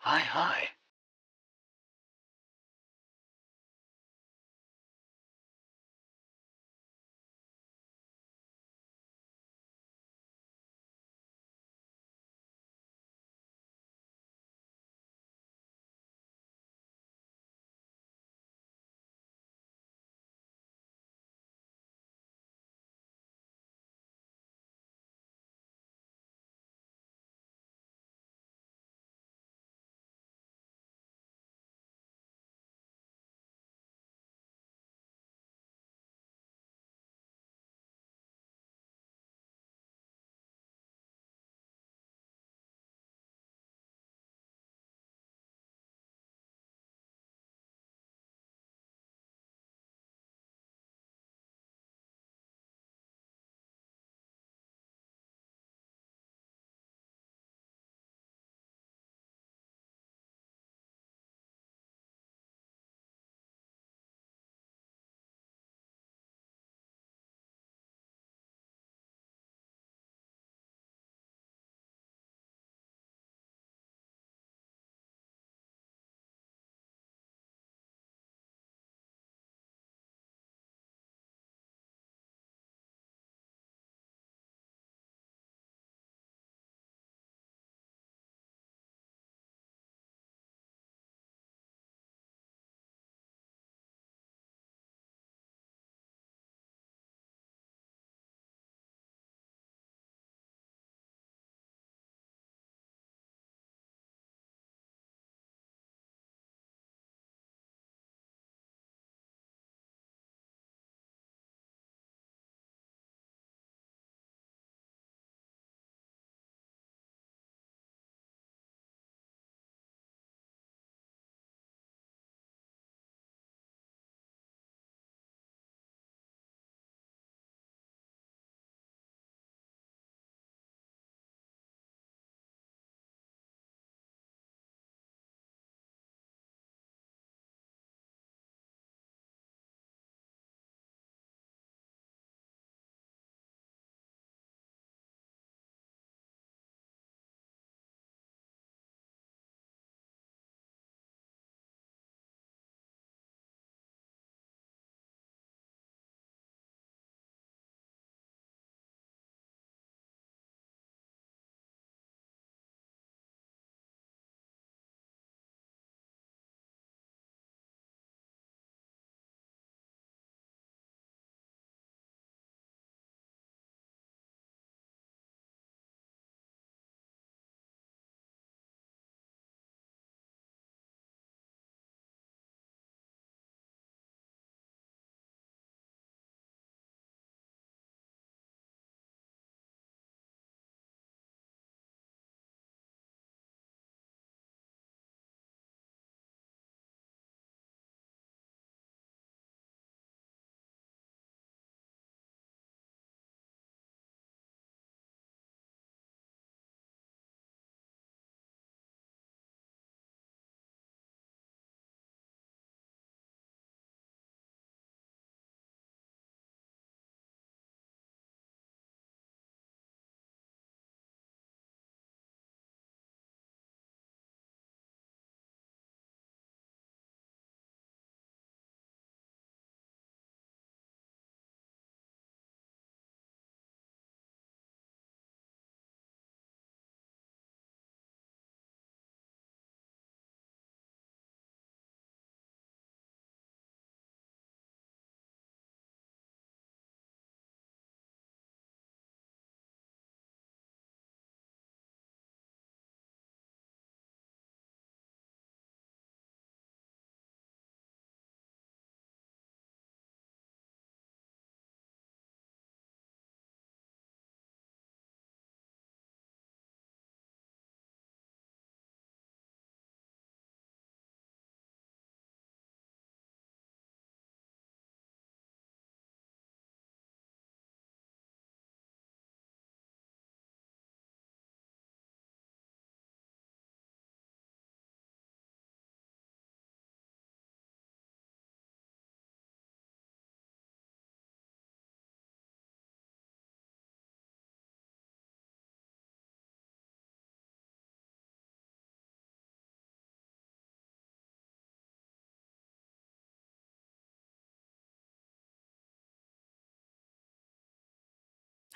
Hi, hi.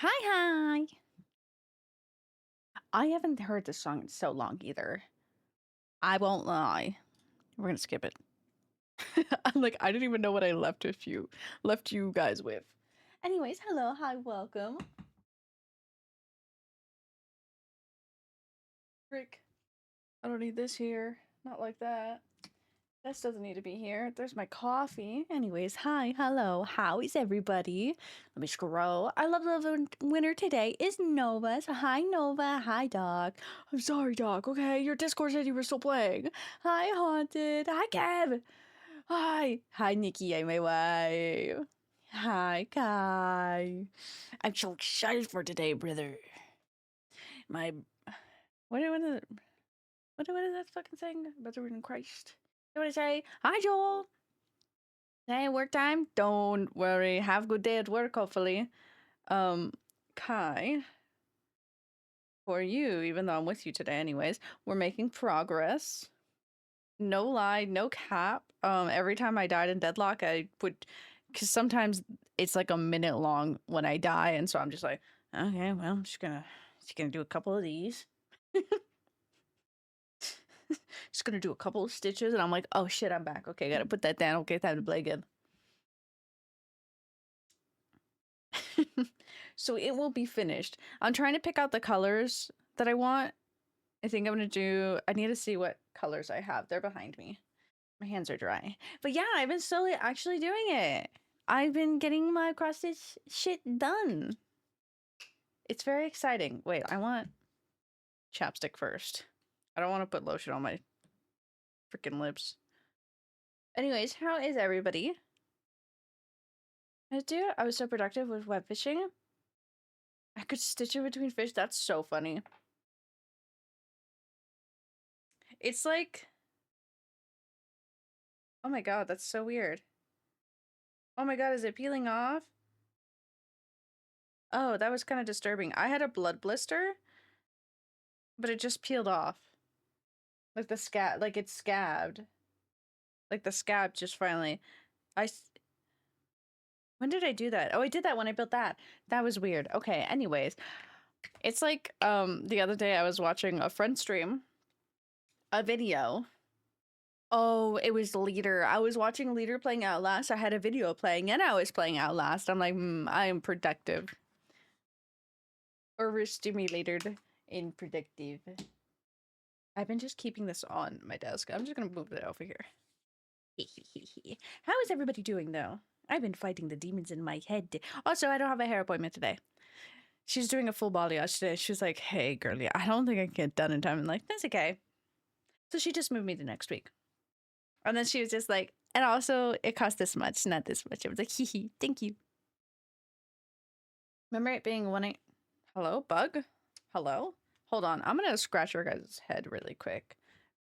Hi. I haven't heard this song in so long either. I won't lie. We're gonna skip it. I'm like, I didn't even know what I left you guys with. Anyways, hello, hi, welcome. Frick. I don't need this here. Not like that. This doesn't need to be here. There's my coffee. Anyways, hi, hello, how is everybody? Let me scroll. Our lovely winner today is Nova. So hi, Nova. Hi, Doc. I'm sorry, Doc. Okay, your Discord said you were still playing. Hi, Haunted. Hi, Kev. Hi. Hi, Nikki. I'm my wife. Hi, Kai. I'm so excited for today, brother. My what is that fucking thing about the word in Christ? You know what I say? Hi, Joel. Hey, work time? Don't worry. Have a good day at work, hopefully. Kai, for you, even though I'm with you today anyways, we're making progress. No lie, no cap. Every time I died in deadlock, I would, because sometimes it's like a minute long when I die, and so I'm just like, okay, well, I'm just gonna do a couple of these. Just gonna do a couple of stitches, and I'm like, oh shit, I'm back. Okay, gotta put that down. Okay, time to play again. So it will be finished. I'm trying to pick out the colors that I want. I think I'm gonna do, I need to see what colors I have. They're behind me. My hands are dry. But yeah, I've been slowly actually doing it. I've been getting my cross stitch shit done. It's very exciting. Wait, I want chapstick first. I don't want to put lotion on my freaking lips. Anyways, how is everybody? I was so productive with web fishing. I could stitch in between fish. That's so funny. It's like, oh my god, that's so weird. Oh my god, is it peeling off? Oh, that was kind of disturbing. I had a blood blister, but it just peeled off. Like the scab, like it's scabbed. Like the scab just finally. When did I do that? Oh, I did that when I built that. That was weird. Okay, anyways. It's like, the other day I was watching a friend stream a video. Oh, it was Leader. I was watching Leader playing Outlast. I had a video playing and I was playing Outlast. I'm like, I am productive. Overstimulated and productive. I've been just keeping this on my desk. I'm just gonna move it over here. How is everybody doing though? I've been fighting the demons in my head. Also, I don't have a hair appointment today. She's doing a full body wash today. She's like, hey, girlie, I don't think I can get done in time. I'm like, that's okay. So she just moved me to next week. And then she was just like, and also it cost this much, not this much. I was like, hee, thank you. Remember it being hello, bug? Hello? Hold on. I'm going to scratch your guys' head really quick,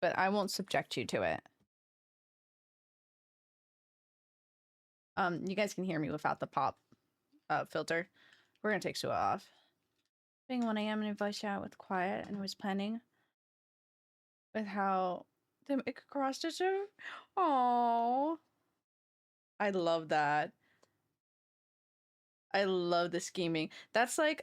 but I won't subject you to it. You guys can hear me without the pop filter. We're going to take Sua off. Being 1 a.m. and voice chat with quiet and was planning with how they make a cross stitch. Oh, I love that. I love the scheming. That's like,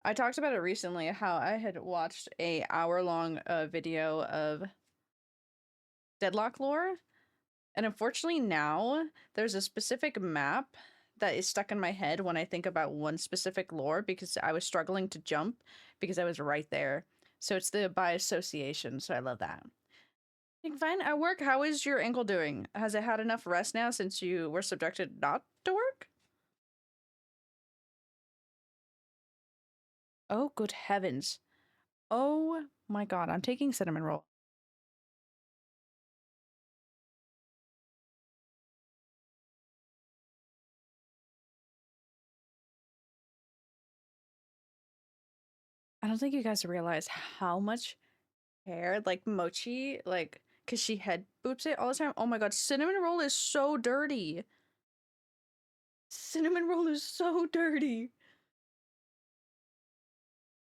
I talked about it recently, how I had watched a hour-long video of Deadlock lore. And unfortunately now, there's a specific map that is stuck in my head when I think about one specific lore because I was struggling to jump because I was right there. So it's the by association, so I love that. Doing fine at work. How is your ankle doing? Has it had enough rest now since you were subjected not to work? Oh, good heavens. Oh my god, I'm taking cinnamon roll. I don't think you guys realize how much hair, like Mochi, like, because she head boops it all the time. Oh my god, cinnamon roll is so dirty. Cinnamon roll is so dirty.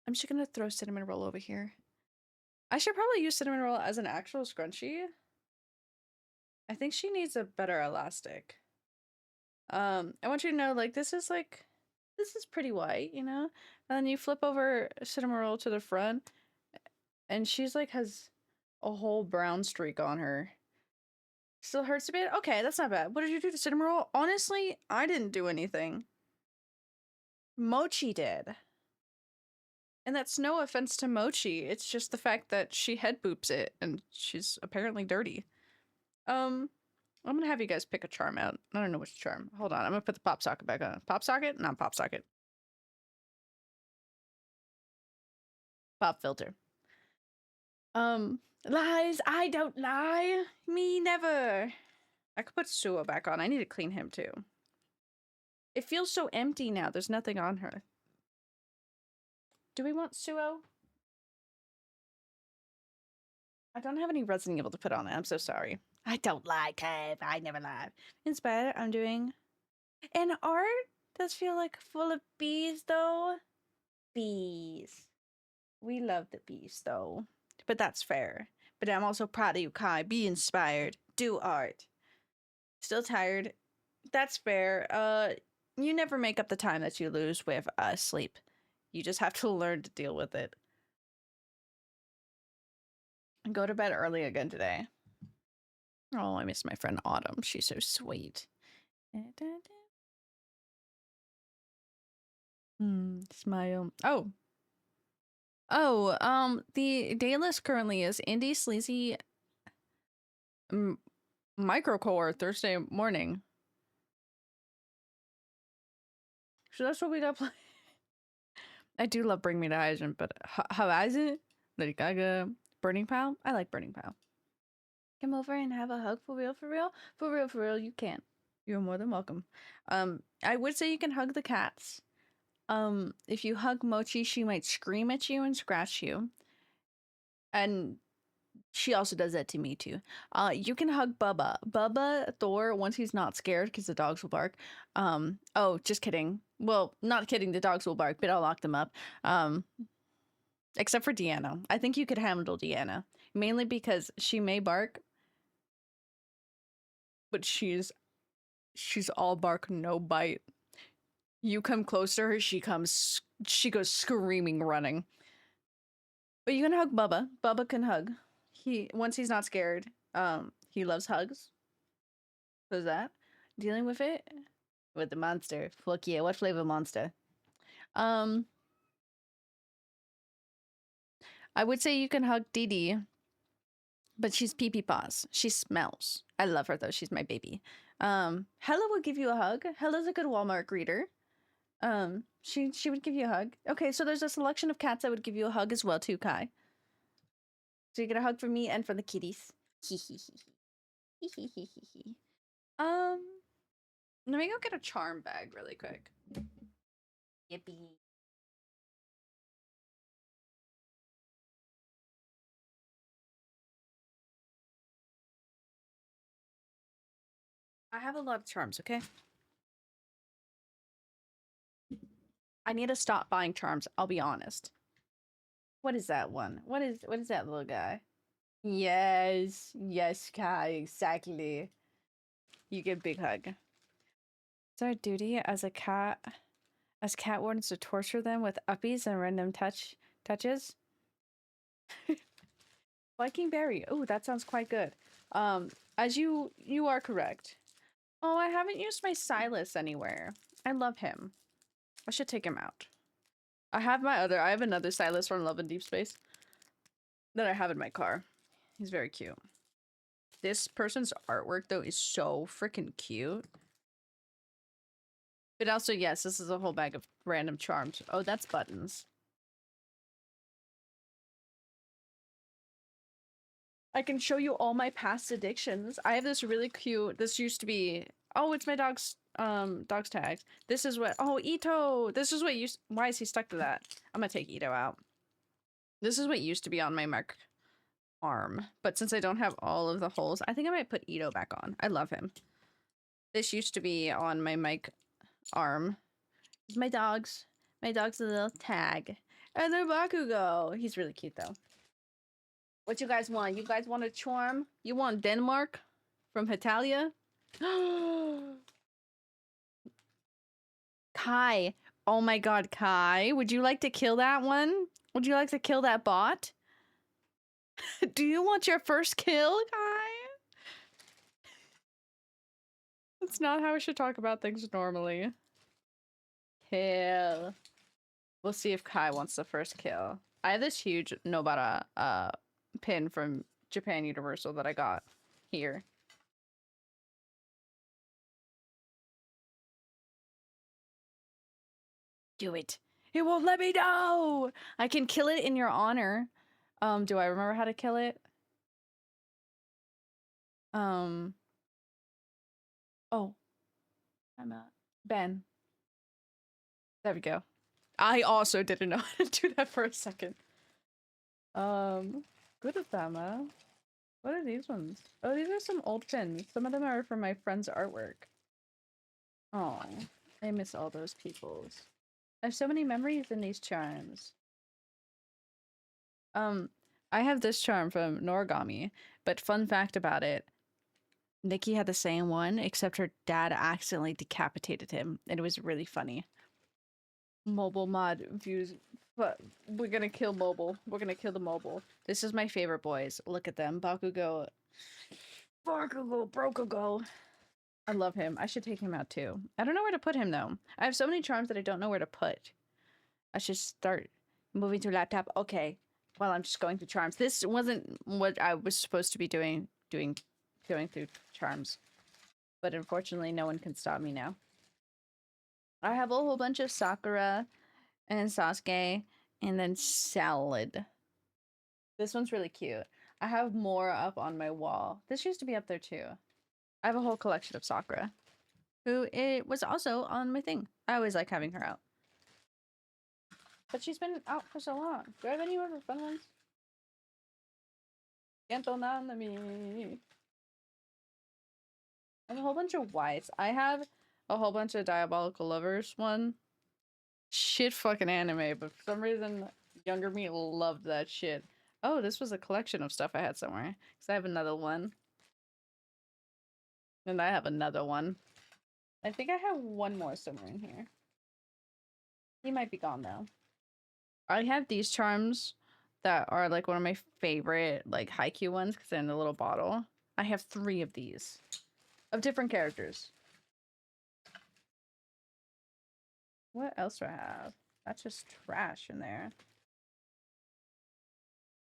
I'm just gonna throw cinnamon roll over here. I should probably use cinnamon roll as an actual scrunchie. I think she needs a better elastic. I want you to know, like, this is like this is pretty white, you know? And then you flip over Cinnamoroll to the front, and she's like has a whole brown streak on her. Still hurts a bit? Okay, that's not bad. What did you do to Cinnamoroll? Honestly, I didn't do anything. Mochi did. And that's no offense to Mochi. It's just the fact that she head boops it, and she's apparently dirty. I'm gonna have you guys pick a charm out. I don't know which charm. Hold on, I'm gonna put the pop socket back on. Pop socket? Not pop socket. Pop filter. Lies. I don't lie. Me never. I could put Suo back on. I need to clean him too. It feels so empty now. There's nothing on her. Do we want Suo? I don't have any Resident Evil to put on it. I'm so sorry. I don't lie, Kev. I never lie. Instead, I'm doing an art. Does feel like full of bees though. Bees. We love the bees though. But that's fair. But I'm also proud of you, Kai. Be inspired. Do art. Still tired. That's fair. You never make up the time that you lose with sleep. You just have to learn to deal with it. Go to bed early again today. Oh, I miss my friend Autumn. She's so sweet. Smile. The day list currently is Indie Sleazy Microcore Thursday morning. So that's what we got play. I do love Bring Me to Horizon, but Horizon, Lady Gaga, Burning Pal. I like Burning Pal. Come over and have a hug for real, for real, for real, for real. You can. You're more than welcome. I would say you can hug the cats. If you hug Mochi, she might scream at you and scratch you. And she also does that to me too. You can hug Bubba. Bubba, Thor, once he's not scared because the dogs will bark. Oh, just kidding. Well, not kidding, the dogs will bark, but I'll lock them up. Except for Deanna. I think you could handle Deanna. Mainly because she may bark, but she's all bark, no bite. You come close to her, she goes screaming, running. But you can hug Bubba. Bubba can hug. Once he's not scared, he loves hugs. Who's that? Dealing with it? With the monster. Fuck yeah, what flavor monster? I would say you can hug Dee Dee, but she's pee-pee paws. She smells. I love her though, she's my baby. Hella would give you a hug. Hella's a good Walmart greeter. She would give you a hug. Okay, so there's a selection of cats that would give you a hug as well too, Kai. So you get a hug from me and from the kitties. Let me go get a charm bag really quick. Yippee. I have a lot of charms, okay? I need to stop buying charms, I'll be honest. What is that one? What is that little guy? Yes, yes, Kai, exactly. You get a big hug. It's our duty as cat wardens to torture them with uppies and random touches. Viking berry. Oh, that sounds quite good. As you are correct. Oh, I haven't used my Silas anywhere. I love him. I should take him out. I have another Silas from Love and Deep Space that I have in my car. He's very cute. This person's artwork though is so freaking cute. But also, yes, this is a whole bag of random charms. Oh, that's buttons. I can show you all my past addictions. I have this really cute, this used to be, oh, it's my dog's tags. This is what, oh, Ito! This is what why is he stuck to that? I'm gonna take Ito out. This is what used to be on my mark arm. But since I don't have all of the holes, I think I might put Ito back on. I love him. This used to be on my mic arm. My dog's a little tag. And then Bakugo. He's really cute though. What you guys want? You guys want a charm? You want Denmark from Hitalia? Kai, Oh my god, Kai, would you like to kill that one? Would you like to kill that bot? Do you want your first kill, Kai? That's not how we should talk about things normally. Kill. We'll see if Kai wants the first kill. I have this huge Nobara pin from Japan Universal that I got here. Do it. It won't let me know. I can kill it in your honor. Do I remember how to kill it? Oh. I'm at Ben. There we go. I also didn't know how to do that for a second. Good at them, huh? What are these ones? Oh, these are some old pins. Some of them are from my friend's artwork. Oh, I miss all those peoples. I have so many memories in these charms. I have this charm from Noragami, but fun fact about it, Nikki had the same one, except her dad accidentally decapitated him, and it was really funny. Mobile mod views, but we're gonna kill mobile. We're gonna kill the mobile. This is my favorite boys. Look at them. Bakugo. Brokugo. I love him. I should take him out too. I don't know where to put him though. I have so many charms that I don't know where to put. I should start moving to laptop. Okay. Well, I'm just going through charms. This wasn't what I was supposed to be going through charms. But unfortunately, no one can stop me now. I have a whole bunch of Sakura and Sasuke and then Salad. This one's really cute. I have more up on my wall. This used to be up there too. I have a whole collection of Sakura, who it was also on my thing. I always like having her out. But she's been out for so long. Do I have any other fun ones? Canto Nanami. I have a whole bunch of whites. I have a whole bunch of Diabolical Lovers one. Shit fucking anime, but for some reason, younger me loved that shit. Oh, this was a collection of stuff I had somewhere. Because I have another one. And I have another one. I think I have one more somewhere in here. He might be gone though. I have these charms that are like one of my favorite like Haikyuu ones because they're in the little bottle. I have 3 of these. Of different characters. What else do I have? That's just trash in there.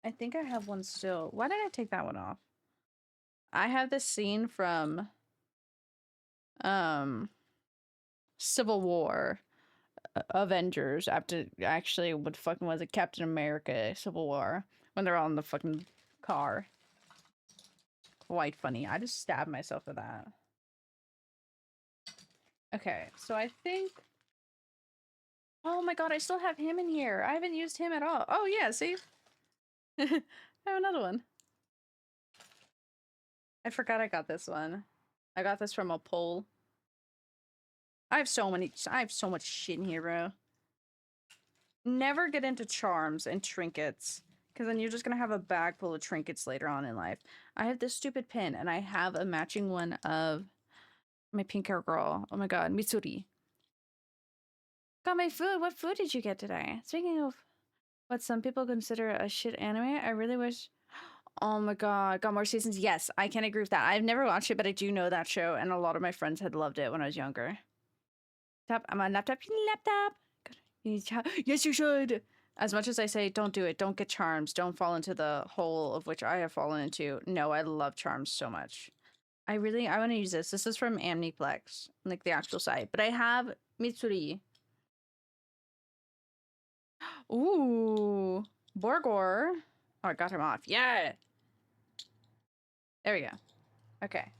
I think I have one still. Why did I take that one off? I have this scene from Civil War, Avengers, after actually what fucking was it, Captain America Civil War, when they're all in the fucking car. Quite funny. I just stabbed myself with that. Okay, so I think, oh my god, I still have him in here. I haven't used him at all. Oh yeah, see? I have another one. I forgot I got this one. I got this from a poll. I have so much shit in here, bro. Never get into charms and trinkets, because then you're just gonna have a bag full of trinkets later on in life. I have this stupid pin, and I have a matching one of my pink hair girl. Oh my god, Mitsuri. Got my food. What food did you get today? Speaking of what some people consider a shit anime, I really wish... Oh my god, got more seasons? Yes, I can agree with that. I've never watched it, but I do know that show, and a lot of my friends had loved it when I was younger. I'm on laptop. Laptop. Yes, you should. As much as I say, don't do it. Don't get charms. Don't fall into the hole of which I have fallen into. No, I love charms so much. I want to use this. This is from Amniplex, like the actual site. But I have Mitsuri. Ooh, Borgor. Oh, I got him off. Yeah. There we go. Okay.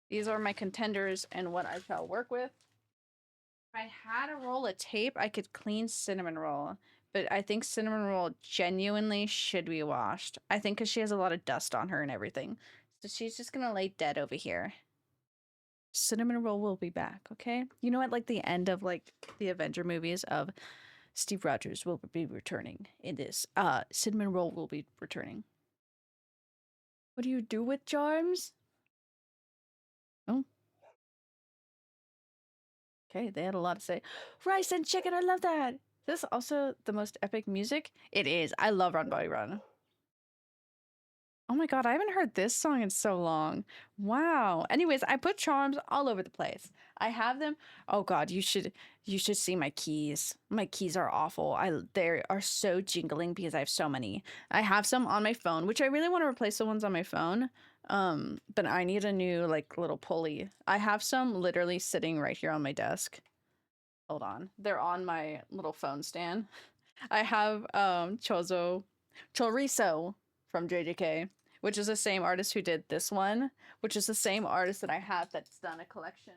These are my contenders and what I shall work with. If I had a roll of tape, I could clean Cinnamon Roll. But I think Cinnamon Roll genuinely should be washed. I think because she has a lot of dust on her and everything. So she's just going to lay dead over here. Cinnamon Roll will be back, okay? You know, at like the end of like the Avenger movies of Steve Rogers will be returning in this. Cinnamon Roll will be returning. What do you do with charms? Oh. Okay, they had a lot to say. Rice and chicken, I love that. Is this also the most epic music? It is. I love Run Body Run. Oh my god, I haven't heard this song in so long. Wow. Anyways, I put charms all over the place. I have them. Oh god, you should see my keys. My keys are awful. They are so jingling because I have so many. I have some on my phone, which I really want to replace the ones on my phone. But I need a new like little pulley. I have some literally sitting right here on my desk. Hold on. They're on my little phone stand. I have Chorizo from JJK, which is the same artist who did this one, which is the same artist that I have that's done a collection.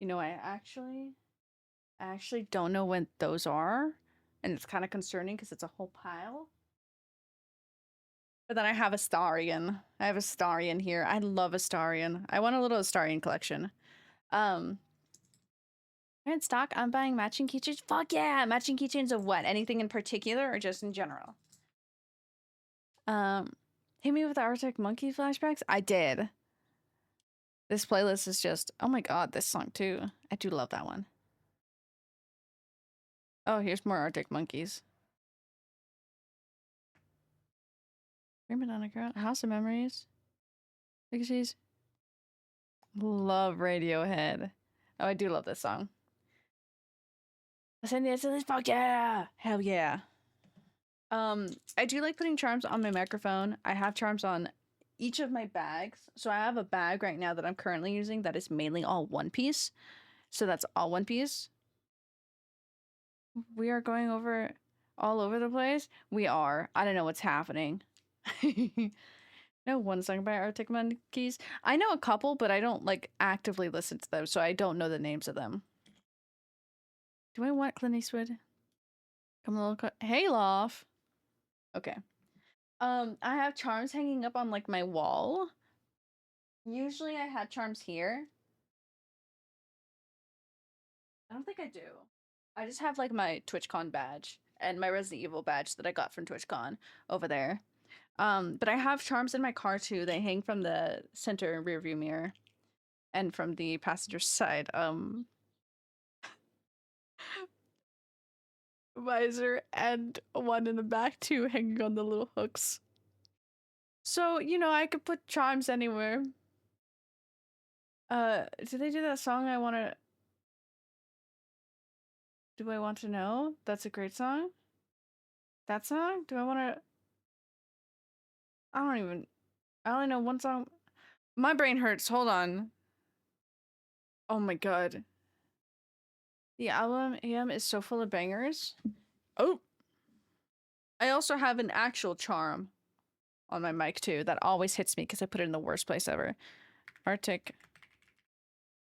You know, I actually don't know when those are, and it's kind of concerning because it's a whole pile. But then I have Astarion. I have Astarion here. I love Astarion. I want a little Astarion collection. They're in stock. I'm buying matching keychains. Fuck yeah! Matching keychains of what? Anything in particular or just in general? Hit me with the Arctic Monkey flashbacks? I did. This playlist is just, oh my god, this song too. I do love that one. Oh, here's more Arctic Monkeys. Prima Donna Girl, House of Memories, Pixies. Love Radiohead. Oh, I do love this song. Send it to this fuck yeah! Hell yeah. I do like putting charms on my microphone. I have charms on each of my bags. So I have a bag right now that I'm currently using that is mainly all one piece. So that's all one piece. We are going over all over the place. We are. I don't know what's happening. No one song by Arctic Monkeys. I know a couple, but I don't like actively listen to them, so I don't know the names of them. Do I want Clint Eastwood? Come a little. Hey, Loft. Okay. I have charms hanging up on like my wall. Usually I had charms here. I don't think I do. I just have like my TwitchCon badge and my Resident Evil badge that I got from TwitchCon over there. But I have charms in my car too. They hang from the center rear view mirror and from the passenger side visor, and one in the back too, hanging on the little hooks. So, you know, I could put charms anywhere. Did they do that song do I want to know? That's a great song. That song? Do I want to I only know one song. My brain hurts. Hold on. Oh my god. The album AM is so full of bangers. Oh. I also have an actual charm on my mic too that always hits me because I put it in the worst place ever. Arctic.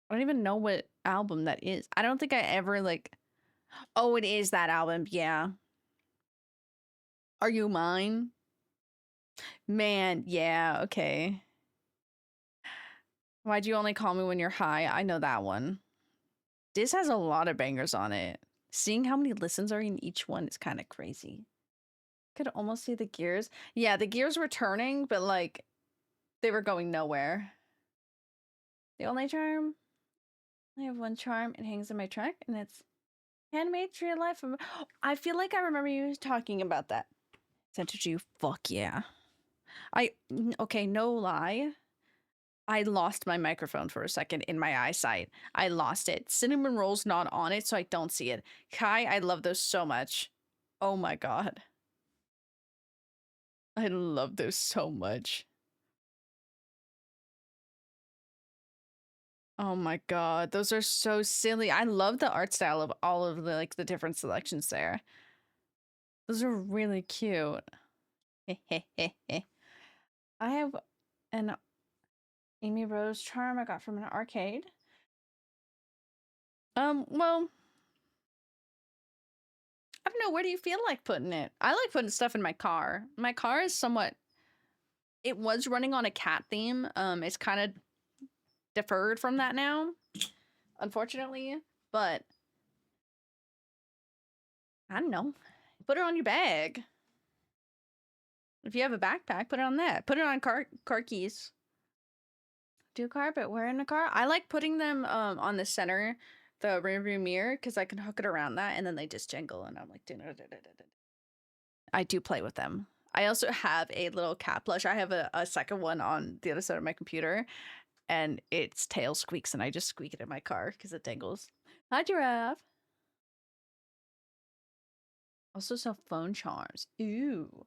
I don't even know what album that is. I don't think I ever like. Oh, it is that album. Yeah. Are You Mine? Man, yeah, okay. Why'd you only call me when you're high? I know that one. This has a lot of bangers on it. Seeing how many listens are in each one is kind of crazy. Could almost see the gears. Yeah, the gears were turning, but like they were going nowhere. The only charm, I have one charm. It hangs in my truck, and it's handmade tree of life. I feel like I remember you talking about that. Sent it to you. Fuck yeah. Okay, no lie. I lost my microphone for a second in my eyesight. I lost it. Cinnamon roll's not on it, so I don't see it. Kai, I love those so much. Oh my god. I love those so much. Oh my god, those are so silly. I love the art style of all of the like the different selections there. Those are really cute. I have an Amy Rose charm I got from an arcade. Well, I don't know. Where do you feel like putting it? I like putting stuff in my car. My car is somewhat. It was running on a cat theme. It's kind of deferred from that now, unfortunately. But I don't know. Put it on your bag. If you have a backpack, put it on that. Put it on car keys. do carpet wear in a car. I like putting them on the center, the rearview mirror, because I can hook it around that, and then they just jingle, and I'm like, I do play with them. I also have a little cat plush. I have a second one on the other side of my computer, and its tail squeaks, and I just squeak it in my car because it dangles. Hi, giraffe. Also sell phone charms. Ooh.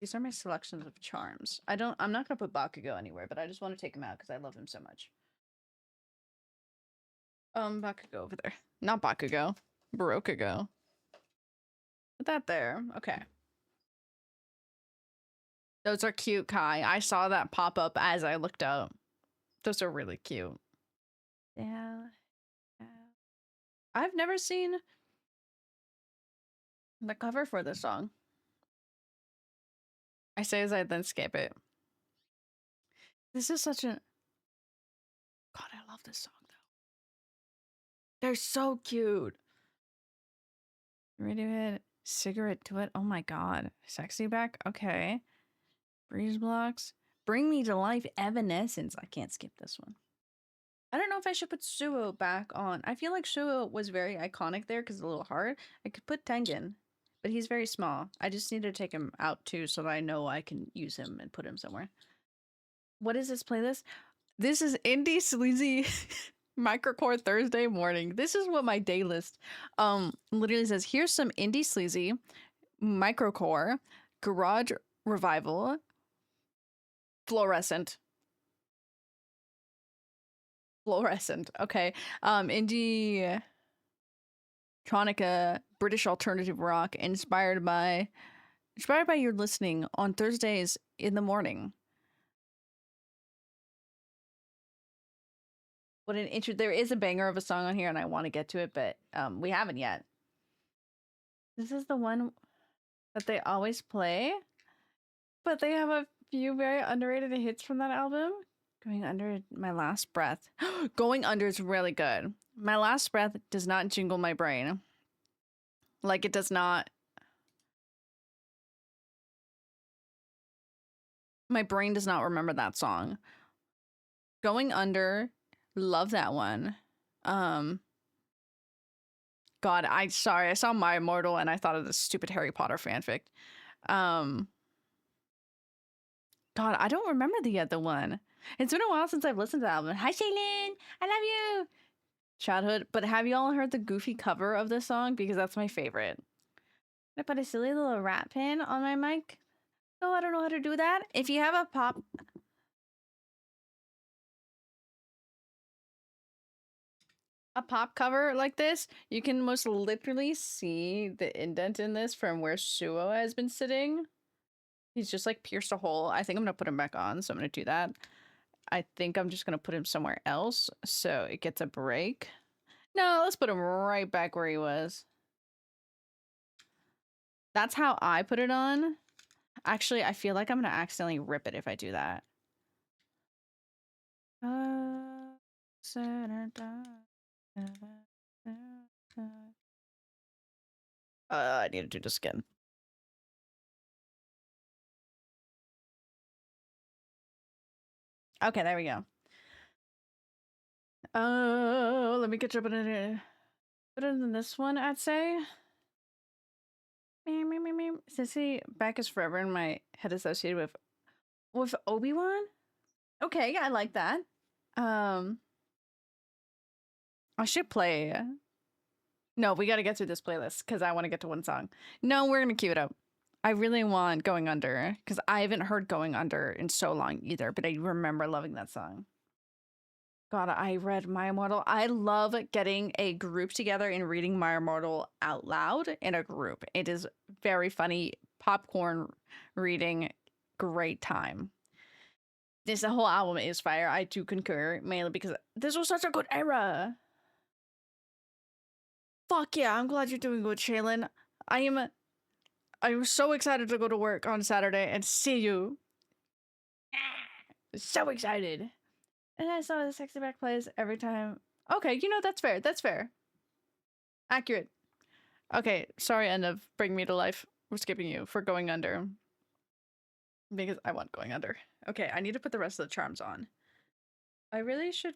These are my selections of charms. I'm not gonna put Bakugo anywhere, but I just want to take him out because I love him so much. Bakugo over there. Not Bakugo. Barokugo. Put that there. Okay. Those are cute, Kai. I saw that pop up as I looked up. Those are really cute. Yeah. I've never seen the cover for this song. I say as I then skip it. This is such a... God, I love this song, though. They're so cute. Radiohead, Cigarette Duet. Oh my god. Sexy Back? Okay. Breeze Blocks. Bring Me to Life, Evanescence. I can't skip this one. I don't know if I should put Suo back on. I feel like Suo was very iconic there because it's a little hard. I could put Tengen, but he's very small. I just need to take him out too so that I know I can use him and put him somewhere. What is this playlist? This is Indie Sleazy Microcore Thursday morning. This is what my day list literally says. Here's some Indie Sleazy Microcore Garage Revival Fluorescent. Okay. Indie Tronica British alternative rock inspired by your listening on Thursdays in the morning. What an intro. There is a banger of a song on here and I want to get to it, but we haven't yet. This is the one that they always play, but they have a few very underrated hits from that album. Going Under, My Last Breath. Going Under is really good. My Last Breath does not jingle my brain. Like it does not. My brain does not remember that song. Going Under, love that one. God, I saw My Immortal and I thought of this stupid Harry Potter fanfic. God, I don't remember the other one. It's been a while since I've listened to the album. Hi, ky3len! I love you! Childhood. But have you all heard the goofy cover of this song? Because that's my favorite. I put a silly little rat pin on my mic. Oh, I don't know how to do that. If you have a pop cover like this, you can most literally see the indent in this from where Suo has been sitting. He's just like pierced a hole. I think I'm gonna put him back on, so I'm gonna do that. I think I'm just gonna put him somewhere else so it gets a break. No, let's put him right back where he was. That's how I put it on. Actually, I feel like I'm gonna accidentally rip it if I do that. I need to do this again. Okay, there we go. Oh, let me get you up in it. Put it in this one, I'd say. Sissy back is forever in my head associated with Obi-Wan. Okay, I like that. I should play. No, we got to get through this playlist because I want to get to one song. No, we're gonna queue it up. I really want Going Under because I haven't heard Going Under in so long either, but I remember loving that song. God, I read My Immortal. I love getting a group together and reading My Immortal out loud in a group. It is very funny, popcorn reading, great time. The whole album is fire. I do concur, mainly because this was such a good era. Fuck yeah, I'm glad you're doing good, ky3len. I'm so excited to go to work on Saturday and see you. So excited. And I saw the sexy back plays every time. Okay, you know, that's fair. That's fair. Accurate. Okay, sorry, End of Bring Me to Life. We're skipping you for Going Under. Because I want Going Under. Okay, I need to put the rest of the charms on. I really should...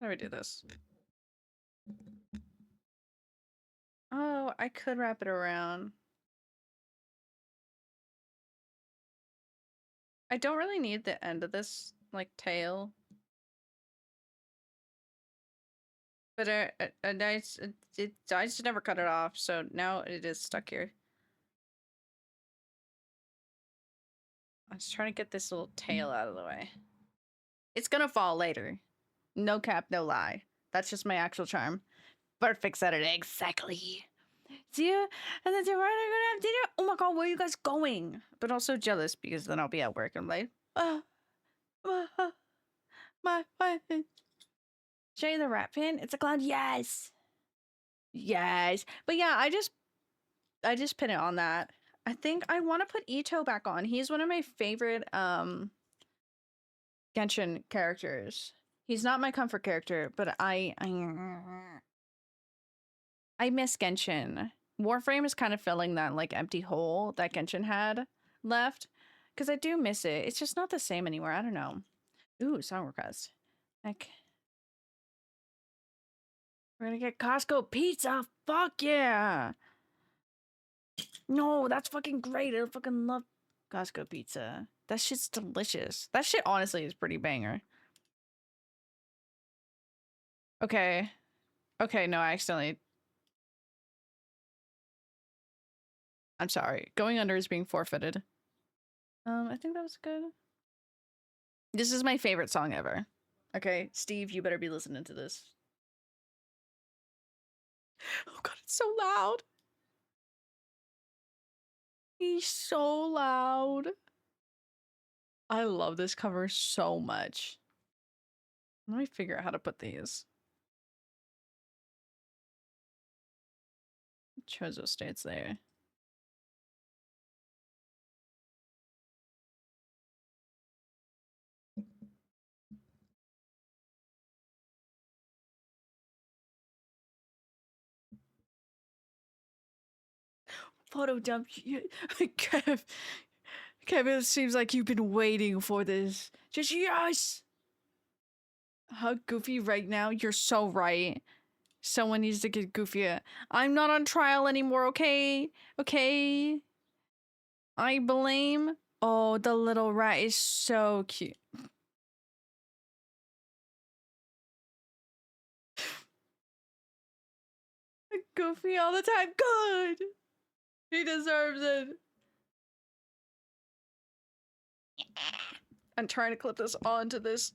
How do I do this? Oh, I could wrap it around. I don't really need the end of this, like, tail. But I just never cut it off, so now it is stuck here. I was trying to get this little tail out of the way. It's gonna fall later. No cap, no lie. That's just my actual charm. Perfect Saturday, exactly. See you, and then tomorrow I'm gonna have dinner. Oh my god, where are you guys going? But also jealous because then I'll be at work and like, my. Show you the rat pin? It's a cloud. Yes. Yes. But yeah, I just pin it on that. I think I want to put Ito back on. He's one of my favorite Genshin characters. He's not my comfort character, but I miss Genshin. Warframe is kind of filling that like empty hole that Genshin had left, because I do miss it. It's just not the same anymore. I don't know. Ooh, song request. Like, we're gonna get Costco pizza. Fuck yeah! No, that's fucking great. I fucking love Costco pizza. That shit's delicious. That shit honestly is pretty banger. Okay. Okay, no, I accidentally... I'm sorry. Going under is being forfeited. I think that was good. This is my favorite song ever. Okay, Steve, you better be listening to this. Oh god, it's so loud. He's so loud. I love this cover so much. Let me figure out how to put these. Chozo states there. Photo dump. Kev, Kevin, it seems like you've been waiting for this. Just yes! Hug Goofy right now. You're so right. Someone needs to get Goofy. I'm not on trial anymore, okay? Okay? I blame... Oh, the little rat is so cute. Goofy all the time. Good! He deserves it. I'm trying to clip this onto this,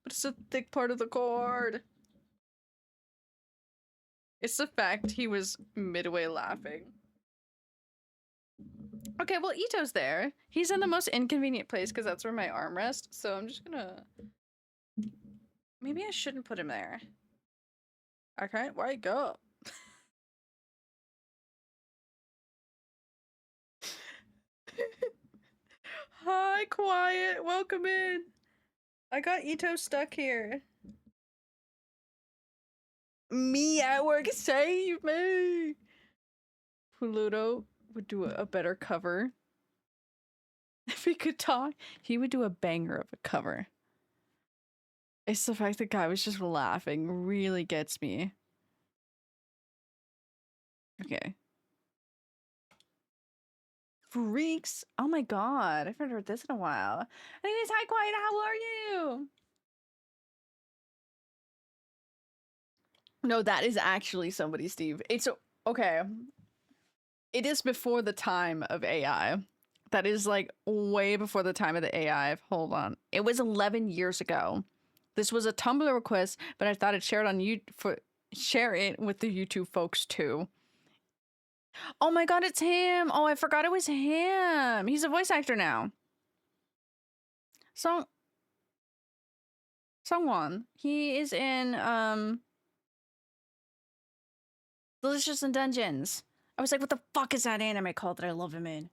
but it's a thick part of the cord. It's the fact he was midway laughing. Okay, well, Ito's there. He's in the most inconvenient place because that's where my arm rests, so I'm just gonna... Maybe I shouldn't put him there. I can't wake up. Hi, Quiet. Welcome in. I got Ito stuck here. Me at work, save me! Pluto would do a better cover. If he could talk, he would do a banger of a cover. It's the fact that guy was just laughing really gets me. Okay. Freaks. Oh my god. I haven't heard this in a while. Anyways, hi Quiet, how are you? No, that is actually somebody, Steve. It's okay. It is before the time of AI. That is like way before the time of the AI. Hold on. It was 11 years ago. This was a Tumblr request, but I thought I'd share it on share it with the YouTube folks too. Oh my god, it's him! Oh, I forgot it was him! He's a voice actor now. Sungwon. He is in, Delicious in Dungeons. I was like, what the fuck is that anime called that I love him in?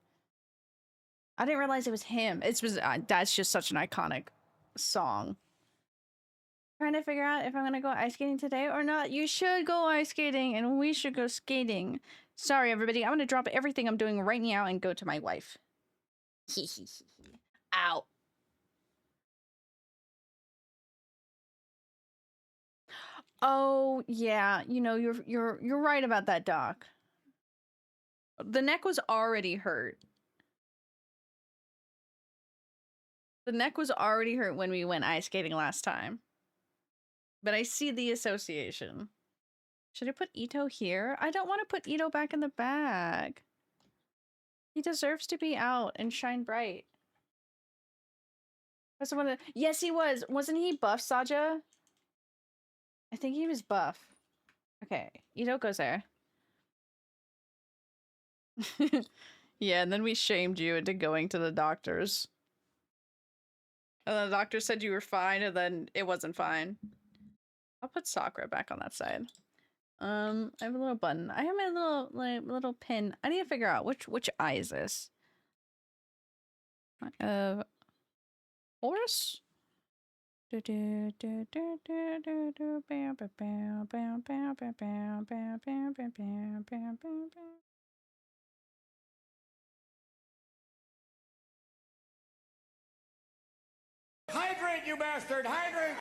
I didn't realize it was him. That's just such an iconic song. Trying to figure out if I'm gonna go ice skating today or not. You should go ice skating and we should go skating. Sorry, everybody. I'm gonna drop everything I'm doing right now and go to my wife. Ow. Oh yeah, you know, you're right about that, Doc. The neck was already hurt. The neck was already hurt when we went ice skating last time. But I see the association. Should I put Ito here? I don't want to put Ito back in the bag. He deserves to be out and shine bright. That's one of the... Yes, he was. Wasn't he buff, Saja? I think he was buff. Okay, Ito goes there. Yeah, and then we shamed you into going to the doctors. And the doctor said you were fine, and then it wasn't fine. I'll put Sakura back on that side. I have a little button. I have my little pin. I need to figure out which eye is this. Horse? Hydrate, you bastard! Hydrate!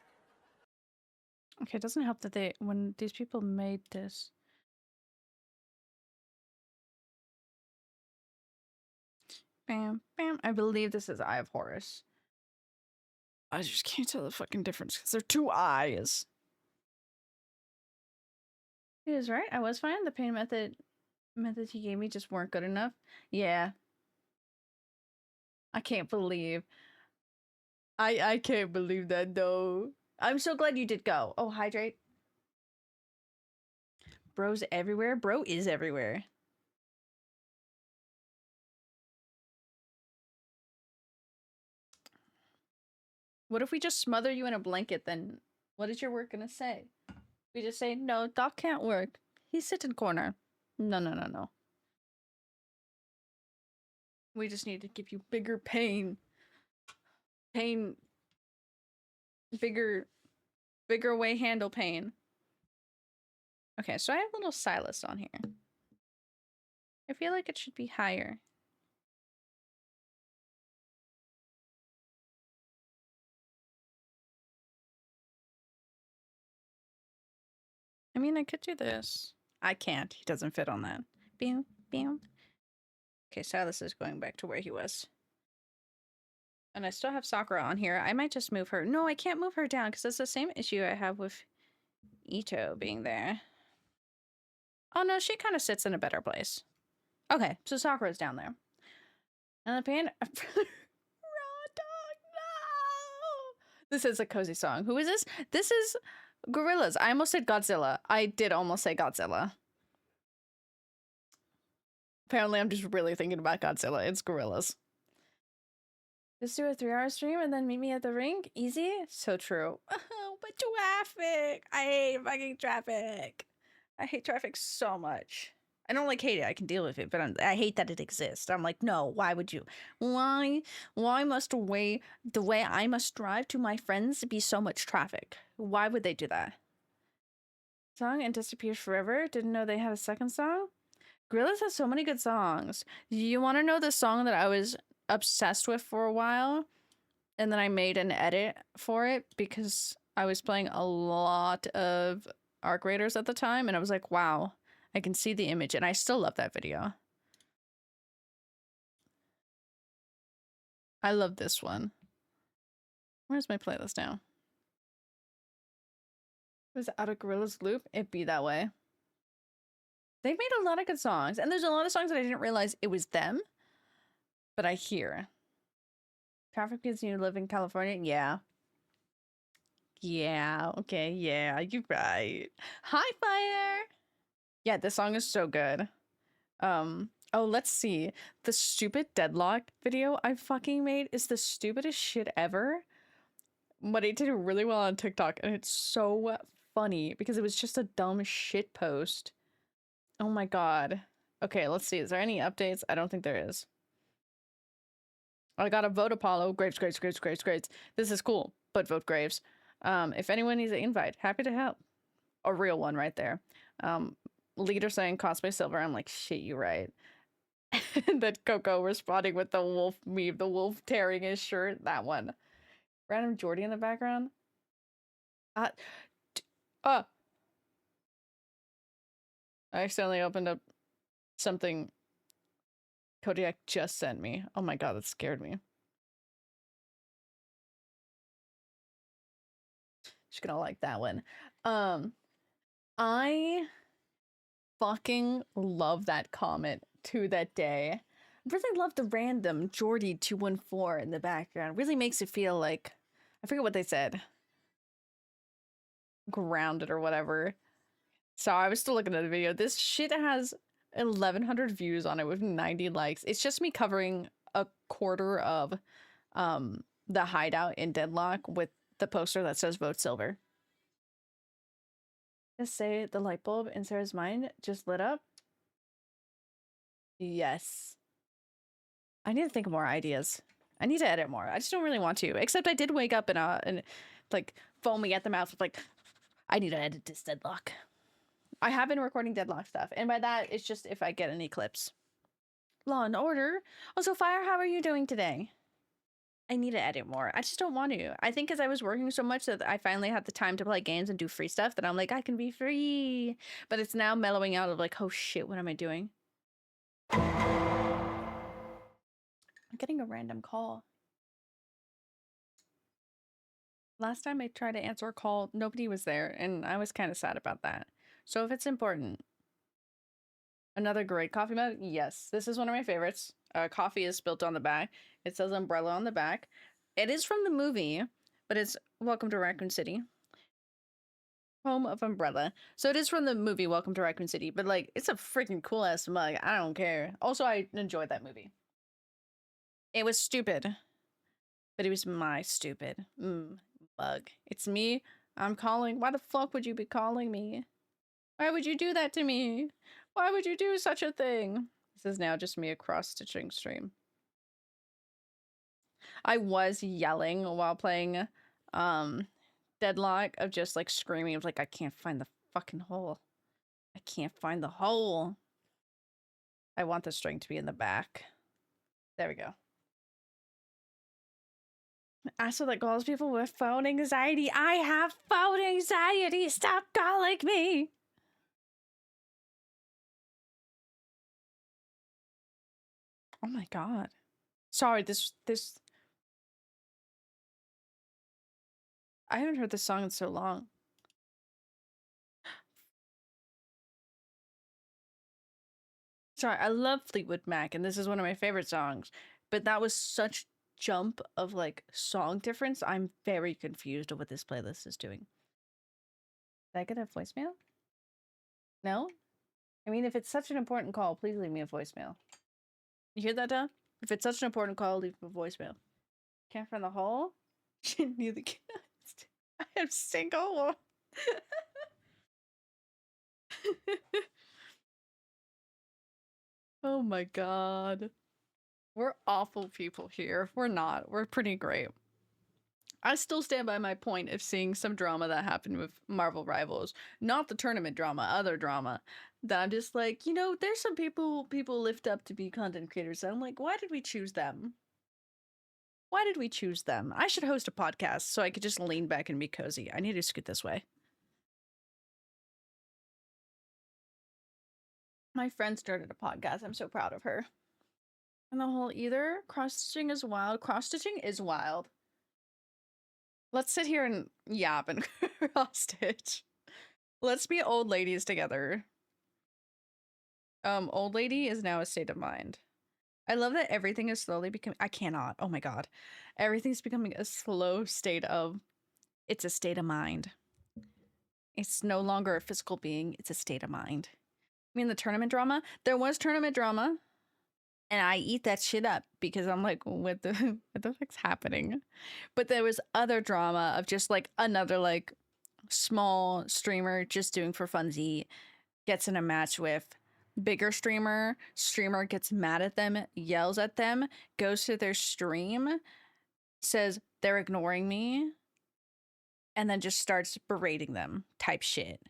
Okay, it doesn't help that when these people made this. Bam, bam. I believe this is Eye of Horus. I just can't tell the fucking difference because they're two eyes. He was right. I was fine. The pain methods he gave me just weren't good enough. Yeah. I can't believe. I can't believe that though. I'm so glad you did go. Oh, hydrate. Bro's everywhere. Bro is everywhere. What if we just smother you in a blanket then? What is your work gonna say? We just say, no, Doc can't work. He's sitting corner. No. We just need to give you bigger pain. Pain. Bigger way handle pain. Okay, so I have little Silas on here. I feel like it should be higher. I mean, I could do this. I can't. He doesn't fit on that. Bam, bam. Okay, Silas is going back to where he was. And I still have Sakura on here. I might just move her. No, I can't move her down because it's the same issue I have with Ito being there. Oh no, she kind of sits in a better place. Okay, so Sakura's down there. And the pain... Raw dog, no! This is a cozy song. Who is this? This is Gorillas. I almost said Godzilla. I did almost say Godzilla. Apparently, I'm just really thinking about Godzilla. It's Gorillas. Just do a 3-hour stream and then meet me at the rink? Easy? So true. Oh, but traffic! I hate fucking traffic. I hate traffic so much. I don't like hate it. I can deal with it, but I hate that it exists. I'm like, no, why would you? Why must the way I must drive to my friends be so much traffic? Why would they do that? Song and Disappears Forever? Didn't know they had a second song? Gorillaz has so many good songs. You want to know the song that I was obsessed with for a while? And then I made an edit for it because I was playing a lot of Arc Raiders at the time, and I was like, wow, I can see the image, and I still love that video. I love this one. Where's my playlist now? Was it out of Gorillaz loop? It'd be that way. They've made a lot of good songs, and there's a lot of songs that I didn't realize it was them, but I hear. Traffic Kids You live in California? Yeah. Yeah, okay, yeah, you're right. Hi, Fire! Yeah, this song is so good. Oh, let's see. The stupid Deadlock video I fucking made is the stupidest shit ever. But it did really well on TikTok, and it's so funny because it was just a dumb shit post. Oh my god. Okay, let's see. Is there any updates? I don't think there is. I got a vote Apollo. Graves. This is cool, but vote Graves. If anyone needs an invite, happy to help. A real one right there. Leader saying cosplay silver. I'm like, shit, you're right. And then Coco responding with the wolf meme, the wolf tearing his shirt. That one. Random Jordy in the background. Uh, oh, I accidentally opened up something Kodiak just sent me. Oh my god, that scared me. She's gonna like that one. I fucking love that comment to that day. Really love the random Jordy 214 in the background. Really makes it feel like, I forget what they said, grounded or whatever. So I was still looking at the video. This shit has 1,100 views on it with 90 likes. It's just me covering a quarter of the hideout in Deadlock with the poster that says vote silver. Just say the light bulb in Sarah's mind just lit up. Yes. I need to think of more ideas. I need to edit more. I just don't really want to. Except I did wake up and like foaming at the mouth with like, I need to edit this Deadlock. I have been recording Deadlock stuff, and by that it's just if I get any clips. Law and Order. Also, Fire, how are you doing today? I need to edit more. I just don't want to. I think as I was working so much that I finally had the time to play games and do free stuff that I'm like, I can be free. But it's now mellowing out of like, oh shit, what am I doing? I'm getting a random call. Last time I tried to answer a call, nobody was there, and I was kind of sad about that. So if it's important. Another great coffee mug? Yes. This is one of my favorites. Coffee is spilt on the back. It says umbrella on the back. It is from the movie, but it's Welcome to Raccoon City. Home of Umbrella. So it is from the movie Welcome to Raccoon City, but like, it's a freaking cool ass mug. I don't care. Also, I enjoyed that movie. It was stupid, but it was my stupid mug. It's me. I'm calling. Why the fuck would you be calling me? Why would you do that to me? Why would you do such a thing? This is now just me a cross-stitching stream. I was yelling while playing Deadlock of just like screaming of like, I can't find the fucking hole. I can't find the hole. I want the string to be in the back. There we go. Also, that calls people with phone anxiety. I have phone anxiety. Stop calling me. Oh my god. Sorry, this I haven't heard this song in so long. Sorry, I love Fleetwood Mac, and this is one of my favorite songs, but that was such jump of like song difference. I'm very confused of what this playlist is doing. Did I get a voicemail? No? I mean, if it's such an important call, please leave me a voicemail. You hear that, Duh? If it's such an important call, leave me a voicemail. Can't find the hole? Neither can I. I am single. Oh my god. We're awful people here. We're not. We're pretty great. I still stand by my point of seeing some drama that happened with Marvel Rivals. Not the tournament drama, other drama. That I'm just like, you know, there's some people lift up to be content creators. And I'm like, why did we choose them? Why did we choose them? I should host a podcast so I could just lean back and be cozy. I need to scoot this way. My friend started a podcast. I'm so proud of her. And the whole either cross-stitching is wild. Cross-stitching is wild. Let's sit here and yap and cross-stitch. Let's be old ladies together. Old lady is now a state of mind. I love that everything is slowly becoming. I cannot. Oh my god. Everything's becoming a slow state of. It's a state of mind. It's no longer a physical being. It's a state of mind. I mean, the tournament drama. There was tournament drama. And I eat that shit up because I'm like, what the fuck's happening? But there was other drama of just like another like small streamer just doing for funsies, gets in a match with bigger streamer gets mad at them, yells at them, goes to their stream, says they're ignoring me, and then just starts berating them type shit.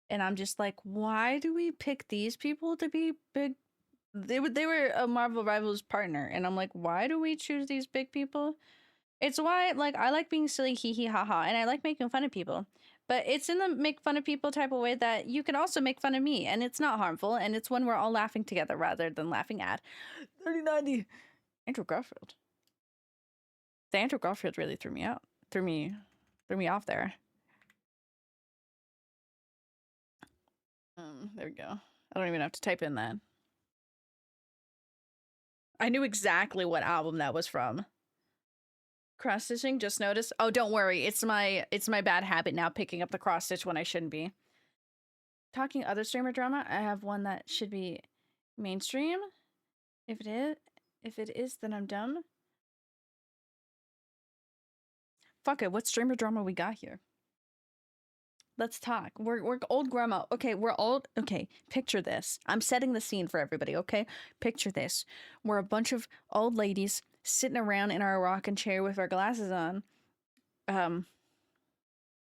And I'm just like, why do we pick these people to be big? They were a Marvel Rivals partner, and I'm like, why do we choose these big people? It's why, like, I like being silly, hee hee ha ha, and I like making fun of people. But it's in the make fun of people type of way that you can also make fun of me, and it's not harmful, and it's when we're all laughing together rather than laughing at 3090 Andrew Garfield. The Andrew Garfield really threw me out, threw me off there. There we go. I don't even have to type in that. I knew exactly what album that was from. Cross stitching, just noticed. Oh, don't worry. It's my bad habit now, picking up the cross stitch when I shouldn't be. Talking other streamer drama, I have one that should be mainstream. If it is, then I'm dumb. Fuck it. What streamer drama we got here? Let's talk. We're old grandma. Okay, we're old. Okay, picture this. I'm setting the scene for everybody, okay? Picture this. We're a bunch of old ladies sitting around in our rocking chair with our glasses on.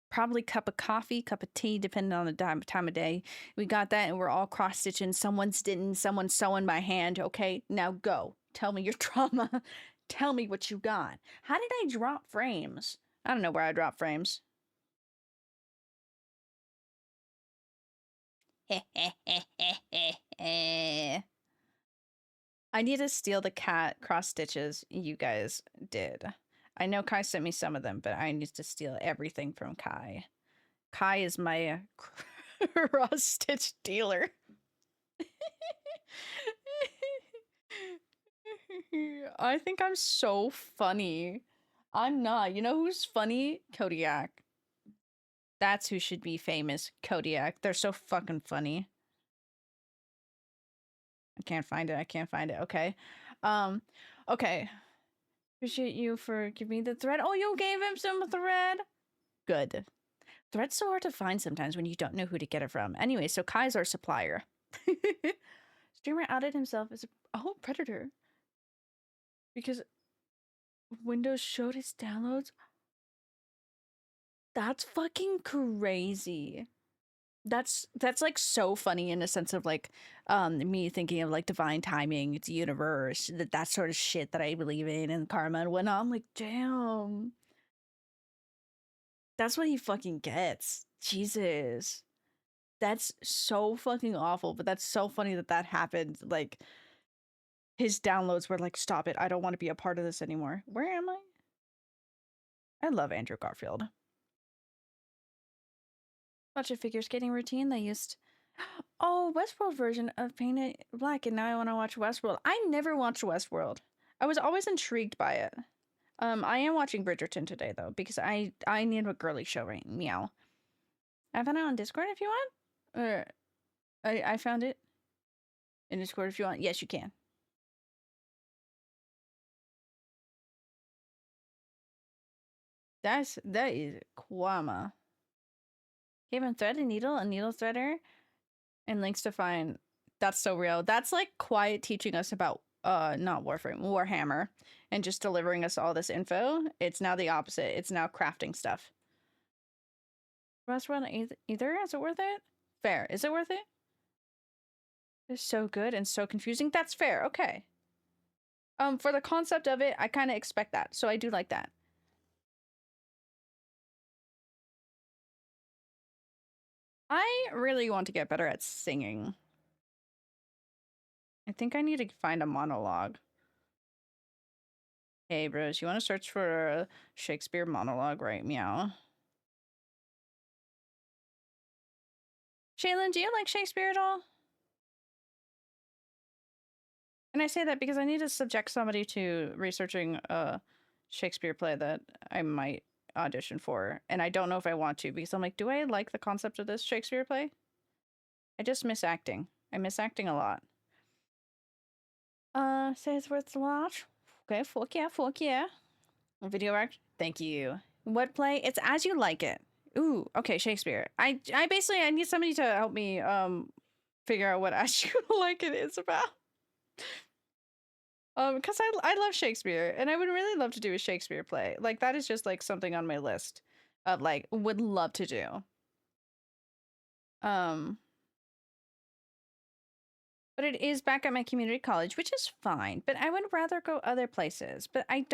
Probably cup of coffee, cup of tea, depending on the time of day. We got that, and we're all cross-stitching. Someone's knitting, someone's sewing by hand. Okay, now go. Tell me your trauma. Tell me what you got. How did I drop frames? I don't know where I dropped frames. I need to steal the cat cross stitches you guys did. I know Kai sent me some of them, but I need to steal everything from Kai. Kai is my cross stitch dealer. I think I'm so funny. I'm not. You know who's funny? Kodiak. That's who should be famous. Kodiak. They're so fucking funny. I can't find it. I can't find it. Okay. Okay. Appreciate you for giving me the thread. Oh, you gave him some thread? Good. Thread's so hard to find sometimes when you don't know who to get it from. Anyway, so Kai's our supplier. Streamer outed himself as a predator. Because Windows showed his downloads. That's fucking crazy. That's like so funny in a sense of like me thinking of like divine timing, it's universe, that sort of shit that I believe in, and karma and whatnot. I'm like, damn. That's what he fucking gets. Jesus. That's so fucking awful, but that's so funny that that happened. Like, his downloads were like, stop it. I don't want to be a part of this anymore. Where am I? I love Andrew Garfield. Watch a figure skating routine they used. Oh, Westworld version of Paint It Black, and now I want to watch Westworld. I never watched Westworld. I was always intrigued by it. I am watching Bridgerton today though, because I need a girly show right. Meow. I found it on Discord if you want. Or I found it in Discord if you want. Yes, you can. That is Kwama. Gave him thread, a needle threader, and links to find. That's so real. That's like Quiet teaching us about not Warframe, Warhammer, and just delivering us all this info. It's now the opposite. It's now crafting stuff. Restaurant either? Is it worth it? Fair. Is it worth it? It's so good and so confusing. That's fair. Okay. For the concept of it, I kind of expect that, so I do like that. I really want to get better at singing. I think I need to find a monologue. Hey, bros, you want to search for a Shakespeare monologue, right? Meow. Shaylin, do you like Shakespeare at all? And I say that because I need to subject somebody to researching a Shakespeare play that I might audition for. And I don't know if I want to, because I'm like, do I like the concept of this Shakespeare play? I just miss acting. I miss acting a lot. Say it's worth the watch. Okay, fuck yeah, fuck yeah. Video act. Thank you. What play? It's As You Like It. Ooh, okay, Shakespeare. I basically I need somebody to help me figure out what As You Like It is about. Because I love Shakespeare, and I would really love to do a Shakespeare play. Like, that is just like something on my list of like would love to do. But it is back at my community college, which is fine. But I would rather go other places. But I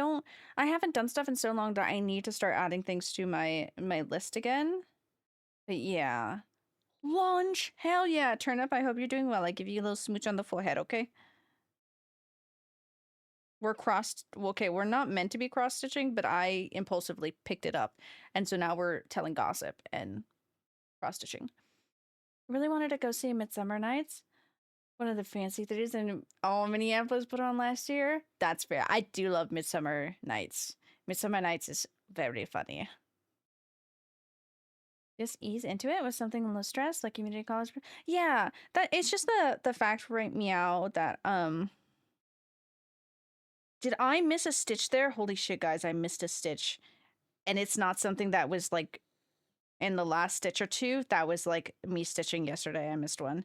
haven't done stuff in so long that I need to start adding things to my list again. But yeah. Launch! Hell yeah! Turn up, I hope you're doing well. I give you a little smooch on the forehead, okay? We're okay, we're not meant to be cross-stitching, but I impulsively picked it up. And so now we're telling gossip and cross-stitching. Really wanted to go see Midsummer Nights. One of the fancy theaters in Minneapolis put on last year. That's fair. I do love Midsummer Nights. Midsummer Nights is very funny. Just ease into it with something less stress, like community college. Yeah, that it's just the fact right meow that did I miss a stitch there? Holy shit, guys, I missed a stitch. And it's not something that was like in the last stitch or two. That was like me stitching yesterday. I missed one.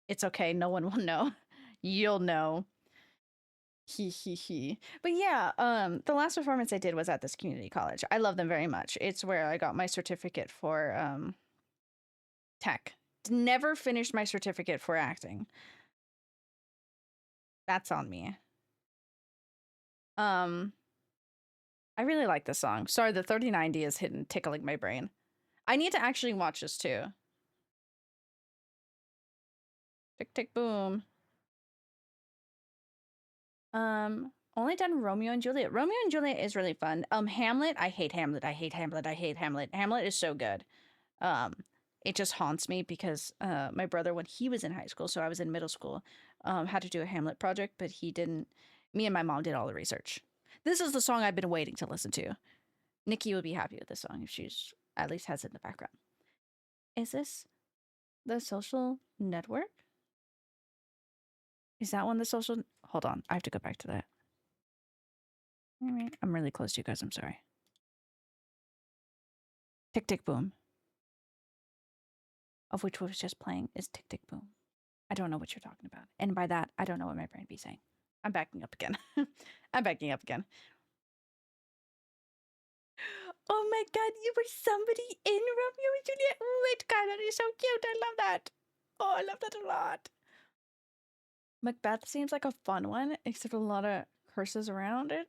It's okay. No one will know. You'll know. He. But yeah, the last performance I did was at this community college. I love them very much. It's where I got my certificate for tech. Never finished my certificate for acting. That's on me. I really like this song. Sorry, the 3090 is tickling my brain. I need to actually watch this too. Tick tick boom. Only done Romeo and Juliet. Romeo and Juliet is really fun. Hamlet, I hate Hamlet. I hate Hamlet. I hate Hamlet. Hamlet is so good. It just haunts me because my brother, when he was in high school, so I was in middle school, had to do a Hamlet project, but he didn't. Me and my mom did all the research. This is the song I've been waiting to listen to. Nikki would be happy with this song if she's at least has it in the background. Is this the social network? Is that one the social? Hold on, I have to go back to that. I'm really close to you guys. I'm sorry. Tick tick boom. Of which was just playing is tick tick boom. I don't know what you're talking about, and by that I don't know what my brain be saying. I'm backing up again. I'm backing up again. Oh my god, you were somebody in Romeo and Juliet. Oh my god, that is so cute. I love that. Oh, I love that a lot. Macbeth seems like a fun one, except a lot of curses around it.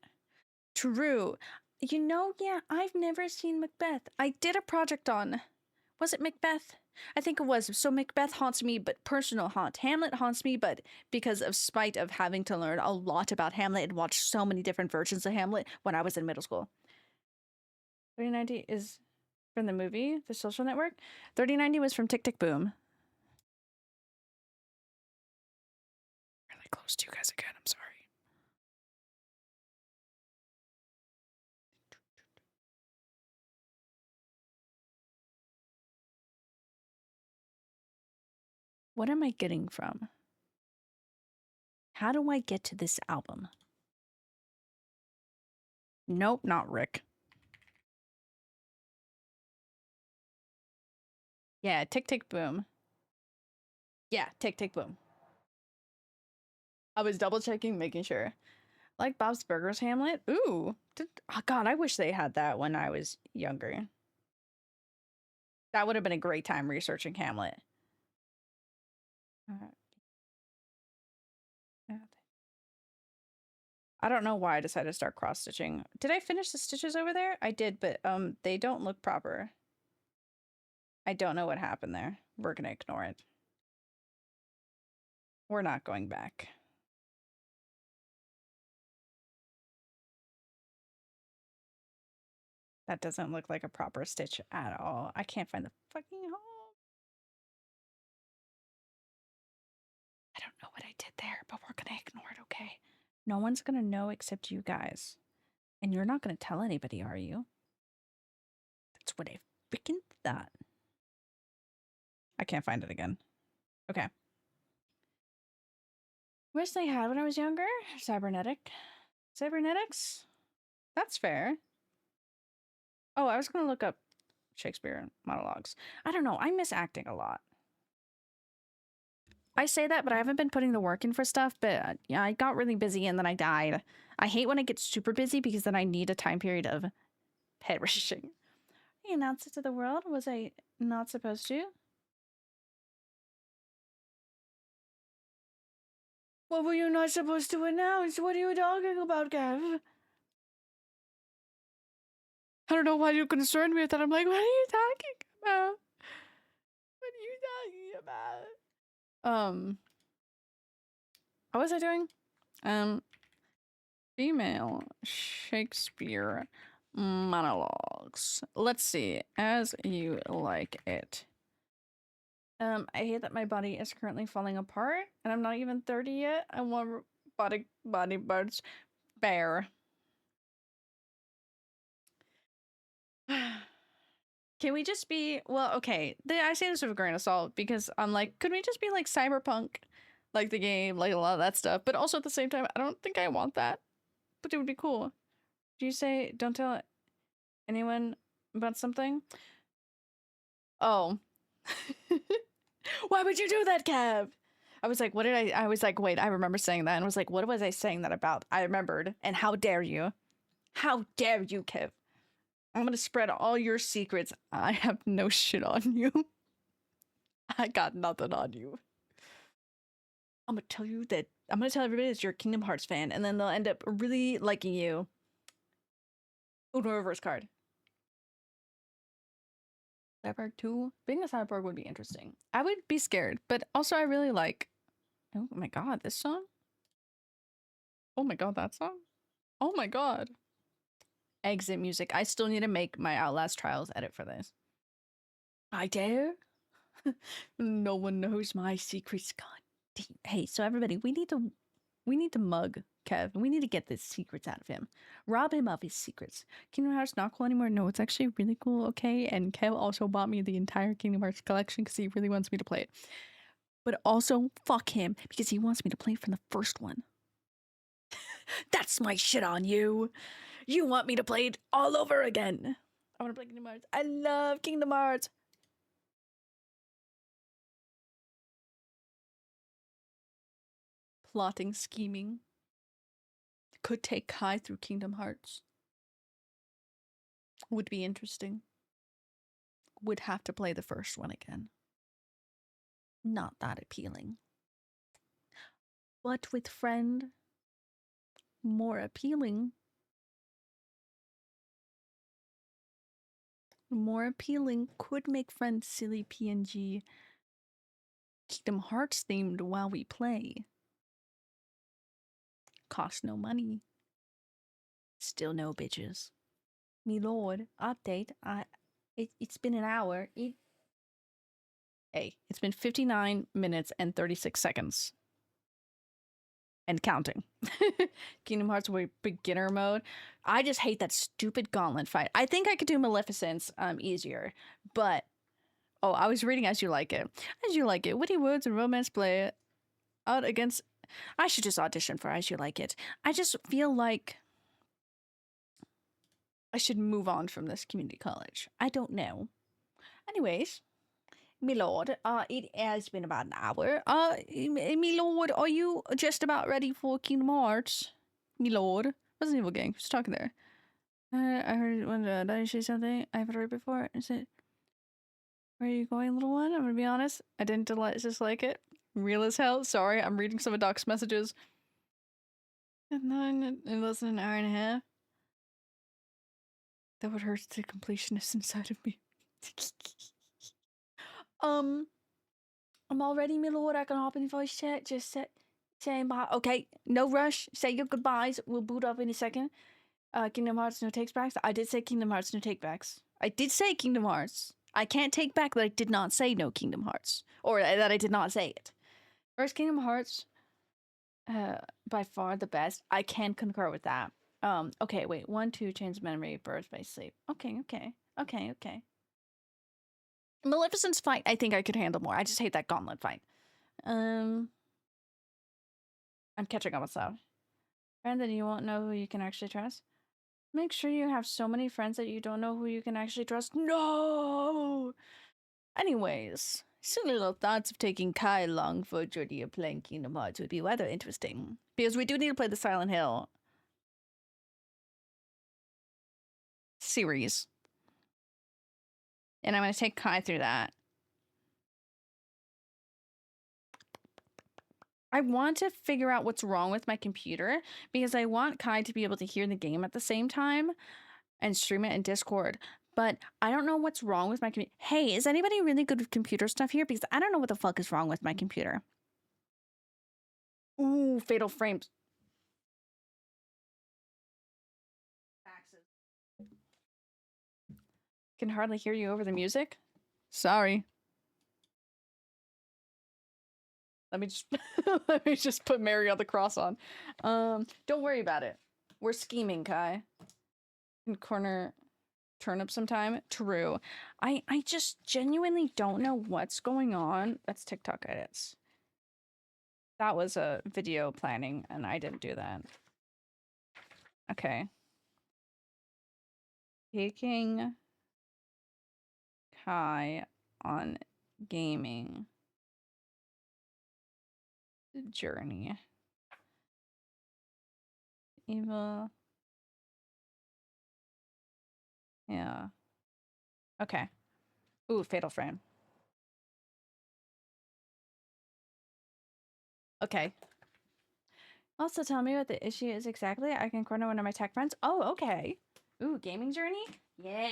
True. You know, yeah, I've never seen Macbeth. I did a project on. Was it Macbeth? I think it was. So Macbeth haunts me, but personal haunt. Hamlet haunts me, but because of spite of having to learn a lot about Hamlet and watch so many different versions of Hamlet when I was in middle school. 3090 is from the movie, The Social Network. 3090 was from Tick Tick Boom. Really close to you guys again. I'm sorry. What am I getting from? How do I get to this album? Nope, not Rick. Yeah, Tick Tick Boom. Yeah, Tick Tick Boom. I was double checking, making sure. Like Bob's Burgers Hamlet? Ooh. Oh god, I wish they had that when I was younger. That would have been a great time researching Hamlet. I don't know why I decided to start cross-stitching. Did I finish the stitches over there? I did, but they don't look proper. I don't know what happened there. We're gonna ignore it. We're not going back. That doesn't look like a proper stitch at all. I can't find the fucking hole. I don't know what I did there, but we're gonna ignore it, okay? No one's gonna know except you guys. And you're not gonna tell anybody, are you? That's what I freaking thought. I can't find it again. Okay. Wish they had when I was younger. Cybernetics? That's fair. Oh, I was gonna look up Shakespeare monologues. I don't know. I miss acting a lot. I say that, but I haven't been putting the work in for stuff. But yeah, I got really busy and then I died. I hate when I get super busy because then I need a time period of head rushing. I announced it to the world. Was I not supposed to? What were you not supposed to announce? What are you talking about, Kev? I don't know why you concerned me with that. I'm like, what are you talking about? What are you talking about? What was I doing? Female Shakespeare monologues. Let's see. As you like it. I hate that my body is currently falling apart, and I'm not even 30 yet. I want body parts bare. Can we just be, well, okay, I say this with a grain of salt because I'm like, could we just be like cyberpunk, like the game, like a lot of that stuff, but also at the same time, I don't think I want that, but it would be cool. Do you say don't tell anyone about something? Oh. Why would you do that, Kev? I was like, what did I was like, wait, I remember saying that, and I was like, what was I saying that about? I remembered, and how dare you? How dare you, Kev? I'm gonna spread all your secrets. I have no shit on you. I got nothing on you. I'm gonna tell you that, I'm gonna tell everybody that you're a Kingdom Hearts fan, and then they'll end up really liking you. Uno reverse card. Cyborg 2? Being a cyborg would be interesting. I would be scared, but also I really like... Oh my god, this song? Oh my god, that song? Oh my god. Exit music. I still need to make my Outlast Trials edit for this. I dare? No one knows my secrets. God. Hey, so everybody, we need to mug Kev. We need to get the secrets out of him. Rob him of his secrets. Kingdom Hearts not cool anymore? No, it's actually really cool, okay? And Kev also bought me the entire Kingdom Hearts collection because he really wants me to play it. But also, fuck him, because he wants me to play from the first one. That's my shit on you. You want me to play it all over again. I want to play Kingdom Hearts. I love Kingdom Hearts. Plotting, scheming. Could take Kai through Kingdom Hearts. Would be interesting. Would have to play the first one again. Not that appealing. But with friend, more appealing. More appealing, could make friend silly PNG Kingdom Hearts themed while we play. Cost no money. Still no bitches. Me lord, update. It's been an hour. Hey, it's been 59 minutes and 36 seconds. And counting. Kingdom Hearts were beginner mode. I just hate that stupid gauntlet fight. I think I could do Maleficent's easier, but oh, I was reading As You Like It. As You Like It. Witty words and romance play out against. I should just audition for As You Like It. I just feel like I should move on from this community college. I don't know. Anyways, me lord, it has been about an hour. Me lord, are you just about ready for Kingdom Hearts? Me lord. Resident Evil gang. Who's talking there? I heard when did I say something I've heard before? Is it where are you going, little one? I'm gonna be honest. I didn't just like it. Real as hell. Sorry, I'm reading some of Doc's messages. And then in less than an hour and a half. That would hurt the completionist inside of me. I'm all ready, my lord. I can hop in the voice chat. Just saying bye. Okay, no rush. Say your goodbyes. We'll boot up in a second. Kingdom Hearts, no takebacks. I did say Kingdom Hearts, no takebacks. I did say Kingdom Hearts. I can't take back that I did not say no Kingdom Hearts. Or that I did not say it. First Kingdom Hearts, by far the best. I can concur with that. Okay, wait. 1, 2, change memory, birth by sleep. Okay. Maleficent's fight, I think I could handle more. I just hate that gauntlet fight. I'm catching up with stuff. And then you won't know who you can actually trust. Make sure you have so many friends that you don't know who you can actually trust. No! Anyways, silly little thoughts of taking Kai along for a journey of playing Kingdom Hearts would be rather interesting. Because we do need to play the Silent Hill series. And I'm going to take Kai through that. I want to figure out what's wrong with my computer because I want Kai to be able to hear the game at the same time and stream it in Discord. But I don't know what's wrong with my computer. Hey, is anybody really good with computer stuff here? Because I don't know what the fuck is wrong with my computer. Ooh, fatal frames. Can hardly hear you over the music. Sorry. Let me just let me just put Mary on the cross on. Don't worry about it. We're scheming, Kai. In corner turnip sometime. True. I just genuinely don't know what's going on. That's TikTok edits. That was a video planning and I didn't do that. Okay. Taking Kai on gaming journey. Eva. Yeah. Okay. Ooh, fatal frame. Okay. Also, tell me what the issue is exactly. I can corner one of my tech friends. Oh, okay. Ooh, gaming journey? Yeah.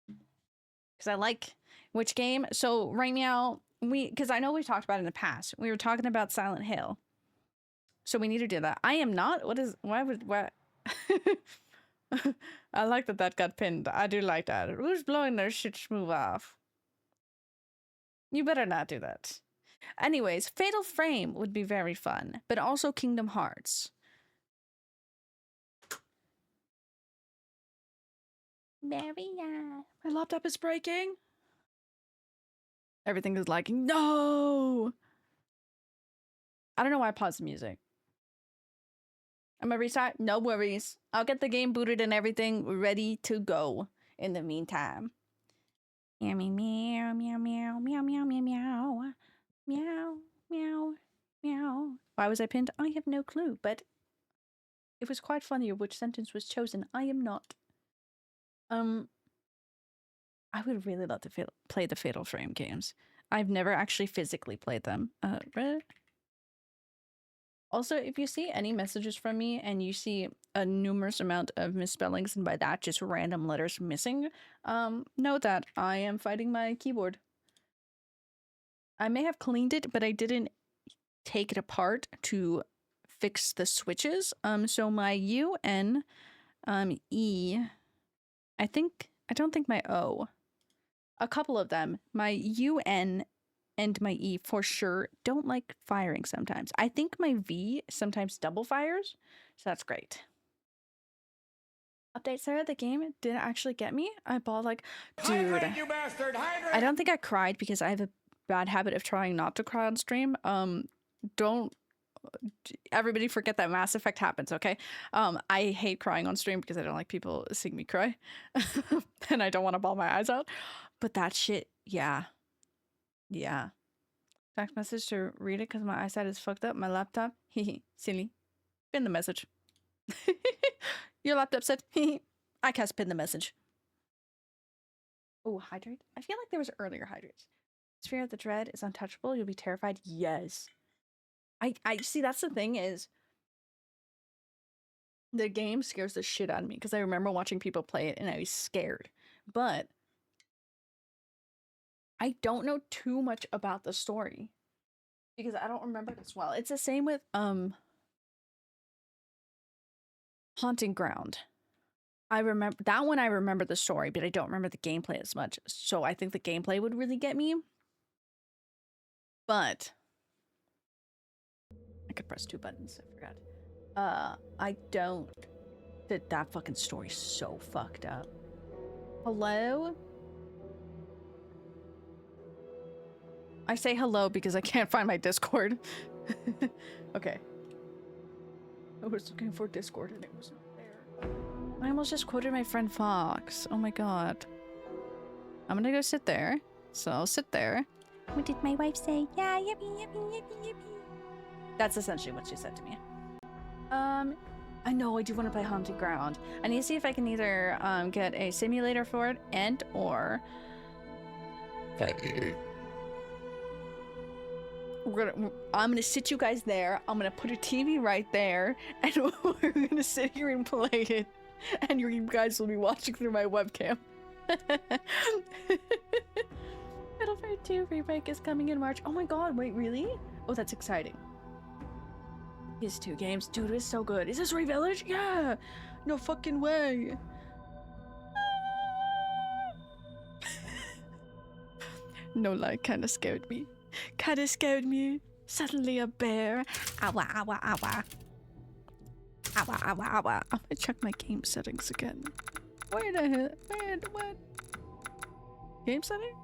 Because I like which game. So right now, because I know we've talked about it in the past. We were talking about Silent Hill. So we need to do that. I am not. What? I like that got pinned. I do like that. Who's blowing their shit move off? You better not do that. Anyways, Fatal Frame would be very fun, but also Kingdom Hearts. Maria. My laptop is breaking. Everything is lagging. No! I don't know why I paused the music. I'm gonna restart. No worries. I'll get the game booted and everything ready to go in the meantime. Meow, meow, meow, meow, meow, meow, meow, meow, meow, meow, meow. Why was I pinned? I have no clue, but it was quite funny which sentence was chosen. I am not. I would really love to play the Fatal Frame games. I've never actually physically played them. Also, if you see any messages from me and you see a numerous amount of misspellings and by that just random letters missing, know that I am fighting my keyboard. I may have cleaned it, but I didn't take it apart to fix the switches. So my U, N, E, I don't think my O. A couple of them, my U, N, and my E for sure don't like firing sometimes. I think my V sometimes double fires, so that's great. Update, Sarah, the game didn't actually get me. I bawled like, dude. Hydrate, you bastard! Hydrate! I don't think I cried because I have a bad habit of trying not to cry on stream. Don't everybody forget that Mass Effect happens, okay? I hate crying on stream because I don't like people seeing me cry. And I don't want to bawl my eyes out. But that shit, yeah. Yeah. Text message to read it because my eyesight is fucked up. My laptop, silly. Pin the message. Your laptop said, I can't pin the message. Oh, hydrate? I feel like there was earlier hydrates. Sphere of the Dread is untouchable. You'll be terrified. Yes. I see, that's the thing is the game scares the shit out of me because I remember watching people play it and I was scared. But I don't know too much about the story because I don't remember this well. It's the same with Haunting Ground. I remember that one. I remember the story, but I don't remember the gameplay as much. So I think the gameplay would really get me. But I could press 2 buttons. I forgot. I don't. That fucking story's so fucked up. Hello? I say hello because I can't find my Discord. Okay. I was looking for Discord and it wasn't there. I almost just quoted my friend Fox. Oh my god. I'm gonna go sit there. So I'll sit there. What did my wife say? Yeah, yippee, yippee, yippee, yippee. That's essentially what she said to me. I know I do want to play Haunted Ground. I need to see if I can either get a simulator for it and or I'm gonna sit you guys there. I'm gonna put a TV right there, and we're gonna sit here and play it, and you guys will be watching through my webcam. Battlefield 2 remake is coming in March. Oh my god, wait, really? Oh, that's exciting. These 2 games. Dude, it's so good. Is this Re-Village? Yeah! No fucking way. No lie, kinda scared me. Kinda scared me. Suddenly a bear. Awa, awa, awa. Awa, awa, awa. I'm gonna check my game settings again. Where the hell? Where? What? Game setting?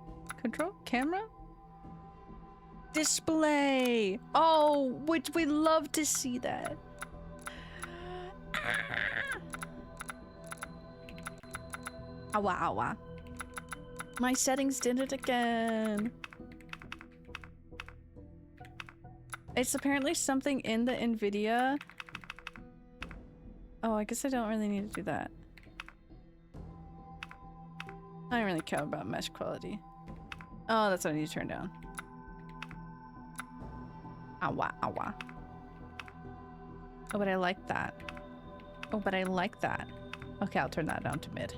Control? Camera? Display! Oh, which we love to see that. Awa, awa. My settings did it again. It's apparently something in the NVIDIA. Oh, I guess I don't really need to do that. I don't really care about mesh quality. Oh, that's what I need to turn down. Awa, awa. Oh, but I like that. Oh, but I like that. Okay, I'll turn that down to mid.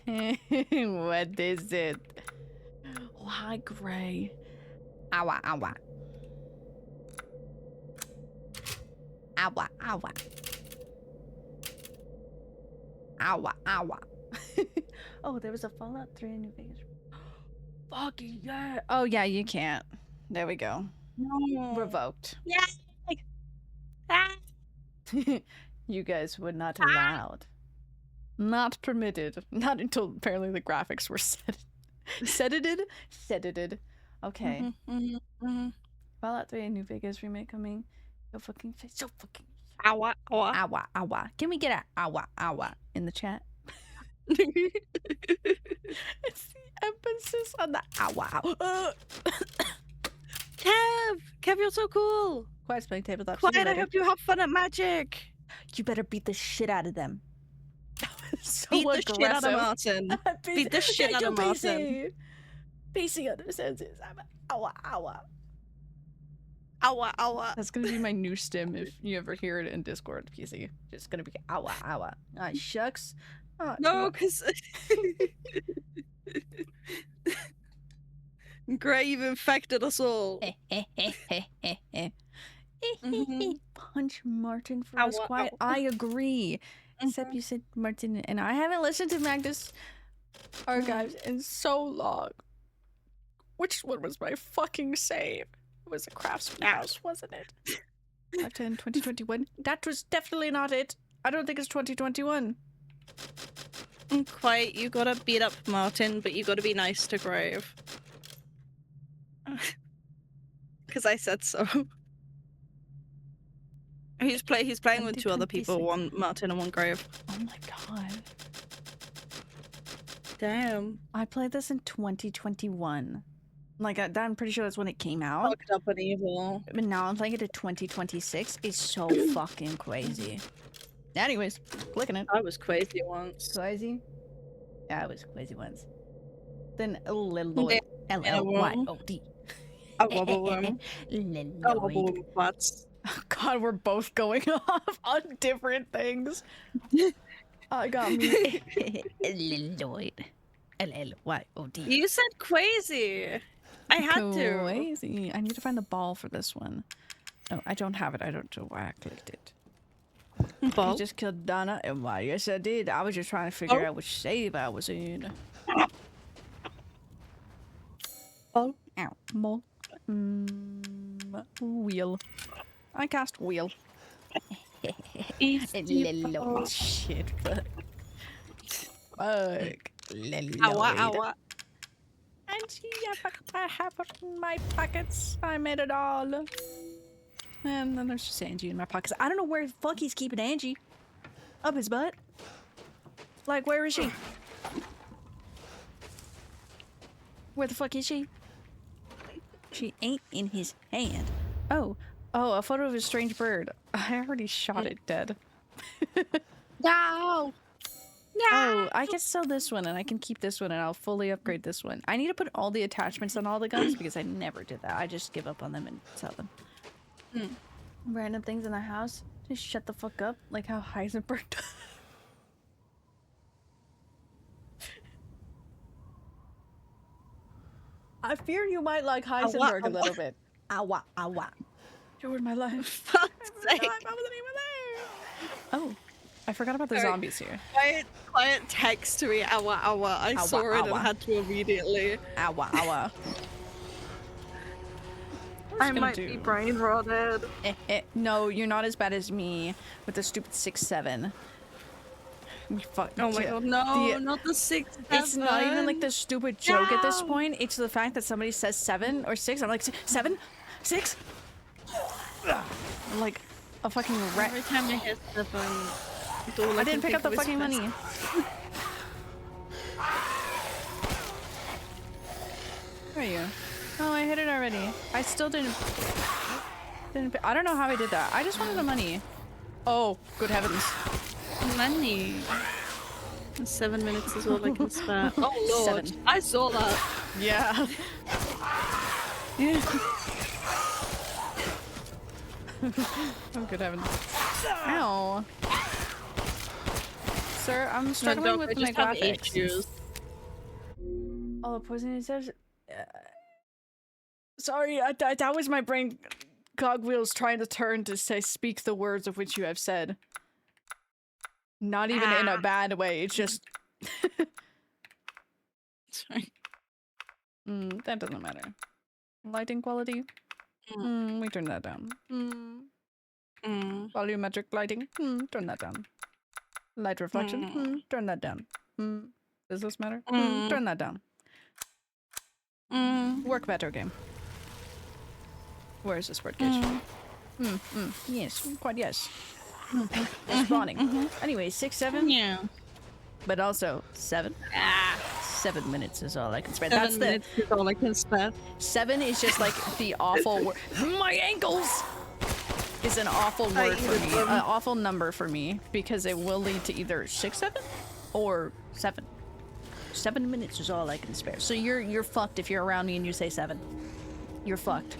What is it? Why gray? Awa, awa. Awa, awa. Awa, awa. Oh, there was a Fallout 3 in New Vegas. Fuck yeah. Oh, yeah, you can't. There we go. No. Revoked. Yeah. Ah. You guys were not allowed. Not permitted. Not until apparently the graphics were set. Sedited. Okay. Fallout 3 and New Vegas remake coming. So fucking face. So fucking. Awa, awa. Awa, awa. Can we get a awa, awa in the chat? It's the emphasis on the awa. Kev, you're so cool. Quiet playing tabletop. Quiet, I hope you have fun at Magic. You better beat the shit out of them. So Beat the aggressive. shit out of Martin. Beat the shit out of Martin. PC understands this. I'm awa, awa. Awa, awa. That's gonna be my new stim if you ever hear it in Discord, PC. Just gonna be awa, awa. Ah, shucks. Oh, No, because Grave infected us all. Punch Martin for Awa, us quiet. awa. I agree. Except you said Martin, and I haven't listened to Magnus Archives in so long. Which one was my fucking save? It was a Craftsman House, wasn't it? 510 2021. That was definitely not it. I don't think it's 2021. Quiet, you gotta beat up Martin, but you gotta be nice to Grave. Because I said so. He's playing with 2 other people, 1 Martin and 1 Grave. Oh my god. Damn. I played this in 2021. Like, I'm pretty sure that's when it came out. Fucked up and evil. But now I'm playing it in 2026. It's so fucking crazy. Anyways, clicking it. I was crazy once. Crazy? Yeah, I was crazy once. Then Lloyd. L-L-Y-O-D. I wobble them. I wobble them butts. God, we're both going off on different things. I got me. Lloyd. L-L-Y-O-D. You said crazy. I had to. Crazy. I need to find the ball for this one. Oh, I don't have it. I don't know why I clicked it. Ball? You just killed Donna, and why? Yes, I did. I was just trying to figure out which save I was in. Ball? Ow. Ball. Wheel. I cast wheel. Little shit, fuck. Fuck. Awa, awa. Angie, I have it in my pockets. I made it all. And then there's just Angie in my pockets. I don't know where the fuck he's keeping Angie. Up his butt. Like, where is she? Where the fuck is she? She ain't in his hand. Oh, a photo of a strange bird. I already shot it dead. No! Oh, I can sell this one and I can keep this one and I'll fully upgrade this one. I need to put all the attachments on all the guns because I never did that. I just give up on them and sell them. Random things in the house. Just shut the fuck up. Like how Heisenberg does. I fear you might like Heisenberg a little bit. Awa, awa. You ruined my life. Fuck's sake. Oh, I forgot about the zombies here. Quiet text to me, awa, awa. I Awa, saw it awa. and had to immediately. Awa, awa. I might be brain rotted. No, you're not as bad as me with the stupid 6-7. Oh my god, no, not the 6-7. It's not even like the stupid joke at this point. It's the fact that somebody says 7 or 6. I'm like, 7? 6? I'm like a fucking rat. Every time I hit 7, I didn't pick up the fucking money. Where are you? Oh, I hit it already. I still didn't. I don't know how I did that. I just wanted the money. Oh, good heavens. Money. 7 minutes is all I can spare. Oh lord, 7. I saw that. Yeah. Oh, good heavens. Ow. Sir, I'm struggling with my graphics. Oh, the poison is sorry, that was my brain cogwheels trying to turn to say speak the words of which you have said. Not even in a bad way, it's just Sorry. That doesn't matter. Lighting quality? We turn that down. Volumetric lighting? Turn that down. Light reflection? Turn that down. Does this matter? Turn that down. Work better, game. Where is this word gauge? Yes, quite yes. Spawning. Anyway, 6-7. Yeah. But also 7. 7 minutes is all I can spare. 7 minutes is all I can spare. 7 is just like the awful word. My ankles is an awful word for me. An awful number for me because it will lead to either 6-7 or 7. 7 minutes is all I can spare. So you're fucked if you're around me and you say 7. You're fucked.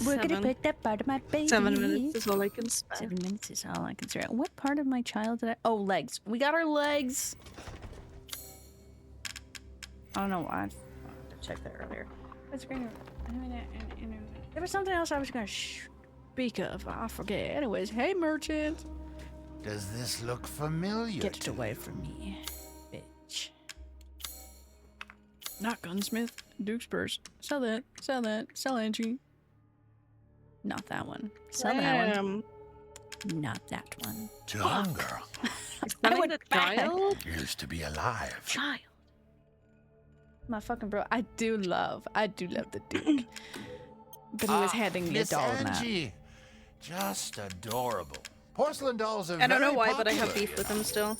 We're gonna put that part of my baby. 7 minutes is all I can spare. 7 minutes is all I can spare. What part of my child did I? Oh, legs. We got our legs. I don't know why. I wanted to check that earlier. There was something else I was gonna speak of. I forget. Anyways, hey merchant. Does this look familiar? Get it away from me, bitch. Not gunsmith. Duke's purse. Sell that. Sell that. Sell Angie. Not that one. Sell that one. Not that one. Young girl. I would child. Used to be alive. Child. My fucking bro. I do love the Duke. But he was handing me a Miss doll now. Angie. Just adorable. Porcelain dolls are I don't know very why, but I have popular beef with him still.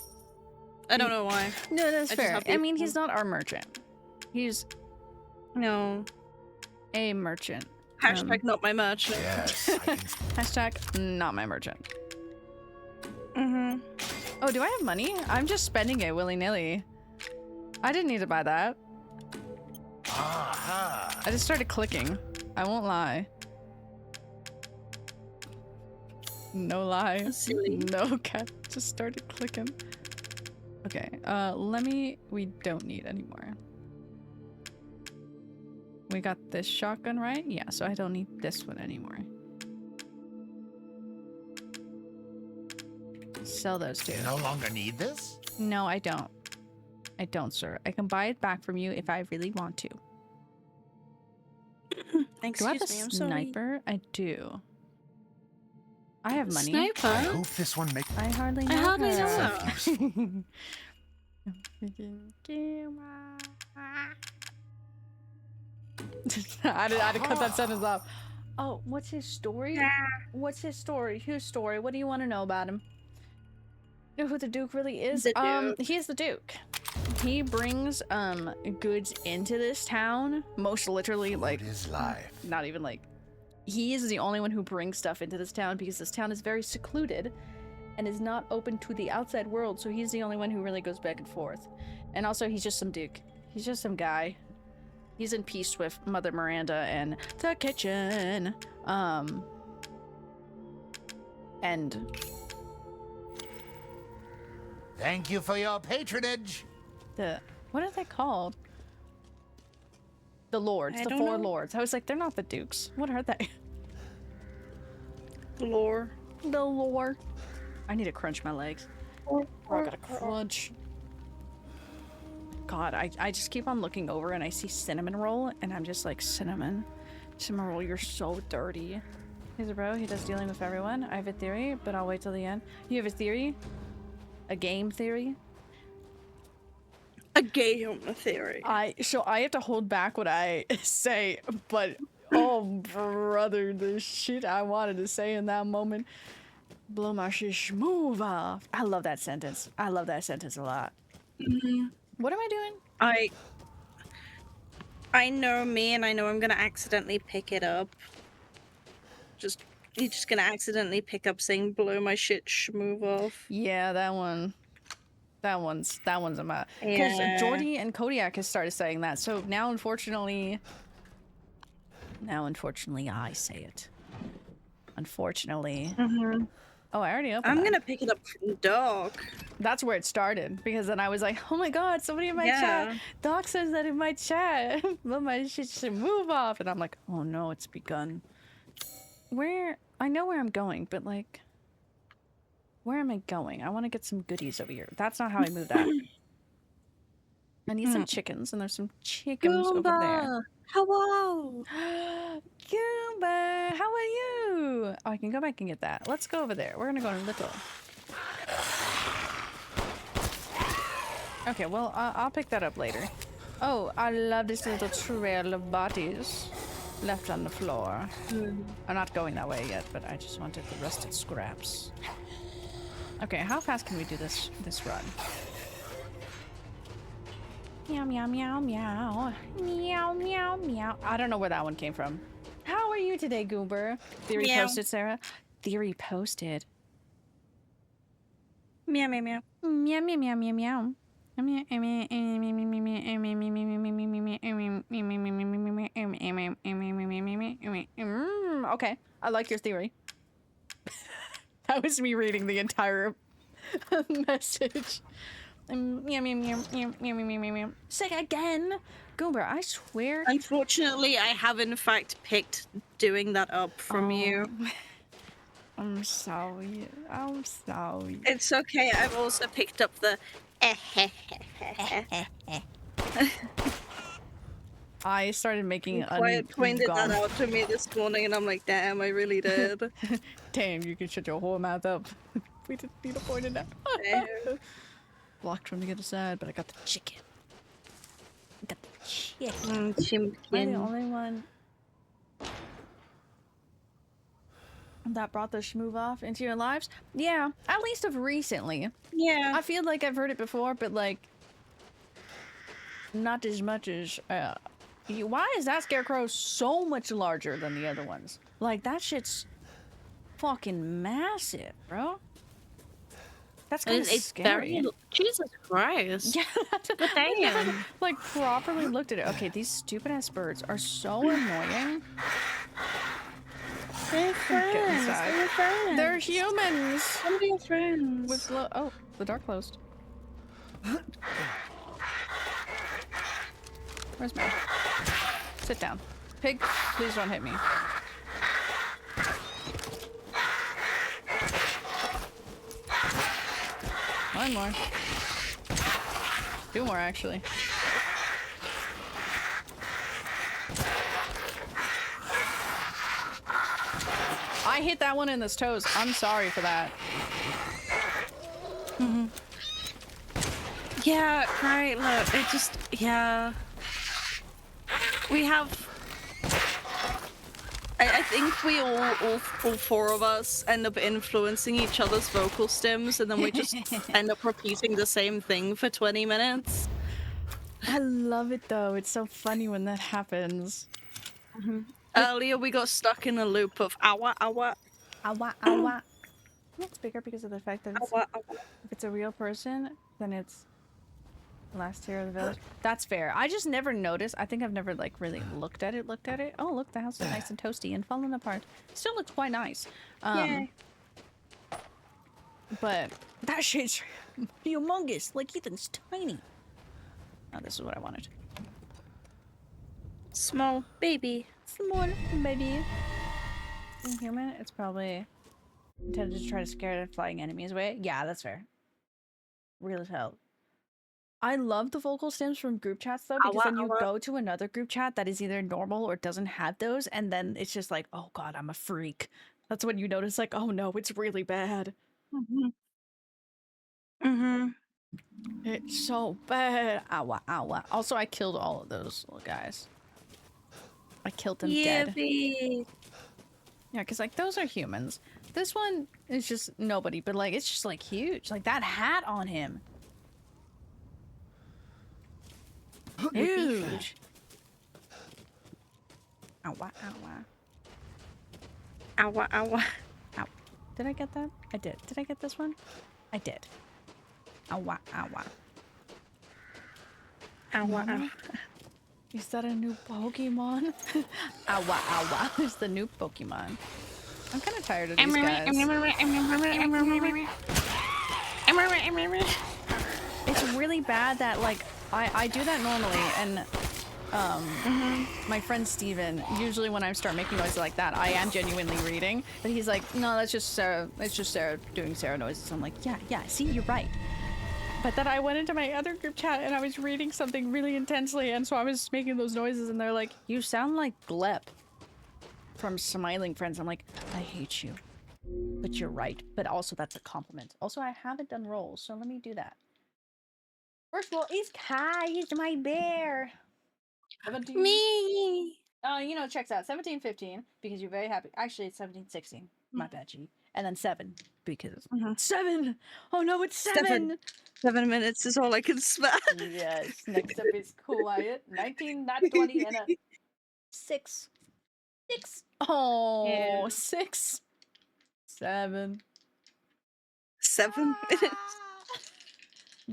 I don't know why. No, that's I just fair. have I beef mean, with he's not our merchant. He's No. a merchant. Hashtag not my merchant. Yes, I can Hashtag not my merchant. Oh, do I have money? I'm just spending it willy-nilly. I didn't need to buy that. Aha. I just started clicking. I won't lie. No lie. Silly. No cat. Just started clicking. Okay. We don't need any more. We got this shotgun, right? Yeah, so I don't need this one anymore. Sell those two. You no longer need this? No, I don't. I don't, sir. I can buy it back from you if I really want to. Excuse Do I have a me, I'm sorry. sniper? I do. I have money. Sniper? I hope this one makes I hardly know I hardly her. know her. I had to cut that sentence off. Oh, what's his story? What's his story? Whose story? What do you want to know about him? You know who the Duke really is? The Duke. He's the Duke. He brings goods into this town. Most literally, like, It is life. not even like, he is the only one who brings stuff into this town because this town is very secluded and is not open to the outside world, so he's the only one who really goes back and forth. And also, he's just some dude. He's just some guy. He's in peace with Mother Miranda and the kitchen. And Thank you for your patronage. what are they called? The lords, the four lords. I was like, they're not the dukes. What are they? The lore. The lore. I need to crunch my legs. I gotta crunch. God, I just keep on looking over and I see cinnamon roll and I'm just like, cinnamon roll, you're so dirty. He's a bro, he does dealing with everyone. I have a theory, but I'll wait till the end. You have a theory? A game theory? A game theory. So I have to hold back what I say, but oh brother, the shit I wanted to say in that moment. Blow my shish, move off. I love that sentence. I love that sentence a lot. What am I doing? I know me, and I know I'm gonna accidentally pick it up. You're just gonna accidentally pick up saying "blow my shit, move off." Yeah, that one's a mess. Because Yeah. Jordy and Kodiak has started saying that, so now unfortunately I say it. Unfortunately. Oh, I already opened I'm that. gonna pick it up from Doc. That's where it started, because then I was like, oh my god, somebody in my chat. Doc says that in my chat. But my shit should move off. And I'm like, oh no, it's begun. I know where I'm going, but like, where am I going? I want to get some goodies over here. That's not how I move that. I need some chickens, and there's some chickens over there. Hello. Goomba, how are you? Oh, I can go back and get that. Let's go over there. We're gonna go in little. Okay, well, I'll pick that up later. Oh, I love this little trail of bodies left on the floor. I'm not going that way yet, but I just wanted the rusted scraps. Okay, how fast can we do this run? Meow, meow, meow, meow. Meow, meow, meow. I don't know where that one came from. How are you today, Goober? Theory Meow. posted, Sarah. Theory posted. Meow, meow, meow. Meow, meow, meow, meow, meow. Okay, I like your theory. That was me reading the entire message. Meow, meow, meow, meow, meow, meow, meow, meow. Say again, Goober. I swear. Unfortunately, I have in fact picked doing that up from you. I'm sorry. I'm sorry. It's okay. I've also picked up the. I started making Quiet pointed that out to me this morning, and I'm like, damn, I really did. Damn, you can shut your whole mouth up. We didn't need to point it out. Blocked from the other side, but I got the chicken. Got the chicken. Chicken. Am I the only one that brought the schmoove off into your lives? Yeah, at least of recently. Yeah. I feel like I've heard it before, but like, not as much as. Why is that scarecrow so much larger than the other ones? Like, that shit's fucking massive, bro. That's kind of scary. Jesus Christ. Yeah, Damn. like properly looked at it. Okay, these stupid ass birds are so annoying. They're friends. They're friends. They're humans. Some of your friends. With oh, the door closed. Where's Mel? Sit down. Pig, please don't hit me. One more. Two more, actually. I hit that one in his toes. I'm sorry for that. Yeah, right, look, it just, yeah. We have... I think we all four of us end up influencing each other's vocal stems, and then we just end up repeating the same thing for 20 minutes. I love it though. It's so funny when that happens. Earlier we got stuck in a loop of awa awa. Awa, awa. It's bigger because of the fact that it's, Awa. if it's a real person, then it's the last tier of the village. That's fair. I just never noticed. I think I've never like really looked at it. Oh, look, the house is nice and toasty and falling apart. Still looks quite nice. Yay. But that shit's humongous. Like Ethan's tiny. Oh, this is what I wanted. Small baby. Small baby. Inhuman. It's probably intended to try to scare the flying enemies away. Yeah, that's fair. Real as hell. I love the vocal stems from group chats though, because then you go to another group chat that is either normal or doesn't have those, and then it's just like, oh god, I'm a freak. That's when you notice like, oh no, it's really bad. It's so bad. Ow, ow. Also, I killed all of those little guys. I killed them dead. Yeah, because like those are humans. This one is just nobody, but like it's just like huge. Like that hat on him. Huge. Ow. Ow. Did I get that? I did. Did I get this one? I did. Ow. Is that a new Pokemon? Ow. It's the new Pokemon. I'm kind of tired of these guys. It's really bad that like I do that normally, and my friend Steven, usually when I start making noises like that, I am genuinely reading, but he's like, no, that's just Sarah. It's just Sarah doing Sarah noises. I'm like, yeah. See, you're right. But then I went into my other group chat and I was reading something really intensely, and so I was making those noises, and they're like, you sound like Glep from Smiling Friends. I'm like, I hate you. But you're right. But also that's a compliment. Also, I haven't done rolls, so let me do that. First of all, it's Kai. He's my bear. 17. Me. You know, checks out 17-15 because you're very happy. Actually, it's 17-16. My bad, G. And then 7 because 7. Oh no, it's 7. 7 minutes is all I can spare. Yes. Next up is Quiet. 19, not 20, and a 6. 6. Oh, Yeah. 6. 7. 7 minutes.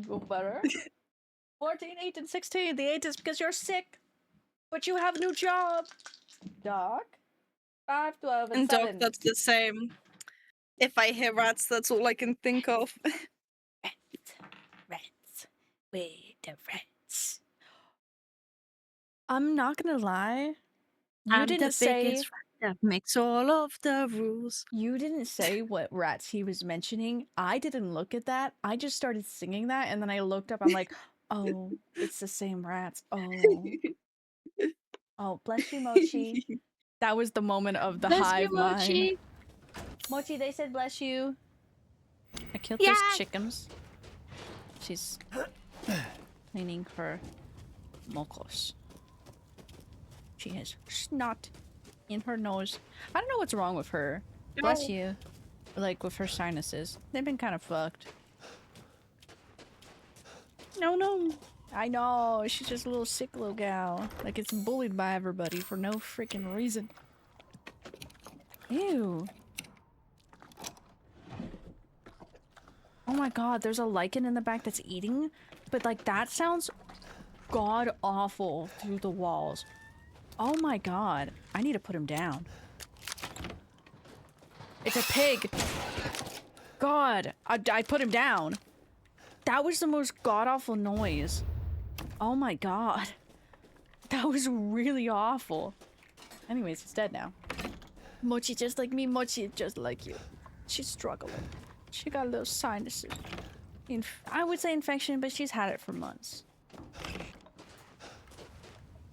Go better. 14, 8, and 16. The 8 is because you're sick, but you have a new job. Doc. 5, 12, and 7. Doc, that's the same. If I hear rats, that's all I can think of. Rats. Where the rats? I'm not gonna lie. You didn't say that makes all of the rules. You didn't say what rats he was mentioning. I didn't look at that. I just started singing that, and then I looked up. I'm like, oh, it's the same rats. Oh, bless you, Mochi. That was the moment of the hive mind. Mochi, they said bless you. I killed those chickens. She's cleaning her mocos. She has snot in her nose. I don't know what's wrong with her. No. Bless you. Like with her sinuses. They've been kind of fucked. No. I know. She's just a little sick little gal. Like it's bullied by everybody for no freaking reason. Ew. Oh my god, there's a lichen in the back that's eating, but like that sounds god awful through the walls. Oh my god, I need to put him down. It's a pig. God, I put him down. That was the most god awful noise. Oh my god. That was really awful. Anyways, he's dead now. Mochi just like me, Mochi just like you. She's struggling. She got a little sinuses. I would say infection, but she's had it for months.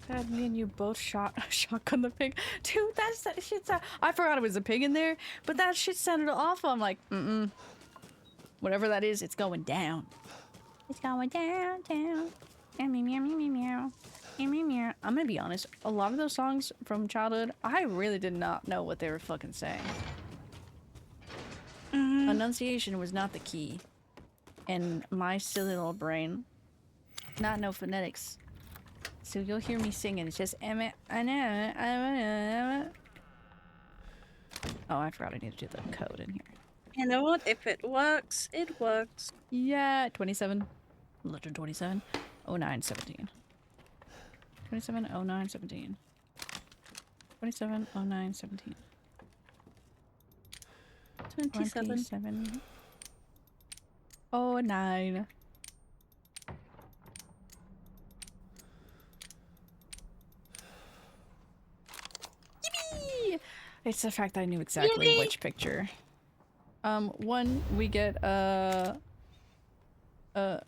God, me and you both shotgun the pig. Dude, that shit I forgot it was a pig in there, but that shit sounded awful. I'm like, whatever that is, it's going down. It's going down. Meow. I'm gonna be honest, a lot of those songs from childhood, I really did not know what they were fucking saying. Enunciation was not the key. And my silly little brain, not know phonetics. So you'll hear me singing, it's just oh, I forgot I need to do the code in here. You know what? If it works, it works. Yeah, 27. Legend 27. 09, 17. 27, 09, 17. 27, 09, 17. 27. 27. 09. Yippee! It's the fact that I knew exactly which picture. One, we get an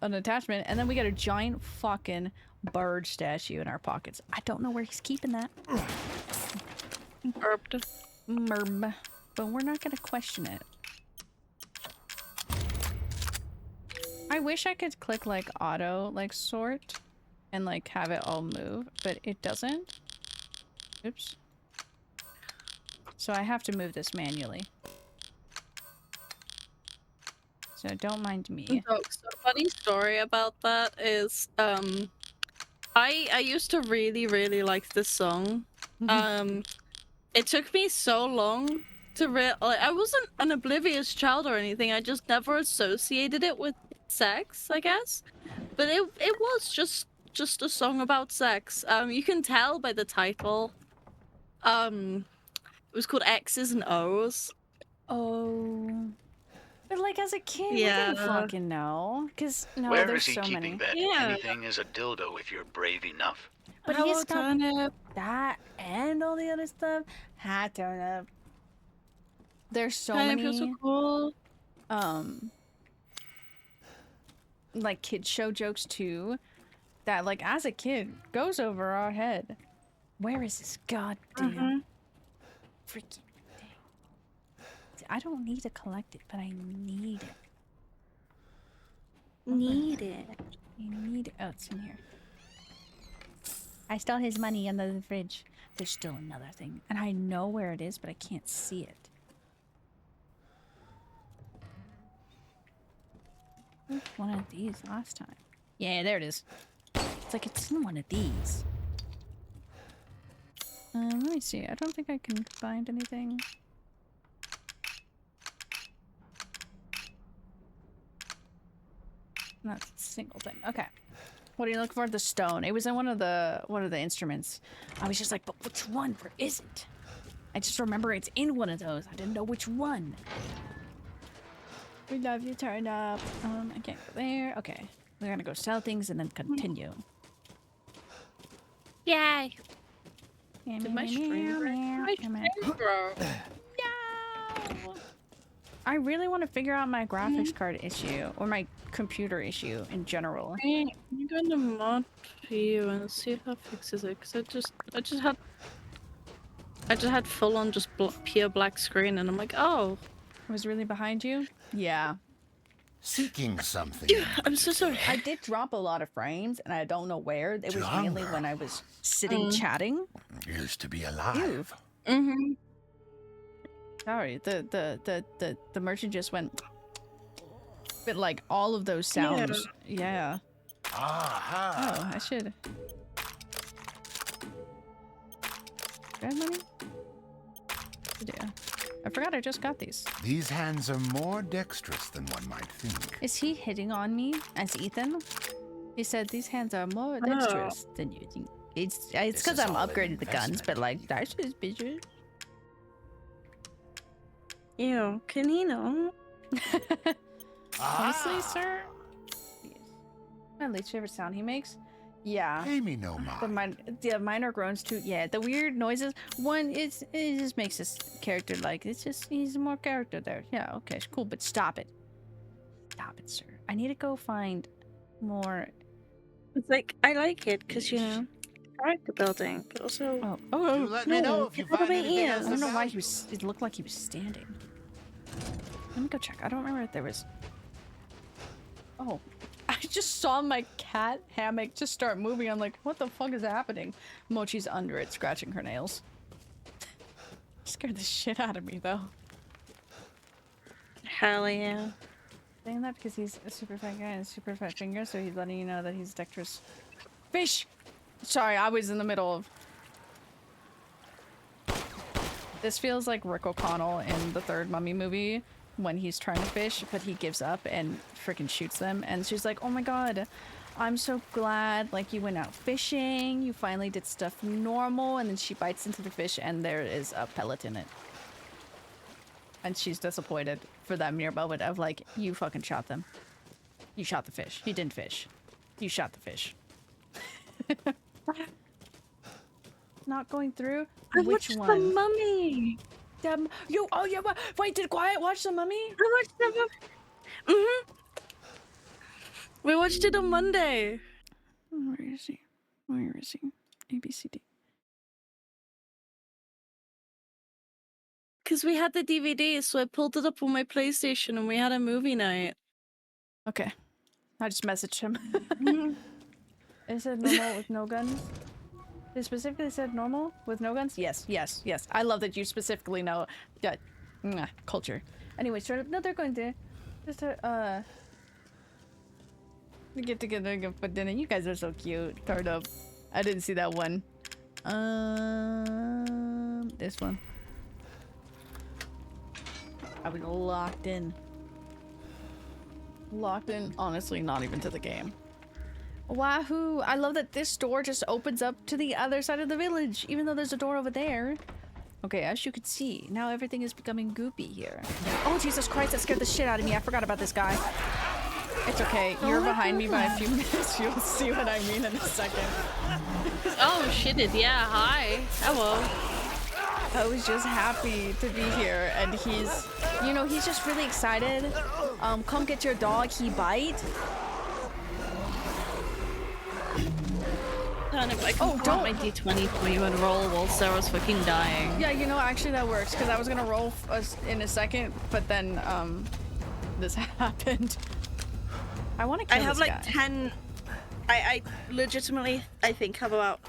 attachment, and then we get a giant fucking bird statue in our pockets. I don't know where he's keeping that. Burped. Merb. But we're not gonna question it. I wish I could click like auto, like sort, and like have it all move, but it doesn't. Oops. So I have to move this manually. So don't mind me. So funny story about that is, I used to really like this song. It took me so long to like, I wasn't an oblivious child or anything. I just never associated it with sex, I guess. But it was just a song about sex. You can tell by the title. It was called X's and O's. Oh. But like as a kid, we Yeah. didn't fucking know. Cause no, Where there's is he so keeping many. that Yeah. anything is a dildo if you're brave enough? But Hello, he's got Turnip. that and all the other stuff. Hat turnip. There's so Turnip, many you're so cool. like kid show jokes too that like as a kid goes over our head. Where is this goddamn freaking thing? I don't need to collect it, but I need it. Need it. I need it. Oh, it's in here. I stole his money under the fridge. There's still another thing, and I know where it is, but I can't see it. One of these last time. Yeah, there it is. It's like it's in one of these. Let me see. I don't think I can find anything. Not a single thing. Okay. What are you looking for? The stone. It was in one of the instruments. I was just like, but which one? Where is it? I just remember it's in one of those. I didn't know which one. We love you, turn up. I can't go there. Okay. We're gonna go sell things and then continue. Yay! Did my stream grow? No! I really want to figure out my graphics card issue or my computer issue in general. I'm gonna mod view and see if that fixes it. Cause I just had full on just pure black screen, and I'm like, oh, It was really behind you? Yeah. Seeking something. I'm so sorry. I did drop a lot of frames and I don't know where. It was mainly when I was sitting chatting. Used to be alive. Sorry, the merchant just went. But like all of those sounds. Yeah. Aha. Oh, I should. Do I have money? Yeah. I forgot I just got these. These hands are more dexterous than one might think. Is he hitting on me as Ethan? He said these hands are more dexterous than you think. It's because is I'm all an upgraded the guns, investment. but like that's just bitches. Ew, can he know? Honestly, sir. Yes. My least favorite sound he makes. Yeah. Pay me no mind. The minor groans too. Yeah, the weird noises. One, it just makes this character like he's more character there. Yeah, okay, cool, but stop it. Stop it, sir. I need to go find more. It's like I like it because you know character building, but also You let me know if you what find about anything you? else I don't know why about he was. It looked like he was standing. Let me go check. I don't remember if there was. Oh, I just saw my cat hammock just start moving. I'm like, what the fuck is happening? Mochi's under it, scratching her nails. Scared the shit out of me, though. hell yeah. Saying that because he's a super fat guy and a super fat finger, so he's letting you know that he's dexterous. Fish! Sorry, I was in the middle of... This feels like Rick O'Connell in the third Mummy movie, when he's trying to fish, but he gives up and freaking shoots them. And she's like, oh my god, I'm so glad, like, you went out fishing, you finally did stuff normal. And then she bites into the fish and there is a pellet in it. And she's disappointed for that mere moment of like, you fucking shot them. You shot the fish. You didn't fish. You shot the fish. Not going through? Which one? The Mummy. You, oh yeah, wait, did Quiet watch The Mummy? I watched The Mummy. We watched it on Monday. Where is he? Where is he? A, B, C, D. Because we had the DVD, so I pulled it up on my PlayStation and we had a movie night. Okay. I just messaged him. Is it normal with no guns? They specifically said normal with no guns? Yes, yes, yes. I love that you specifically know that culture. Anyway, no, they're going to just we get together and go for dinner. You guys are so cute. Turn up. I didn't see that one. This one. I was locked in. Locked in, honestly, not even to the game. Wahoo! I love that this door just opens up to the other side of the village, even though there's a door over there. Okay, as you can see, now everything is becoming goopy here. Oh, Jesus Christ, that scared the shit out of me. I forgot about this guy. It's okay. You're behind me by a few minutes. You'll see what I mean in a second. Oh, shit it. Yeah, hi. Hello. I was just happy to be here, and he's, you know, he's just really excited. Come get your dog, he bite. I can don't my D20 for you and roll while Sarah's fucking dying. Yeah, you know, actually that works, because I was gonna roll in a second, but then, this happened. I want to kill this guy. I have like 10... I legitimately, I think, have about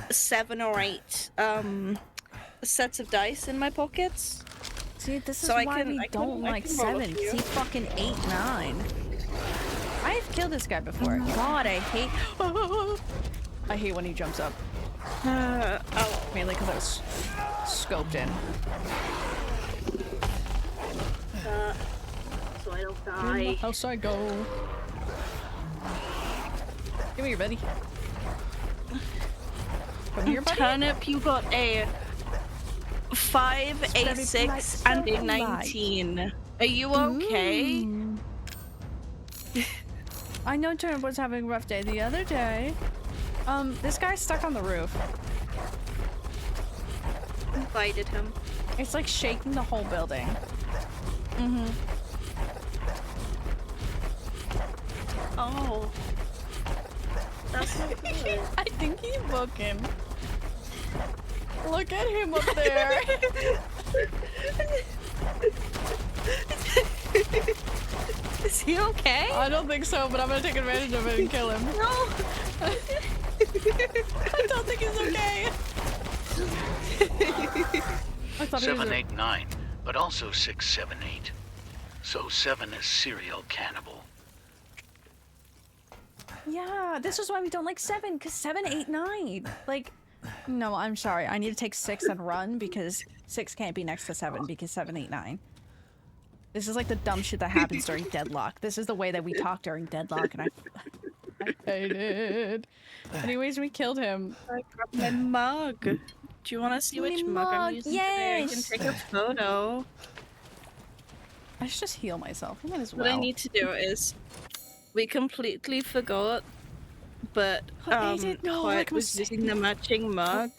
7 or 8, sets of dice in my pockets. See, this is why we don't like 7. See, fucking 8, 9. I've killed this guy before. God, I hate... I hate when he jumps up. Mainly because I was scoped in. So I don't die. In the house I go. Give me your buddy. Come here, buddy. Turnip, you got a 5, a 6, and a 19. Are you okay? I know Turnip was having a rough day the other day. This guy's stuck on the roof. Invited him. It's like shaking the whole building. Oh. That's not good. I think he's booking. Look at him up there. Is he okay? I don't think so, but I'm gonna take advantage of it and kill him. No. I don't think he's okay. I thought 7, 8, 9, but also 6, 7, 8. So 7 is serial cannibal. Yeah, this is why we don't like 7, because 7, 8, 9. Like, no, I'm sorry. I need to take 6 and run, because 6 can't be next to 7, because 7, 8, 9. This is like the dumb shit that happens during deadlock. This is the way that we talk during deadlock, and I hate it. Anyways, we killed him. I grabbed my mug. Do you want to see which mug I'm using today? I can take a photo. I should just heal myself. I might as well. What I need to do is... We completely forgot, but Quiet was using the matching mug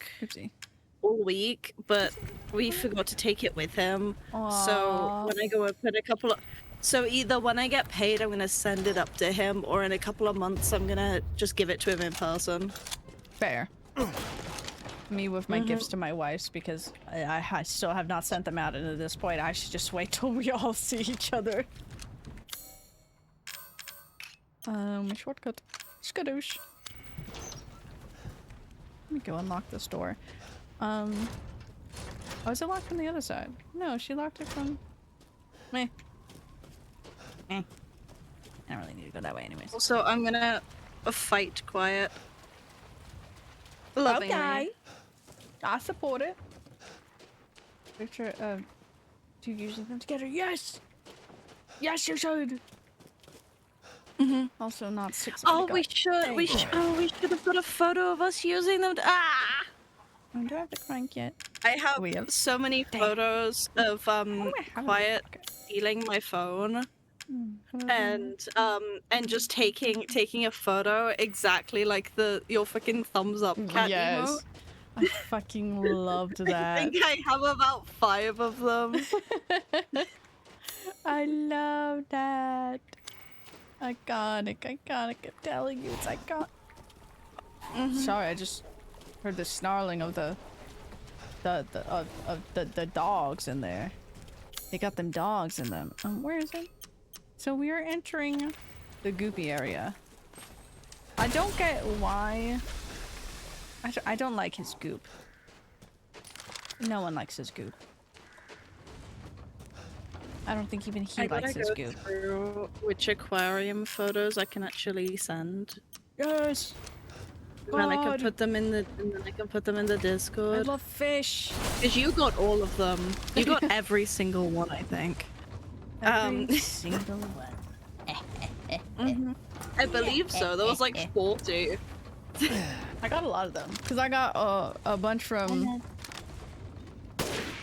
all week, but we forgot to take it with him. Aww. So when I go and put a couple of... So either when I get paid, I'm going to send it up to him, or in a couple of months, I'm going to just give it to him in person. Fair. Me with my gifts to my wife's, because I still have not sent them out, and at this point, I should just wait till we all see each other. Shortcut. Skadoosh. Let me go unlock this door. Oh, is it locked from the other side? No, she locked it from... Meh. I don't really need to go that way anyways. Also, I'm gonna fight Quiet. Lovingly. Okay. I support it. Picture of two using them together. Yes! Yes, you should. Also, not 6. Oh, we should have got a photo of us using them. Ah! I don't have the crank yet. I have We have- so many photos of do I have it? Quiet Okay. stealing my phone Mm, and just taking a photo exactly like your freaking thumbs up cat yes. emote. I fucking loved I that. think I have about 5 of them. I love that. Iconic. I'm telling you, it's iconic. Sorry, I just heard the snarling of the dogs in there. They got them dogs in them. Where is it? So we are entering the goopy area. I don't get why. I don't like his goop. No one likes his goop. I don't think even he likes his goop. Through which aquarium photos I can actually send. Yes. And then I can God. put them in the I Discord. love fish. Because you got all of them. You got every single one, I think. Every single one. I believe so. There was like 40. I got a lot of them because I got a bunch from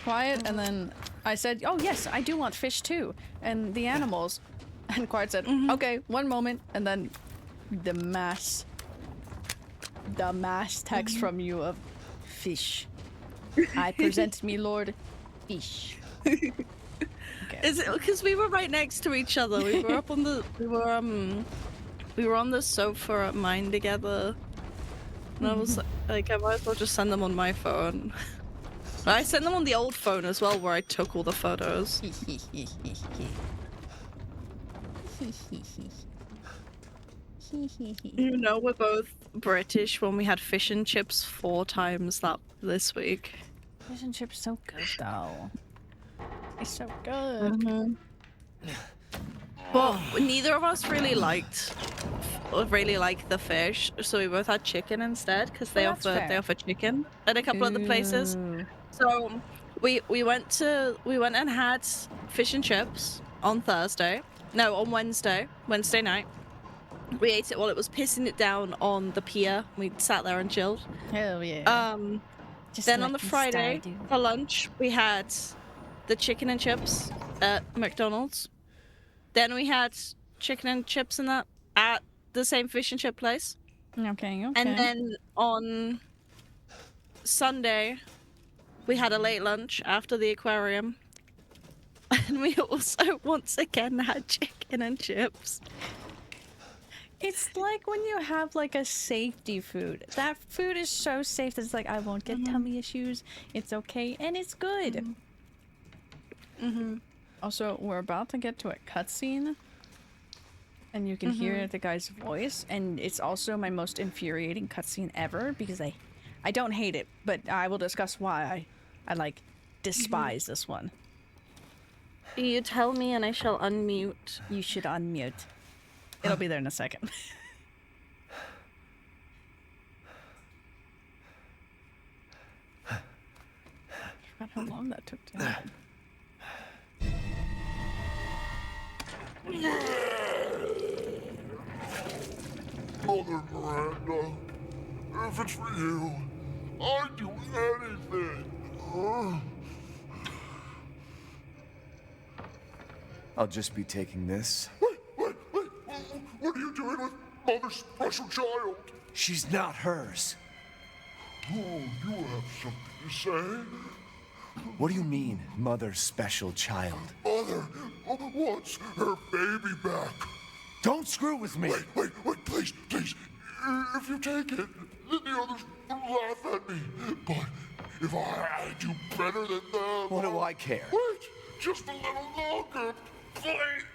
Quiet, and then I said, "Oh yes, I do want fish too," and the animals. And Quiet said, "Okay, one moment," and then the mass text from you of fish. I present me, Lord, fish. Okay. Is it because we were right next to each other? We were up on the we were on the sofa at mine together. And I was like, I might as well just send them on my phone. I sent them on the old phone as well, where I took all the photos. You know, we're both British when we had fish and chips 4 times this week. Fish and chips so good though. It's so good. Well, neither of us really liked the fish, so we both had chicken instead because they offer chicken at a couple of the places. Ooh. So we went and had fish and chips on Wednesday night. We ate it while it was pissing it down on the pier. We sat there and chilled. Hell yeah. Just Then like on the you Friday started. for lunch, we had the chicken and chips at McDonald's. Then we had chicken and chips and that at the same fish and chip place. Okay. And then on Sunday, we had a late lunch after the aquarium. And we also once again had chicken and chips. It's like when you have like a safety food. That food is so safe that it's like, I won't get tummy issues. It's okay and it's good. Also, we're about to get to a cutscene. And you can hear the guy's voice. And it's also my most infuriating cutscene ever because I don't hate it, but I will discuss why I like despise this one. You tell me and I shall unmute. You should unmute. It'll be there in a second. I forgot how long that took to happen. Mother Miranda, if it's for you, I'd do anything. I'll just be taking this. Wait. What are you doing with Mother's special child? She's not hers. Oh, you have something to say? What do you mean, mother's special child? Mother wants her baby back. Don't screw with me! Wait, please. If you take it, then the others will laugh at me. But if I do better than them... What do I care? Wait, just a little longer, please.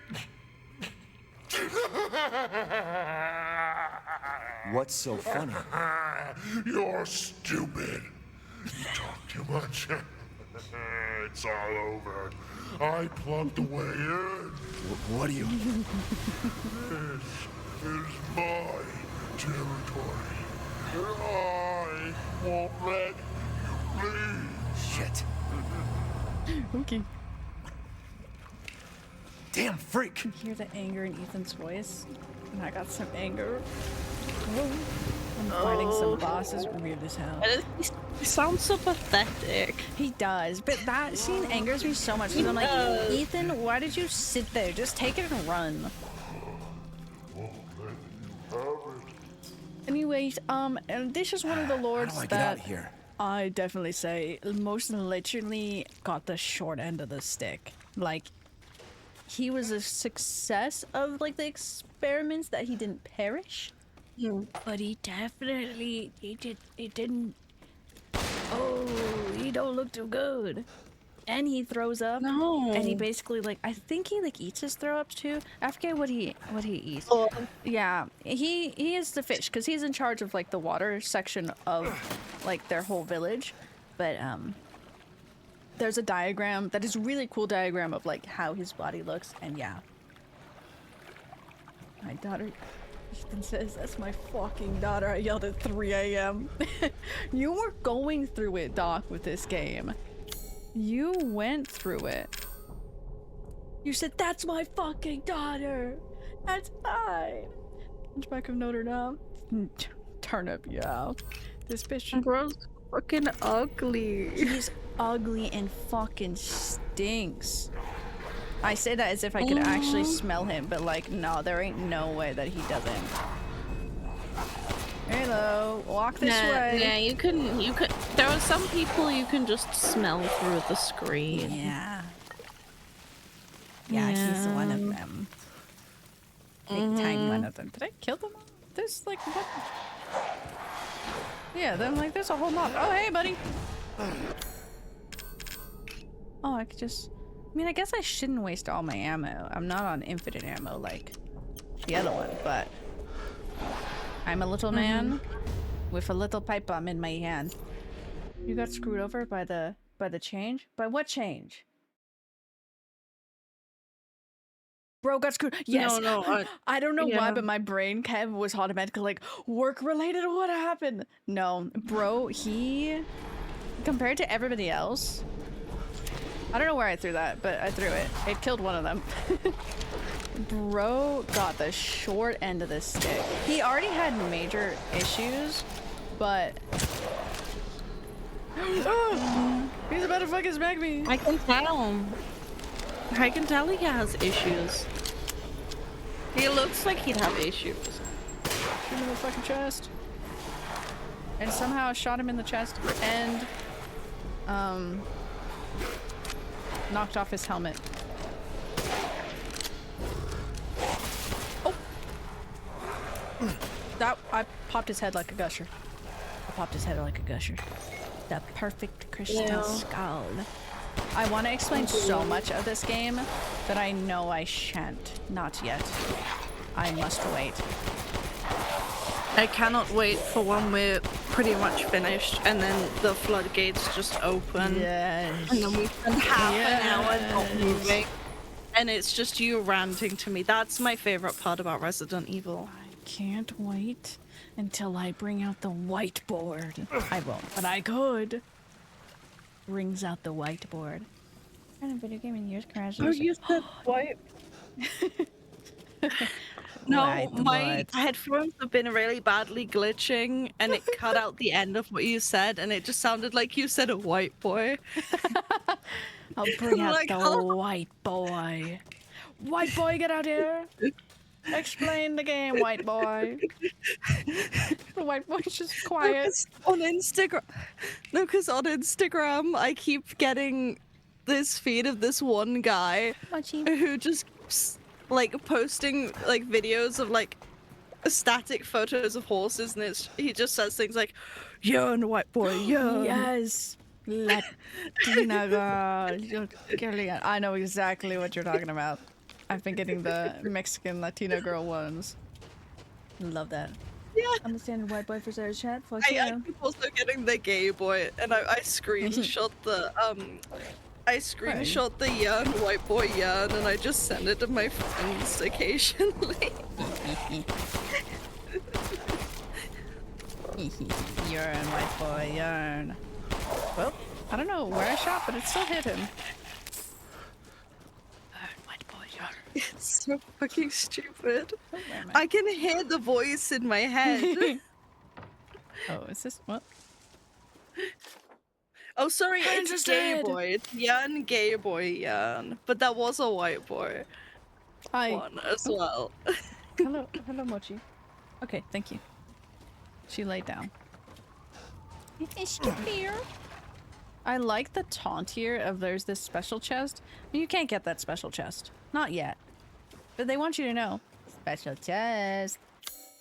What's so funny? You're stupid. You talk too much. It's all over. I plugged the way in. What do you... This is my territory. I won't let you leave. Shit. Okay. damn freak. You hear the anger in Ethan's voice, and I got some anger. Whoa. I'm fighting some bosses, weird as hell. He sounds so pathetic. He does, but that scene angers me so much. Because I'm like, Ethan, why did you sit there? Just take it and run. Anyways, and this is one of the lords How do I get out that here? I definitely say most literally got the short end of the stick. Like, he was a success of like the experiments that he didn't perish. But he definitely, he didn't, oh, he don't look too good. And he throws up. No. And he basically like, I think he like eats his throw ups too. I forget what he eats. Oh. Yeah, he is the fish because he's in charge of like the water section of like their whole village. But there's a diagram that is a really cool diagram of like how his body looks, and yeah. My daughter, Ethan says, that's my fucking daughter. I yelled at 3 a.m. You were going through it, Doc, with this game. You went through it. You said, that's my fucking daughter. That's mine. Hunchback of Notre Dame. Turnip, yeah. This bitch. Bro's fucking ugly. He's ugly and fucking stinks. I say that as if I could actually smell him, but like, no, there ain't no way that he doesn't. Hello, walk this way. Yeah, you could. There are some people you can just smell through the screen. Yeah. Yeah, he's one of them. Big time one of them. Did I kill them all? There's like what? Yeah, then like there's a whole lot. Oh, hey, buddy. Oh, I could just. I mean, I guess I shouldn't waste all my ammo. I'm not on infinite ammo like the other one, but I'm a little man with a little pipe bomb in my hand. You got screwed over by the change? By what change? Bro got screwed. Yes. No, I don't know why, yeah. but my brain Kev was automatically like work related. What happened? No, bro. He compared to everybody else. I don't know where I threw that, but I threw it. It killed one of them. Bro got the short end of the stick. He already had major issues, but he's about to fucking smack me. I can tell. I can tell he has issues. He looks like he'd have issues. Shoot him in the fucking chest. And somehow shot him in the chest and knocked off his helmet. Oh! That I popped his head like a gusher. I popped his head like a gusher. The perfect crystal skull. I want to explain so much of this game that I know I shan't. Not yet. I must wait. I cannot wait for when we're pretty much finished and then the floodgates just open. Yes. And then we spend half an hour not moving. And it's just you ranting to me. That's my favorite part about Resident Evil. I can't wait until I bring out the whiteboard. I won't, but I could. Brings out the whiteboard. And a video game in years crashes. Oh, you said white. No, Whiteboard. my headphones have been really badly glitching, and it cut out the end of what you said, and it just sounded like you said a white boy. I'll bring out Like, the oh. white boy. White boy, get out here. Explain the game, white boy. The white boy's just quiet. On Instagram, no, because on Instagram I keep getting this feed of this one guy who just keeps like posting like videos of like static photos of horses, and he just says things like, "Yearn, white boy, yearn." Yes. Latina girl. You're killing it. I know exactly what you're talking about. I've been getting the Mexican Latina girl ones. Love that. Yeah. Understand white boy for Sarah's chat? Fuck I yeah. keep also getting the gay boy, and I screenshot the the young white boy yarn, and I just send it to my friends occasionally. Yarn, white boy, yarn. Well, I don't know where I shot, but it still hit him. White boy, yarn. It's so fucking stupid. Oh, where am I can hear the voice in my head. Oh, is this what? Oh, sorry, Hands it's is gay dead. boy. It's young gay boy, young. But that was a white boy Hi. one as well. Hello, hello, Mochi. Okay, thank you. She laid down. I like the taunt here of there's this special chest. You can't get that special chest. Not yet. But they want you to know. Special chest.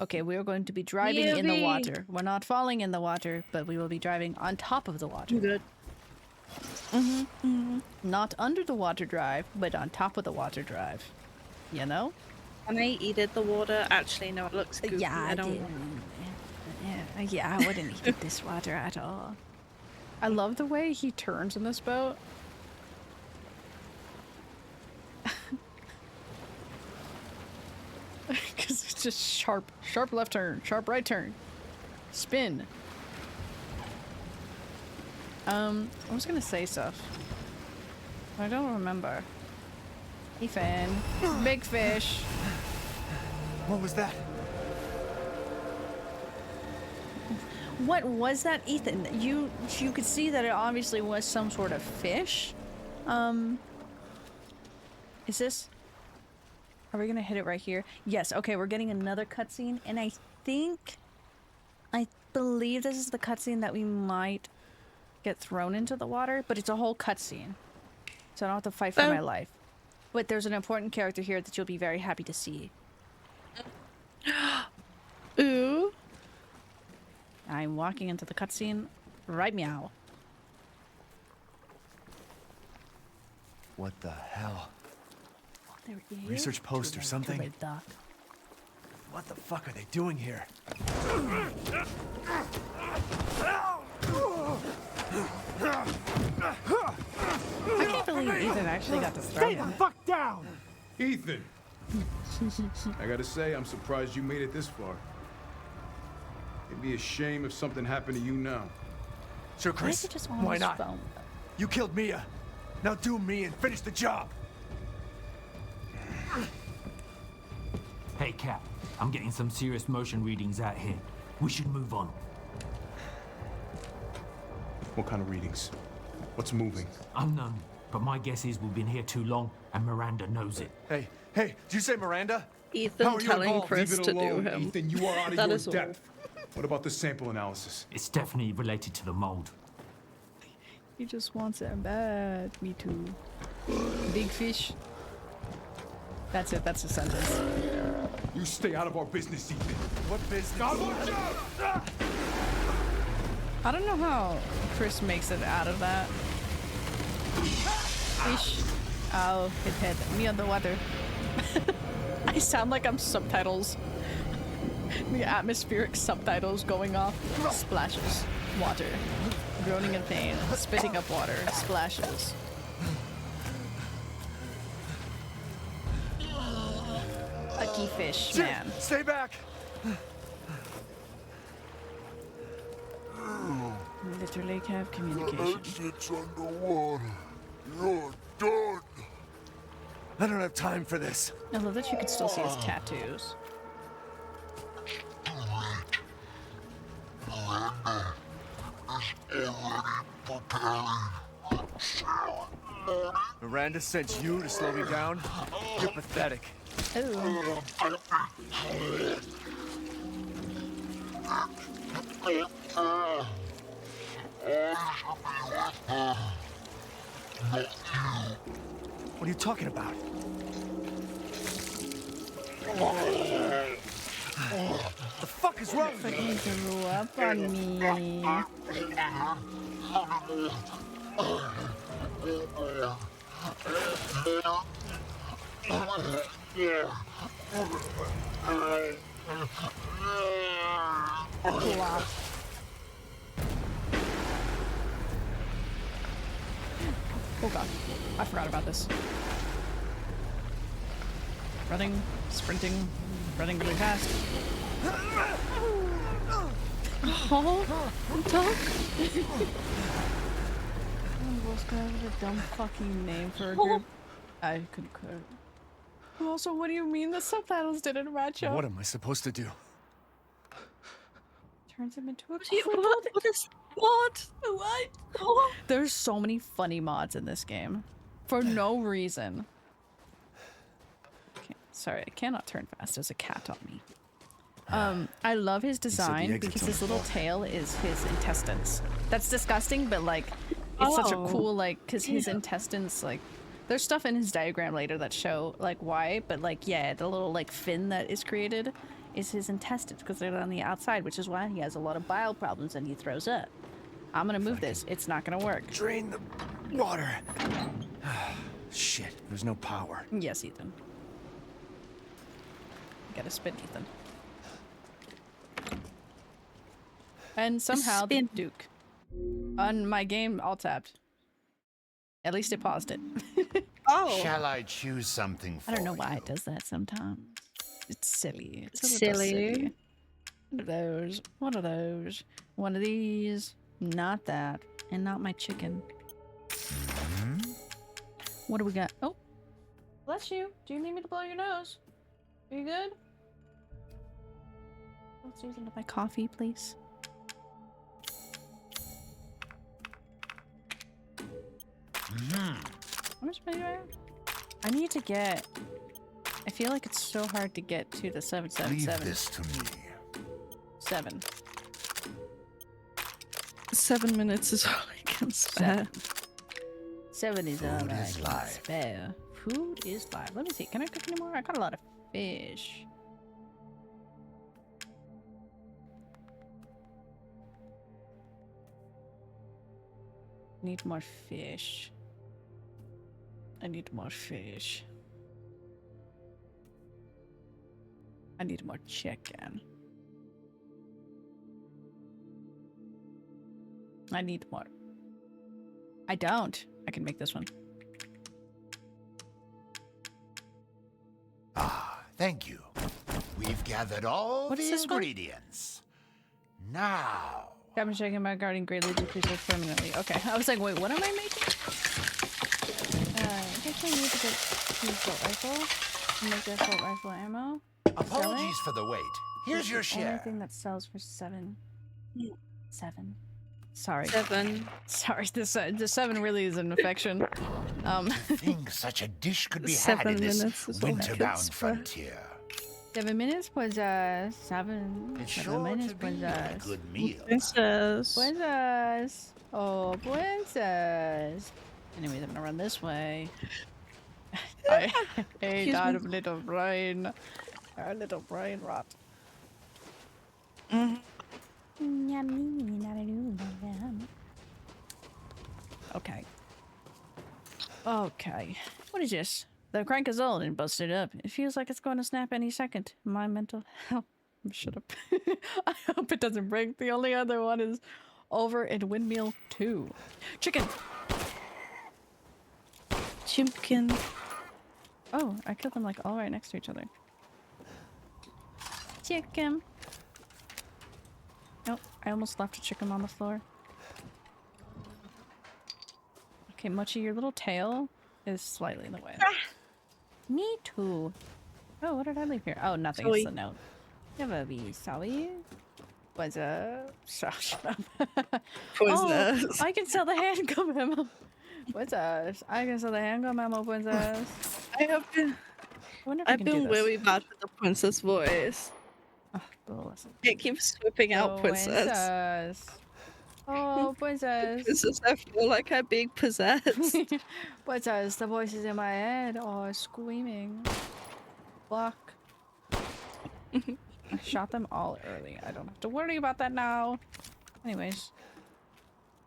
Okay, we are going to be driving in the Yippee. water. We're not falling in the water, but we will be driving on top of the water. Good. Not under the water drive, but on top of the water drive. You know? Can I eat it, the water? Actually, no, it looks goopy. I don't. Yeah, I wouldn't eat this water at all. I love the way he turns in this boat. Because it's just sharp left turn, sharp right turn, spin. I was gonna say stuff. I don't remember. Ethan, big fish. What was that? What was that, Ethan? You could see that it obviously was some sort of fish. Is this? Are we gonna hit it right here? Yes. Okay, we're getting another cutscene, and I believe this is the cutscene that we might get thrown into the water, but it's a whole cutscene, so I don't have to fight for my life. But there's an important character here that you'll be very happy to see. Ooh. I'm walking into the cutscene right meow. What the hell? There it is. Research post or something? Red dot. What the fuck are they doing here? I can't believe Ethan actually got to throw him. Fuck down! Ethan! I gotta say, I'm surprised you made it this far. It'd be a shame if something happened to you now. Sure, Why is Chris. he just on Why his not? phone? You killed Mia. Now do me and finish the job. Hey, Cap. I'm getting some serious motion readings out here. We should move on. What kind of readings? What's moving? Unknown, but my guess is we've been here too long, and Miranda knows it. Hey, did you say Miranda? Ethan How are you telling involved? Chris Leave it to alone, do him. Ethan. You are out of That your is all. depth. What about the sample analysis? It's definitely related to the mold. He just wants it bad. Me too. Big fish. That's it. That's the sentence. You stay out of our business, Ethan. What business? God, watch out! I don't know how Chris makes it out of that. Fish. Oh, hit head. Me on the water. I sound like I'm subtitles. The atmospheric subtitles going off. Splashes. Water. Groaning in pain. Spitting up water. Splashes. Lucky fish, man. Stay back. Literally have communication. Exit's underwater. You're done. I don't have time for this. I love that you can still see his tattoos. Miranda sent you to slow me down? You're pathetic. Ooh. What are you talking about? The fuck is wrong with you? He grew up on me. Plop. Oh god, I forgot about this. Running, sprinting, running really fast. Oh, duck! What's kind of a dumb fucking name for a group? I concur. Also, what do you mean the subtitles didn't match up? What am I supposed to do? Turns him into a What is what? What? There's so many funny mods in this game. For no reason. Okay, sorry, I cannot turn fast. There's a cat on me. I love his design because his little tail is his intestines. That's disgusting, but like, it's such a cool, like, because his intestines, like, there's stuff in his diagram later that show, like, why, but like, yeah, the little, like, fin that is created is his intestines because they're on the outside, which is why he has a lot of bile problems and he throws up. I'm gonna move this. It's not gonna work. Drain the water. Shit, there's no power. Yes, Ethan. Gotta spin, Ethan. And somehow the Duke. On my game, all tapped. At least it paused it. Oh. Shall I choose something for I don't know why you? it does that sometimes. It's silly. It's a little Silly. silly. What are those? What are those? One of these. Not that. And not my chicken. What do we got? Oh. Bless you. Do you need me to blow your nose? Are you good? Let's use into my coffee, please. How much money do I have? I need to get... I feel like it's so hard to get to the 777. Leave this to me. 7. 7 minutes is all I can spare. 7 is all Food I is can life. spare. Food is life. Let me see. Can I cook anymore? I got a lot of fish. Need more fish. I need more fish. I need more chicken. I need more. I don't. I can make this one. Ah, thank you. We've gathered all What is the this one? ingredients. Now, Captain checking my guarding greatly decreases permanently. Okay, I was like, wait, what am I making? I guess I need to get the assault rifle and make the assault rifle ammo. apologies for the wait. Here's your The only share. thing that sells for 7. 7. Sorry. 7. Sorry, the 7 really is an affection. To think such a dish could be had 7 in this minutes is all I can winter-bound spare. frontier. 7 minutes, pues, 7. It's 7 sure minutes, to be pues, a good meal. Princess. Princess. Oh, princess. Anyways, I'm gonna run this way. I hate that little brain. Our little brain rot. Okay. Okay. What is this? The crank is old and busted up. It feels like it's going to snap any second. My mental health. Shut up. I hope it doesn't break. The only other one is over in Windmill 2. Chicken! Chimpkin. Oh, I killed them like all right next to each other. Chicken! Nope, I almost left a chicken on the floor. Okay, Mochi, your little tail is slightly in the way. Me too. Oh, what did I leave here? Oh, nothing. Sorry. It's a note. Never be sorry. What's up? Shut up. Oh, I can sell the handgun ammo. What's up? I can sell the handgun ammo, princess. I've been really bad with the princess voice. Oh, It keeps slipping out, princess. Princess. Oh, princess. Princess, I feel like I'm being possessed. Princess, the voices in my head are screaming. Block. I shot them all early. I don't have to worry about that now. Anyways.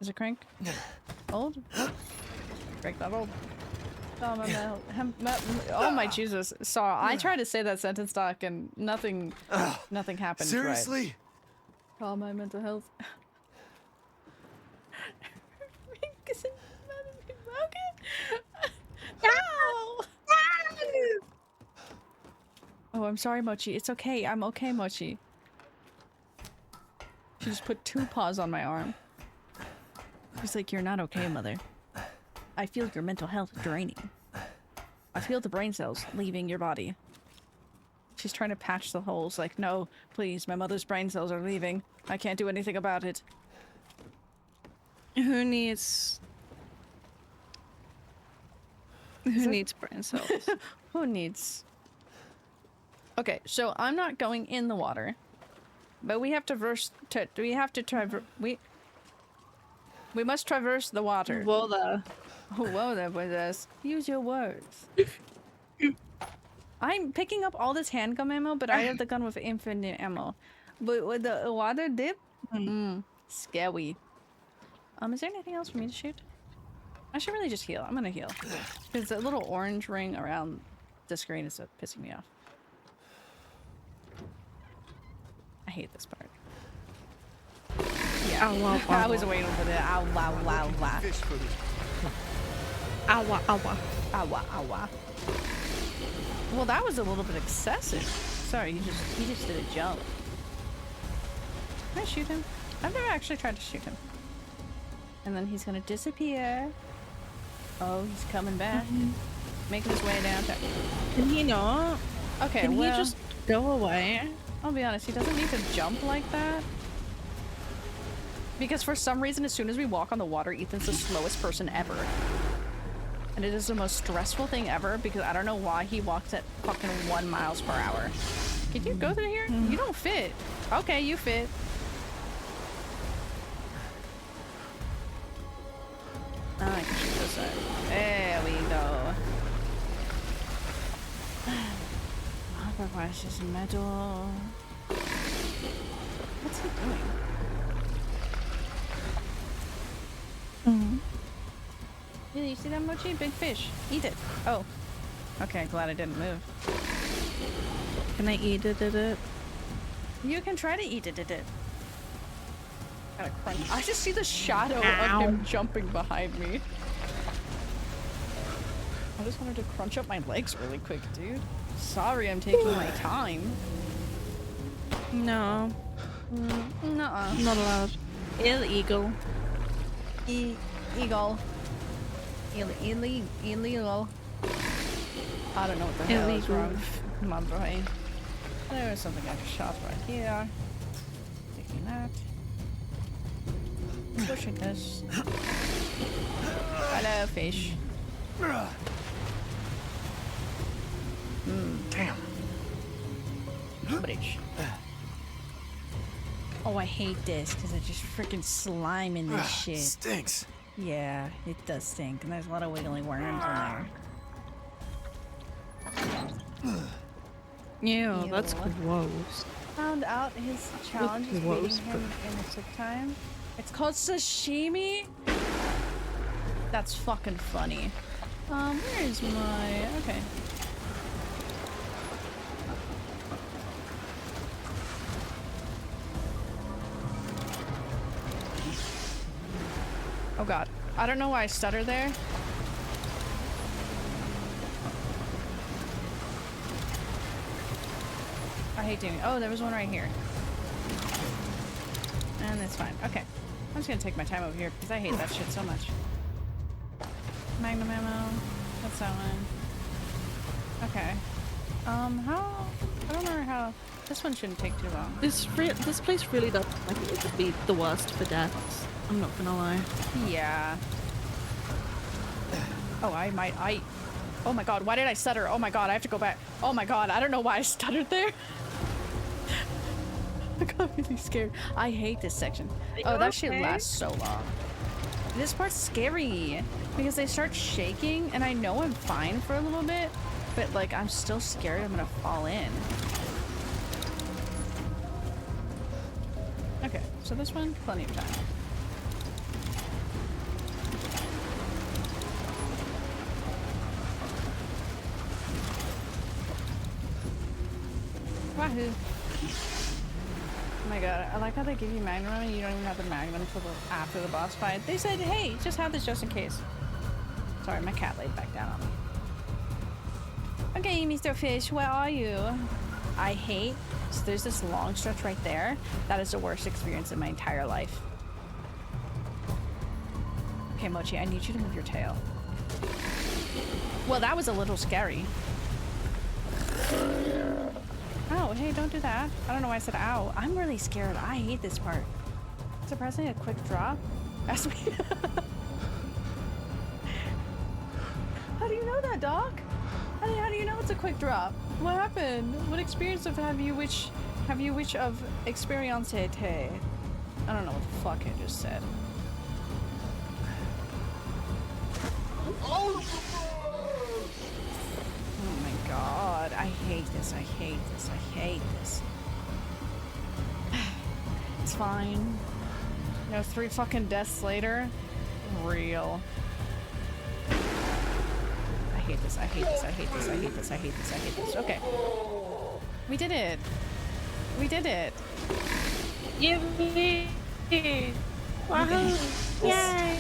Is it crank? Old? Crank not old. Oh my Jesus. Sorry, I tried to say that sentence stock and nothing happened. Seriously? Right. Call my mental health. No! Oh, I'm sorry, Mochi. It's okay. I'm okay, Mochi. She just put 2 paws on my arm. She's like, you're not okay, mother. I feel your mental health draining. I feel the brain cells leaving your body. She's trying to patch the holes, like, no, please, my mother's brain cells are leaving. I can't do anything about it. Who needs brain cells? Who needs? Okay, so I'm not going in the water, but we have to we must traverse the water. Water. Whoa there with us. Use your words. I'm picking up all this handgun ammo, but I have the gun with infinite ammo. But with the water dip, scary. Is there anything else for me to shoot? I should really just heal. I'm gonna heal. Because the little orange ring around the screen is pissing me off. I hate this part. Yeah, I was waiting for the ow, wow, wow, wow. Awa, awa. Awa, awa. Well, that was a little bit excessive. Sorry, he just did a jump. Can I shoot him? I've never actually tried to shoot him. And then he's gonna disappear. Oh, he's coming back. Making his way down there. Can he not? Okay, Can well, he just go away? I'll be honest, he doesn't need to jump like that. Because for some reason, as soon as we walk on the water, Ethan's the slowest person ever. And it is the most stressful thing ever because I don't know why he walks at fucking 1 mile per hour. Can you go through here? You don't fit. Okay, you fit. I can shoot this side. There we go. Otherwise, just metal. What's he doing? Yeah, you see that, Mochi? Big fish. Eat it. Oh. Okay, glad I didn't move. Can I eat it? You can try to eat it. Gotta crunch. I just see the shadow of him jumping behind me. I just wanted to crunch up my legs really quick, dude. Sorry, I'm taking my time. No. Nuh-uh. Not allowed. Illegal. Eagle. Illegal. I don't know what the hell is wrong with my brain. There's something I just shot right here. Taking that. Pushing this. Hello, fish. Damn. Bridge. Oh, I hate this because it's just freaking slime in this shit. Stinks. Yeah, it does stink, and there's a lot of wiggly worms in there. Ew, that's gross. Found out his challenge is beating him in a sick time. It's called sashimi? That's fucking funny. Where is my... Okay. Oh god. I don't know why I stuttered there. I hate doing it. Oh, there was one right here. And it's fine. Okay. I'm just gonna take my time over here because I hate that shit so much. Magnum ammo. That's that one. Okay. How... I don't know how... This one shouldn't take too long. This place really does like it would just be the worst for deaths. I'm not gonna lie. Yeah. Oh, oh my god, why did I stutter? Oh my god, I have to go back. Oh my god, I don't know why I stuttered there. I got really scared. I hate this section. Oh, that shit lasts so long. This part's scary because they start shaking and I know I'm fine for a little bit, but like I'm still scared I'm gonna fall in. Okay, so this one, plenty of time. Wahoo. Oh my god, I like how they give you magnum and you don't even have the magnum until after the boss fight. They said, hey, just have this just in case. Sorry, my cat laid back down on me. Okay, Mr. Fish, where are you? I hate, so there's this long stretch right there. That is the worst experience in my entire life. Okay, Mochi, I need you to move your tail. Well, that was a little scary. Oh, hey, don't do that. I don't know why I said ow. I'm really scared. I hate this part. Surprisingly, a quick drop. Ask me. How do you know that, Doc? How do you know it's a quick drop? What happened? What experience have you which of experienced it? Hey, I don't know what the fuck I just said. Oh my god, I hate this. I hate this. I hate this. It's fine. You know, 3 fucking deaths later. Real. I hate this. I hate this. I hate this. I hate this. I hate this. I hate this. Okay. We did it. We did it. Yippee! Wow! Yay!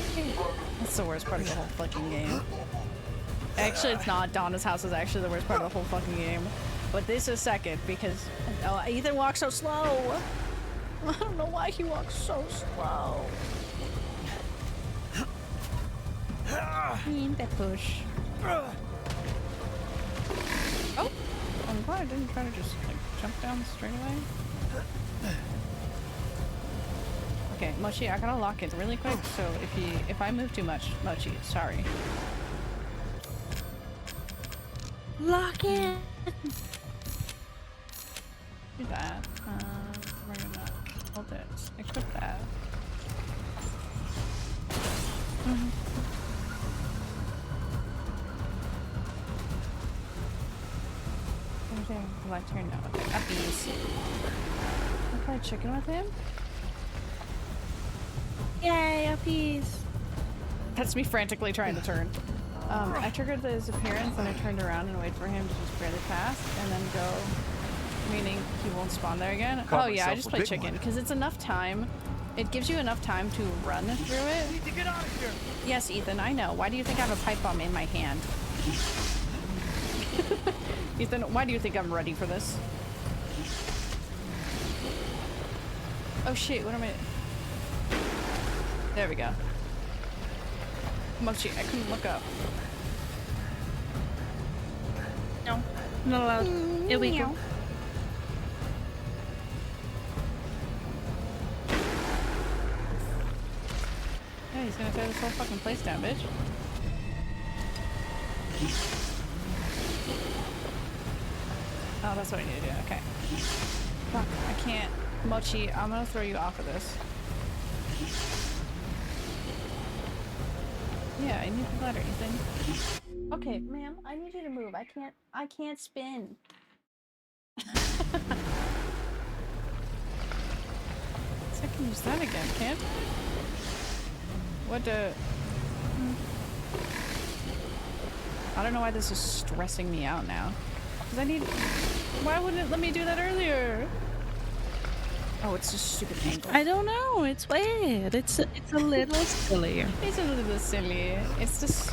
That's the worst part of the whole fucking game. Actually, it's not. Donna's house is actually the worst part of the whole fucking game. But this is second because Ethan walks so slow. I don't know why he walks so slow. In the push. Oh! I'm glad I didn't try to just like jump down straight away. Okay, Mochi, I gotta lock it really quick, so if I move too much, Mochi, sorry. Lock it! Do that. We're gonna hold it. Equip that. Everything like turned out. Okay, uppies. Can I play chicken with him? Yay, a piece! That's me frantically trying to turn. I triggered his appearance and I turned around and waited for him to just barely pass and then go, meaning he won't spawn there again. Oh yeah, I just play chicken because it's enough time. It gives you enough time to run through it. I need to get out of here. Yes, Ethan, I know. Why do you think I have a pipe bomb in my hand? Ethan, why do you think I'm ready for this? Oh shit, what am I... There we go. Mochi, I couldn't look up. No, not allowed. Illegal. Yeah, he's gonna tear this whole fucking place down, bitch. Oh, that's what I need to do. Okay. Fuck, I can't. Mochi, I'm gonna throw you off of this. Yeah, I need the ladder, Ethan. Okay, ma'am, I need you to move. I can't spin. So I can use that again, can't I? What the... I don't know why this is stressing me out now. Because I need... Why wouldn't it let me do that earlier? Oh, it's just stupid angle. I don't know. It's weird. It's a little silly. It's a little silly. It's just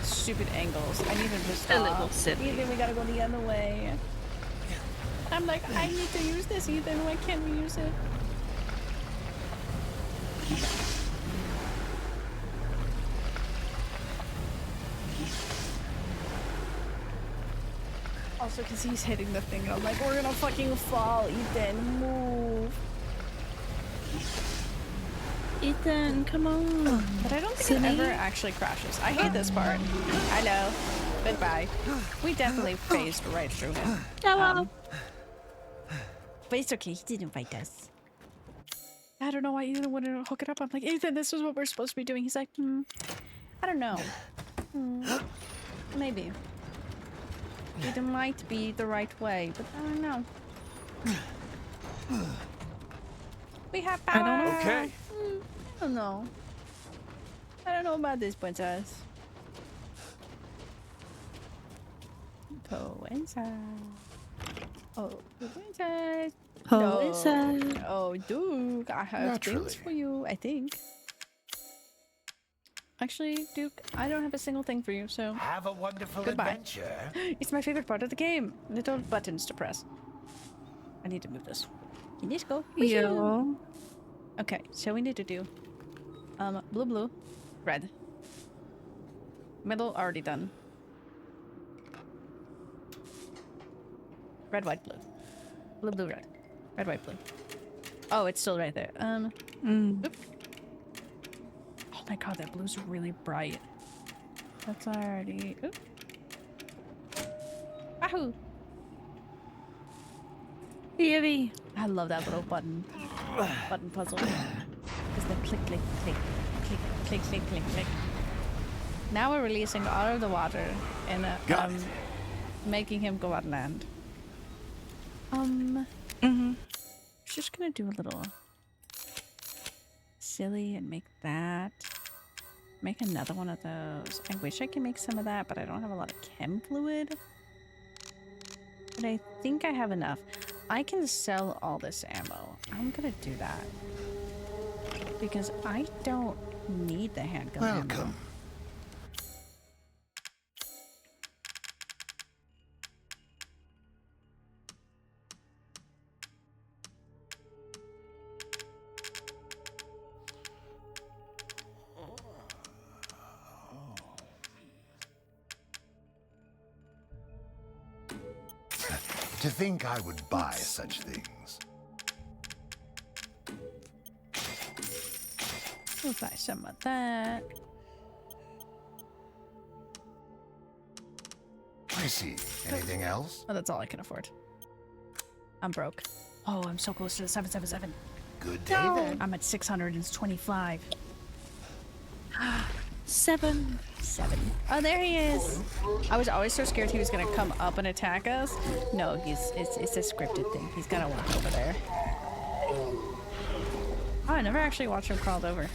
stupid angles. I need him to stop. A little silly. Ethan, we gotta go the other way. I'm like, I need to use this, Ethan. Why can't we use it? Also, because he's hitting the thing, and I'm like, we're gonna fucking fall, Ethan. Move. Ethan, come on. But I don't think it ever actually crashes. I hate this part. Hello. Goodbye. We definitely phased right through him. Hello. But it's okay. He didn't fight us. I don't know why Ethan wouldn't hook it up. I'm like, Ethan, this is what we're supposed to be doing. He's like, I don't know. Maybe. It might be the right way, but I don't know. We have power. I don't know. Okay. I don't know. I don't know about this, princess. Go inside. Oh, go inside. Go inside. Oh, Duke, I have things for you, I think. Actually, Duke, I don't have a single thing for you, so... Have a wonderful Goodbye. adventure. It's my favorite part of the game. Little buttons to press. I need to move this. Can you just go? Yeah. Okay, so we need to do... blue, blue, red. Middle, already done. Red, white, blue. Blue, blue, red. Red, white, blue. Oh, it's still right there. Oop. Oh my god, that blue's really bright. That's already... Oop. Wahoo! Baby. I love that little button puzzle. Just the click, click, click, click, click, click, click, click. Now we're releasing all of the water and making him go on land. Just gonna do a little silly and make that. Make another one of those. I wish I could make some of that, but I don't have a lot of chem fluid. But I think I have enough. I can sell all this ammo. I'm gonna do that. Because I don't need the handgun ammo. Welcome. To think I would buy such things. We'll buy some of that. I see. Anything else? Oh, that's all I can afford. I'm broke. Oh, I'm so close to the 777. Good day then. I'm at 625. 7. Oh, there he is. I was always so scared he was gonna come up and attack us. No, it's a scripted thing. He's gotta walk over there. Oh, I never actually watched him crawled over.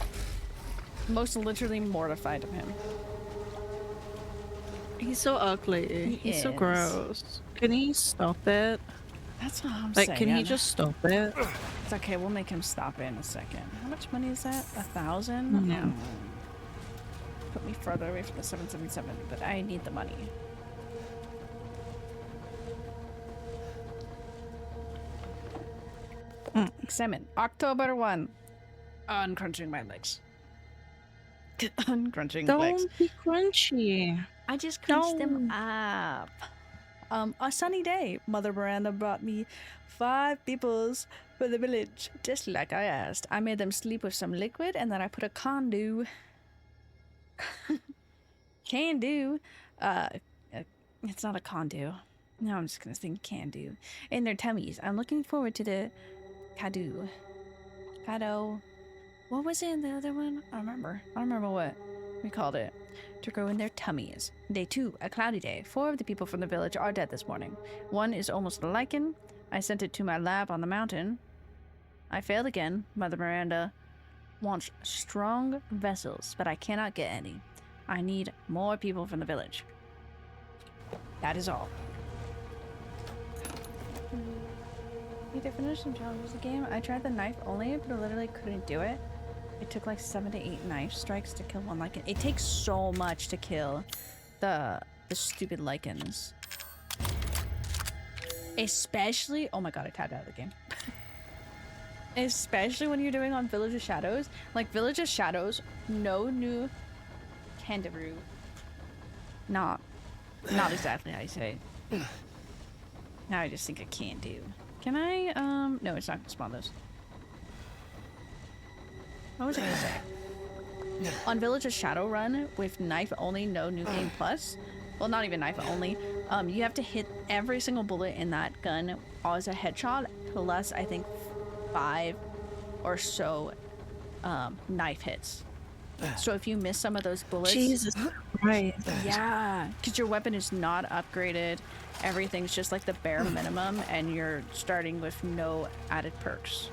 Most literally mortified of him. He's so ugly. He's so is. gross. Can he stop it? That's what I'm Like, saying. can he just stop it? It's okay, we'll make him stop it in a second. How much money is that? 1,000? Yeah. Put me further away from the 777, but I need the money. Examine. October 1. Uncrunching my legs. Uncrunching legs. Don't be crunchy. I just crunched them up. A sunny day, Mother Miranda brought me 5 peoples for the village, just like I asked. I made them sleep with some liquid, and then I put a can-do. It's not a can-do. No, I'm just gonna sing can-do. In their tummies. I'm looking forward to the kado. What was it in the other one? I don't remember what we called it. To grow in their tummies. Day 2, a cloudy day. 4 of the people from the village are dead this morning. 1 is almost a lichen. I sent it to my lab on the mountain. I failed again. Mother Miranda wants strong vessels, but I cannot get any. I need more people from the village. That is all. Need to finish some challenges of the game. I tried the knife only, but I literally couldn't do it. It took like 7 to 8 knife strikes to kill one lichen. It takes so much to kill the stupid lichens. Especially, oh my god, I tabbed out of the game. Especially when you're doing on Village of Shadows. Like Village of Shadows, no new kangaroo. Not exactly how you say it. Now I just think I can't do. Can I, no, it's not gonna spawn those. What was I gonna say? On Village of Shadowrun with knife only, no new game plus. Well, not even knife only. You have to hit every single bullet in that gun as a headshot, plus I think 5 or so knife hits. So if you miss some of those bullets, Jesus Christ. yeah, because your weapon is not upgraded. Everything's just like the bare minimum, and you're starting with no added perks.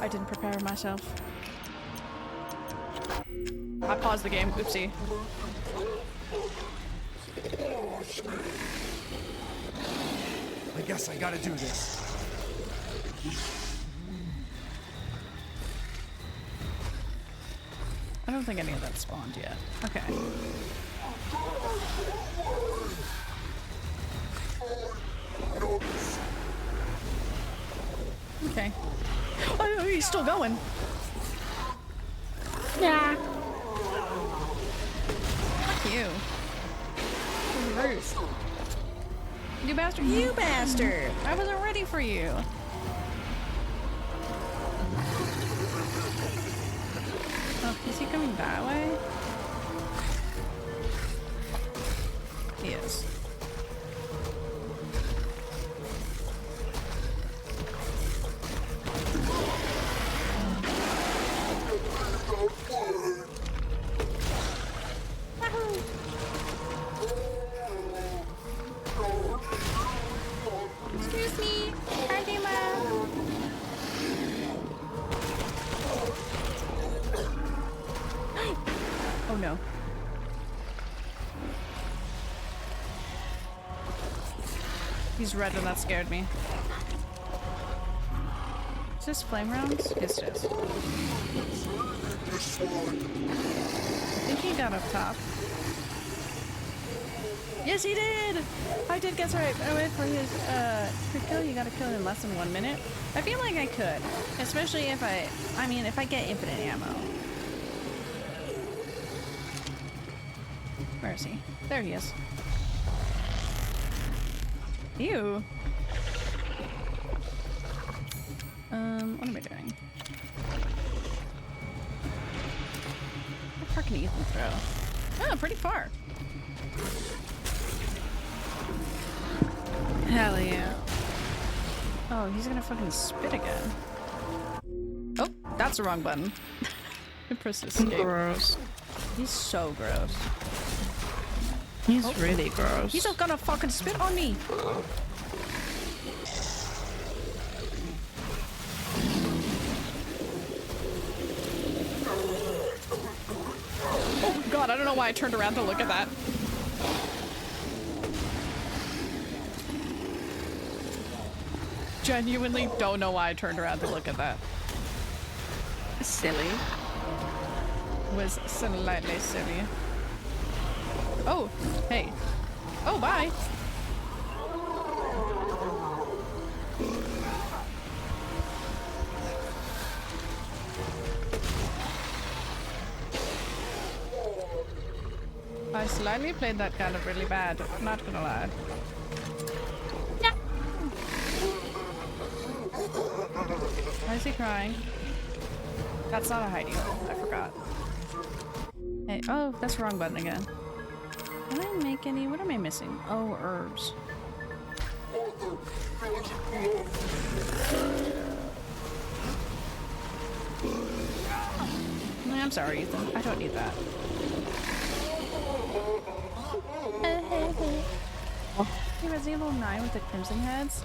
I didn't prepare myself. I paused the game. Oopsie. I guess I gotta do this. I don't think any of that spawned yet. Okay. Okay. Oh, he's still going. Yeah. Fuck you. first. You bastard! You bastard! I wasn't ready for you. Oh, is he coming that way? He is. Excuse me, oh no. He's red and that scared me. Is this flame rounds? Yes, it is. I think he got up top. Yes, he did! I did guess right. I went for his quick kill. You gotta kill in less than 1 minute. I feel like I could. Especially if I mean, if I get infinite ammo. Where is he? There he is. Ew. What am I doing? How far can Ethan throw? Oh, pretty far. Hell yeah. Oh, he's gonna fucking spit again. Oh, that's the wrong button. I pressed escape. Gross. He's so gross. He's really gross. He's not gonna fucking spit on me! Oh god, I don't know why I turned around to look at that. Genuinely don't know why I turned around to look at that. Silly. Was slightly silly. Oh, hey. Oh, bye. I slightly played that kind of really bad, not gonna lie. Yeah. Why is he crying? That's not a hidey hole, I forgot. Hey, oh, that's the wrong button again. Can I make any? What am I missing? Oh, herbs. I'm sorry, Ethan. I don't need that. Hey, Resident Evil 9 with the crimson heads.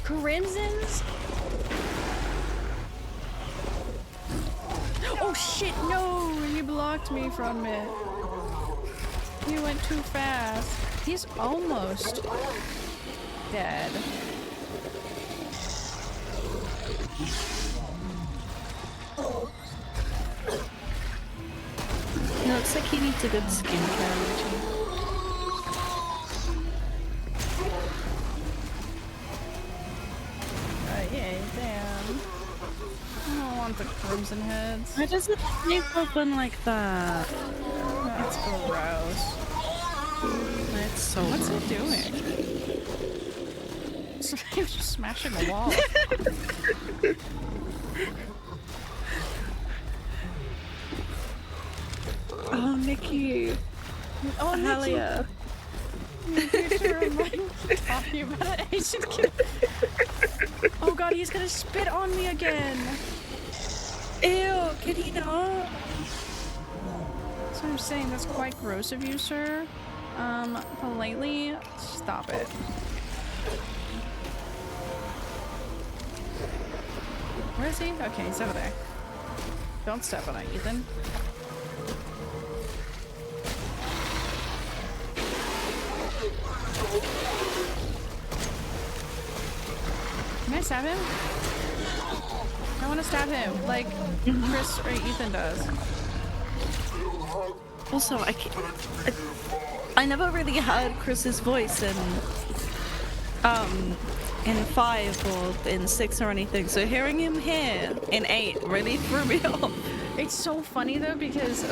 Crimsons? Oh shit, no! You blocked me from it. You went too fast. He's almost dead. It looks like he needs a good skincare routine. Yeah, damn. I don't want the crimson heads. Why does it sneak open like that? That's gross. It's so What's gross. it doing? He's just smashing the wall. Oh, Nikki. Oh, hell Nikki. yeah. Talking about an Asian kid. Oh god, he's gonna spit on me again. Ew, can he not? That's what I'm saying. That's quite gross of you, sir. Politely stop it. Where is he? Okay, he's over there. Don't step on it, Ethan. Can I stab him? I want to stab him, like Chris or Ethan does. Also, I never really heard Chris's voice in in 5 or in 6 or anything. So hearing him here in 8 really threw me off. It's so funny though because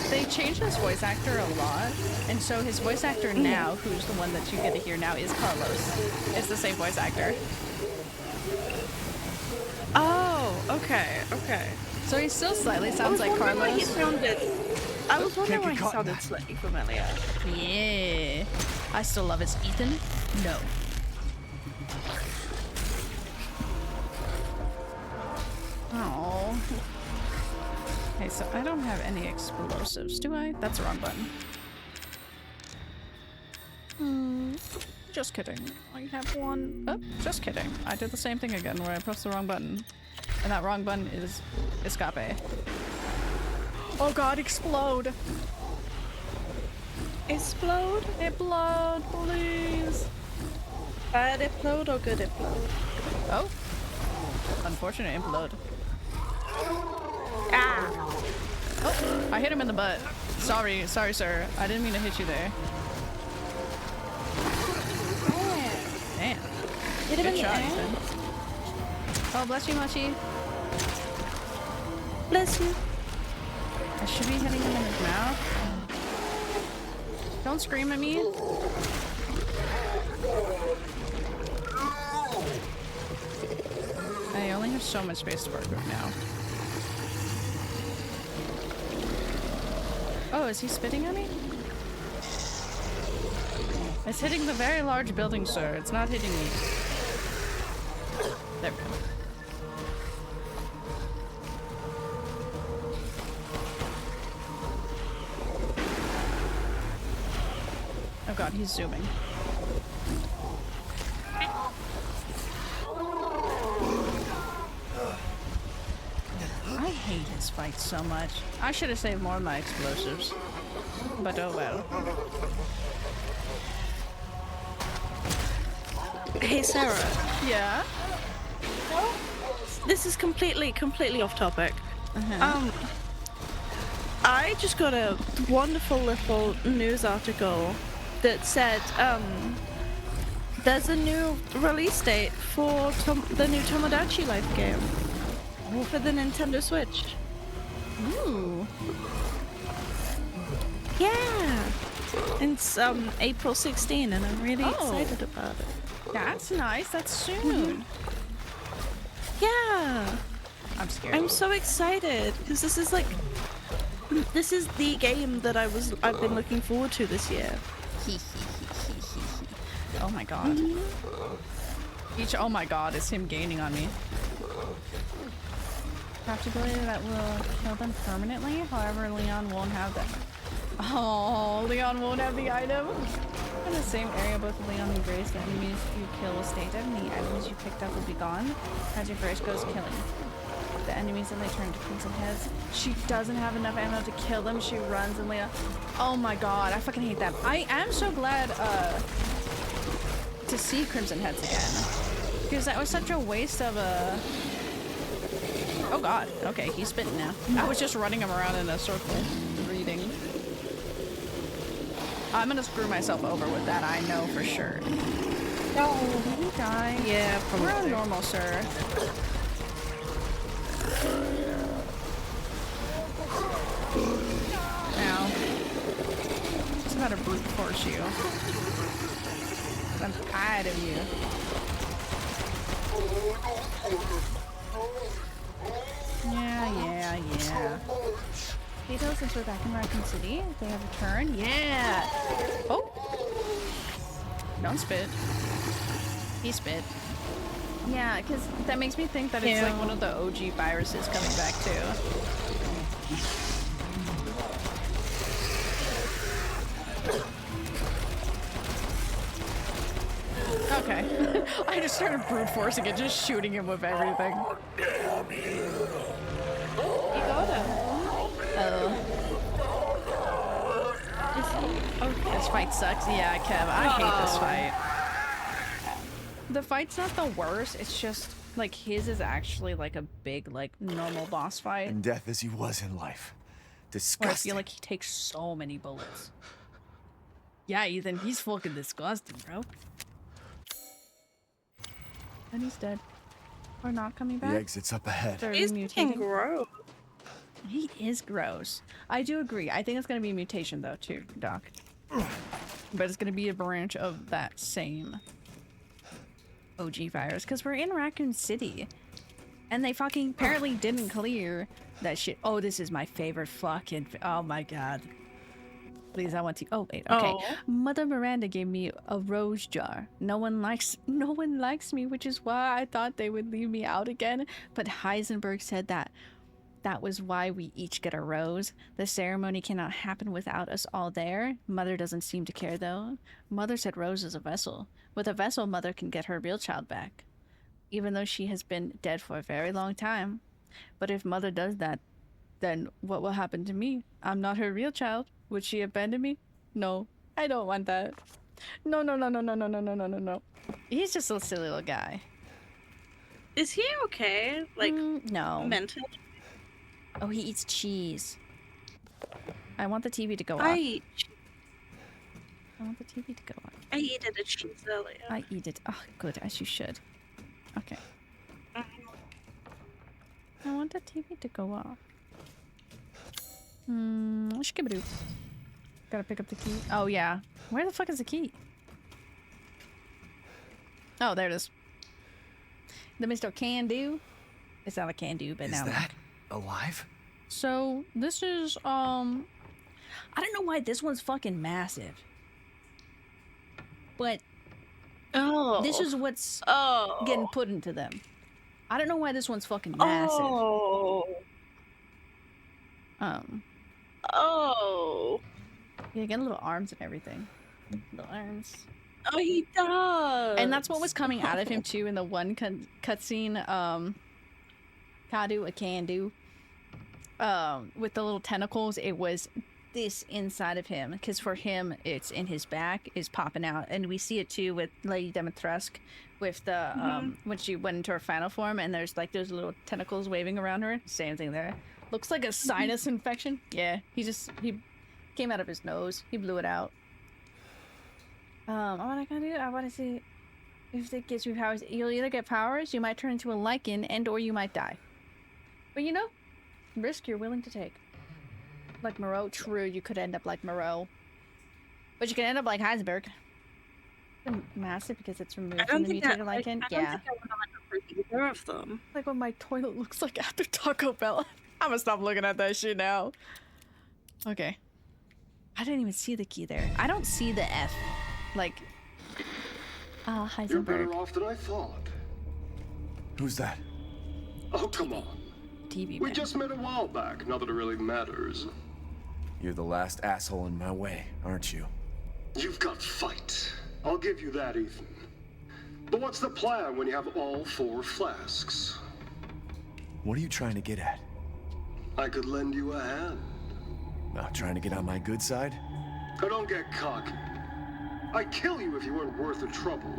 they changed his voice actor a lot, and so his voice actor now, who's the one that you get to hear now, is Carlos. It's the same voice actor. Oh, okay, okay. So he still slightly sounds like Carlos. I was wondering why he sounded slightly familiar. Yeah. I still love his Ethan. No. Oh. Okay, so I don't have any explosives, do I? That's the wrong button. Just kidding. I have one. Oh, just kidding. I did the same thing again where I pressed the wrong button. And that wrong button is escape. Oh god, explode! Explode? Explode, please! Bad explode or good explode? Oh. Unfortunate implode. Ah! Oh, I hit him in the butt. Sorry, sir. I didn't mean to hit you there. Damn. Hit him in Good the shot, air? Ethan. Oh, bless you, Mochi. Bless you. I should be hitting him in his mouth. Don't scream at me. I only have so much space to work with now. Oh, is he spitting at me? It's hitting the very large building, sir. It's not hitting me. There we go. Oh god, he's zooming. I hate his fight so much. I should have saved more of my explosives. But oh well. Hey Sarah. Yeah? This is completely off topic. I just got a wonderful little news article that said there's a new release date for the new Tomodachi Life game for the Nintendo Switch. Ooh. Yeah. It's April 16 and I'm really excited about it. That's nice. That's soon. Yeah. I'm scared. I'm so excited because this is the game that I've been looking forward to this year. Oh my god. Each oh my god is him gaining on me. Practically that will kill them permanently, however Leon won't have that. Oh, Leon won't have the item. In the same area, both Leon and Grace, the enemies you kill will stay dead and the items you picked up will be gone as your Grace goes killing the enemies and they turn to crimson heads. She doesn't have enough ammo to kill them. She runs and Leon. Oh my god, I fucking hate that. I am so glad to see crimson heads again because that was such a waste of a. Oh god. Okay, he's spitting now. I was just running him around in a circle, reading. I'm gonna screw myself over with that. I know for sure. No, did he die? Yeah, probably. We're normal, sir. Now, just about to brute force you. I'm tired of you. Yeah. Kato, since we're back in Raccoon City, they have returned. Yeah! Oh! Don't spit. He spit. Yeah, because that makes me think that it's like one of the OG viruses coming back too. Okay. I just started brute forcing it, just shooting him with everything. You got him. Oh. This fight sucks. Yeah, Kev, I hate this fight. The fight's not the worst, it's just like his is actually like a big like normal boss fight. In death as he was in life. Where I Disgusting. feel like he takes so many bullets. Yeah, Ethan, he's fucking disgusting, bro. And he's dead. Or not coming back. The exit's up ahead. They're He's fucking mutating. gross. He is gross. I do agree. I think it's gonna be a mutation though too, Doc. But it's gonna be a branch of that same OG virus. Because we're in Raccoon City. And they fucking apparently didn't clear that shit. Oh, this is my favorite fucking... Oh my god. Please, I want to... Oh, wait, okay. Oh. Mother Miranda gave me a rose jar. No one likes me, which is why I thought they would leave me out again. But Heisenberg said that was why we each get a rose. The ceremony cannot happen without us all there. Mother doesn't seem to care, though. Mother said rose is a vessel. With a vessel, Mother can get her real child back. Even though she has been dead for a very long time. But if Mother does that, then what will happen to me? I'm not her real child. Would she abandon me? No, I don't want that. No, no, no, no, no, no, no, no, no, no, no. He's just a silly little guy. Is he okay? Like, no. mentally? Oh, he eats cheese. I want the TV to go off. I want the TV to go off. I ate a cheese earlier. I eat it. Oh, good, as you should. Okay. I want the TV to go off. Skibadoo. Gotta pick up the key. Oh, yeah. Where the fuck is the key? Oh, there it is. The Mr. Can-Do. It's not a can-do, but now... Is that alive? So, this is, I don't know why this one's fucking massive. But... Oh. This is what's getting put into them. I don't know why this one's fucking massive. Oh. Oh. Yeah, getting little arms and everything. Little arms. Oh, he does. And that's what was coming out of him too in the one cutscene. Kadu, a can-do. With the little tentacles, it was this inside of him, because for him it's in his back, is popping out, and we see it too with Lady Dimitrescu with the when she went into her final form, and there's like those little tentacles waving around her. Same thing there. Looks like a sinus infection. Yeah, he came out of his nose. He blew it out. What I gotta do? I want to see if it gives you powers. You'll either get powers, you might turn into a lichen, and or you might die. But you know, risk you're willing to take. Like Moreau, true, you could end up like Moreau. But you can end up like Heisenberg. Massive because it's removed from the mutated lichen. I don't think I want to like either of them. Like what my toilet looks like after Taco Bell. I'm gonna stop looking at that shit now. Okay. I didn't even see the key there. I don't see the F. Like... Heisenberg. You're better off than I thought. Who's that? Oh, come on. TV We man. just met a while back, not that it really matters. You're the last asshole in my way, aren't you? You've got fight. I'll give you that, Ethan. But what's the plan when you have all 4 flasks? What are you trying to get at? I could lend you a hand. Not trying to get on my good side? Now don't get cocky. I'd kill you if you weren't worth the trouble.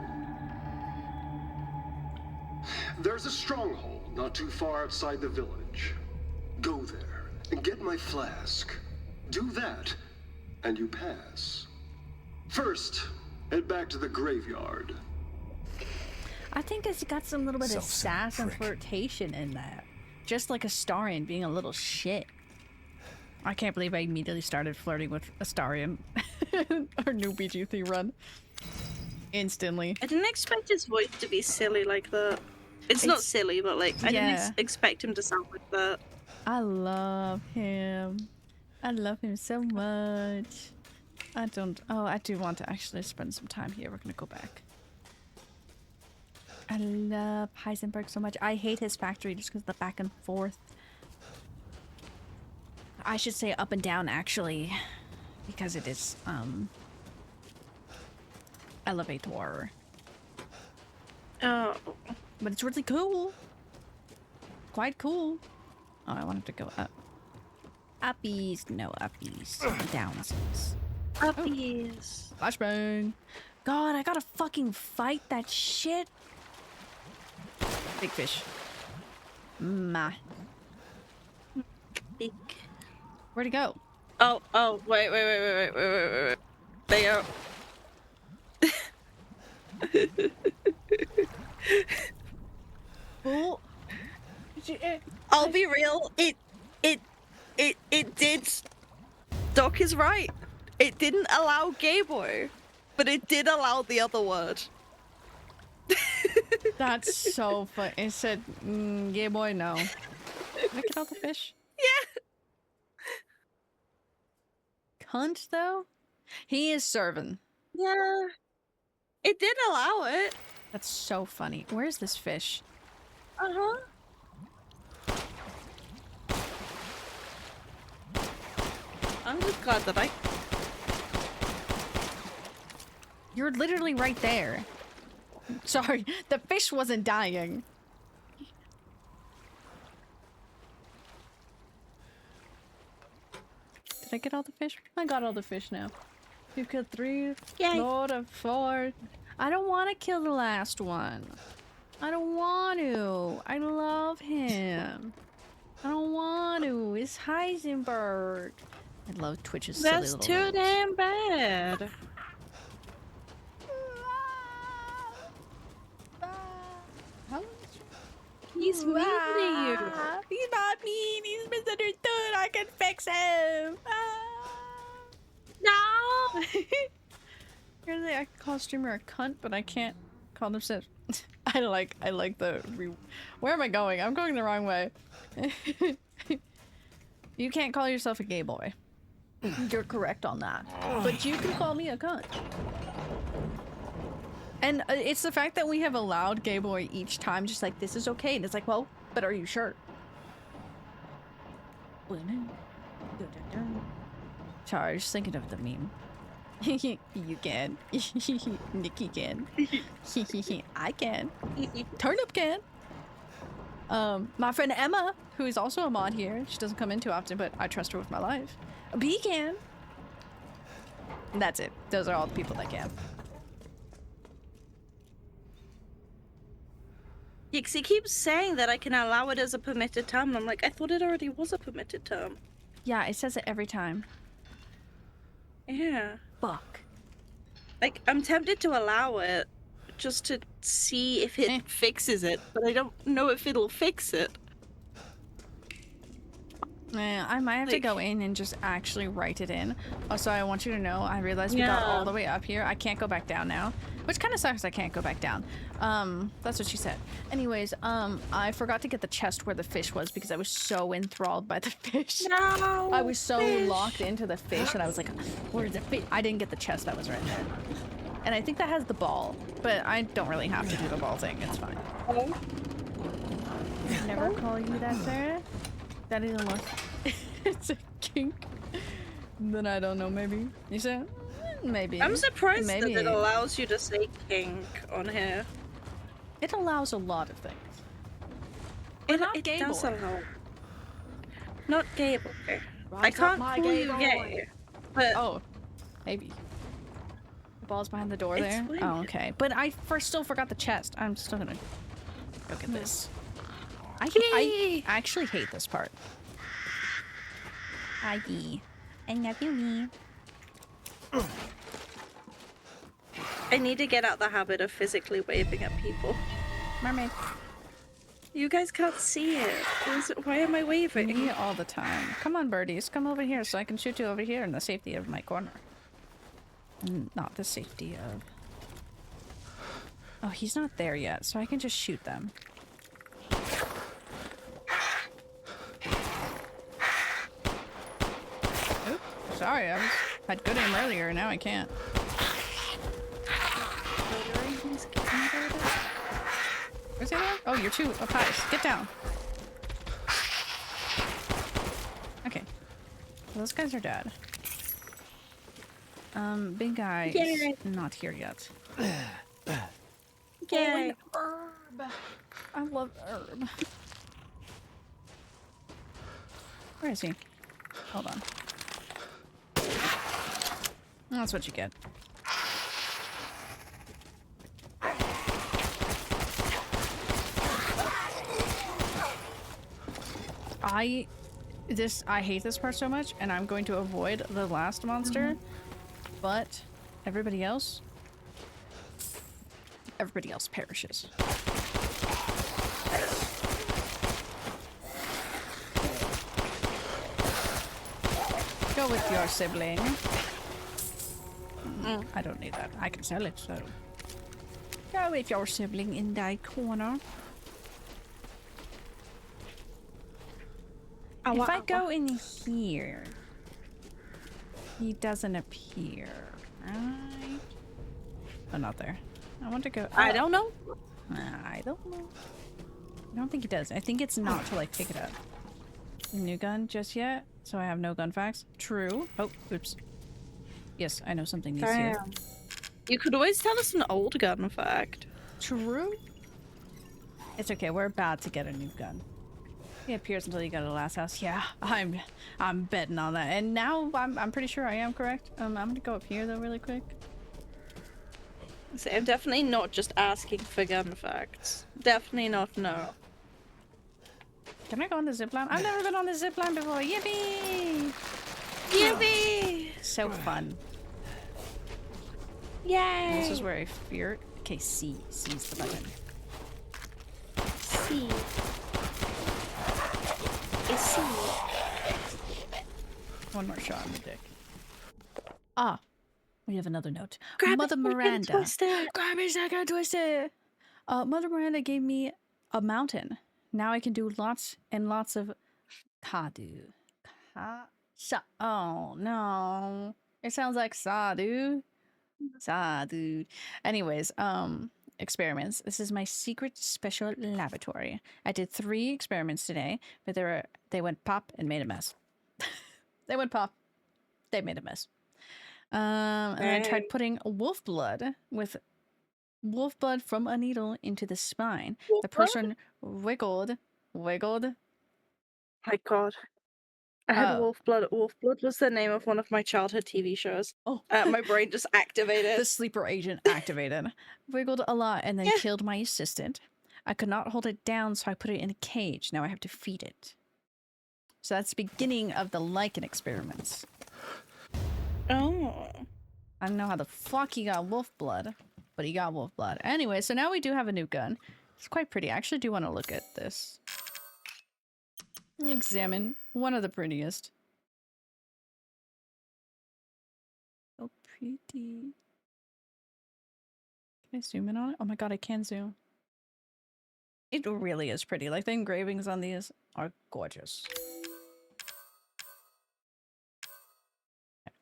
There's a stronghold not too far outside the village. Go there and get my flask. Do that, and you pass. First, head back to the graveyard. I think it's got some little bit of sass and flirtation in that. Just like Astarion being a little shit. I can't believe I immediately started flirting with Astarion. Our new BG3 run. Instantly. I didn't expect his voice to be silly like that. It's not silly, but like, I didn't expect him to sound like that. I love him. I love him so much. I do want to actually spend some time here. We're gonna go back. I love Heisenberg so much. I hate his factory just because of the back and forth. I should say up and down, actually. Because it is, elevator. Oh. But it's really cool. Quite cool. Oh, I wanted to go up. Uppies. No, uppies. Downsies. Uppies. Oh. Flashbang. God, I gotta fucking fight that shit. Big fish. Ma. Big. Where'd he go? Oh, wait. They are... Oh. I'll be real. It did. Doc is right. It didn't allow gay boy, but it did allow the other word. That's so funny. It said, gay boy, no. Did I get all the fish? Yeah. Cunt, though? He is serving. Yeah. It did allow it. That's so funny. Where's this fish? Uh-huh. I'm just glad that I... You're literally right there. Sorry, the fish wasn't dying. Did I get all the fish? I got all the fish now. You've killed 3, Yay. Lord of 4. I don't want to kill the last one. I don't want to. I love him. I don't want to. It's Heisenberg. I love Twitch's silly That's little too words. damn bad. He's mean to you. He's not mean. He's misunderstood. I can fix him. No. Apparently, I can call a streamer a cunt, but I can't call them sis. I like the. Where am I going? I'm going the wrong way. You can't call yourself a gay boy. You're correct on that. But you can call me a cunt. And it's the fact that we have allowed gay boy each time, just like, this is okay. And it's like, well, but are you sure? Sorry, I was just thinking of the meme. You can. Nikki can. I can. Turnip can. My friend Emma, who is also a mod here, she doesn't come in too often, but I trust her with my life. B can. And that's it. Those are all the people that can. Yeah, 'cause he keeps saying that I can allow it as a permitted term, and I'm like, I thought it already was a permitted term. Yeah, it says it every time. Yeah. Fuck. Like, I'm tempted to allow it just to see if it fixes it, but I don't know if it'll fix it. Yeah, I might have to go in and just actually write it in. Also, I want you to know, I realized we got all the way up here. I can't go back down now, which kind of sucks. I can't go back down. That's what she said. Anyways, I forgot to get the chest where the fish was because I was so enthralled by the fish. No, I was so locked into the fish and I was like, where's the fish? I didn't get the chest that was right there. And I think that has the ball, but I don't really have to do the ball thing. It's fine. Never call you that, sir. That is unless it's a kink. Then I don't know, maybe. You say? Maybe. I'm surprised maybe. that it allows you to say kink on here. It allows a lot of things. It gay does boy. allow. Not gay boy. Rise I up, can't my call gay you boy. gay. But Oh, maybe. The ball's behind the door It's there? fine. Oh, okay. But I still forgot the chest. I'm still gonna look at this. I actually hate this part. I love you, me. I need to get out the habit of physically waving at people. Mermaid. You guys can't see it. Why am I waving? Me all the time. Come on, birdies. Come over here so I can shoot you over here in the safety of my corner. Not the safety of... Oh, he's not there yet, so I can just shoot them. Oops, sorry, I had good aim earlier, now I can't. Where's the other one? Oh, you're too up high. Get down. Okay. Well, those guys are dead. Big guy is not here yet. Yay. Herb. I love herb. Where is he? Hold on. That's what you get. I hate this part so much, and I'm going to avoid the last monster, but everybody else perishes. Go with your sibling. I don't need that. I can sell it, so. Go with your sibling in that corner. If I go in here, he doesn't appear, right? Oh, not there. I want to go. I don't know. I don't know. I don't think he does. I think it's not to like pick it up. New gun just yet, so I have no gun facts. True. Oh, oops. Yes, I know something needs here. You could always tell us an old gun fact. True. It's okay. We're about to get a new gun. It appears until you go to the last house. Yeah, I'm betting on that. And now I'm pretty sure I am correct. I'm gonna go up here though really quick. So I'm definitely not just asking for gun facts. Definitely not, no. Can I go on the zipline? I've never been on the zipline before. Yippee! Yippee! So fun. Yay! This is where I fear. Okay, C. C's the button. C. Is C. One more shot on the dick. Ah, we have another note. Grab Mother me Miranda. Twisted. Grab me second twisted. Mother Miranda gave me a mountain. Now I can do lots and lots of Kadu. Oh no. It sounds like Sadu. Sadu. Anyways, experiments. This is my secret special laboratory. I did 3 experiments today, but they went pop and made a mess. They went pop. They made a mess. And I tried putting wolf blood from a needle into the spine. Wolf the person wiggled. My god. I had Wolf Blood. Wolf Blood was the name of one of my childhood TV shows. Oh. My brain just activated. The sleeper agent activated. Wiggled a lot and then killed my assistant. I could not hold it down, so I put it in a cage. Now I have to feed it. So that's the beginning of the lichen experiments. Oh. I don't know how the fuck he got wolf blood, but he got wolf blood. Anyway, so now we do have a new gun. It's quite pretty. I actually do want to look at this. Examine one of the prettiest. So pretty. Can I zoom in on it? Oh my god, I can zoom. It really is pretty. Like, the engravings on these are gorgeous.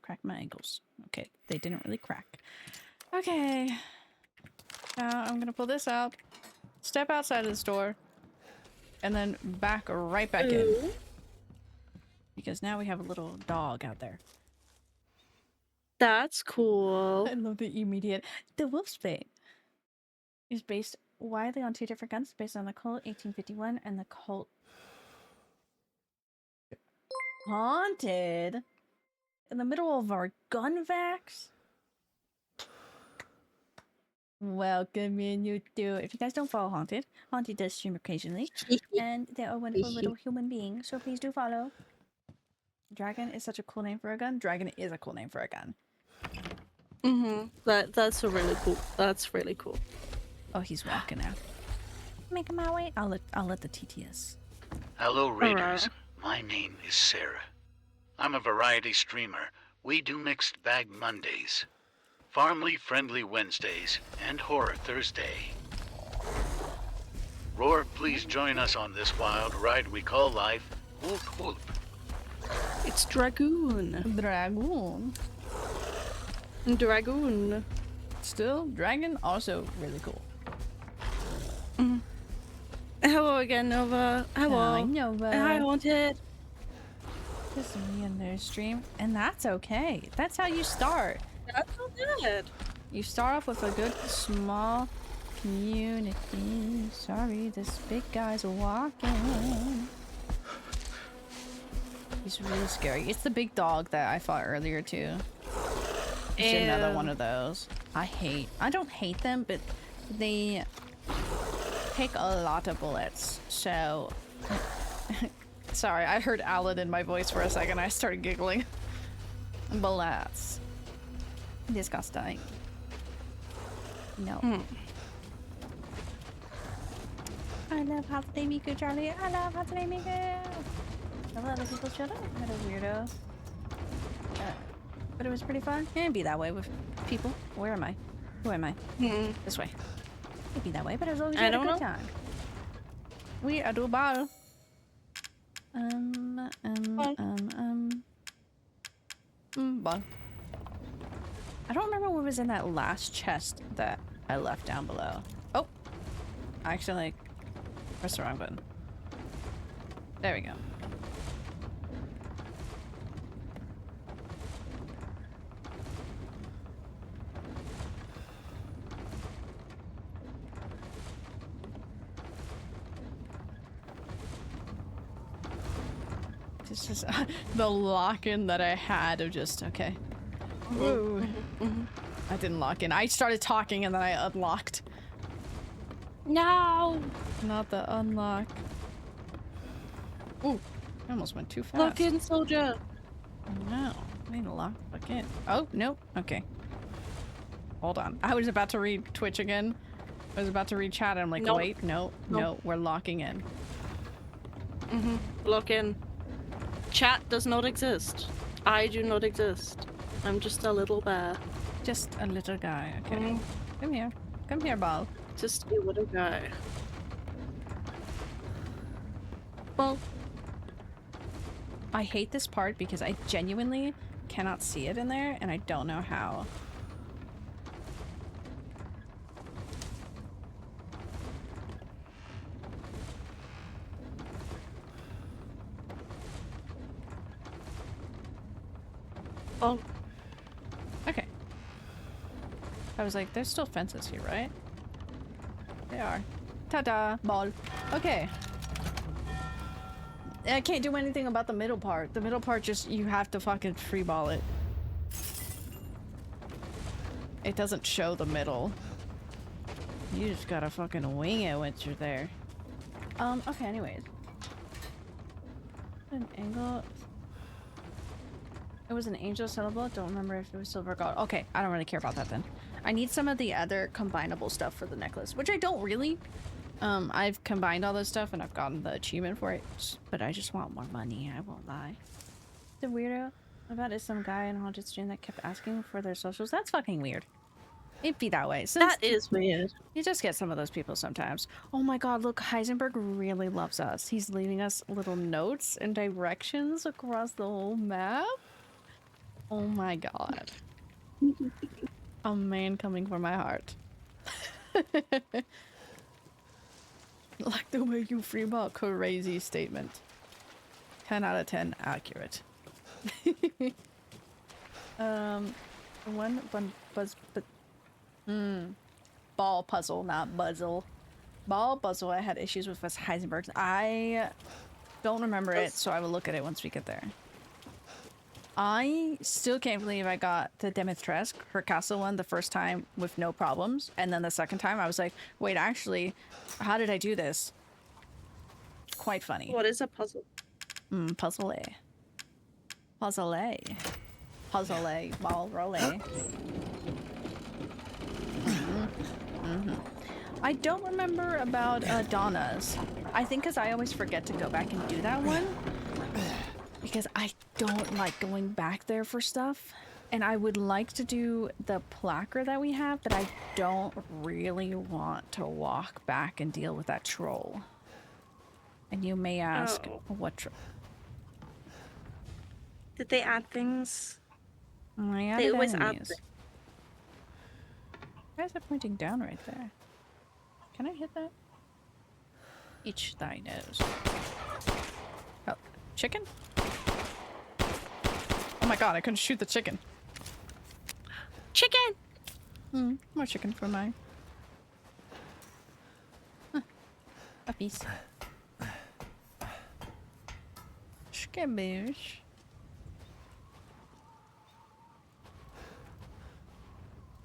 Crack my ankles. Okay, they didn't really crack. Okay. Now I'm gonna pull this out, step outside of the store, and then right back in. Because now we have a little dog out there. That's cool. I love the immediate. The Wolf's Bane is based widely on 2 different guns, based on the Colt 1851 and the Colt Haunted. In the middle of our gun vax. Welcome in, you two. If you guys don't follow Haunted, Haunted does stream occasionally, and they're a wonderful little human being, so please do follow. Dragon is such a cool name for a gun. Dragon is a cool name for a gun. That's a really cool. That's really cool. Oh, he's walking now. Making my way. I'll let the TTS. Hello, Raiders. My name is Sarah. I'm a variety streamer. We do mixed bag Mondays, family friendly Wednesdays, and horror Thursday. Roar, please join us on this wild ride we call life. Whoop whoop. It's Dragoon. Dragoon. Still, Dragon, also really cool. Hello again, Nova. Hello. Hi, Nova. Hi, Haunted. This is me in their stream, and that's okay. That's how you start. That's so good. You start off with a good small community. Sorry, this big guy's walking. He's really scary. It's the big dog that I fought earlier too. It's another one of those. I don't hate them, but they take a lot of bullets. So sorry, I heard Alan in my voice for a second. I started giggling. Bullets. Disgusting. No. I love Hatsune Miku, Charlie. I love Hatsune Miku. I love other people shut up. What a weirdo. But it was pretty fun. It can be that way with people. Where am I? Who am I? This way. It can be that way, but it was always a good time. We are do ball. Ball. I don't remember what was in that last chest that I left down below. Oh! I actually pressed the wrong button. There we go. This is the lock-in that I had of just, okay. Whoa. I didn't lock in. I started talking and then I unlocked. No! Not the unlock. Ooh, I almost went too fast. Lock in, soldier! No, I need to lock back in. Oh, nope. Okay. Hold on. I was about to read Twitch again. I was about to read chat and I'm like, nope. Wait, no, we're locking in. Lock in. Chat does not exist. I do not exist. I'm just a little bear. Just a little guy, okay. Come here. Come here, Ball. Just a little guy. Well, I hate this part because I genuinely cannot see it in there and I don't know how. oh. Okay. I was like, there's still fences here, right? They are. Ta-da! Ball. Okay. I can't do anything about the middle part. The middle part just, you have to fucking free ball it. It doesn't show the middle. You just gotta fucking wing it once you're there. Okay, anyways. An angle. It was an angel syllable. Don't remember if it was silver or gold. Okay, I don't really care about that then. I need some of the other combinable stuff for the necklace, which I don't really. I've combined all this stuff and I've gotten the achievement for it, but I just want more money, I won't lie. The weirdo about is some guy in haunted stream that kept asking for their socials. That's fucking weird. It'd be that way. That is weird. You just get some of those people sometimes. Oh my god, look, Heisenberg really loves us. He's leaving us little notes and directions across the whole map. Oh my god. A man coming for my heart. Like the way you freeball, crazy statement. 10 out of 10 accurate. Ball puzzle, not buzzle. Ball puzzle I had issues with was Heisenberg's. I don't remember it, so I will look at it once we get there. I still can't believe I got the Demetresque, her castle one, the first time with no problems. And then the second time I was like, wait, actually, how did I do this? Quite funny. What is a puzzle? Puzzle A. Puzzle A. Puzzle A. Ball roll A. I don't remember about Donna's. I think because I always forget to go back and do that one. Because I don't like going back there for stuff. And I would like to do the placard that we have, but I don't really want to walk back and deal with that troll. And you may ask, what troll? Did they add things? They always add things. Why is it pointing down right there? Can I hit that? Each thy nose. Oh, chicken? Oh my god, I couldn't shoot the chicken. Chicken! More chicken for mine. Puppies. Skaboosh.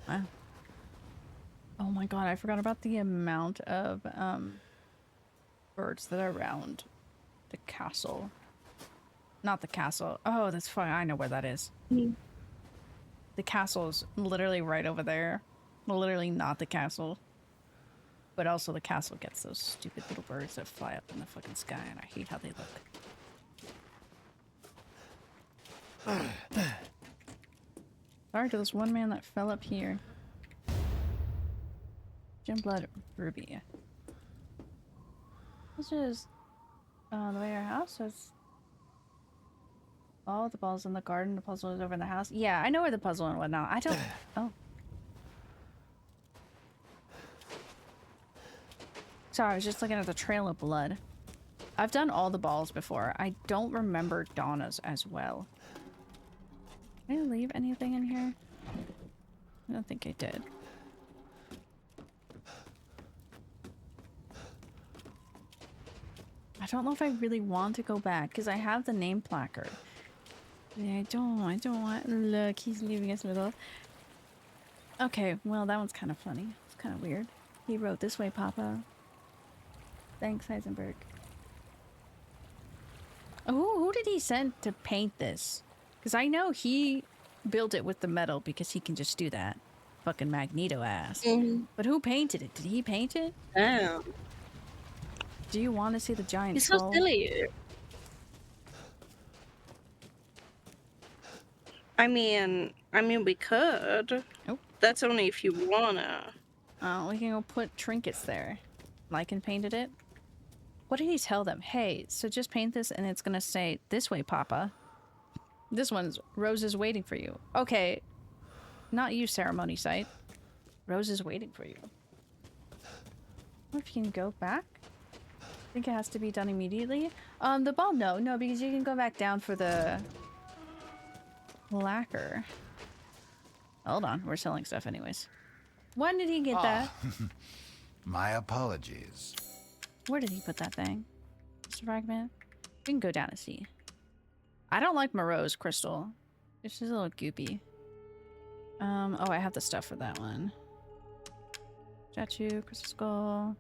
Wow. Oh my god, I forgot about the amount of birds that are around the castle. Not the castle. Oh, that's fine. I know where that is. The castle is literally right over there. Literally not the castle. But also the castle gets those stupid little birds that fly up in the fucking sky, and I hate how they look. to this one man that fell up here. Gem blood ruby. This is the way our house is. Oh, the ball's in the garden. The puzzle is over in the house. Yeah, I know where the puzzle and whatnot. I don't. Oh. Sorry, I was just looking at the trail of blood. I've done all the balls before. I don't remember Donna's as well. Did I leave anything in here? I don't think I did. I don't know if I really want to go back because I have the name placard. Yeah, I don't want. Look, he's leaving us little. Okay, well, that one's kind of funny. It's kind of weird. He wrote this way, Papa. Thanks, Heisenberg. Oh, who did he send to paint this? Because I know he built it with the metal because he can just do that. Fucking Magneto ass. But who painted it? Did he paint it? Damn. Do you want to see the giant He's skull? so silly. I mean, we could. Nope. That's only if you wanna. Oh, we can go put trinkets there. Lycan painted it. What did he tell them? Hey, so just paint this and it's gonna say, this way, Papa. This one's Rose is waiting for you. Okay. Not you, ceremony site. Rose is waiting for you. What if you can go back? I think it has to be done immediately. The ball, no, because you can go back down for the lacquer. Hold on, we're selling stuff anyways. When did he get that? My apologies. Where did he put that thing? Mr. Fragment? We can go down and see. I don't like Moreau's crystal. It's just a little goopy. Oh, I have the stuff for that one. Statue, crystal skull.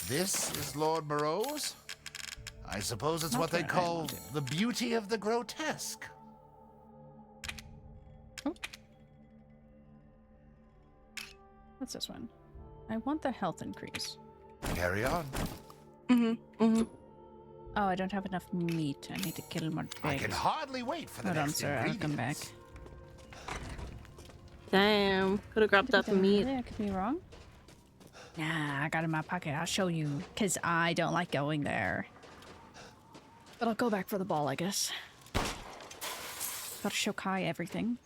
This is Lord Moreau's? I suppose it's Not what they what I call wanted. the beauty of the grotesque. What's this one? I want the health increase. Carry on. Oh, I don't have enough meat. I need to kill more pigs. I can hardly wait for the Hold on, next sir. I'll come back. ingredients. Damn. Could have grabbed that meat. I could be wrong. Nah, I got it in my pocket. I'll show you. Because I don't like going there. But I'll go back for the ball, I guess. Gotta show Kai everything.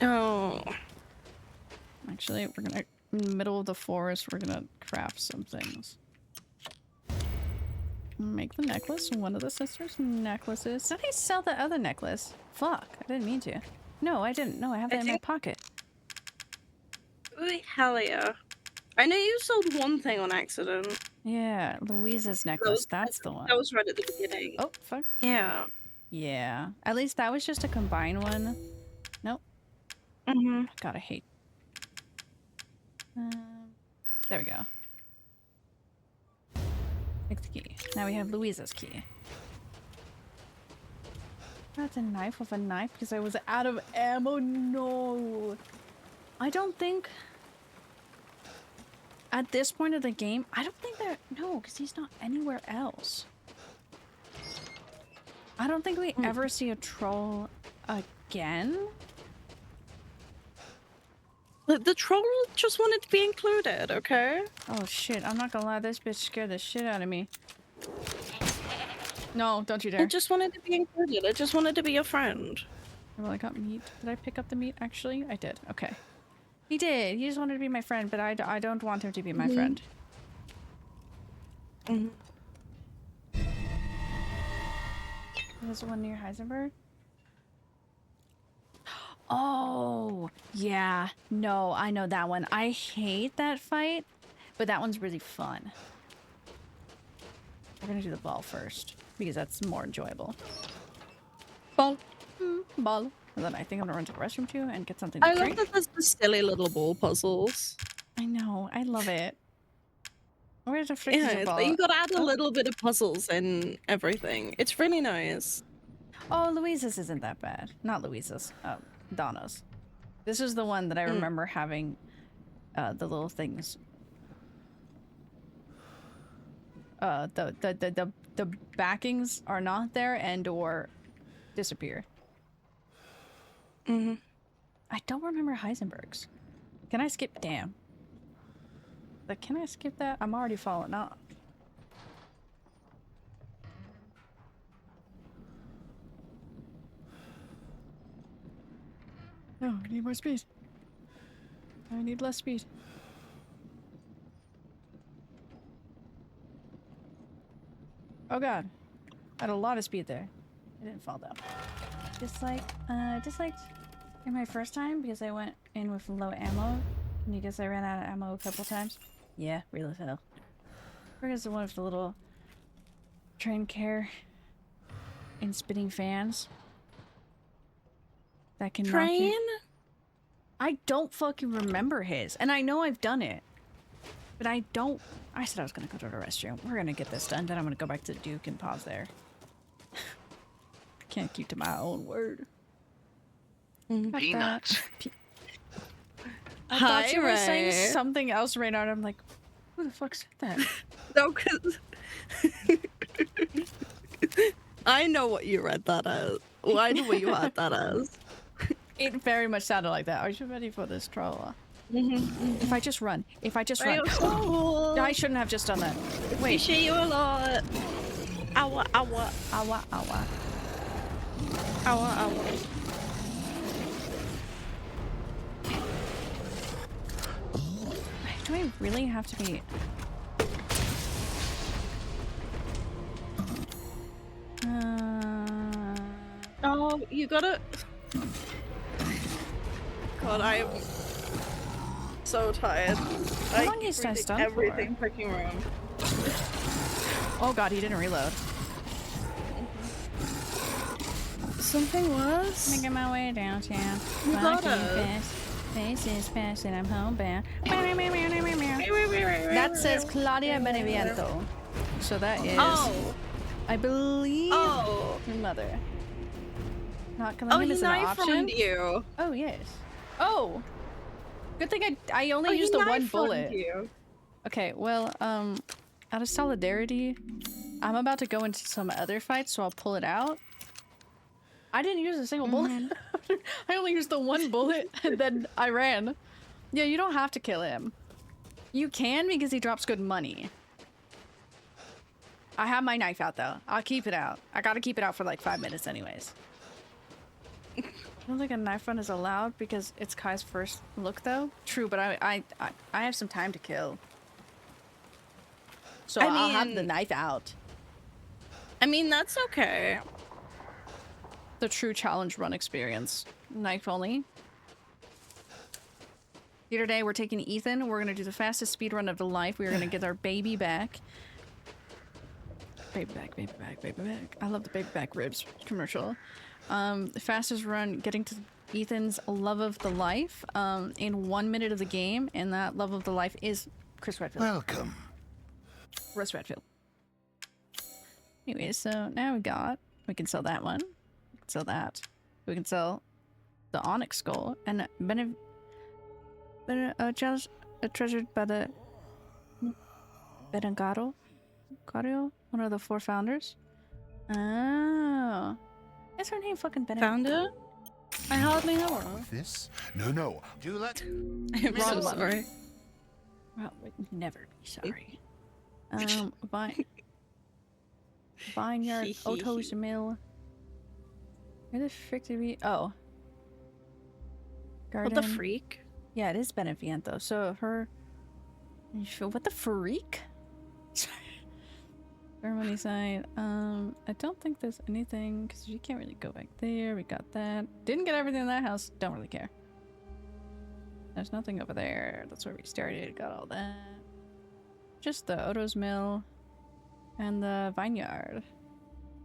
Oh. Actually, we're gonna... In the middle of the forest, we're gonna craft some things. Make the necklace. One of the sisters' necklaces. Did I sell the other necklace? Fuck, I didn't mean to. No, I didn't. No, I have that in my pocket. Ooh, hell yeah. I know you sold one thing on accident. Yeah, Louisa's necklace. That's the one. That was right at the beginning. Oh, fuck. Yeah. Yeah. At least that was just a combined one. Nope. God, I hate. There we go. Take the key. Now we have Louisa's key. That's a knife with a knife because I was out of ammo. No. I don't think... At this point of the game, I don't think that... No, because he's not anywhere else. I don't think we ever see a troll again. The troll just wanted to be included, okay? Oh shit, I'm not gonna lie, this bitch scared the shit out of me. No, don't you dare. It just wanted to be included. It just wanted to be your friend. Well, I got meat. Did I pick up the meat, actually? I did. Okay. He did. He just wanted to be my friend, but I don't want him to be my friend. There's one near Heisenberg. Oh, yeah. No, I know that one. I hate that fight, but that one's really fun. We're gonna do the ball first, because that's more enjoyable. Ball. Ball. And then I think I'm gonna run to the restroom too and get something to I drink. love that there's the silly little ball puzzles. I know. I love it. Where's the frick Yeah, is the it's ball? like you gotta add a little bit of puzzles and everything. It's really nice. Oh, Louisa's isn't that bad. Not Louisa's. Donna's. This is the one that I remember having the little things. The backings are not there and or disappear. I don't remember Heisenberg's. Can I skip? Damn. But can I skip that? I'm already falling off. No, I need more speed. I need less speed. Oh god. I had a lot of speed there. I didn't fall down. Just like in my first time because I went in with low ammo. Can you guess I ran out of ammo a couple times? Yeah, real as hell. Because the one with the little train care and spinning fans. That can knock you. I don't fucking remember his. And I know I've done it. But I don't... I said I was gonna go to the restroom. We're gonna get this done, then I'm gonna go back to Duke and pause there. I can't keep to my own word. Peanuts. I thought you were saying something else right now, and I'm like, who the fuck said that? No, because... I know what you read that as. Well, I know what you had that as. It very much sounded like that. Are you ready for this troll? If I just run. If I just run. I shouldn't have just done that. Wait. Appreciate you a lot. Ow, ow, Awa, awa. ow, ow. Do I really have to be... Oh, you gotta... God, I am so tired. How long is I stunned everything picking around. Oh god, he didn't reload. Something was? Making my way downtown. You Walking gotta. fast. Faces fast and I'm homebound. That says Claudia Beneviento. So that is... Oh! I believe... Oh! Your mother. Not Oh, killing him he is an option? knife-run you. Oh, yes. Oh! Good thing I only used the one bullet. You. Okay, well, out of solidarity, I'm about to go into some other fights, so I'll pull it out. I didn't use a single bullet. I only used the one bullet, and then I ran. Yeah, you don't have to kill him. You can because he drops good money. I have my knife out, though. I'll keep it out. I gotta keep it out for like 5 minutes anyways. I don't think a knife run is allowed because it's Kai's first look, though. True, but I have some time to kill. So I'll have the knife out. I mean, that's okay. The true challenge run experience. Knife only. Here today, we're taking Ethan. We're gonna do the fastest speed run of the life. We're gonna get our baby back. Baby back, baby back, baby back. I love the baby back ribs commercial. The fastest run, getting to Ethan's love of the life in 1 minute of the game, and that love of the life is Chris Redfield. Welcome. Chris Redfield. Anyway, so now we can sell that one. We can sell that. We can sell the Onyx Skull and treasured by the Benengaro, one of the 4 founders. Oh, is her name fucking Benengaro? Founder? I hardly know her. This? No. Do let. I'm so sorry. Well, we'd never be sorry. Vineyard, Otto's Mill. Where the frick did we? Oh. Garden. What the freak? Yeah, it is Beneviento. So her. What the freak? Ceremony side. I don't think there's anything because you can't really go back there. We got that. Didn't get everything in that house. Don't really care. There's nothing over there. That's where we started. Got all that. Just the Otto's Mill and the vineyard.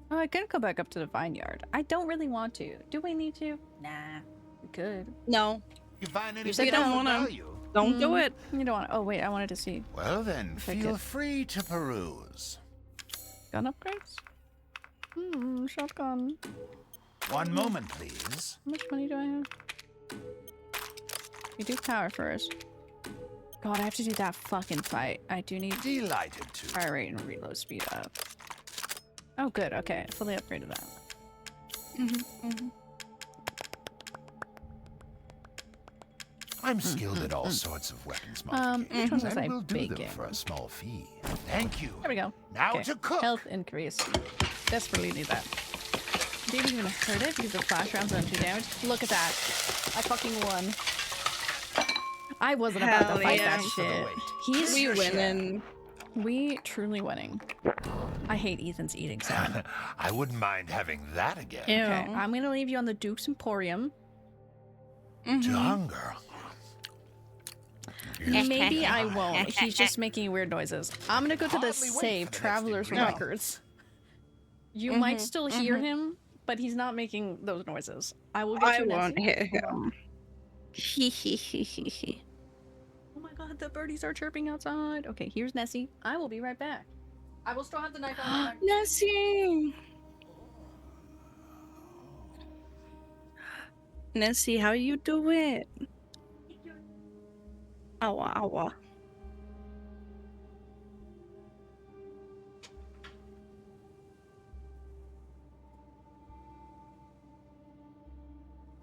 Oh, I could go back up to the vineyard. I don't really want to. Do we need to? Nah, we could. No. You find You said anything don't of wanna- value? Don't do it. You don't want to. Oh, wait, I wanted to see. Well then, If I feel could. free to peruse. Gun upgrades? Shotgun. One moment, please. How much money do I have? We do power first. God, I have to do that fucking fight. I do need Delighted to. fire rate and reload speed up. Oh, good. Okay, fully upgraded that. I'm skilled at all sorts of weapons Which one modifications, was I and will do them baking? for a small fee. Thank you. There we go. Now Okay. to cook. Health increase. Desperately need that. Didn't even hurt it because the flash rounds don't do damage. Look at that. I fucking won. I wasn't about to Hell fight yeah. that shit. He's We winning. We truly winning. I hate Ethan's eating sound. I wouldn't mind having that again. Ew. Okay, I'm gonna leave you on the Duke's Emporium. To hunger. Maybe I won't. He's just making weird noises. I'm gonna go to the Hardly wait save for the next Traveler's ingredient. Records. You might still hear him, but he's not making those noises. I will get I you won't Nessie. hear Hold on. him. Hee hee hee hee hee. Oh my god, the birdies are chirping outside. Okay, here's Nessie. I will be right back. I will still have the knife on. Nessie! Nessie, how you doing? Awa, awa.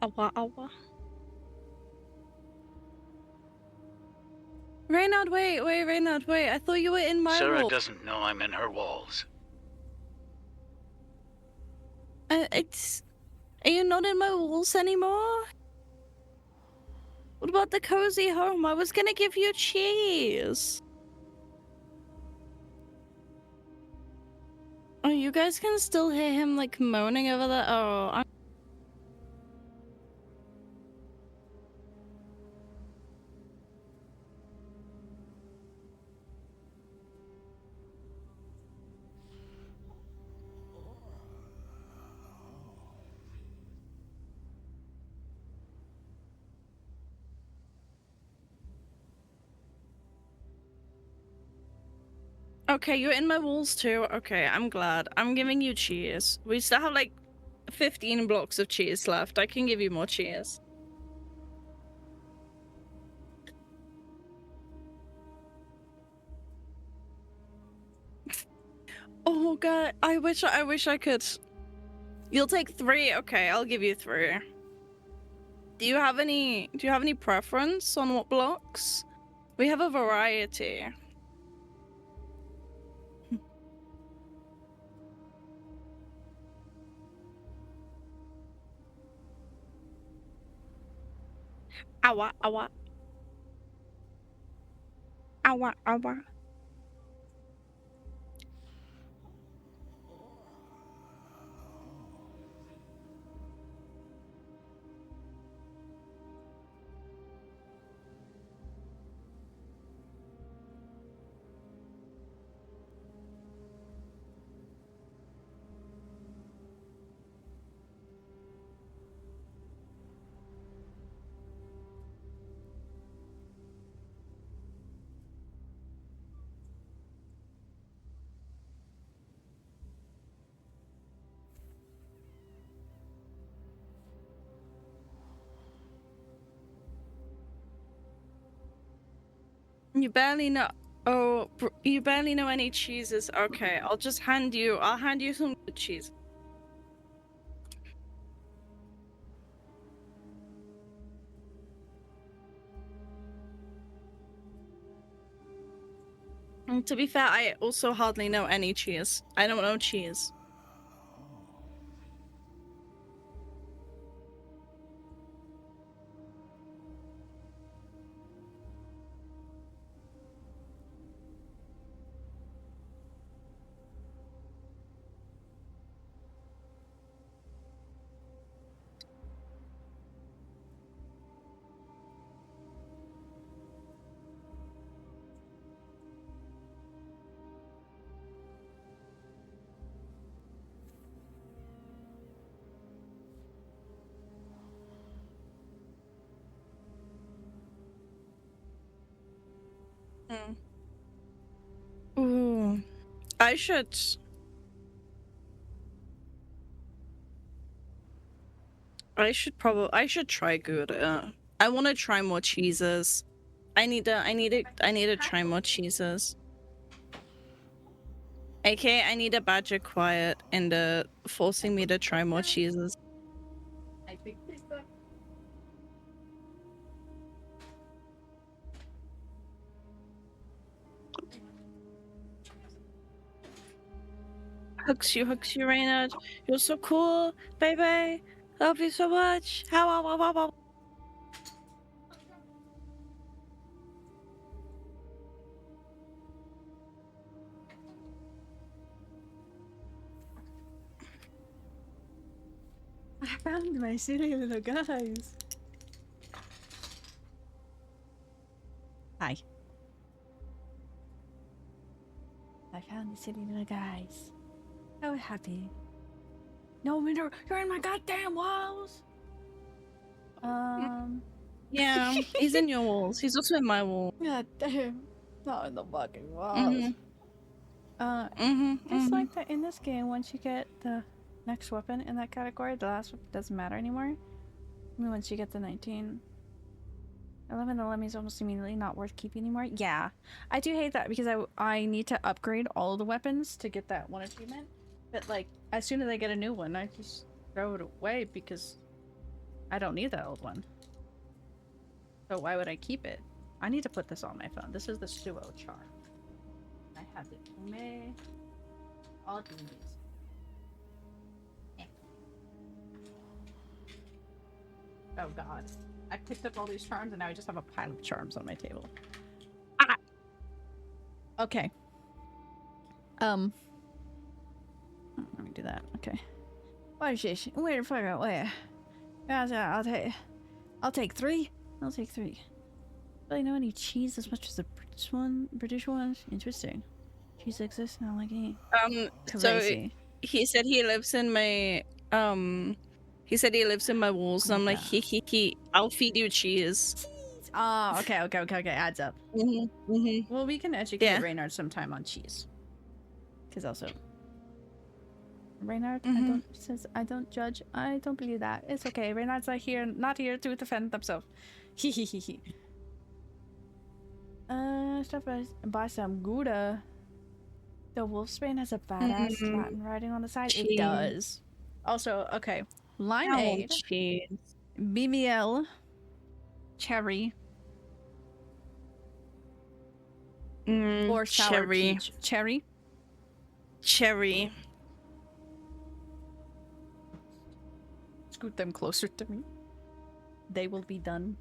Awa, awa. Reynard, wait, Reynard, wait. I thought you were in my Sarah role. doesn't know I'm in her walls. Are you not in my walls anymore? What about the cozy home? I was gonna give you cheese. Oh, you guys can still hear him like moaning over there. Oh, okay, you're in my walls too. Okay, I'm glad. I'm giving you cheese. We still have like 15 blocks of cheese left. I can give you more cheese. Oh god, I wish I could. You'll take 3. Okay, I'll give you 3. Do you have any preference on what blocks? We have a variety. Awa, awa. Awa, awa. You barely know. Oh, you barely know any cheeses. Okay, I'll hand you some good cheese. And to be fair, I also hardly know any cheese. I don't know cheese. Ooh, I should try Gouda. I want to try more cheeses. I need to try more cheeses. Okay, I need a badger quiet and forcing me to try more cheeses. Hugs you, Reynard. You're so cool, baby. Love you so much. How? I found my silly little guys. Hi. I found the silly little guys. So happy. No, you're in my goddamn walls. Yeah, he's in your walls. He's also in my wall. God damn. Not in the fucking walls. Mm-hmm. It's like that in this game, once you get the next weapon in that category, the last weapon doesn't matter anymore. I mean, once you get the 19. 11, the Lemmy's almost immediately not worth keeping anymore. Yeah, I do hate that because I need to upgrade all of the weapons to get that one achievement. But like, as soon as I get a new one, I just throw it away because I don't need that old one. So why would I keep it? I need to put this on my phone. This is the Suo charm. I have the Ume. All these. Oh god. I picked up all these charms and now I just have a pile of charms on my table. Ah! Okay. Let me do that. Okay. What is this? Where the fuck out where? I'll take 3. I'll take 3. Really know any cheese as much as the British ones? Interesting. Cheese exists now like any. So he said he lives in my he said he lives in my walls, and I'm like, he, I'll feed you cheese. Oh, okay, adds up. Well, we can educate Reynard sometime on cheese. Because also, Reynard, I don't judge. I don't believe that. It's okay. Reynard's not here to defend themselves. Hehehe. Stuff buy some Gouda. The Wolfsbane has a badass Latin writing on the side. Cheese. It does. Also, okay. Limeade, BBL, cherry, or sour peach. Cherry. Scoot them closer to me. They will be done.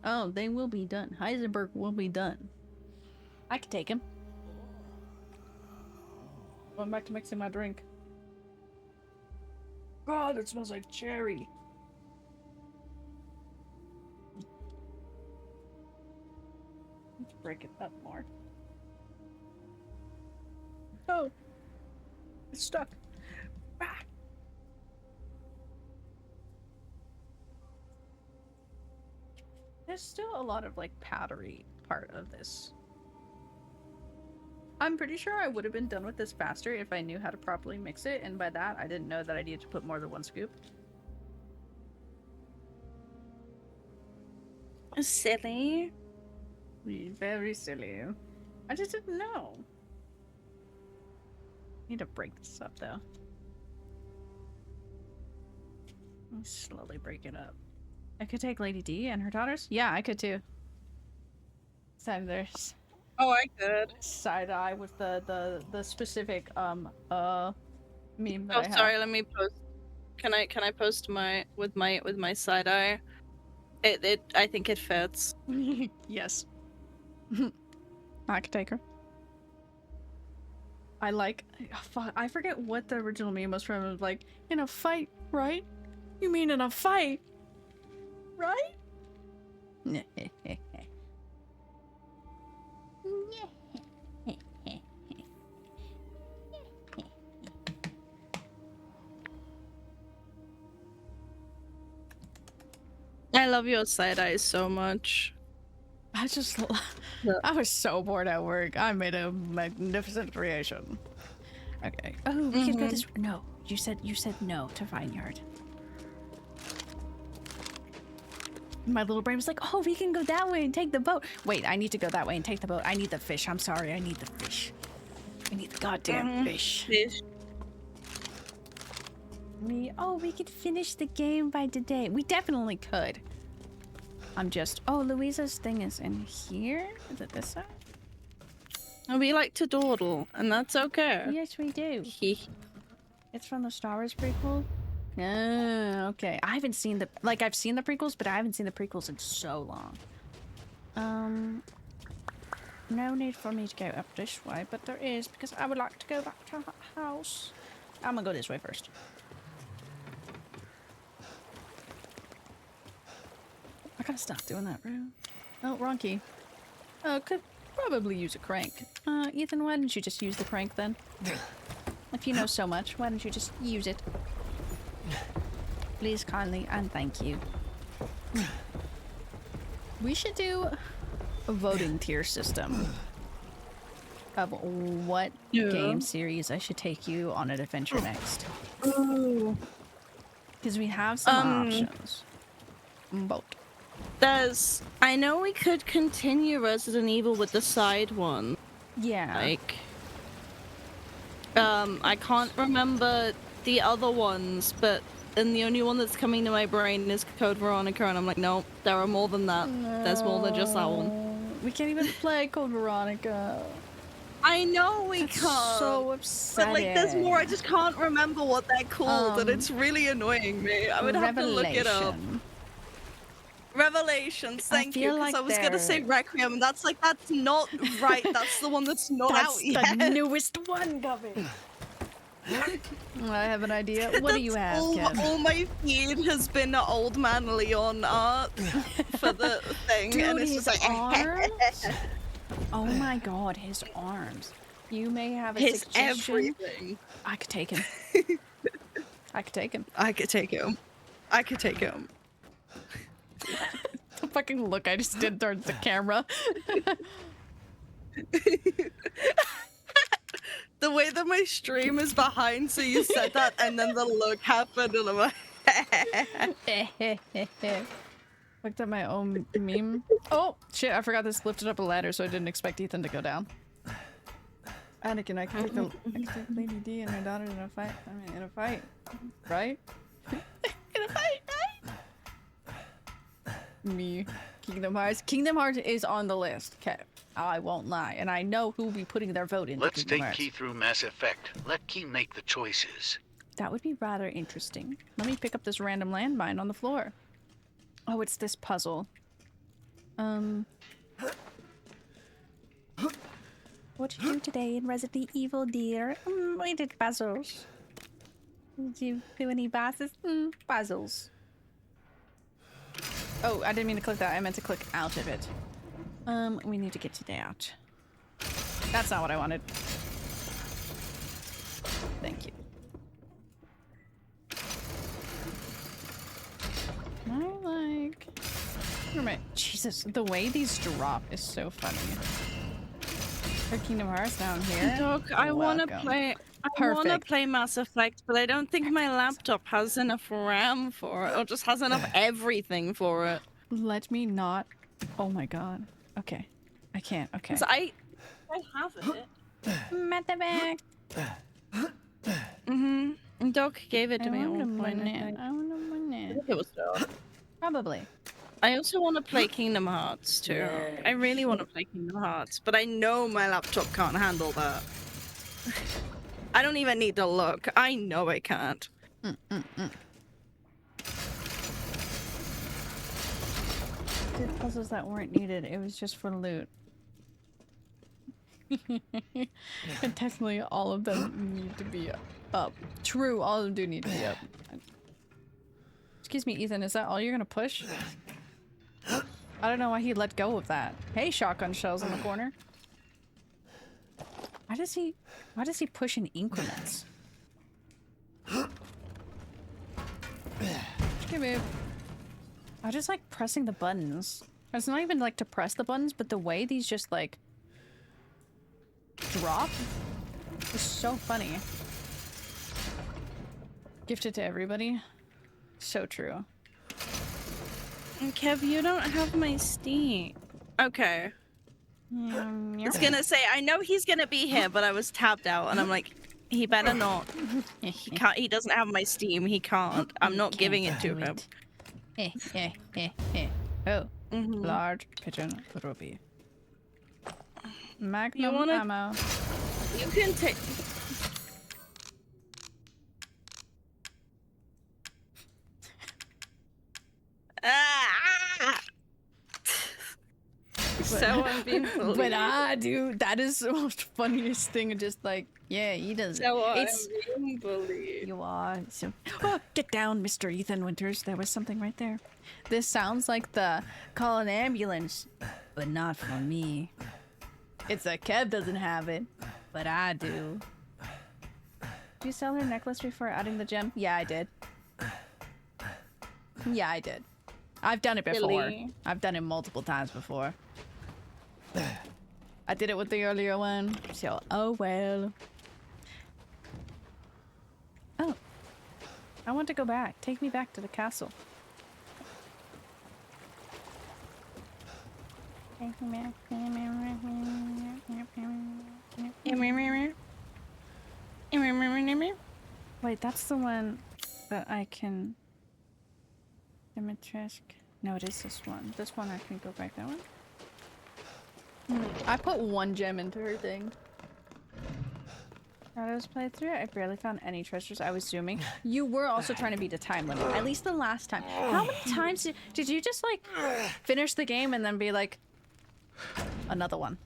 Oh, they will be done. Heisenberg will be done. I can take him. Going back to mixing my drink. God, it smells like cherry. Let's break it up more. Oh, it's stuck. Ah. There's still a lot of like powdery part of this. I'm pretty sure I would have been done with this faster if I knew how to properly mix it, and by that I didn't know that I needed to put more than 1 scoop. Silly. Very silly. I just didn't know. Need to break this up though. Let me slowly break it up. I could take Lady D and her daughters? Yeah, I could too. There's Oh, I could. side eye with the specific meme that I have. Sorry, let me post. Can I post with my side eye? I think it fits. Yes. I could take her. I like I forget what the original meme was from. It was like, in a fight, right? You mean in a fight? Right? I love your side eye so much. I was so bored at work. I made a magnificent creation. Okay. Oh, we could go this. No, you said no to Vineyard. My little brain was like, oh, we can go that way and take the boat. Wait, I need to go that way and take the boat. I need the fish. I'm sorry, I need the fish. I need the goddamn fish. We could finish the game by today. We definitely could. I'm just, oh, Louisa's thing is in here? Is it this side? And we like to dawdle, and that's okay. Yes, we do. It's from the Star Wars prequel. Okay. I haven't seen the I've seen the prequels, but I haven't seen the prequels in so long. No need for me to go up this way, but there is because I would like to go back to our house. I'm gonna go this way first. I gotta stop doing that, bro. Oh, wrong key. Could probably use a crank. Ethan, why didn't you just use the crank then? If you know so much, why don't you just use it? Please, kindly, and thank you. We should do a voting tier system of what game series I should take you on an adventure next. Ooh. Because we have some options. Vote. I know we could continue Resident Evil with the side one. Yeah. Like, I can't remember the other ones, and the only one that's coming to my brain is Code Veronica, and I'm like, no, there are more than that. No. There's more than just that one. We can't even play Code Veronica. I know we That's can't. so upsetting. But like, there's more. I just can't remember what they're called, and it's really annoying me. I would have to look it up. Revelations, thank you, because I was gonna say Requiem, and that's not right. That's the one that's not out yet. That's the newest one coming. I have an idea. What do you have, Ken? All my feed has been old man Leon art for the thing, Dude, and it's his just like arms? Oh my god, his arms. You may have a his suggestion. Everything. I could take him. I could take him. I could take him. I could take him. The fucking look I just did towards the camera. The way that my stream is behind, so you said that, and then the look happened, and I'm like, Looked at my own meme. Oh shit! I forgot this lifted up a ladder, so I didn't expect Ethan to go down. Anakin, I can take Lady D and her daughter in a fight. I mean, in a fight, right? In a fight, right? Me. Kingdom Hearts. Kingdom Hearts is on the list. Okay. I won't lie. And I know who'll be putting their vote in. Let's take Key through Mass Effect. Let Key make the choices. That would be rather interesting. Let me pick up this random landmine on the floor. Oh, it's this puzzle. What you do today in Resident Evil, dear? We did puzzles. Did you do any bosses? Puzzles. Oh, I didn't mean to click that. I meant to click out of it. We need to get you out. That's not what I wanted. Thank you. Jesus, the way these drop is so funny. For Kingdom Hearts down here. Doc, I wanna play. I wanna play Mass Effect, but I don't think my laptop has enough RAM for it, or just has enough everything for it. Let me not. Oh my god. Okay. I can't. Okay. So I have it. Medevac. Doc gave it to me. I think it was Doc. Probably. I also want to play Kingdom Hearts too. Yeah. I really want to play Kingdom Hearts, but I know my laptop can't handle that. I don't even need to look. I know I can't. Did puzzles that weren't needed. It was just for loot. And technically all of them need to be up. True, all of them do need to be up. Excuse me, Ethan, is that all you're gonna push? I don't know why he let go of that. Hey, shotgun shells in the corner. Why does he push in increments? Okay, babe. I just like pressing the buttons. It's not even like to press the buttons, but the way these just like drop is so funny. Gifted to everybody. So true. Kev, you don't have my Steam. Okay. I was gonna say, I know he's gonna be here, but I was tapped out, and I'm like, he better not. He can't. He doesn't have my Steam. He can't. I'm not giving it to him. Oh. Large pigeon ruby. Magnum ammo. You can take. Ah! So I'm being bullied. But I do. That is the most funniest thing. Just like, yeah, he does it. So I'm It's being bullied. you are. So, oh, get down, Mr. Ethan Winters. There was something right there. This sounds like the call an ambulance, but not for me. It's that Kev doesn't have it, but I do. Did you sell her necklace before adding the gem? Yeah, I did. Yeah, I did. I've done it before. Really? I've done it multiple times before. I did it with the earlier one, so oh well. Oh. I want to go back. Take me back to the castle. Take me back. Wait, that's the one that I can... Dimitrescu. No, it is this one. This one I can go back that one. I put 1 gem into her thing. Shadows played through it. I barely found any treasures. I was zooming. You were also trying to beat a time limit. At least the last time. How many times did you just like finish the game and then be like another one?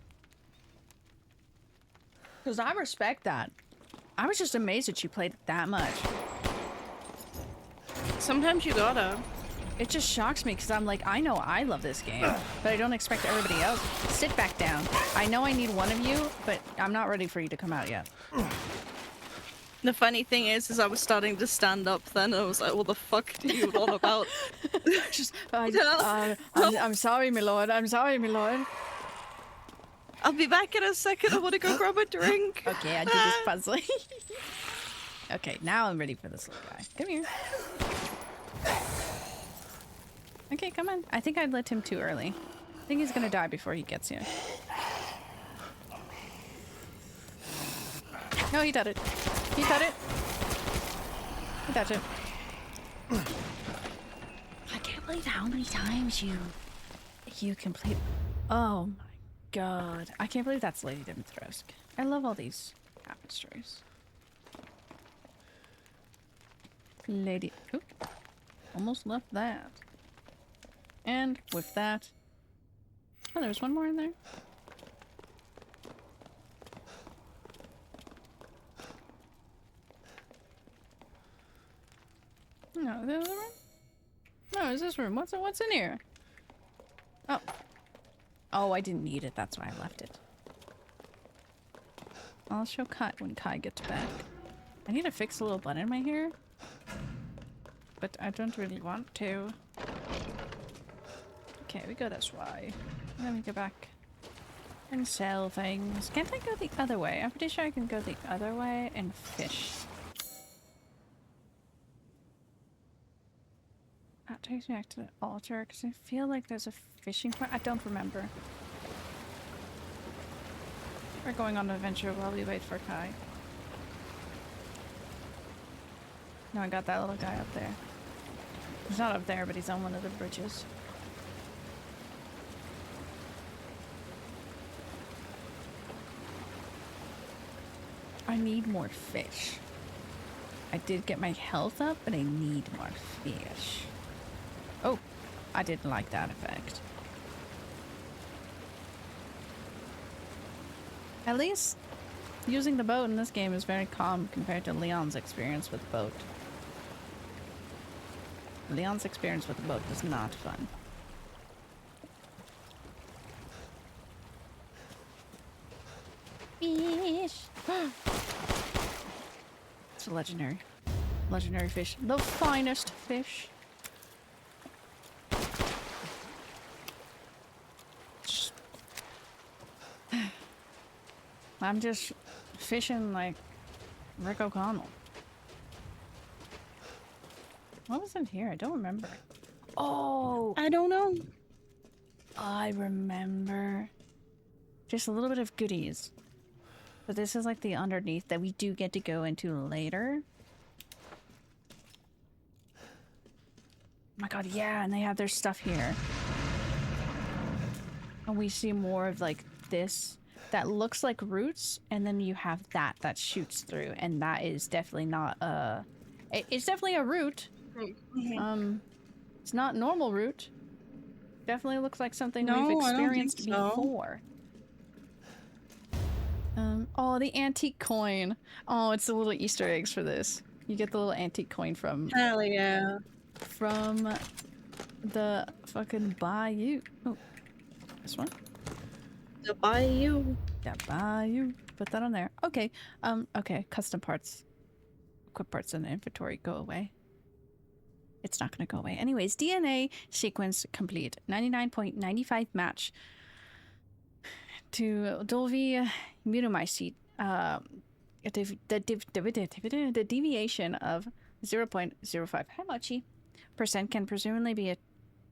Because I respect that. I was just amazed that you played it that much. Sometimes you gotta. It just shocks me because I'm like, I know I love this game, but I don't expect everybody else. Sit back down. I know I need one of you, but I'm not ready for you to come out yet. The funny thing is I was starting to stand up then, and I was like, what the fuck do you on about? Just, I'm sorry, my lord. I'm sorry, my lord. I'll be back in a second. I want to go grab a drink. Okay, I did this puzzle. Okay, now I'm ready for this little guy. Come here. Okay, come on. I think I lit him too early. I think he's gonna die before he gets here. No, he did it. He did it. He did it. I can't believe how many times you complete. Oh my god. I can't believe that's Lady Dimitrescu. I love all these tapestries. Lady. Oop. Almost left that. And with that... Oh, there was one more in there. No, the other room? No, it's this room. What's in here? Oh. Oh, I didn't need it. That's why I left it. I'll show Kai when Kai gets back. I need to fix a little bun in my hair. But I don't really want to. Okay, we go this way. Let me go back and sell things. Can't I go the other way? I'm pretty sure I can go the other way and fish. That takes me back to the altar because I feel like there's a fishing point. I don't remember. We're going on an adventure while we wait for Kai. No, I got that little guy up there. He's not up there, but he's on one of the bridges. I need more fish. I did get my health up, but I need more fish. Oh, I didn't like that effect. At least using the boat in this game is very calm compared to Leon's experience with the boat. Leon's experience with the boat was not fun. Fish! It's a legendary. Legendary fish. The finest fish. I'm just fishing like Rick O'Connell. What was in here? I don't remember. Oh! I don't know. I remember. Just a little bit of goodies. But this is like the underneath that we do get to go into later. Oh my god, yeah, and they have their stuff here. And we see more of like this. that looks like roots, and then you have that shoots through, and that is definitely not a... It's definitely a root. It's not normal root. Definitely looks like something we've experienced before. Oh, the antique coin. Oh, it's the little Easter eggs for this. You get the little antique coin from... Hell yeah. From the fucking bayou. Oh, this one? The bayou. The bayou. Put that on there. Okay. Okay. Custom parts. Equip parts in the inventory. Go away. It's not going to go away. Anyways, DNA sequence complete. 99.95 match to Dolby Mutomycete. The deviation of 0.05. Hi, Mochi. % can presumably be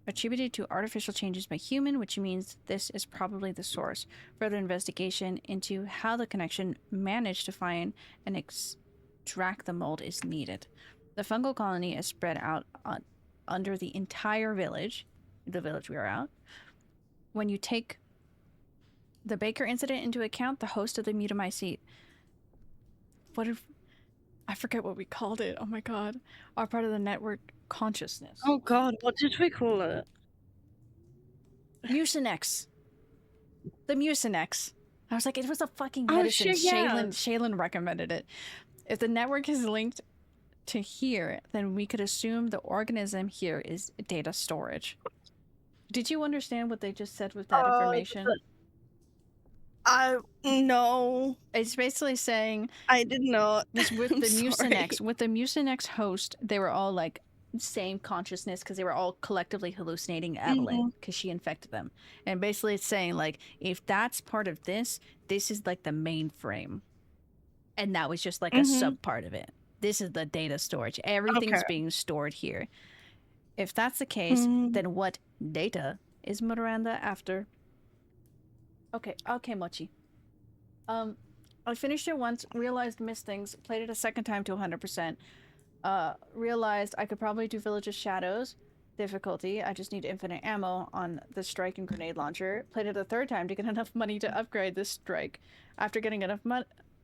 attributed to artificial changes by human, which means this is probably the source. Further investigation into how the connection managed to find and extract the mold is needed. The fungal colony is spread out under the entire village, the village we are at. When you take the Baker incident into account, the host of the Mutomycete, I forget what we called it. Oh my god. Are part of the network consciousness. Oh god, what did we call it? Mucinex. The Mucinex. I was like, it was a fucking medicine. Oh, shit, yeah. Shaylin recommended it. If the network is linked to here, then we could assume the organism here is data storage. Did you understand what they just said with that information? No. It's basically saying I did not. With the Mucinex, with the Mucinex host, they were all like same consciousness because they were all collectively hallucinating Evelyn because she infected them. And basically it's saying like, if that's part of this is like the mainframe. And that was just like a sub part of it. This is the data storage. Everything's being stored here. If that's the case, then what data is Miranda after? Okay, Mochi. I finished it once, realized missed things, played it a second time to 100%. Realized I could probably do Village of Shadows difficulty. I just need infinite ammo on the strike and grenade launcher. Played it a third time to get enough money to upgrade this strike. After getting enough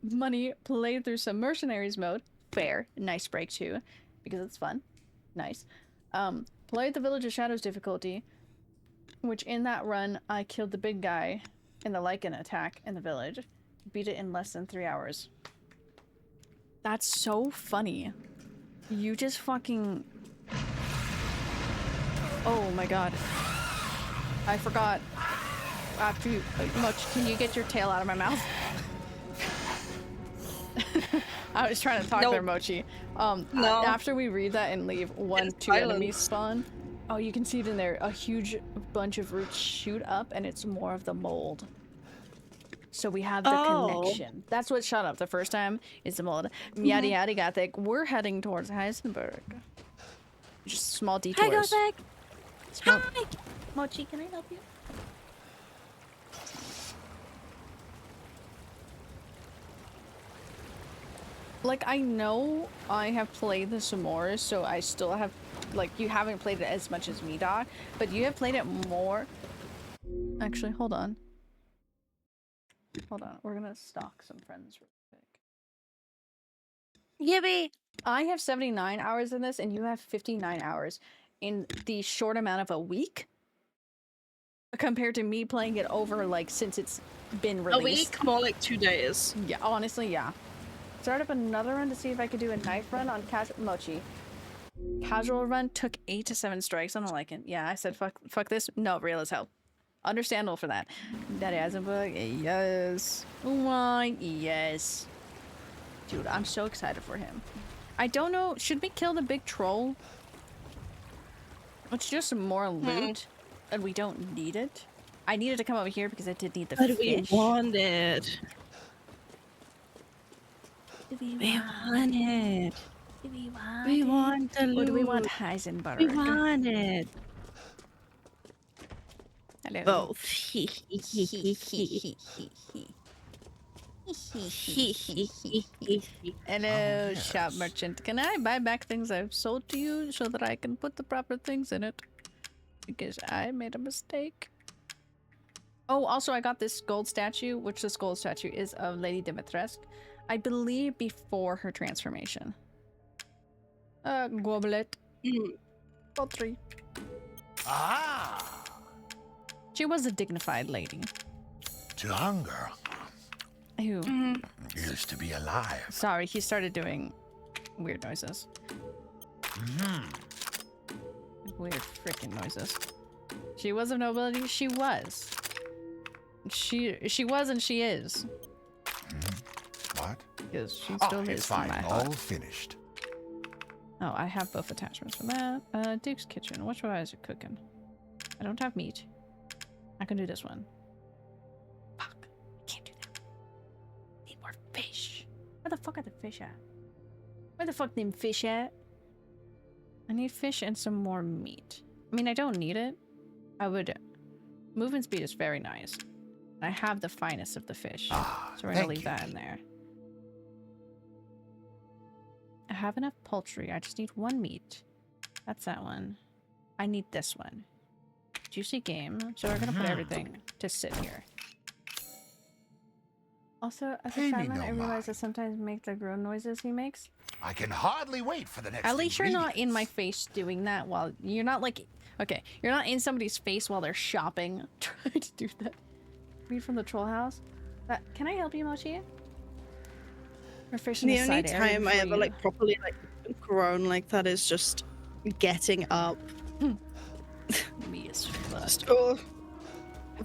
money, played through some mercenaries mode. Fair. Nice break too, because it's fun. Nice. Played the Village of Shadows difficulty, which in that run, I killed the big guy in the Lycan attack in the village. Beat it in less than 3 hours. That's so funny. You just fucking... Oh my god. I forgot. After you... can you get your tail out of my mouth? I was trying to talk there, Mochi. No. After we read that and leave, two enemies spawn. Oh, you can see it in there. A huge bunch of roots shoot up, and it's more of the mold. So we have the connection. That's what shot up the first time, is the mold. Yada yada gathic. We're heading towards Heisenberg. Just small detours. Hi, Gothic! Hi! Mochi, can I help you? Like, I know I have played this some more, so I still have, like, you haven't played it as much as me, Doc, but you have played it more. Actually, hold on. Hold on, we're gonna stalk some friends real quick. Yippee! I have 79 hours in this, and you have 59 hours in the short amount of a week, compared to me playing it over, like, since it's been released. A week? More like 2 days. Yeah, honestly, yeah. Start up another run to see if I could do a knife run on Mochi. Casual run took 8 to 7 strikes on the Lycan. Yeah, I said fuck this. No, real as hell. Understandable for that. Daddy Eisenberg, yes. Why, yes. Dude, I'm so excited for him. I don't know, should we kill the big troll? It's just more loot, and we don't need it. I needed to come over here because I did need the fish. But we want it. We want it. We want the loot. Or do we want Heisenberg? We want it. Hello. Both. Hello, shop merchant. Can I buy back things I've sold to you so that I can put the proper things in it? Because I made a mistake. Oh, also I got this gold statue, which this gold statue is of Lady Dimitrescu, I believe before her transformation. Goblet. Poultry. Ah! She was a dignified lady. To hunger Ew. is to be alive. Sorry, he started doing weird noises. Weird freaking noises. She was of nobility. She was. She was and she is. What? Because she Oh, still it's lives in fine. my All heart. finished. Oh, I have both attachments for that. Duke's kitchen. Which one is it cooking? I don't have meat. I can do this one. Fuck. I can't do that. Need more fish. Where the fuck are the fish at? Where the fuck them fish at? I need fish and some more meat. I mean, I don't need it. I would... Movement speed is very nice. I have the finest of the fish. So we're gonna leave that in there. I have enough poultry. I just need one meat. That's that one. I need this one. Juicy game. So we're gonna put everything to sit here. Also, as a Pay me shaman, no I realize I sometimes make the groan noises he makes. I can hardly wait for the next At least you're not in ingredients. my face doing that while you're not like, okay, you're not in somebody's face while they're shopping. Trying to do that. Read from the troll house. Can I help you, Mochi? We're fishing The the only side area time I for ever you. like properly like groan like that is just getting up. Me as fuck. Just, oh,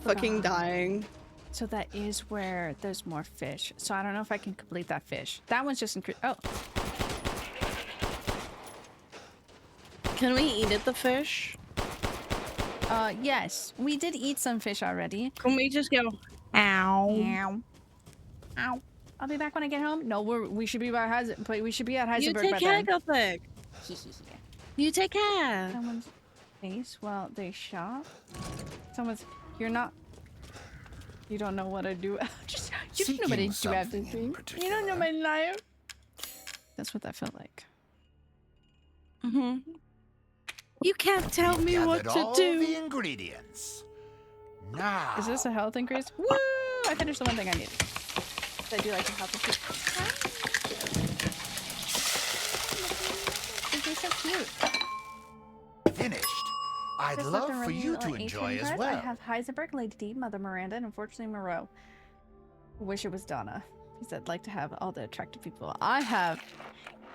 fucking dying. So that is where there's more fish. So I don't know if I can complete that fish. That one's just increased. Oh. Can we eat it, the fish? Yes. We did eat some fish already. Can we just go? Ow. Ow. Ow. I'll be back when I get home. No, we should be by we should be at Heisenberg You by take care, then. Gothic. You take care. Someone's face while they shop. Someone's. You're not. You don't know what I do. Just you don't know what I do after things. You don't know my life. That's what that felt like. You can't tell me what Gathered to all do. the ingredients. Now. Is this a health increase? Woo! I finished the one thing I needed. I do like the health increase. They're so cute. Finished. I'd Just love left a for you to regular enjoy 18 as cards. well. I have Heisenberg, Lady D, Mother Miranda, and unfortunately Moreau. Wish it was Donna. He said, like to have all the attractive people. I have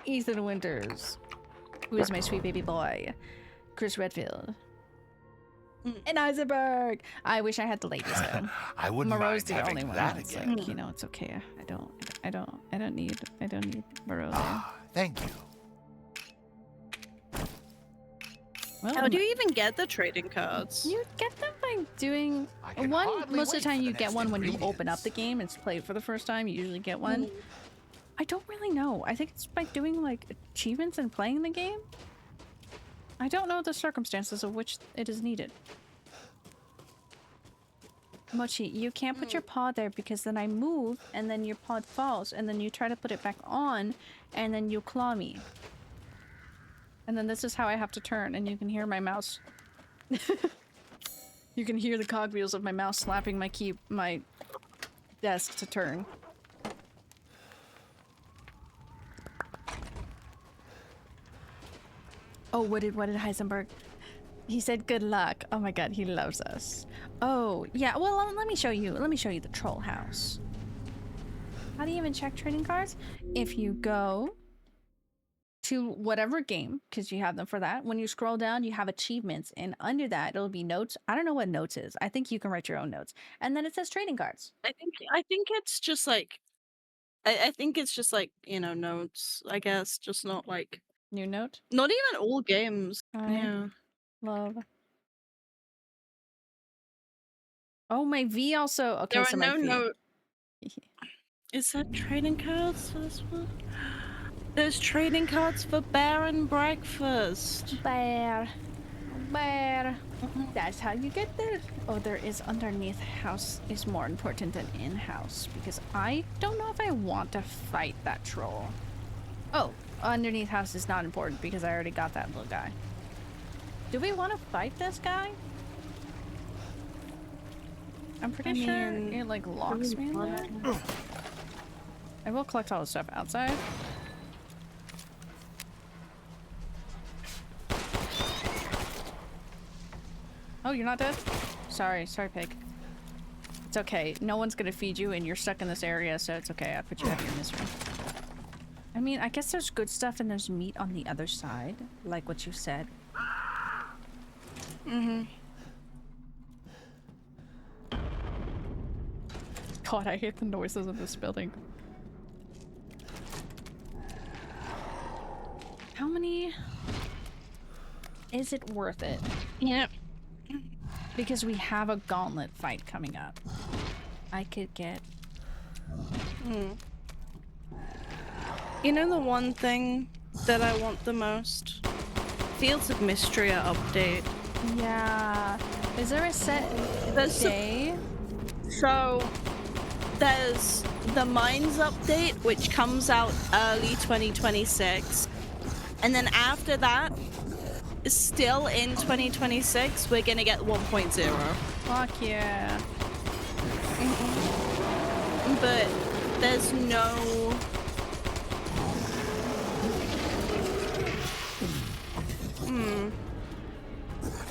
Ethan Winters, who is my sweet baby boy. Chris Redfield. And Heisenberg! I wish I had the ladies though. I wouldn't Moreau's mind the having only one. that That's again. like, you know, it's okay. I don't need Moreau there. Ah, thank you. Well, How do you even get the trading cards? You get them by doing I can one. hardly Most of wait the time, for you the get next one when you open up ingredients. the game and play it for the first time. You usually get one. I don't really know. I think it's by doing like achievements and playing the game. I don't know the circumstances of which it is needed. Mochi, you can't put your paw there because then I move and then your paw falls and then you try to put it back on and then you claw me. And then this is how I have to turn and you can hear my mouse. You can hear the cogwheels of my mouse slapping my desk to turn. Oh, what did Heisenberg? He said good luck. Oh my god, he loves us. Oh, yeah, well, let me show you the troll house. How do you even check trading cards? If you go to whatever game, because you have them for that, when you scroll down, you have achievements, and under that, it'll be notes. I don't know what notes is. I think you can write your own notes. And then it says trading cards. I think it's just like I think it's just like, you know, notes, I guess, just not like New note. not even all games. I Yeah. love. Oh, my V also. Okay, There so are my no V. note. Is that trading cards for this one? There's trading cards for bear and breakfast. Bear. That's how you get there. Oh, there is underneath house is more important than in-house because I don't know if I want to fight that troll. Oh, underneath house is not important because I already got that little guy. Do we want to fight this guy? I'm pretty sure it like locks me in there. I will collect all the stuff outside. Oh, you're not dead? Sorry, pig. It's okay. No one's gonna feed you and you're stuck in this area, so it's okay. I put you out of your misery. I mean, I guess there's good stuff and there's meat on the other side, like what you said. Mm-hmm. God, I hate the noises of this building. How many? Is it worth it? Yep. Because we have a gauntlet fight coming up. I could get... You know the one thing that I want the most? Fields of Mystria update. Yeah. Is there a set day? So, there's the Mines update, which comes out early 2026. And then after that, still in 2026, we're gonna get 1.0. Fuck yeah. But there's no...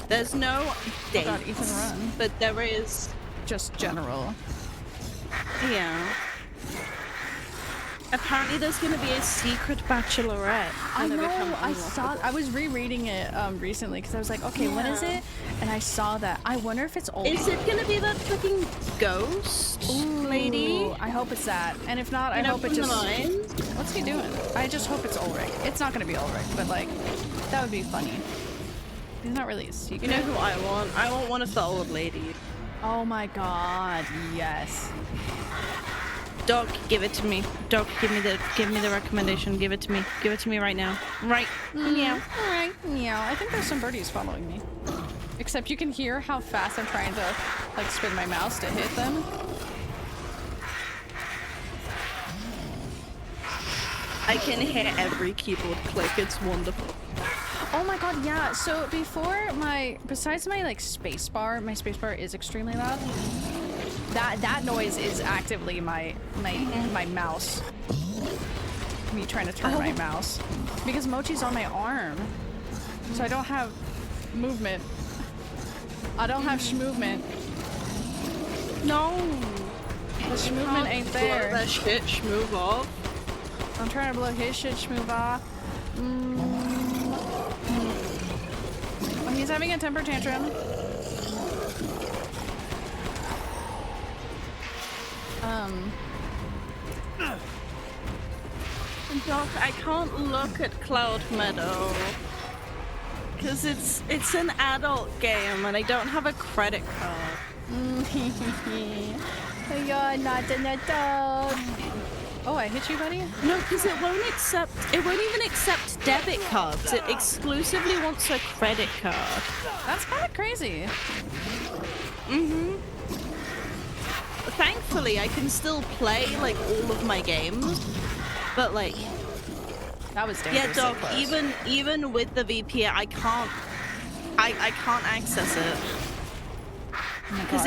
There's no date, God, Ethan, run. but there is... Just general. Yeah. Apparently there's gonna be a secret bachelorette. I know, I saw, I was rereading it recently because I was like, okay, when is it? And I saw that. I wonder if it's old. Is it gonna be that fucking ghost lady? I hope it's that. And if not, I hope it just... What's he doing? I just hope it's Ulrich. It's not gonna be Ulrich, but like, that would be funny. He's not really a secret. You know who I want? I want one of the old ladies. Oh my god, yes. Doc, give it to me. Doc, give me the recommendation. Give it to me. Give it to me right now. Right. Meow. Alright, meow. I think there's some birdies following me. Except you can hear how fast I'm trying to like spin my mouse to hit them. I can hear every keyboard click. It's wonderful. Oh my god, yeah. So before besides my like spacebar, my spacebar is extremely loud. That noise is actively my mouse. Me trying to turn my mouse. Because Mochi's on my arm. So I don't have movement. I don't have schmovement. No. The schmovement ain't there. Blow that shit schmoove off. I'm trying to blow his shit schmoove off. Oh, he's having a temper tantrum. Doc, I can't look at Cloud Meadow because it's an adult game and I don't have a credit card. You're not an adult. Oh, I hit you, buddy? No, because it won't even accept debit cards. It exclusively wants a credit card. That's kind of crazy. Thankfully, I can still play like all of my games, but like that was dangerous. Yeah, Doc. Even with the VPN, I can't access it because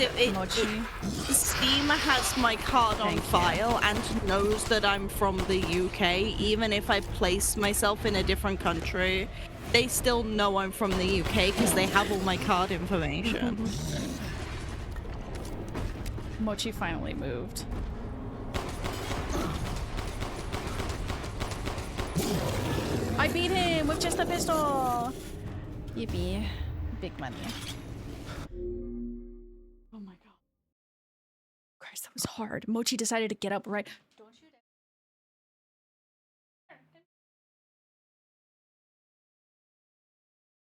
Steam has my card on file and knows that I'm from the UK. Even if I place myself in a different country, they still know I'm from the UK because they have all my card information. Mochi finally moved. I beat him with just a pistol! Yippee. Big money. Oh my god. Christ, that was hard. Mochi decided to get up right. Don't shoot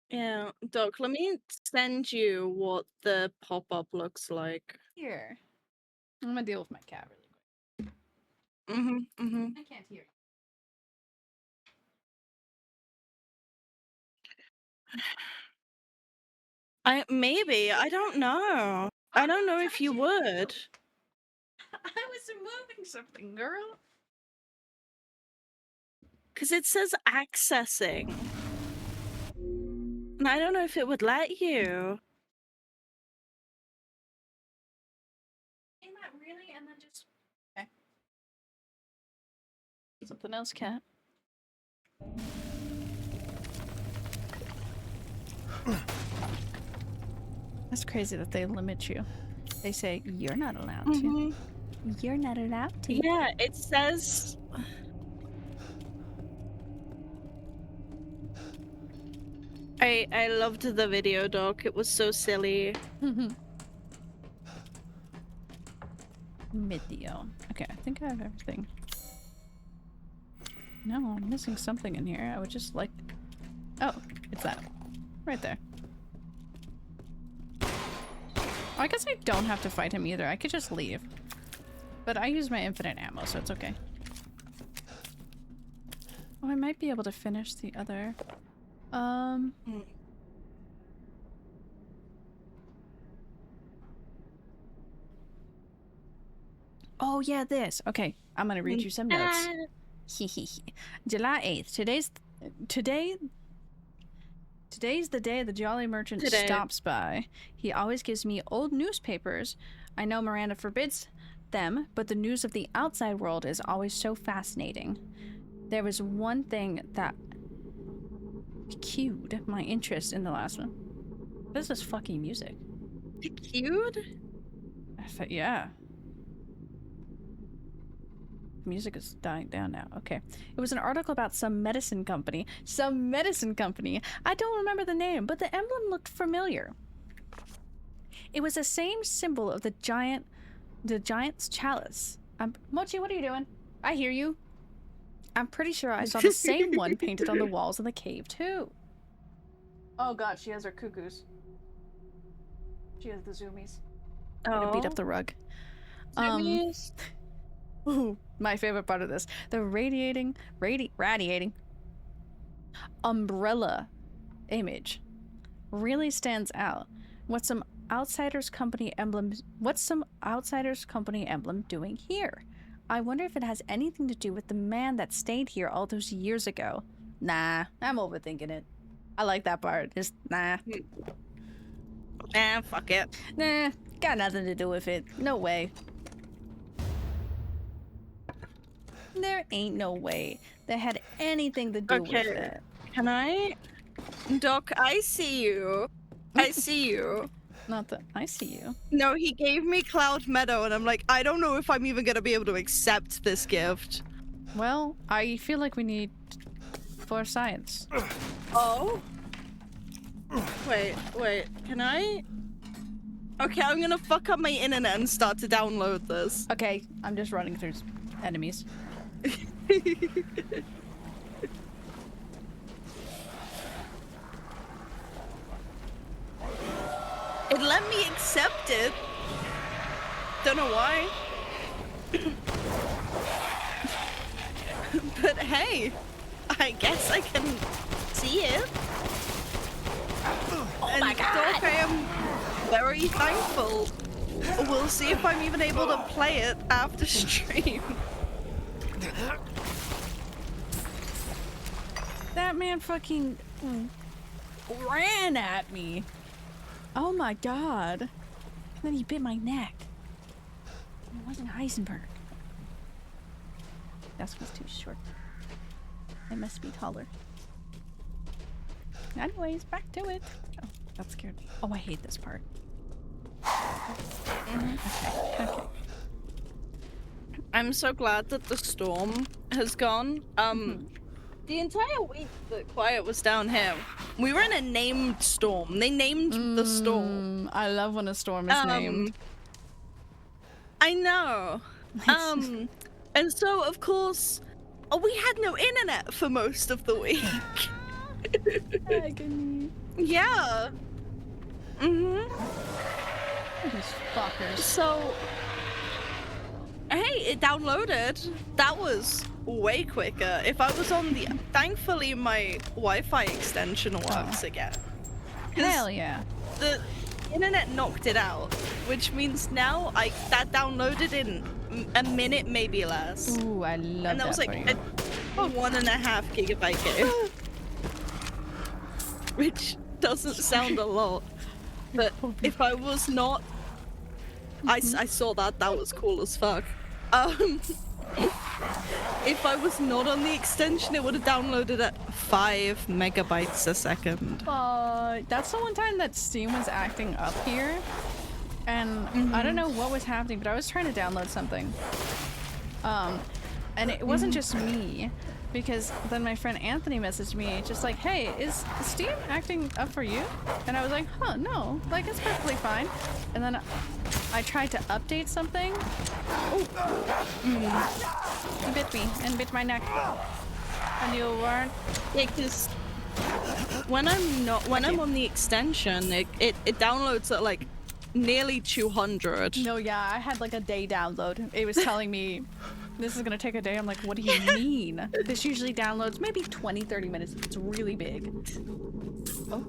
it. Yeah, Doc, let me send you what the pop-up looks like. Here. I'm gonna deal with my cat really quick. I can't hear you. Maybe, I don't know. I don't know if you would. I was moving something, girl. Because it says accessing. And I don't know if it would let you. Something else, cat. That's crazy that they limit you. They say you're not allowed to. You're not allowed to. Yeah, it says. I loved the video, Doc. It was so silly. Video. Okay, I think I have everything. No, I'm missing something in here. I would just like... Oh, it's that. Right there. I guess I don't have to fight him either. I could just leave. But I use my infinite ammo, so it's okay. Oh, I might be able to finish the other... Oh yeah, this. Okay, I'm gonna read you some notes. July 8th. Today's the day the Jolly Merchant stops by. He always gives me old newspapers. I know Miranda forbids them, but the news of the outside world is always so fascinating. There was one thing that cued my interest in the last one. What is this fucking music? Cued? Yeah. Music is dying down now. Okay. It was an article about some medicine company. Some medicine company. I don't remember the name, but the emblem looked familiar. It was the same symbol of the giant's chalice. Mochi, what are you doing? I hear you. I'm pretty sure I saw the same one painted on the walls in the cave too. Oh god, she has her cuckoos. She has the zoomies. I'm gonna beat up the rug. Zoomies. Ooh, my favorite part of this. The radiating umbrella image really stands out. What's some Outsiders Company emblem doing here? I wonder if it has anything to do with the man that stayed here all those years ago. Nah, I'm overthinking it. I like that part. Just nah. Nah, fuck it. Nah, got nothing to do with it. No way. There ain't no way that had anything to do with it. Can I? Doc, I see you. I see you. Not that I see you. No, he gave me Cloud Meadow, and I'm like, I don't know if I'm even gonna be able to accept this gift. Well, I feel like we need 4 science. Oh? Wait, can I? Okay, I'm gonna fuck up my internet and start to download this. Okay, I'm just running through enemies. It let me accept it. Don't know why. But hey, I guess I can see it. Oh and my god! Doc, I am very thankful. We'll see if I'm even able to play it after stream. That man fucking ran at me. Oh my god. And then he bit my neck. It wasn't Heisenberg. That was too short. I must be taller. Anyways, back to it. Oh, that scared me. Oh, I hate this part. Okay. I'm so glad that the storm has gone. The entire week that Quiet was down here, we were in a named storm. They named the storm. I love when a storm is named. I know. And so of course, we had no internet for most of the week. Agony. Yeah. These fuckers. So, hey, it downloaded. That was way quicker. If I was on the... Thankfully, my Wi-Fi extension works again. Hell yeah. The internet knocked it out, which means now that downloaded in a minute, maybe less. Ooh, I love that. And that was like a 1.5 gigabyte game. Which doesn't sound a lot. But if I was not... I saw that. That was cool as fuck. If I was not on the extension, it would have downloaded at 5 megabytes a second. That's the one time that Steam was acting up here. And I don't know what was happening, but I was trying to download something. And it wasn't just me, because then my friend Anthony messaged me just like, hey, is Steam acting up for you? And I was like, huh, no, like it's perfectly fine. And then I tried to update something. He bit me and bit my neck. And you weren't. Yeah, because when I'm on the extension, it downloads at like nearly 200. No, yeah, I had like a day download. It was telling me this is gonna take a day. I'm like, what do you mean? This usually downloads maybe 20-30 minutes. It's really big. Oh.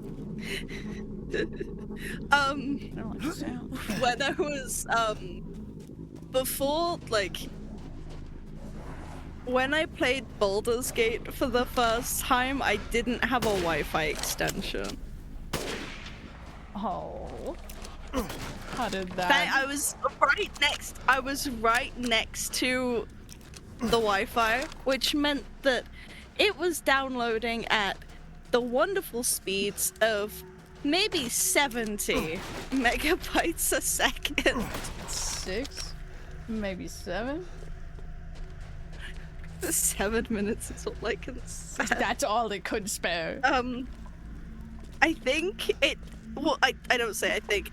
I don't like the sound. When I was before, like when I played Baldur's Gate for the first time, I didn't have a Wi-Fi extension. Oh. How did that? I was right next to the Wi-Fi, which meant that it was downloading at the wonderful speeds of maybe 70 megabytes a second. 6? Maybe 7? 7 minutes is all I can say. That's all it could spare. I think it. Well, I don't say I think.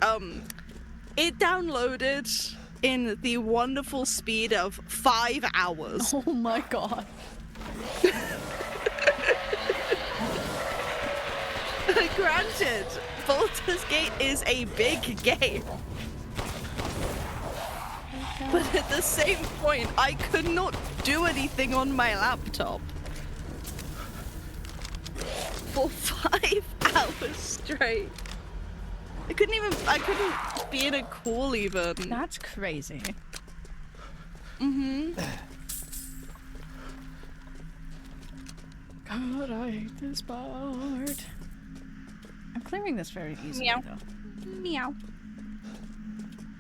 It downloaded in the wonderful speed of 5 hours. Oh my god. Granted, Baldur's Gate is a big game. But at the same point, I could not do anything on my laptop for 5 hours straight. I couldn't be in a call even. That's crazy. God, I hate this part. I'm clearing this very easily Meow. though. Meow.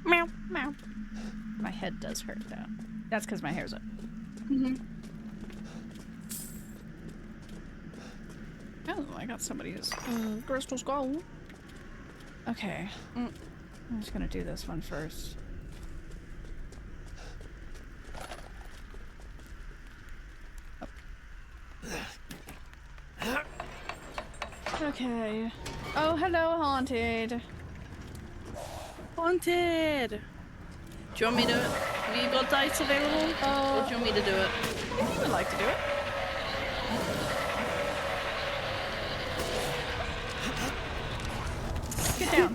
Meow. Meow. My head does hurt though. That's because my hair's up. Oh, I got somebody's crystal skull. Okay. I'm just gonna do this one first. Oh. Okay. Oh, hello, Haunted. Haunted! Do you want me to... Have you got dice available? Or do you want me to do it? I would like to do it. Get down.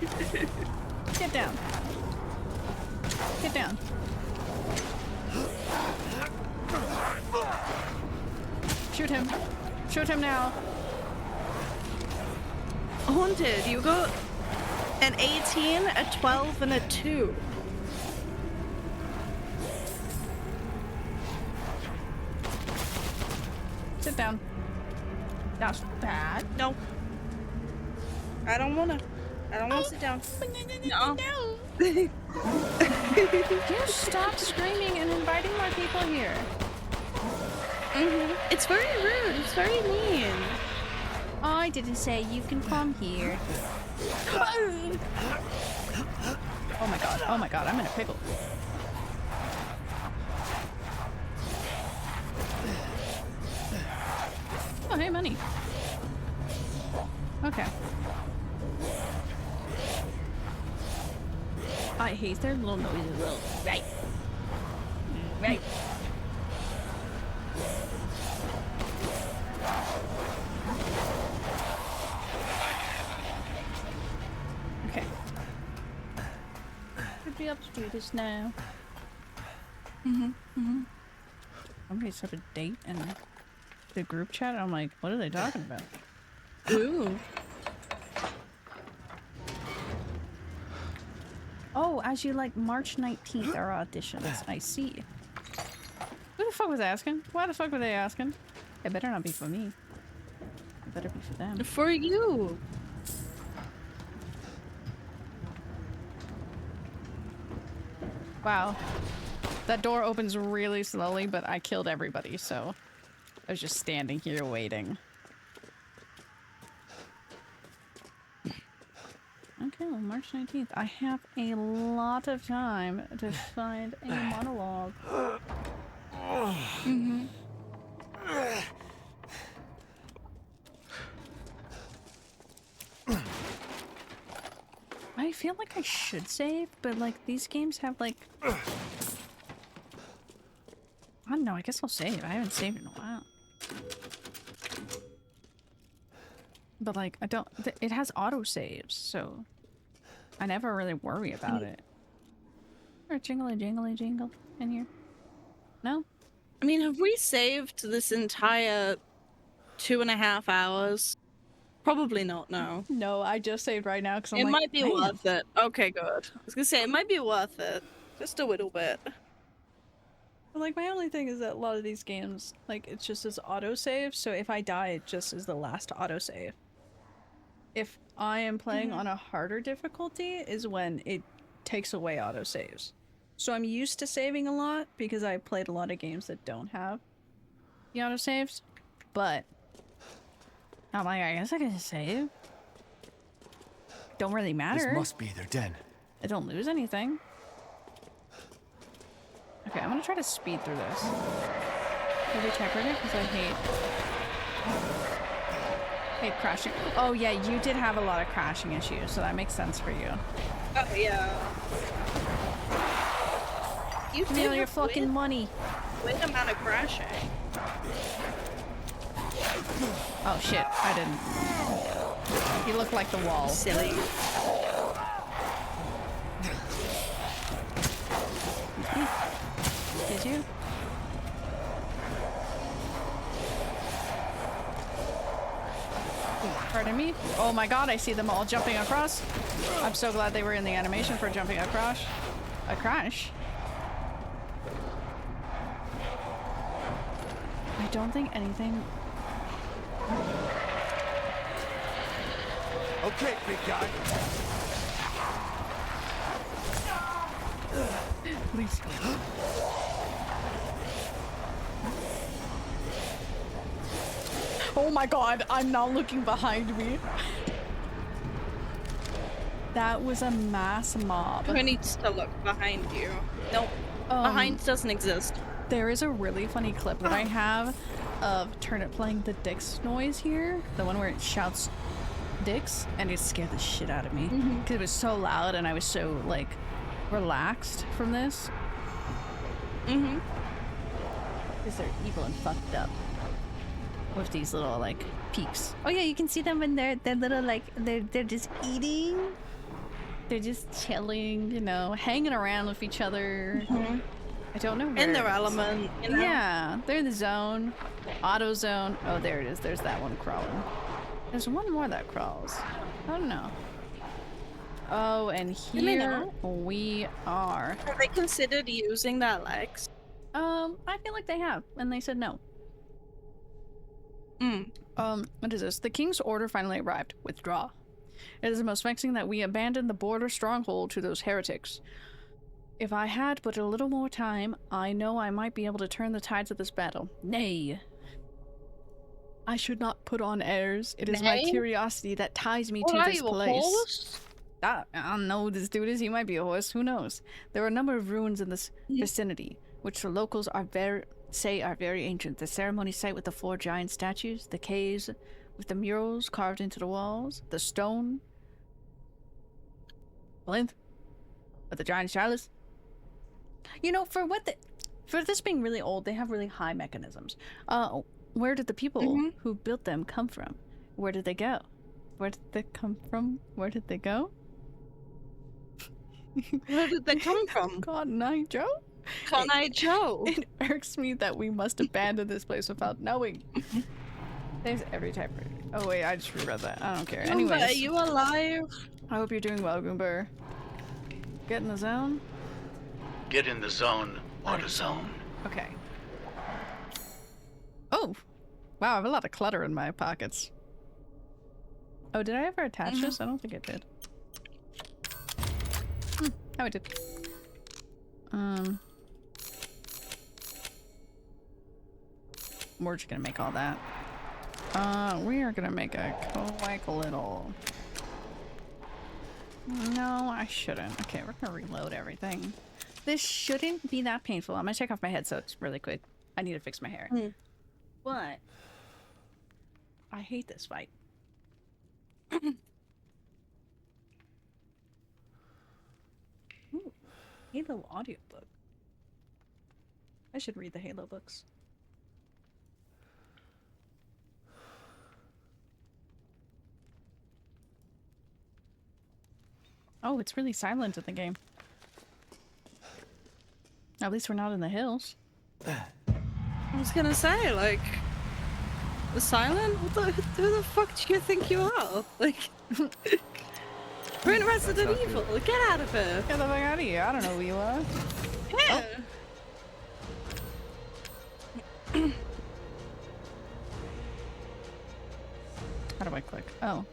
Get down. Get down. Shoot him. Shoot him now. Haunted, you got an 18, a 12, and a 2. Sit down. That's bad. No. I don't wanna sit down. No. You stop screaming and inviting more people here. It's very rude. It's very mean. I didn't say you can come here. Oh my god. Oh my god. I'm in a pickle. Oh, hey, money. Okay. I hate their little noises. Right. Right. Okay. Should be able to do this now. Somebody set a date in the group chat. I'm like, what are they talking about? Ooh. Oh, as you like March 19th are auditions. I see. Who the fuck was asking? Why the fuck were they asking? It better not be for me. It better be for them. For you. Wow. That door opens really slowly, but I killed everybody, so I was just standing here waiting. Okay, well, March 19th. I have a lot of time to find a monologue. Mm-hmm. I feel like I should save, but like these games have like... I don't know, I guess I'll save. I haven't saved in a while. But like, I don't... It has auto-saves, so... I never really worry about it. Or jingly jingly jingle in here. No? I mean, have we saved this entire 2.5 hours? Probably not, no. No, I just saved right now because I'm It like, might be man. worth it. Okay, good. I was gonna say, it might be worth it. Just a little bit. But like, my only thing is that a lot of these games, like, it's just as autosave, so if I die, it just is the last autosave. If I am playing on a harder difficulty is when it takes away autosaves. So I'm used to saving a lot because I played a lot of games that don't have the autosaves, but I'm like, I guess I can save. Don't really matter. This must be their den. I don't lose anything. Okay, I'm gonna try to speed through this. Maybe check it because I hate crashing. Oh yeah, you did have a lot of crashing issues, so that makes sense for you. Oh yeah. You Give me all your fucking money. Weird amount of crashing. Oh shit, I didn't. You look like the wall. Silly. Did you? Pardon me? Oh my god, I see them all jumping across. I'm so glad they were in the animation for jumping across. A crash. I don't think anything... Okay, big guy. Please. Oh my god, I'm now looking behind me. That was a mass mob. Who needs to look behind you? Nope. Behind doesn't exist. There is a really funny clip that I have of Turnip playing the Dix noise here. The one where it shouts Dix, and it scared the shit out of me. Because it was so loud and I was so, like, relaxed from this. Because they're evil and fucked up. With these little, like, peaks. Oh yeah, you can see them when they're little, like, they're just eating. They're just chilling, you know, hanging around with each other. I don't know where In their it is. element, you know? Yeah, they're in the zone. Auto zone. Oh, there it is. There's that one crawling. There's one more that crawls. I don't know. Oh, and here we are. Have they considered using their legs? I feel like they have, and they said no. What is this? The king's order finally arrived. Withdraw. It is the most vexing that we abandoned the border stronghold to those heretics. If I had but a little more time, I know I might be able to turn the tides of this battle. Nay. I should not put on airs. It is my curiosity that ties me to this place. A horse? I don't know who this dude is. He might be a horse. Who knows? There are a number of ruins in this vicinity, which the locals are say are very ancient. The ceremony site with the 4 giant statues, the caves with the murals carved into the walls, the stone plinth with the giant chalice. You know, for this being really old, they have really high mechanisms. Where did the people who built them come from? Where did they go? Where did they come from? Where did they go? Where did they come from? Cotton Eye Joe? Cotton Eye Joe. It irks me that we must abandon this place without knowing. There's every type of... Oh wait, I just reread that. I don't care. Anyways. Are you alive? I hope you're doing well, Goomber. Get in the zone? Get in the zone, auto zone. Okay. Oh! Wow, I have a lot of clutter in my pockets. Oh, did I ever attach this? I don't think I did. Oh, I did. we're just gonna make all that. We are gonna make a quick little... No, I shouldn't. Okay, we're gonna reload everything. This shouldn't be that painful. I'm gonna take off my headsets really quick. I need to fix my hair. But I hate this fight. Ooh, Halo audiobook. I should read the Halo books. Oh, it's really silent in the game. At least we're not in the hills. I was gonna say, like, the silent? Who the fuck do you think you are? Like, we're in Resident Evil. Get out of here. Get the fuck out of here. I don't know who you are. Yeah. Oh. How do I click? Oh.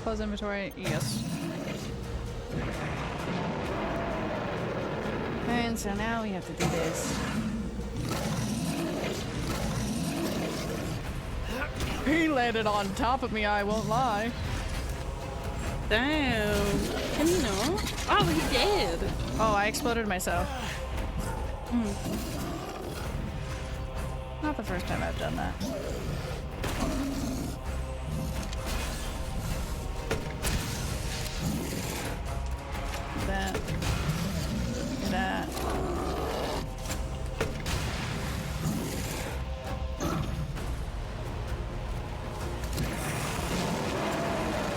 Close inventory. Yes. And so now we have to do this. He landed on top of me, I won't lie. Damn. Can you know? Oh, he did. Oh, I exploded myself. Not the first time I've done that. That.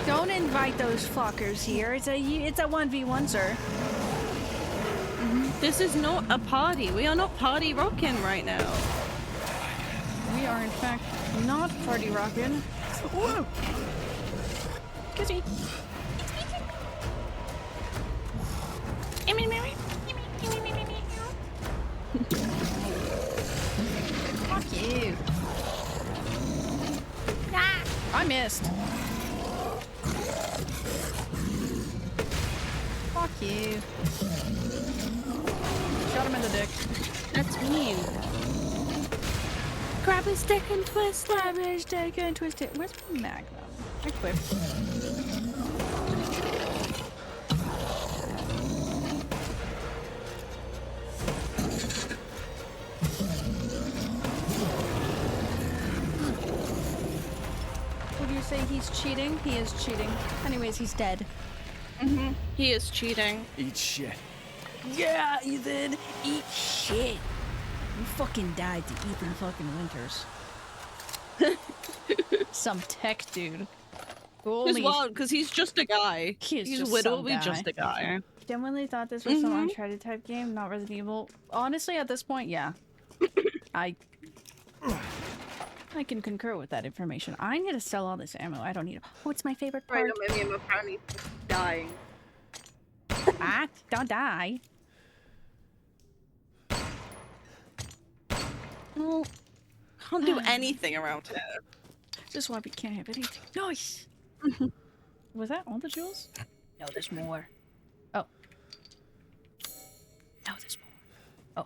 Don't invite those fuckers here. It's a 1v1, sir. This is not a party. We are not party rocking right now. We are in fact not party rocking. Whoa. Excuse me. Fuck you. Ah, I missed. Fuck you. Shot him in the dick. That's mean. Grab his dick and twist it. Grab his dick and twist it. Where's my magnum? I quit. Would you say he's cheating? He is cheating. Anyways, he's dead. He is cheating. Eat shit. Yeah, Ethan. Eat shit. You fucking died to Ethan fucking Winters. Some tech dude. It's wild because he's just a guy. He's just literally some guy. just a guy. Genuinely thought this was some Uncharted type game, not Resident Evil. Honestly, at this point, yeah. I can concur with that information. I need to sell all this ammo. I don't need it. Oh, it's my favorite part. Right, maybe I'm apparently dying. Ah, don't die. Well, can't do anything around here. Just why we can't have anything. Nice. Was that all the jewels? No, there's more. Oh. No, there's more. Oh.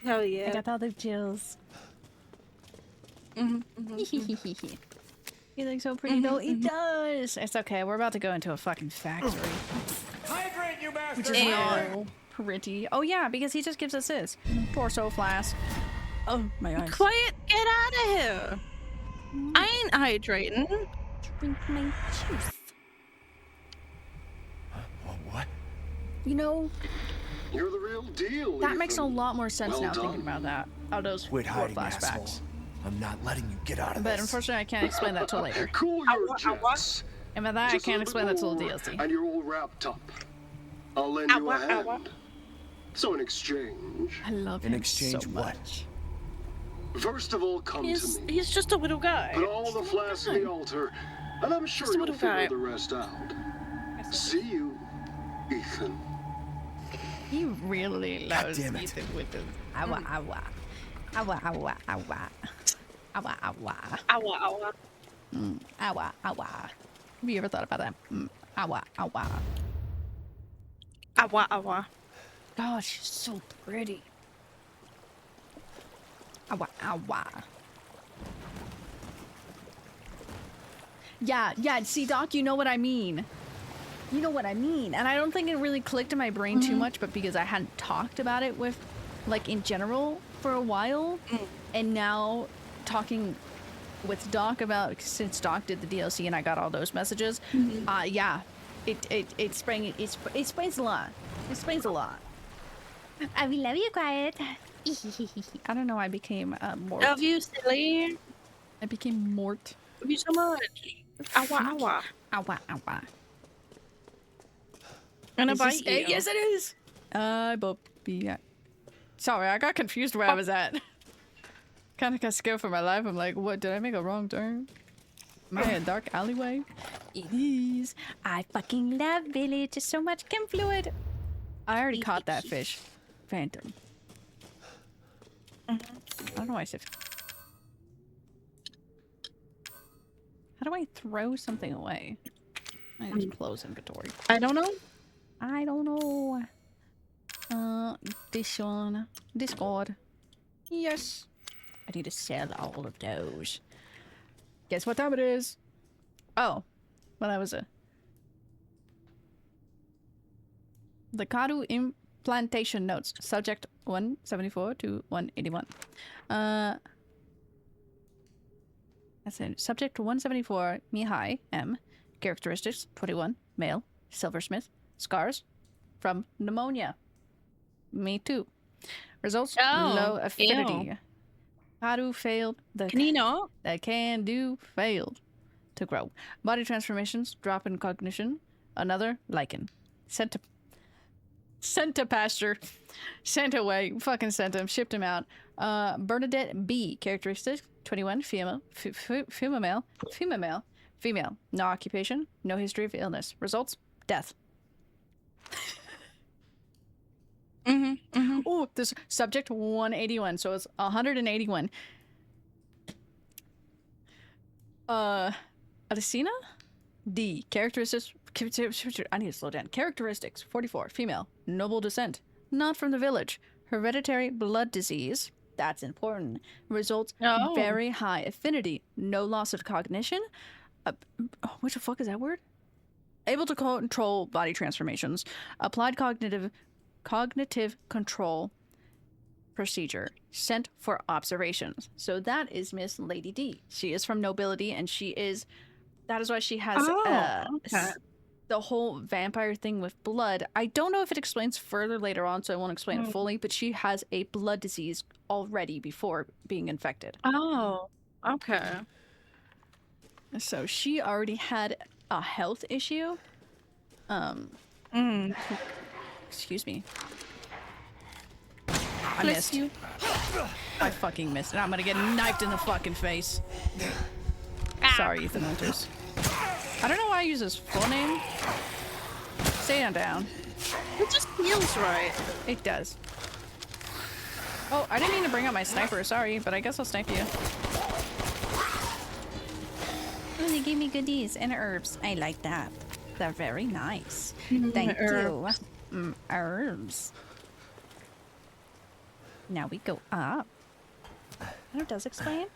Oh yeah. I got all the jewels. He looks so pretty though. He does. It's okay. We're about to go into a fucking factory. Hydrate, you bastard! Which is not pretty. Oh yeah, because he just gives us his torso flask. Oh my eyes. Quiet, get out of here. I ain't hydrating. Drink my juice. What? You know, You're the real deal. that makes a Ethan. lot more sense Well now done. thinking about that. Oh, those Quit four hiding, flashbacks. asshole. I'm not letting you get out of But this. unfortunately, I can't explain that till later. Cool your jets. And by that, I Just a can't little explain bit that till more, DLC. And you're all wrapped up. I'll lend you a hand. So in exchange, I love In him exchange, so what? much. first of all, come to me. He's just a little guy. Put all the flasks in the altar, and I'm sure Just a you'll little figure guy. the rest out. See you, Ethan. He really loves damn it. Ethan with his awa awa. Awa awa awa. Awa awa. Ow, ow, ow. Awa awa. Have you ever thought about that? Awa, awa. Awa, awa. God, she's so pretty. Awa, awa. Yeah, see, Doc, you know what I mean. You know what I mean. And I don't think it really clicked in my brain too much, but because I hadn't talked about it with, like, in general for a while, and now talking with Doc about, since Doc did the DLC and I got all those messages, yeah, it explains a lot. It explains a lot. I will love you, Quiet. I don't know, I became Mort. Love you, silly. I became Mort. Love you so much. Awa, awa. Awa, awa. And Is I this bite you. it? Yes, it is. Yeah. Sorry, I got confused where I was at. Kind of got scared for my life. I'm like, what? Did I make a wrong turn? Am I in a dark alleyway? It is. I fucking love Village. It's so much chem fluid. I already caught that fish. Phantom. I don't know why I said. How do I throw something away? I just close inventory. I don't know. I don't know. This one. Discord. Yes. I need to sell all of those. Guess what time it is? Oh. Well, that was a... The Kadu implantation notes. Subject 174 to 181. That's it. Subject 174, Mihai, M. Characteristics, 21, male, silversmith. Scars from pneumonia. Me too. Results, low affinity. Ew. Kadu failed. The Can you not? The can-do failed to grow. Body transformations, drop in cognition. Another, lichen. Sent to pasture. Sent away. Fucking sent him. Shipped him out. Bernadette B. Characteristics, 21, female. Female. No occupation. No history of illness. Results, death. Oh, this subject 181, so it's 181. Adesina? D. Characteristics. I need to slow down. Characteristics 44. Female. Noble descent. Not from the village. Hereditary blood disease. That's important. Results very high affinity. No loss of cognition. What the fuck is that word? Able to control body transformations. Applied cognitive control procedure. Sent for observations. So that is Miss Lady D. She is from nobility, and she is... That is why she has the whole vampire thing with blood. I don't know if it explains further later on, so I won't explain it fully, but she has a blood disease already before being infected. Oh, okay. So she already had a health issue. Excuse me. I missed. You. I fucking missed, and I'm gonna get knifed in the fucking face. Sorry, Ethan Winters. I don't know why I use his full name. Stay down. It just feels right. It does. Oh, I didn't mean to bring out my sniper. Sorry, but I guess I'll snipe you. Oh, they gave me goodies and herbs. I like that. They're very nice. Thank you. Herbs. Now we go up. I know it does explain,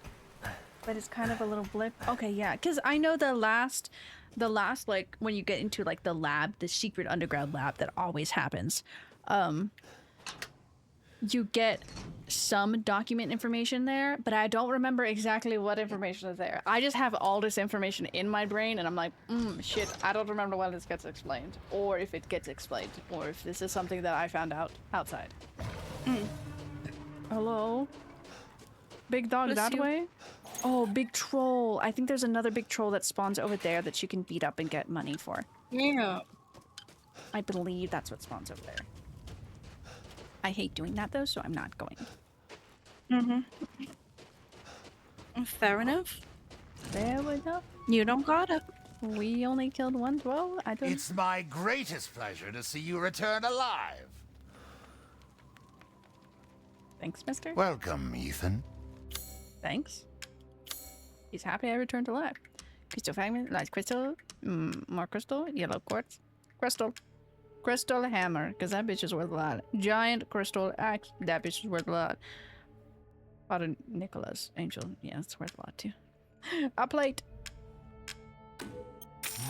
but it's kind of a little blip. Okay, yeah, because I know the last, like, when you get into, like, the lab, the secret underground lab that always happens, you get some document information there, but I don't remember exactly what information is there. I just have all this information in my brain, and I'm like, shit, I don't remember when this gets explained, or if it gets explained, or if this is something that I found out outside. Hello? Big dog that way? Oh, big troll. I think there's another big troll that spawns over there that you can beat up and get money for. Yeah. I believe that's what spawns over there. I hate doing that though, so I'm not going. Fair enough. Fair enough. You don't got it. We only killed one troll. I don't. It's my greatest pleasure to see you return alive. Thanks, mister. Welcome, Ethan. Thanks. He's happy I returned alive. Crystal fragment, large crystal, more crystal, yellow quartz, crystal hammer, because that bitch is worth a lot. Giant crystal axe, that bitch is worth a lot. Father Nicholas, angel, yeah, it's worth a lot too. A plate.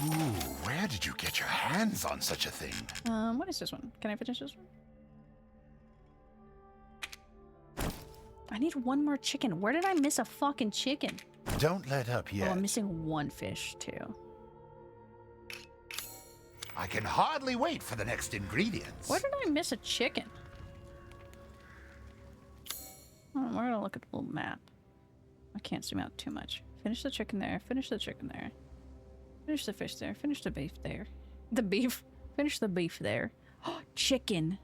Ooh, where did you get your hands on such a thing? What is this one? Can I finish this one? I need one more chicken. Where did I miss a fucking chicken? Don't let up yet. Oh, I'm missing one fish too. I can hardly wait for the next ingredients. Where did I miss a chicken? Oh, we're gonna look at the little map. I can't zoom out too much. Finish the chicken there. Finish the chicken there. Finish the fish there. Finish the beef there. The beef. Finish the beef there. Oh, chicken.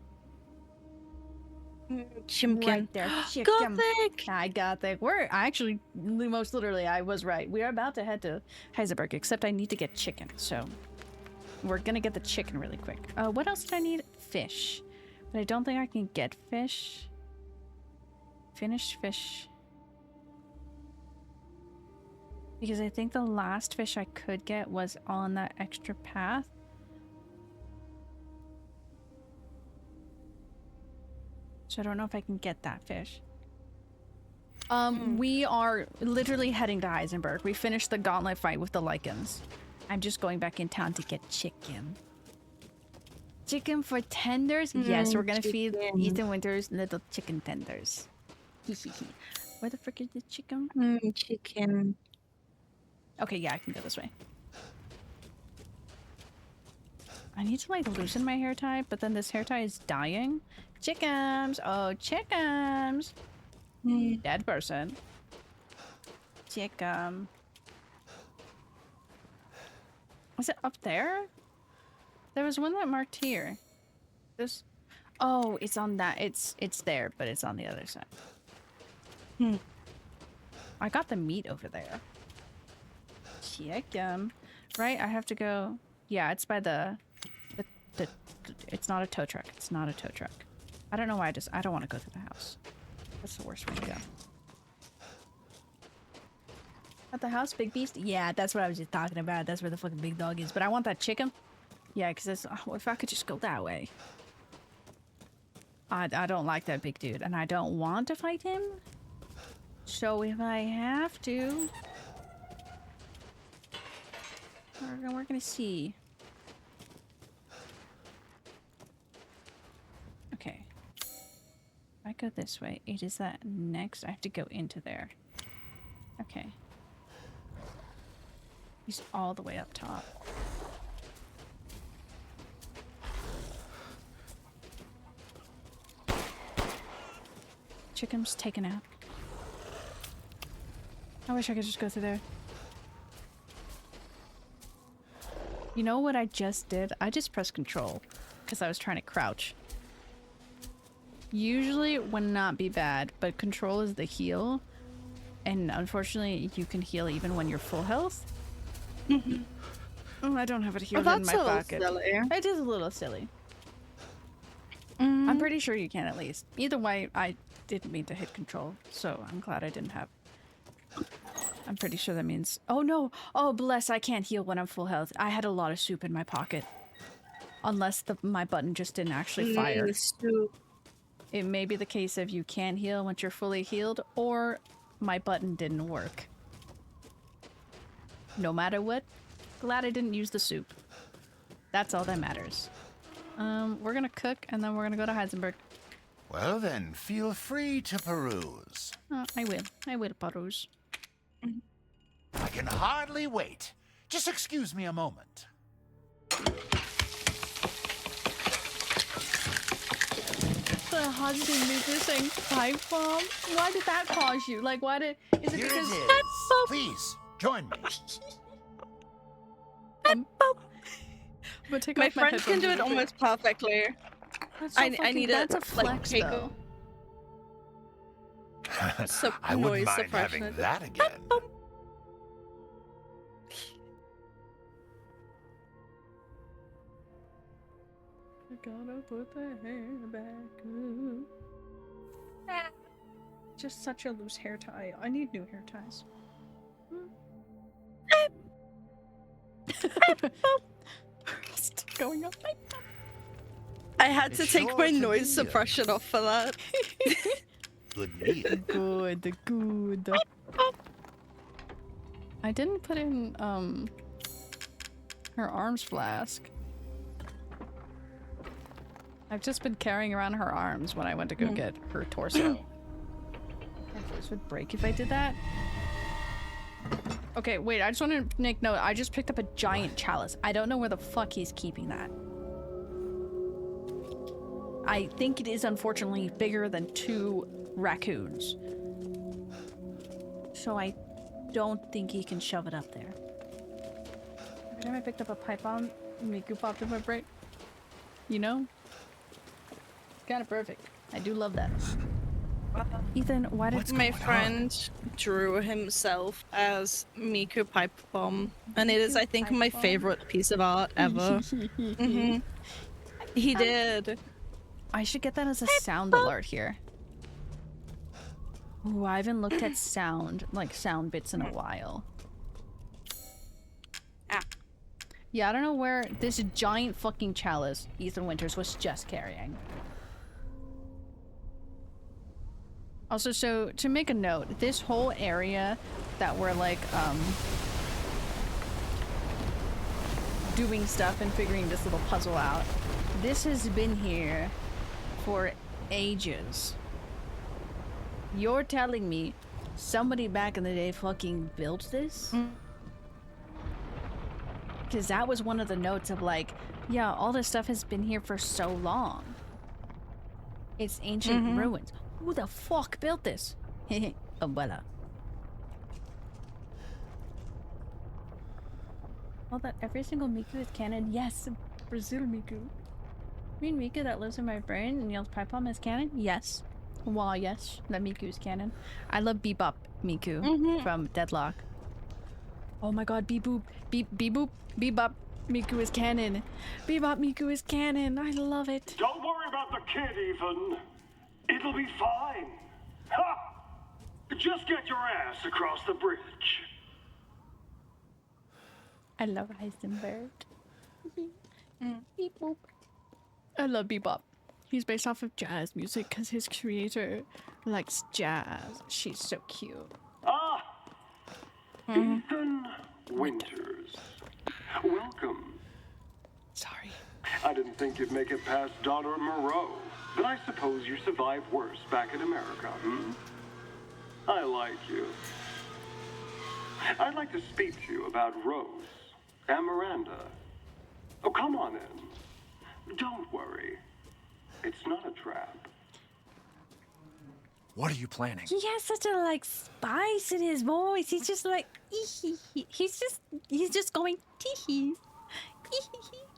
Chimkin. Right there. Chicken. Gothic! I got that. We're actually, most literally, I was right. We are about to head to Heisenberg, except I need to get chicken. So we're gonna get the chicken really quick. What else did I need? Fish. But I don't think I can get fish. Finish fish. Because I think the last fish I could get was on that extra path. So I don't know if I can get that fish. We are literally heading to Heisenberg. We finished the gauntlet fight with the lichens. I'm just going back in town to get chicken. Chicken for tenders? Yes, we're gonna feed Ethan Winters little chicken tenders. Where the frick is the chicken? Chicken. Okay, yeah, I can go this way. I need to like loosen my hair tie, but then this hair tie is dying. Chickens! Oh, chickens! Dead person. Chicken. Was it up there? There was one that marked here. This. Oh, it's on that. It's there, but it's on the other side. I got the meat over there. Chicken. Right? I have to go. Yeah, it's by the it's not a tow truck. It's not a tow truck. I don't know why I don't want to go through the house. That's the worst way to go. At the house, big beast? Yeah, that's what I was just talking about. That's where the fucking big dog is. But I want that chicken. Yeah, because if I could just go that way. I don't like that big dude, and I don't want to fight him. So if I have to... We're gonna see. Okay. If I go this way, it is that next. I have to go into there. Okay. He's all the way up top. Chicken's taken out. I wish I could just go through there. You know what I just did? I just pressed control because I was trying to crouch. Usually it would not be bad, but control is the heal. And unfortunately, you can heal even when you're full health. Oh, I don't have it healed in my pocket. It is a little silly. I'm pretty sure you can at least. Either way, I didn't mean to hit control, so I'm glad I didn't have. I'm pretty sure that means... Oh no! Oh bless, I can't heal when I'm full health. I had a lot of soup in my pocket. Unless my button just didn't actually fire. It may be the case of you can't heal once you're fully healed, or my button didn't work. No matter what, glad I didn't use the soup. That's all that matters. We're gonna cook, and then we're gonna go to Heisenberg. Well then, feel free to peruse. I will peruse. I can hardly wait. Just excuse me a moment. The husband maker saying pipe bomb? Why did that cause you? Like, why did... Is it Here because... it is. Please, join me. My friends can do it almost perfectly. So I need it. That's a flex, like, though. I wouldn't mind having that again. I gotta put the hair back up. Just such a loose hair tie. I need new hair ties. Still going up. I had to It's take sure my to noise be suppression off for that. Good meal. Good. I didn't put in her arms flask. I've just been carrying around her arms when I went to go get her torso. My voice would break if I did that. Okay, wait, I just want to make note. I just picked up a giant chalice. I don't know where the fuck he's keeping that. I think it is unfortunately bigger than 2 raccoons. So I don't think he can shove it up there. Every time I picked up a pipe bomb, Miku popped in my brain. You know? Kind of perfect. I do love that. Ethan, why did My friend drew himself as Miku Pipe Bomb, and it is, I think, my favorite piece of art ever. He did. I should get that as a sound alert here. Ooh, I haven't looked at sound bits in a while. Yeah, I don't know where this giant fucking chalice Ethan Winters was just carrying. Also, so to make a note, this whole area that we're like doing stuff and figuring this little puzzle out, this has been here for ages. You're telling me somebody back in the day fucking built this? Because that was one of the notes of like, yeah, all this stuff has been here for so long. It's ancient ruins. Who the fuck built this? Umbrella. Well, that every single Miku is canon? Yes, Brazil Miku. You mean Miku that lives in my brain and yells pipe bomb is canon? Yes. Well, yes, that Miku is canon. I love Bebop Miku from Deadlock. Oh my god, Bebop Miku is canon. Bebop Miku is canon. I love it. Don't worry about the kid, Ethan. It'll be fine. Ha! Just get your ass across the bridge. I love Heisenberg. Beep boop. I love Bebop. He's based off of jazz music because his creator likes jazz. She's so cute. Ethan Winters. Welcome. Sorry. I didn't think you'd make it past Donner Moreau, but I suppose you survived worse back in America, I like you. I'd like to speak to you about Rose and Miranda. Oh, come on in. Don't worry. It's not a trap. What are you planning? He has such a like spice in his voice. He's just like he's just going tee.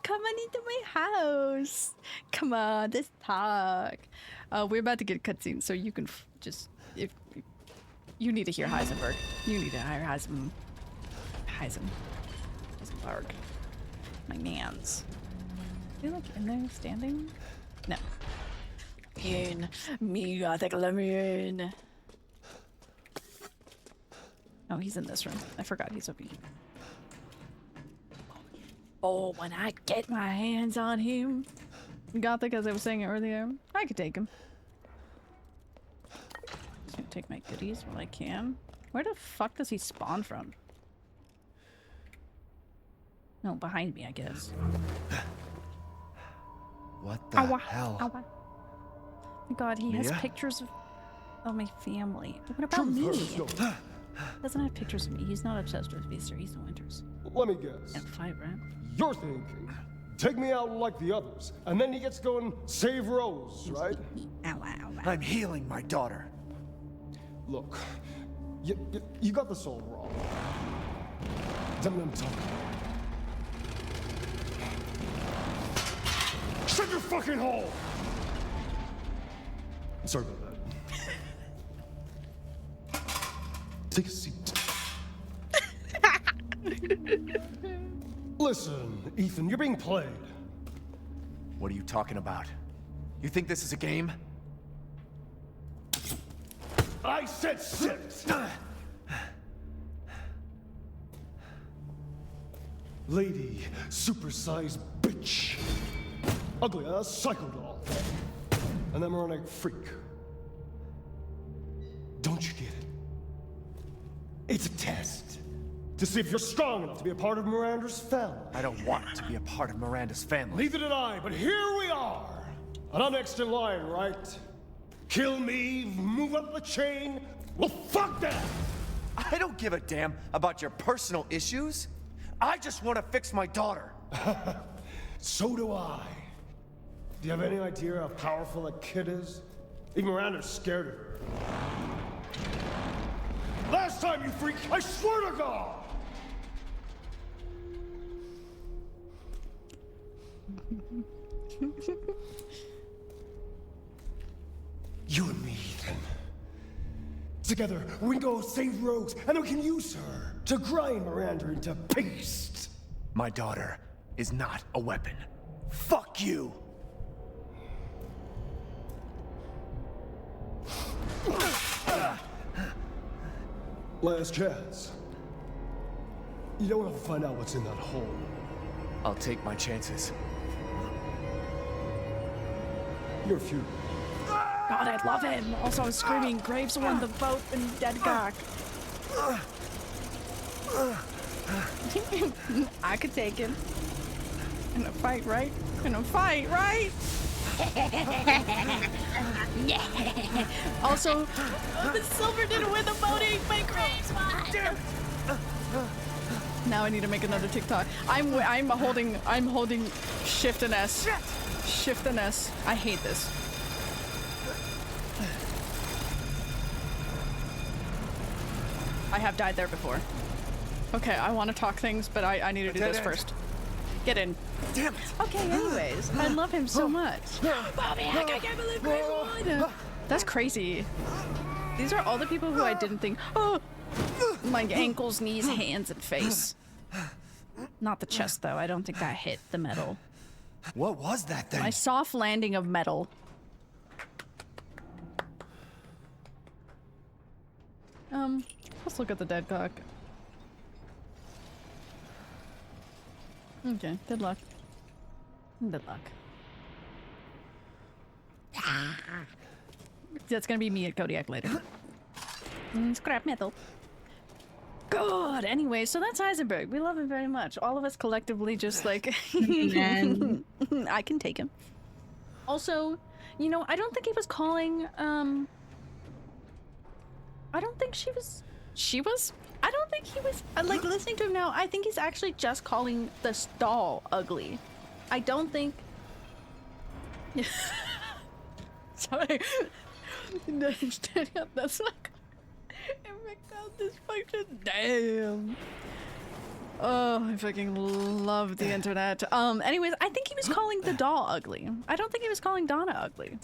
Come on into my house. Come on, let's talk. We're about to get a cutscene, so you can just if you need to hear Heisenberg. You need to hear Heisenberg. My mans. Is he like in there standing? No. In me, I think let me in. Oh, he's in this room. I forgot he's over here. Oh, when I get my hands on him. Gothic, as I was saying earlier, I could take him. Just gonna take my goodies while I can. Where the fuck does he spawn from? No, behind me, I guess. What the hell? Ow. God, he has Mia? pictures of my family. What about me? Doesn't have pictures of me. He's not obsessed with me, sir. He's the Winters. Let me guess. And 5, right? You're thinking, take me out like the others, and then he gets to go and save Rose, right? Ow. I'm healing my daughter. Look, you got this all wrong. Let me talk. Shut your fucking hole! Sorry about that. Take a seat. Listen, Ethan, you're being played. What are you talking about? You think this is a game? I said sit! lady, supersized bitch, ugly ass psycho doll, and then moronic freak. Don't you get it? It's a test to see if you're strong enough to be a part of Miranda's family. I don't want to be a part of Miranda's family. Neither did I, but here we are. And I'm next in line, right? Kill me, move up the chain. Well, fuck that! I don't give a damn about your personal issues. I just want to fix my daughter. So do I. Do you have any idea how powerful that kid is? Even Miranda's scared of her. Last time, you freak, I swear to God! You and me, Ethan. Together, we can go save Rose, and then we can use her to grind Miranda into paste. My daughter is not a weapon. Fuck you! Last chance. You don't have to find out what's in that hole. I'll take my chances. You're few. God, I love him. Also, I was screaming, Graves won the vote and dead cock. I could take him. In a fight, right? In a fight, right? Also, the Silver didn't win the voting, but Graves won. Now I need to make another TikTok. I'm holding Shift and S. Shift and S. I hate this. I have died there before. Okay, I want to talk things, but I need to do this first. Get in. Damn it. Okay, anyways, I love him so much. Bobby, I can't believe Graves won. That's crazy. These are all the people who I didn't think. Oh, my ankles, knees, hands, and face. Not the chest, though. I don't think that hit the metal. What was that thing? My soft landing of metal. Let's look at the dead cock. Okay, good luck. Good luck. That's gonna be me at Kodiak later. Scrap metal. Good. Anyway, so that's Heisenberg. We love him very much. All of us collectively just like... I can take him. Also, you know, I don't think he was calling... I don't think she was... I don't think he was... like, listening to him now, I think he's actually just calling the doll ugly. I don't think... Sorry. That's like... Erectile dysfunction. Damn. Oh, I fucking love the internet. Anyways, I think he was calling the doll ugly. I don't think he was calling Donna ugly.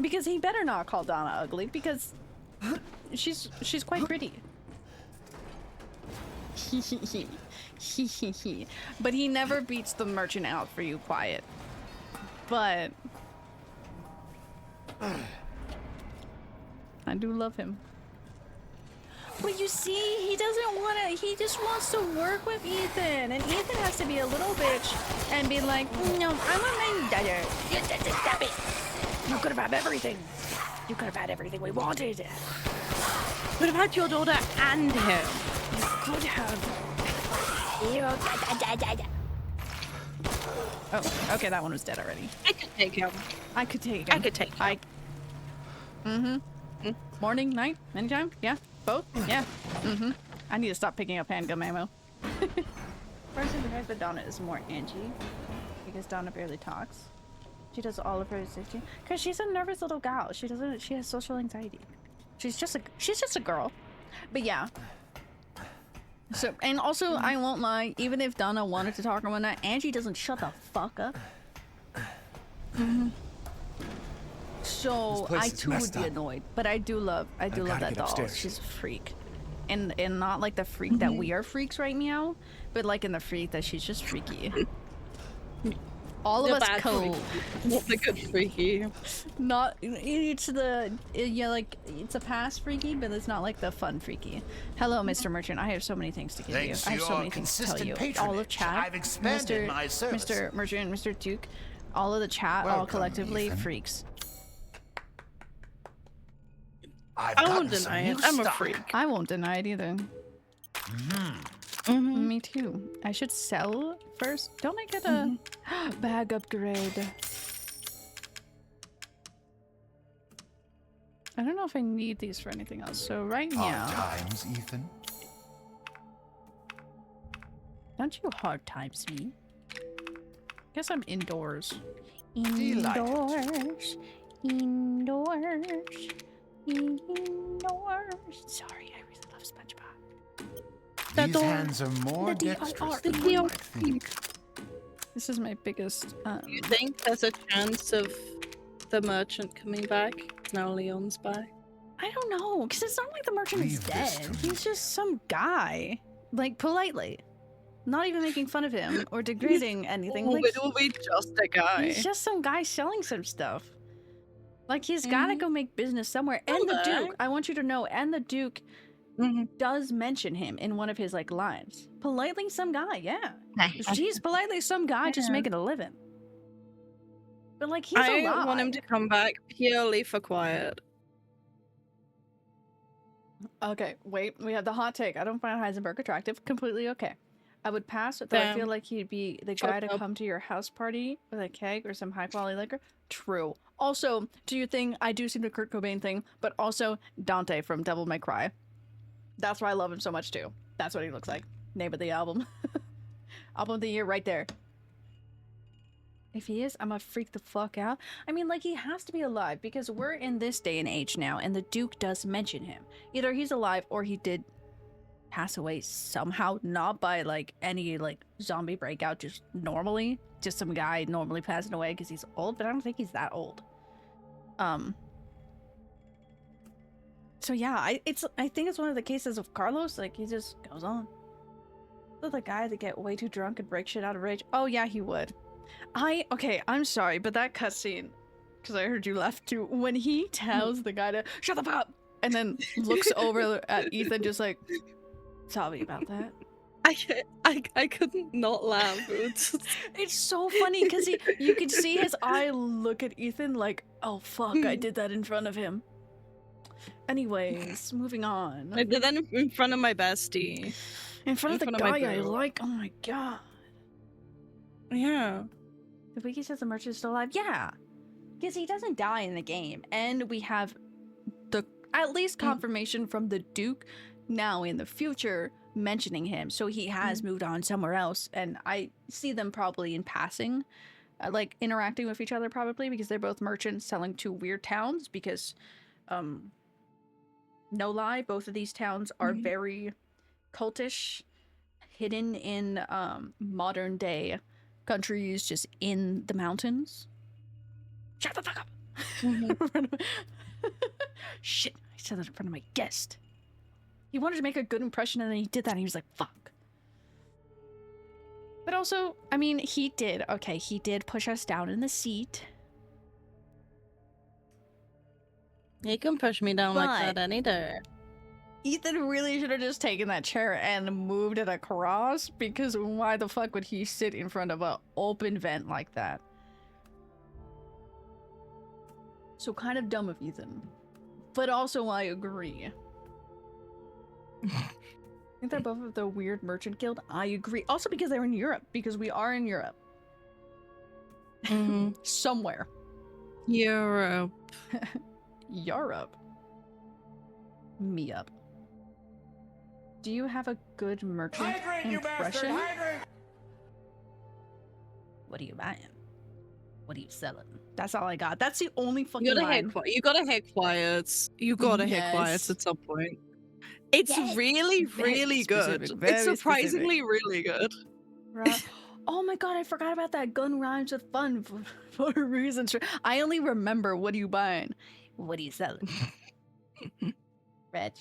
Because he better not call Donna ugly, because she's quite pretty. But he never beats the merchant out for you, Quiet. But I do love him. But you see, he doesn't want to, he just wants to work with Ethan. And Ethan has to be a little bitch and be like, no, I'm a my daughter. Stop it. You could have had everything. You could have had everything we wanted. Could have had your daughter and him. You could have. Oh, okay, that one was dead already. I could take him. I could take him. I could take him. Morning, night, anytime? Yeah, both? Yeah. I need to stop picking up handgun ammo. Person who has the Donna is more Angie, because Donna barely talks. She does all of her assisting because she's a nervous little gal. She has social anxiety. She's just a girl. But yeah. So, and also, I won't lie, even if Donna wanted to talk or whatnot, Angie doesn't shut the fuck up. So I too would be annoyed, but I do love that doll. Upstairs. She's a freak, and not like the freak that we are freaks right meow, but like in the freak that she's just freaky. all of The us bad freaky, not the good freaky. Not it's the yeah, like it's a past freaky, but it's not like the fun freaky. Hello, Mr. Merchant. I have so many things to give Thanks you. I to have so your many things to tell you. consistent All of patronage, chat, I've expanded my service. Mr. Merchant, Mr. Duke, all of the chat, all Welcome, collectively Ethan. freaks. I've I gotten won't some deny new it. I'm a stock. freak. I won't deny it either. Me too. I should sell first. Don't I get a bag upgrade? I don't know if I need these for anything else. So right Hard now, times, Ethan. don't you hard times me? Guess I'm indoors. Delighted. Indoors. Indoors. Indoors. Sorry, I really love SpongeBob. These hands are more The dexterous DIR. than one might think. This is my biggest. Do you think there's a chance of the merchant coming back now Leon's back? I don't know, because it's not like the merchant is Leave this dead. to me. He's just some guy. Like, politely. Not even making fun of him or degrading anything. Like, it will be just a guy. he's just some guy selling some stuff. Like, he's gotta go make business somewhere. And the Duke, I want you to know, and the Duke does mention him in one of his, like, lines. Politely some guy, yeah. He's politely some guy just making a living. But, like, he's I alive. want him to come back purely for quiet. Okay, wait. We have the hot take. I don't find Heisenberg attractive. Completely okay. I would pass it, though I feel like he'd be the guy to come to your house party with a keg or some high-quality liquor. True. Also, do you think I do seem the Kurt Cobain thing, but also Dante from Devil May Cry. That's why I love him so much, too. That's what he looks like. Name of the album. Album of the year right there. If he is, I'm gonna freak the fuck out. I mean, like, he has to be alive because we're in this day and age now, and the Duke does mention him. Either he's alive or he did pass away somehow, not by, like, any, like, zombie breakout, just normally. Just some guy normally passing away because he's old, but I don't think he's that old. So yeah, I think it's one of the cases of Carlos, like, he just goes on. The guy that get way too drunk and break shit out of rage. Oh yeah, he would. Okay, I'm sorry, but that cutscene, because I heard you laugh too, when he tells the guy to shut the fuck up and then looks over at Ethan just like, tell me about that. I couldn't not laugh. It's so funny because you could see his eye look at Ethan like, oh fuck, I did that in front of him. Anyways, moving on. I did that in front of my bestie. In front of the my guy I boo. like. Oh my god. Yeah. The wiki says the merchant is still alive. Yeah, because he doesn't die in the game, and we have the at least confirmation from the Duke now in the future mentioning him. So he has moved on somewhere else, and I see them probably in passing, like interacting with each other probably because they're both merchants selling to weird towns. Because, no lie, both of these towns are very cultish, hidden in modern day countries, just in the mountains. Shut the fuck up! Shit, I said that in front of my guest. He wanted to make a good impression and then he did that and he was like, fuck. But also, I mean, he did push us down in the seat. He can push me down like that any day. Ethan really should have just taken that chair and moved it across, because why the fuck would he sit in front of an open vent like that? So kind of dumb of Ethan. But also I agree. I think they're both of the weird merchant guild. I agree. Also because they're in Europe, because we are in Europe. Somewhere. Europe. Europe. Me up. Do you have a good merchant impression? What are you buying? What are you selling? That's all I got. That's the only fucking line. You gotta hit quiets. You gotta hit quiets at some point. It's really, really good. It's surprisingly really good. Right. Oh my god, I forgot about that. Gun rhymes with fun for a reason. I only remember what are you buying? What are you selling? Reg.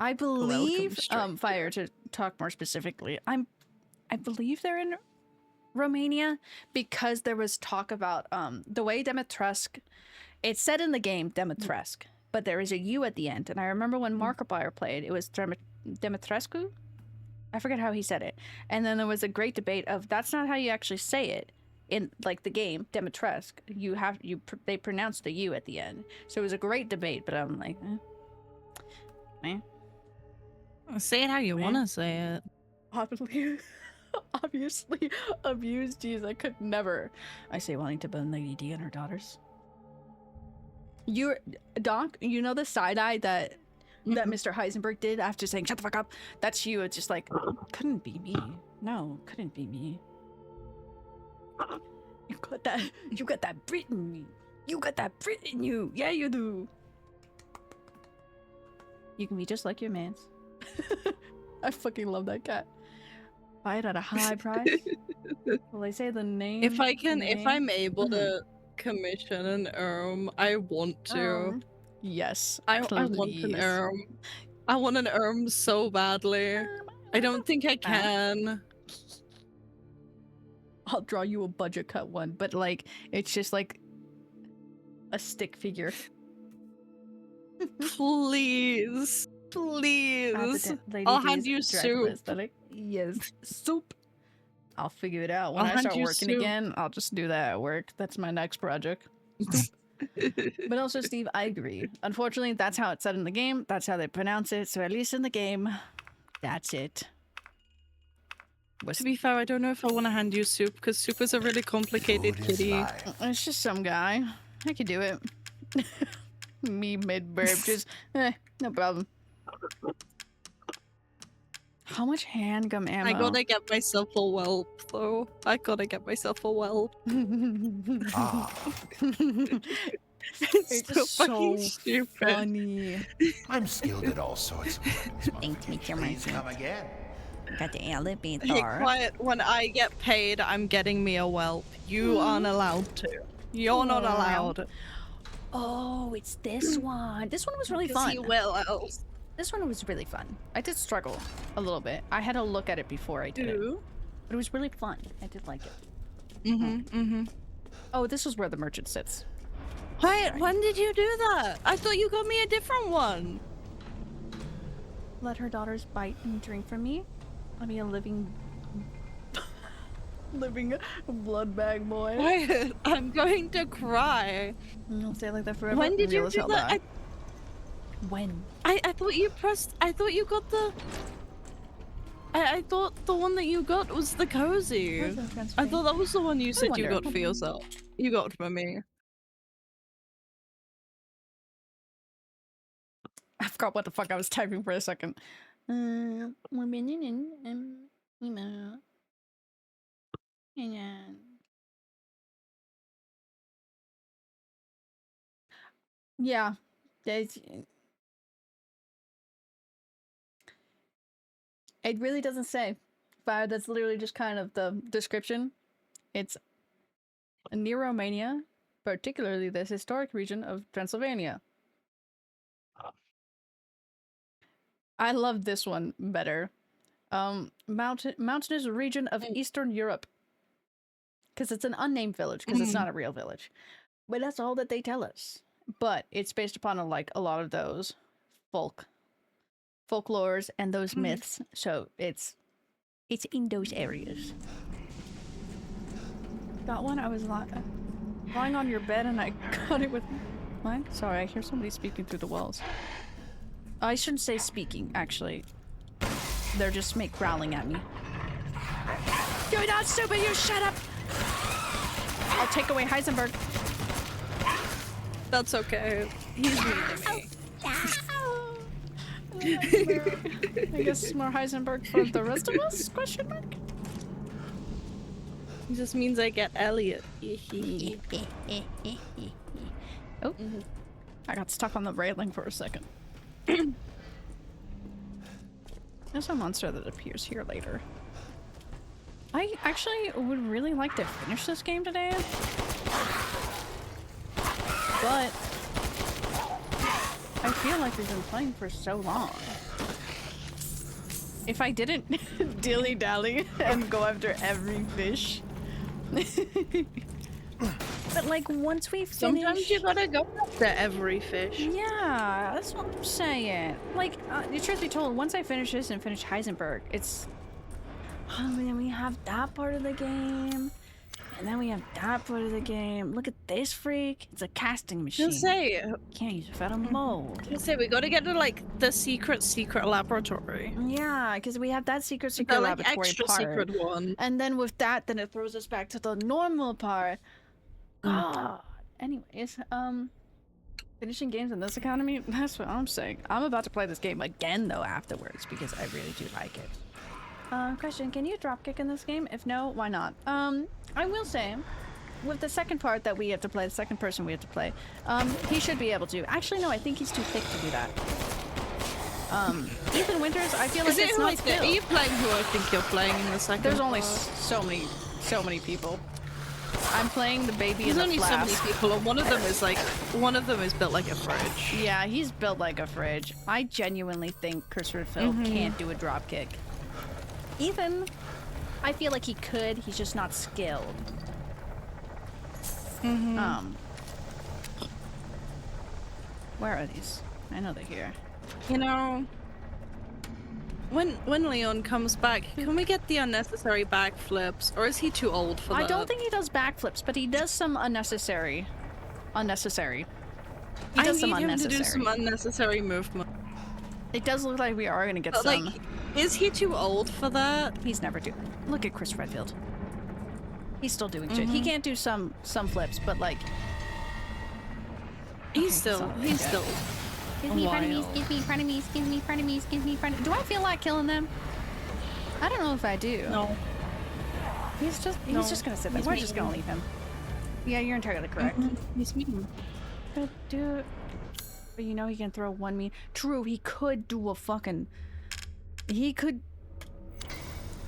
I believe Fire, to talk more specifically, I believe they're in Romania because there was talk about the way Dimitrescu. It's said in the game Dimitrescu, but there is a U at the end. And I remember when Markiplier played, it was Dimitrescu. I forget how he said it. And then there was a great debate of that's not how you actually say it in like the game Dimitrescu. They pronounce the U at the end. So it was a great debate. But I'm like, Say it how you want to say it. Obviously abused. Jeez, I could never. I say wanting to bone Lady D and her daughters. Doc, you know the side eye that Mr. Heisenberg did after saying shut the fuck up? That's you. It's just like, couldn't be me. No, couldn't be me. You got that Brit in me. You got that Brit in you. Yeah, you do. You can be just like your mans. I fucking love that cat. Buy it at a high price. Will I say the name? If I'm able to commission an I want to. Yes, I want an I want an so badly. I don't think I can. I'll draw you a budget cut one, but like it's just like a stick figure. Please. I'll hand you soup. Yes, soup. I'll figure it out. When I start working again, I'll just do that at work. That's my next project. But also, Steve, I agree. Unfortunately, that's how it's said in the game. That's how they pronounce it. So at least in the game, that's it. To be fair, I don't know if I want to hand you soup, because soup is a really complicated kitty. It's just some guy. I could do it. Me mid-burp, just, no problem. How much handgun ammo? I gotta get myself a whelp, though. I gotta get myself a whelp. It's so fucking stupid. Funny. I'm skilled at all sorts of things. Please come again. Got the elevator. Hey, quiet. When I get paid, I'm getting me a whelp. You aren't allowed to. You're not allowed. Oh, it's this one. This one was really fun. This one was really fun. I did struggle a little bit. I had to look at it before I did it. But it was really fun. I did like it. Oh, this is where the merchant sits. Wait, when did you do that? I thought you got me a different one. Let her daughters bite and drink from me. I'll be a living blood bag boy. Wait, I'm going to cry. You'll stay like that forever. When did you do that? When? I thought you pressed. I thought you got the. I thought the one that you got was the cozy. I thought that was the one you said you got for yourself. You got for me. I forgot what the fuck I was typing for a second. Yeah, it really doesn't say. But that's literally just kind of the description. It's near Romania, particularly this historic region of Transylvania. I love this one better. Mountainous region of Eastern Europe. Because it's an unnamed village, because it's not a real village. But that's all that they tell us. But it's based upon a lot of those folklores and those myths. So it's in those areas. Got one? I was lying on your bed and I got it with mine. Sorry, I hear somebody speaking through the walls. I shouldn't say speaking, actually. They're just growling at me. You're not stupid, you shut up! I'll take away Heisenberg. That's okay. He's mean to me. I guess more Heisenberg for the rest of us? Question mark? It just means I get Elliot. Oh, I got stuck on the railing for a second. There's a monster that appears here later. I actually would really like to finish this game today. But I feel like we've been playing for so long. If I didn't dilly-dally and go after every fish, But like once we finish, Sometimes you gotta go after every fish. yeah, that's what I'm saying. Like, the truth be told, once I finish this and finish Heisenberg, it's then we have that part of the game, and then we have that part of the game. Look at this freak; it's a casting machine. Just say, Can't use it out of mold. just say we gotta get to like the secret laboratory. Yeah, because we have that secret The like laboratory extra part, secret one. and then with that, then it throws us back to the normal part. God. Anyways, finishing games in this economy, that's what I'm saying. I'm about to play this game again though afterwards because I really do like it. Question, can you dropkick in this game? If no, why not? I will say, with the second part that we have to play, the second person we have to play, he should be able to. Actually, no, I think he's too thick to do that. Ethan Winters, I feel like it's not skill. Are you playing who I think you're playing in the second There's only part? so many people. I'm playing the baby There's in the only flask. so many people, and one of them is built like a fridge. Yeah, he's built like a fridge. I genuinely think Christopher Phil can't do a dropkick. Ethan, I feel like he could, he's just not skilled. Where are these? I know they're here. You know, when Leon comes back, can we get the unnecessary backflips, or is he too old for that? I don't think he does backflips, but he does some unnecessary. He does some I need him to unnecessary. do some unnecessary movement. It does look like we are gonna get But, some. like, is he too old for that? He's never doing. Look at Chris Redfield. He's still doing shit. He can't do some flips, but like He's still. Give me frenemies, give me frenemies, give me frenemies, give me frenemies. Do I feel like killing them? I don't know if I do. No. He's just gonna sit there. We're just gonna leave him. Yeah, you're entirely correct. He's mean. Could do it. But you know he can throw one mean. True, he could do a fucking. He could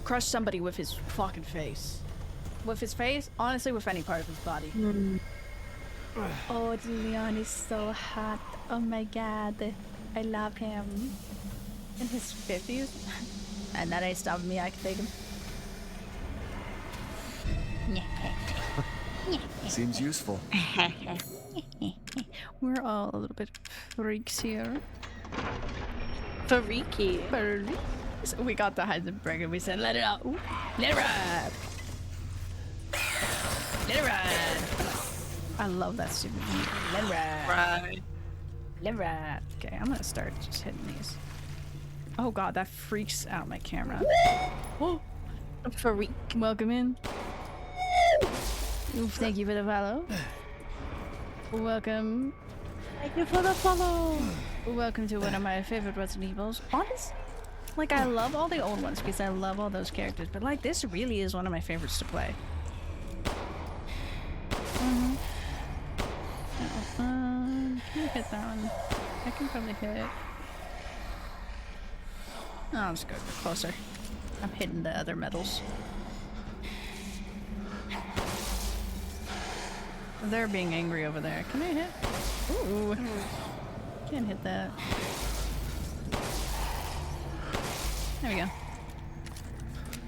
crush somebody with his fucking face. With his face? Honestly, with any part of his body. Oh, Leon is so hot. Oh my god. I love him. In his 50s? And that ain't stopping me, I can take him. Seems useful. We're all a little bit freaks here. Freaky. So we got the Heisenberg and we said, let it out. Ooh, let it ride. Let it ride. I love that stupid music. Let it ride. Let it ride. Okay, I'm gonna start just hitting these. Oh god, that freaks out my camera. Oh, A freak. welcome in. Oof, thank you for the follow. Welcome. Thank you for the follow. Welcome to one of my favorite Resident Evils. Honestly, like I love all the old ones because I love all those characters, but like this really is one of my favorites to play. Can I hit that one? I can probably hit it. Oh, I'll just go closer. I'm hitting the other metals. They're being angry over there. Can I hit? Ooh. Can't hit that. There we go.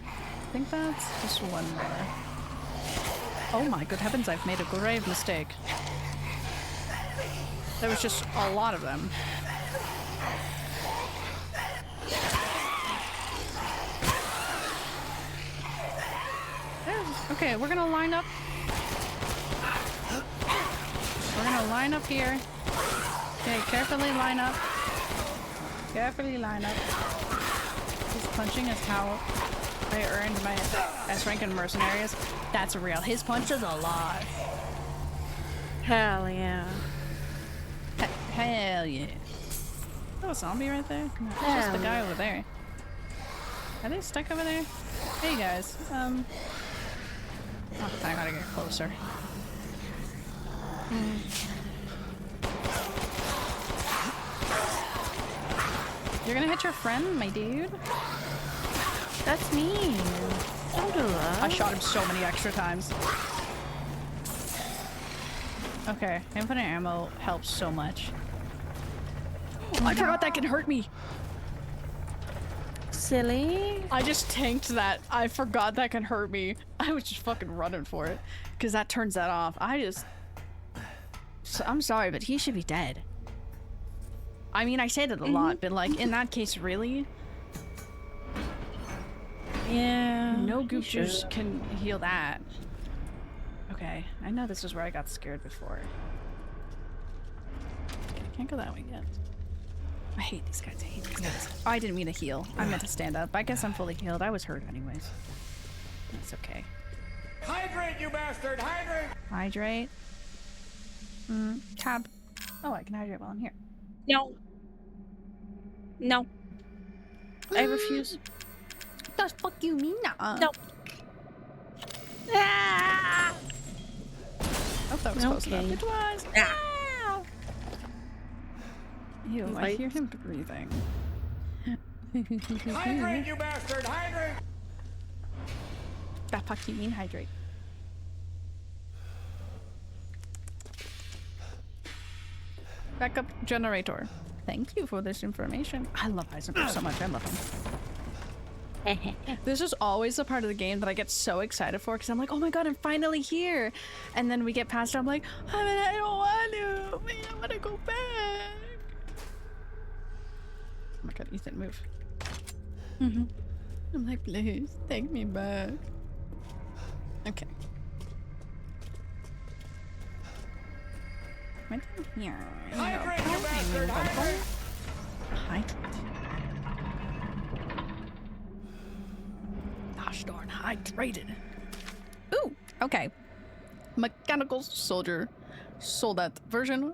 I think that's just one more. Oh my good heavens, I've made a grave mistake. There was just a lot of them. Okay, we're gonna line up. We're gonna line up here. Okay, carefully line up. Carefully line up. He's punching his towel. I earned my S rank in Mercenaries. That's real. His punch is alive. Hell yeah. Hell yeah. Oh, a zombie right there? No, it's just the guy over there. Are they stuck over there? Hey guys, oh, I gotta get closer. You're gonna hit your friend, my dude? That's mean. Don't do that. I shot him so many extra times. Okay, infinite ammo helps so much. I forgot that can hurt me. Silly. I just tanked that. I forgot that can hurt me. I was just fucking running for it. Because that turns that off. I'm sorry, but he should be dead. I mean, I say that a lot, but like, in that case, really? Yeah. No goop juice can heal that. Okay, I know this is where I got scared before. I can't go that way yet. I hate these guys. I hate these guys. Oh, I didn't mean to heal. I meant to stand up. I guess I'm fully healed. I was hurt anyways. That's okay. Hydrate, you bastard! Hydrate! Hydrate. Tab. Oh, I can hydrate while I'm here. No. No. I refuse. The fuck you mean? No. Ah! Oh, that was close enough. It was. Ah. Ew, I hear him breathing. Hydrate, you bastard! Hydrate! The fuck you mean hydrate? Backup generator. Thank you for this information. I love Heisenberg so much. I love him. This is always the part of the game that I get so excited for because I'm like, oh my god, I'm finally here. And then we get past it, I'm like, I don't want to. I want to go back. Oh my god, Ethan, move. I'm like, please, take me back. Okay. Right here. Hydrate, you bastard! Hydrate! Hydrate. Gosh darn, hydrated. Ooh, okay. Mechanical soldier. Soldat version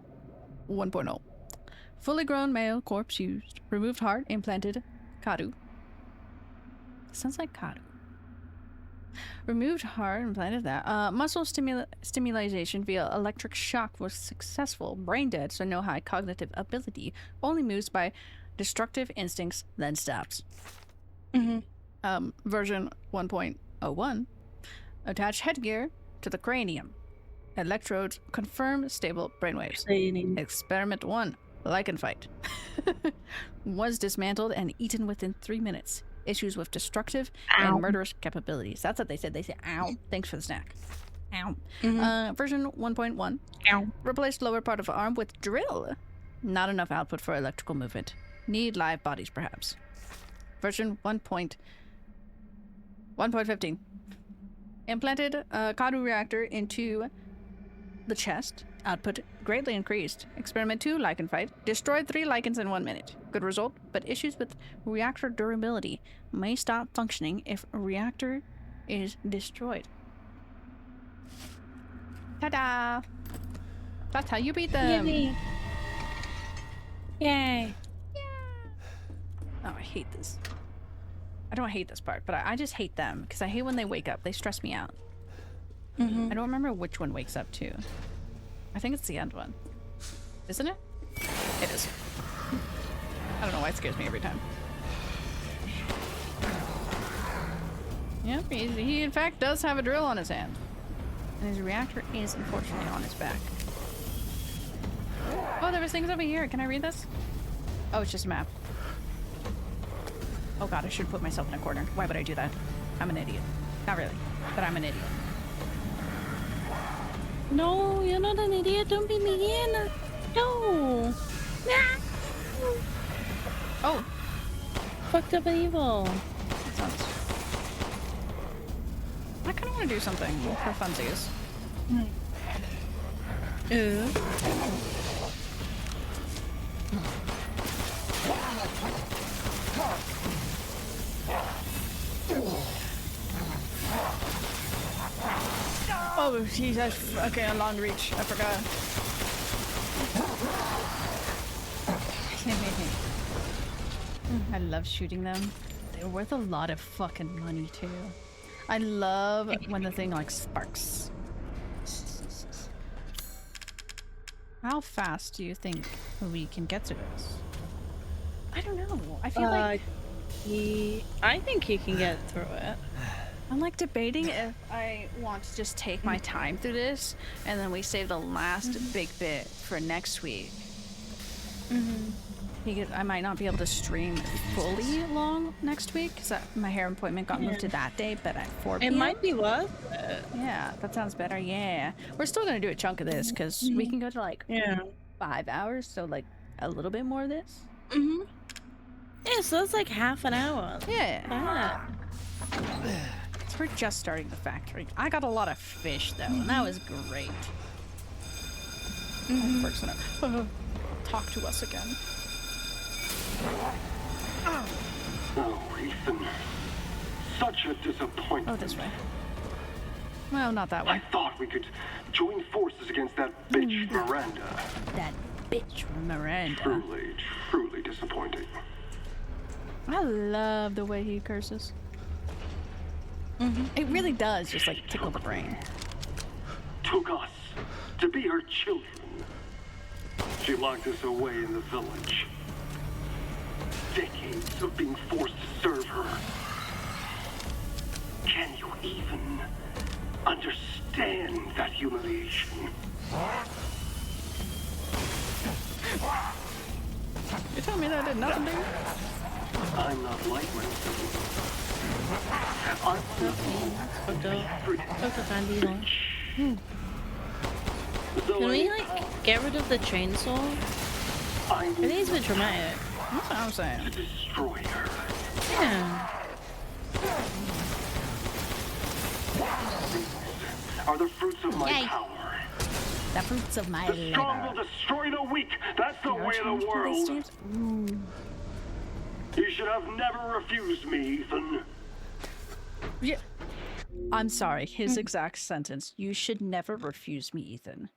1.0. Fully grown male corpse used. Removed heart implanted. Karu. Sounds like Karu. Removed heart implanted that. Muscle stimulation via electric shock was successful. Brain dead, so no high cognitive ability. Only moves by destructive instincts, then stops. Version 1.01. Attach headgear to the cranium. Electrodes confirm stable brainwaves. Experiment 1. Lichen fight. Was dismantled and eaten within 3 minutes. Issues with destructive and murderous capabilities. That's what they said. They said, ow. Thanks for the snack. Ow. Version 1.1. Ow. Replaced lower part of arm with drill. Not enough output for electrical movement. Need live bodies, perhaps. Version 1.15. Implanted a Karu reactor into the chest. Output greatly increased. Experiment 2, lichen fight. Destroyed 3 lichens in 1 minute. Good result, but issues with reactor durability. May stop functioning if reactor is destroyed. Ta-da! That's how you beat them! Yay! Yay! Oh, I hate this. I don't hate this part, but I just hate them, because I hate when they wake up. They stress me out. I don't remember which one wakes up, too. I think it's the end one. Isn't it? It is. I don't know why it scares me every time. Yep, he in fact does have a drill on his hand. And his reactor is unfortunately on his back. Oh, there was things over here. Can I read this? Oh, it's just a map. Oh god, I should put myself in a corner. Why would I do that? I'm an idiot. Not really, but I'm an idiot. No, you're not an idiot. Don't be mean. No. Oh. Fucked up and evil. I kind of want to do something for funsies. Oh, Jesus. Okay, a long reach. I forgot. I love shooting them. They're worth a lot of fucking money, too. I love when the thing, like, sparks. How fast do you think we can get to this? I don't know. I feel like... I think you can get through it. I'm like debating if I want to just take my time through this and then we save the last big bit for next week. I might not be able to stream fully long next week because my hair appointment got moved to that day, but at 4 p.m. It might be worth it. Yeah, that sounds better. Yeah, we're still gonna do a chunk of this because we can go to like 5 hours, so like a little bit more of this. Yeah, so that's like half an hour. Yeah. So we're just starting the factory. I got a lot of fish though, and that was great. Works gonna talk to us again. Oh, Ethan. Such a disappointment. Oh, this way. Well, not that way. I thought we could join forces against that bitch Miranda. That bitch Miranda. Truly, truly disappointing. I love the way he curses. It really does just like tickle the brain. Took us to be her children. She locked us away in the village. Decades of being forced to serve her. Can you even understand that humiliation? You telling me that did nothing to you? I'm not like myself. Can we like get rid of the chainsaw? I think it's a bit traumatic. That's what I'm saying. To destroy her. Yeah. Are the fruits of my Yay. power. The fruits of my The strong will destroy the weak. That's the way of the world. You should have never refused me, Ethan. Yeah. I'm sorry. His exact sentence. You should never refuse me, Ethan.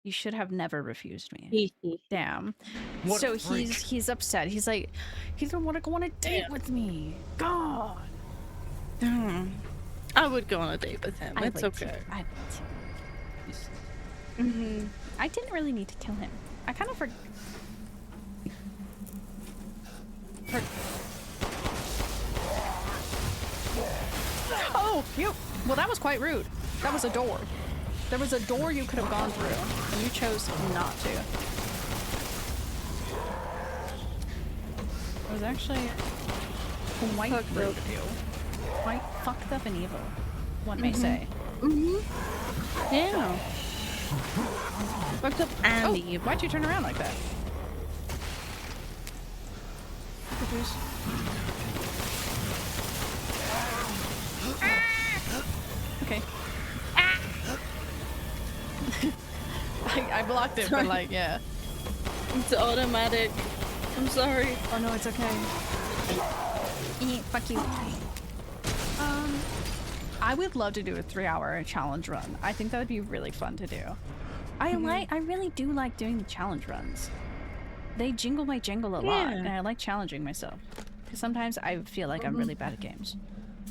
You should have never refused me. Damn. What so a freak. he's upset. He's like, he doesn't want to go on a date with me. God. I would go on a date with him. I It's would too. okay. I would too. I didn't really need to kill him. I kind of Oh, you. Well, that was quite rude. That was a door. There was a door you could have gone through, and you chose not to. It was actually quite rude of you. Quite fucked up and evil, one may say. Yeah. Fucked up and evil. Why'd you turn around like that? Produce. Okay. I blocked it, but like, yeah. It's automatic. I'm sorry. Oh no, it's okay. Fuck you. I would love to do a 3-hour challenge run. I think that would be really fun to do. I really do like doing the challenge runs. They jingle my jingle a lot, and I like challenging myself. Because sometimes I feel like I'm really bad at games.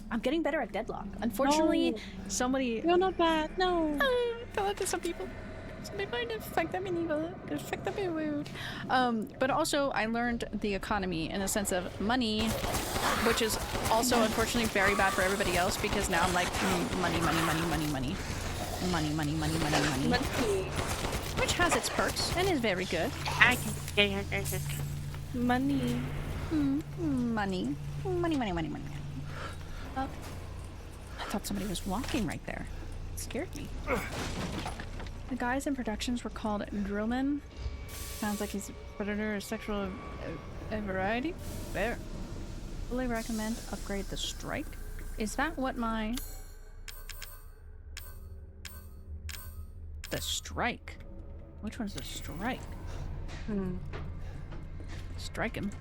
I'm getting better at Deadlock. Unfortunately, somebody... You're not bad, no. Tell that to some people. Some people are gonna fuck them in evil. Gonna fuck them in weird. But also, I learned the economy in the sense of money, which is also unfortunately very bad for everybody else because now I'm like, money. Which has its perks and is very good. Money. Money. Oh. I thought somebody was walking right there. It scared me. The guys in productions were called drillmen. Sounds like he's a predator or sexual variety. Fair. Fully recommend upgrade the strike. Is that what my... The strike? Which one's the strike? Strike him.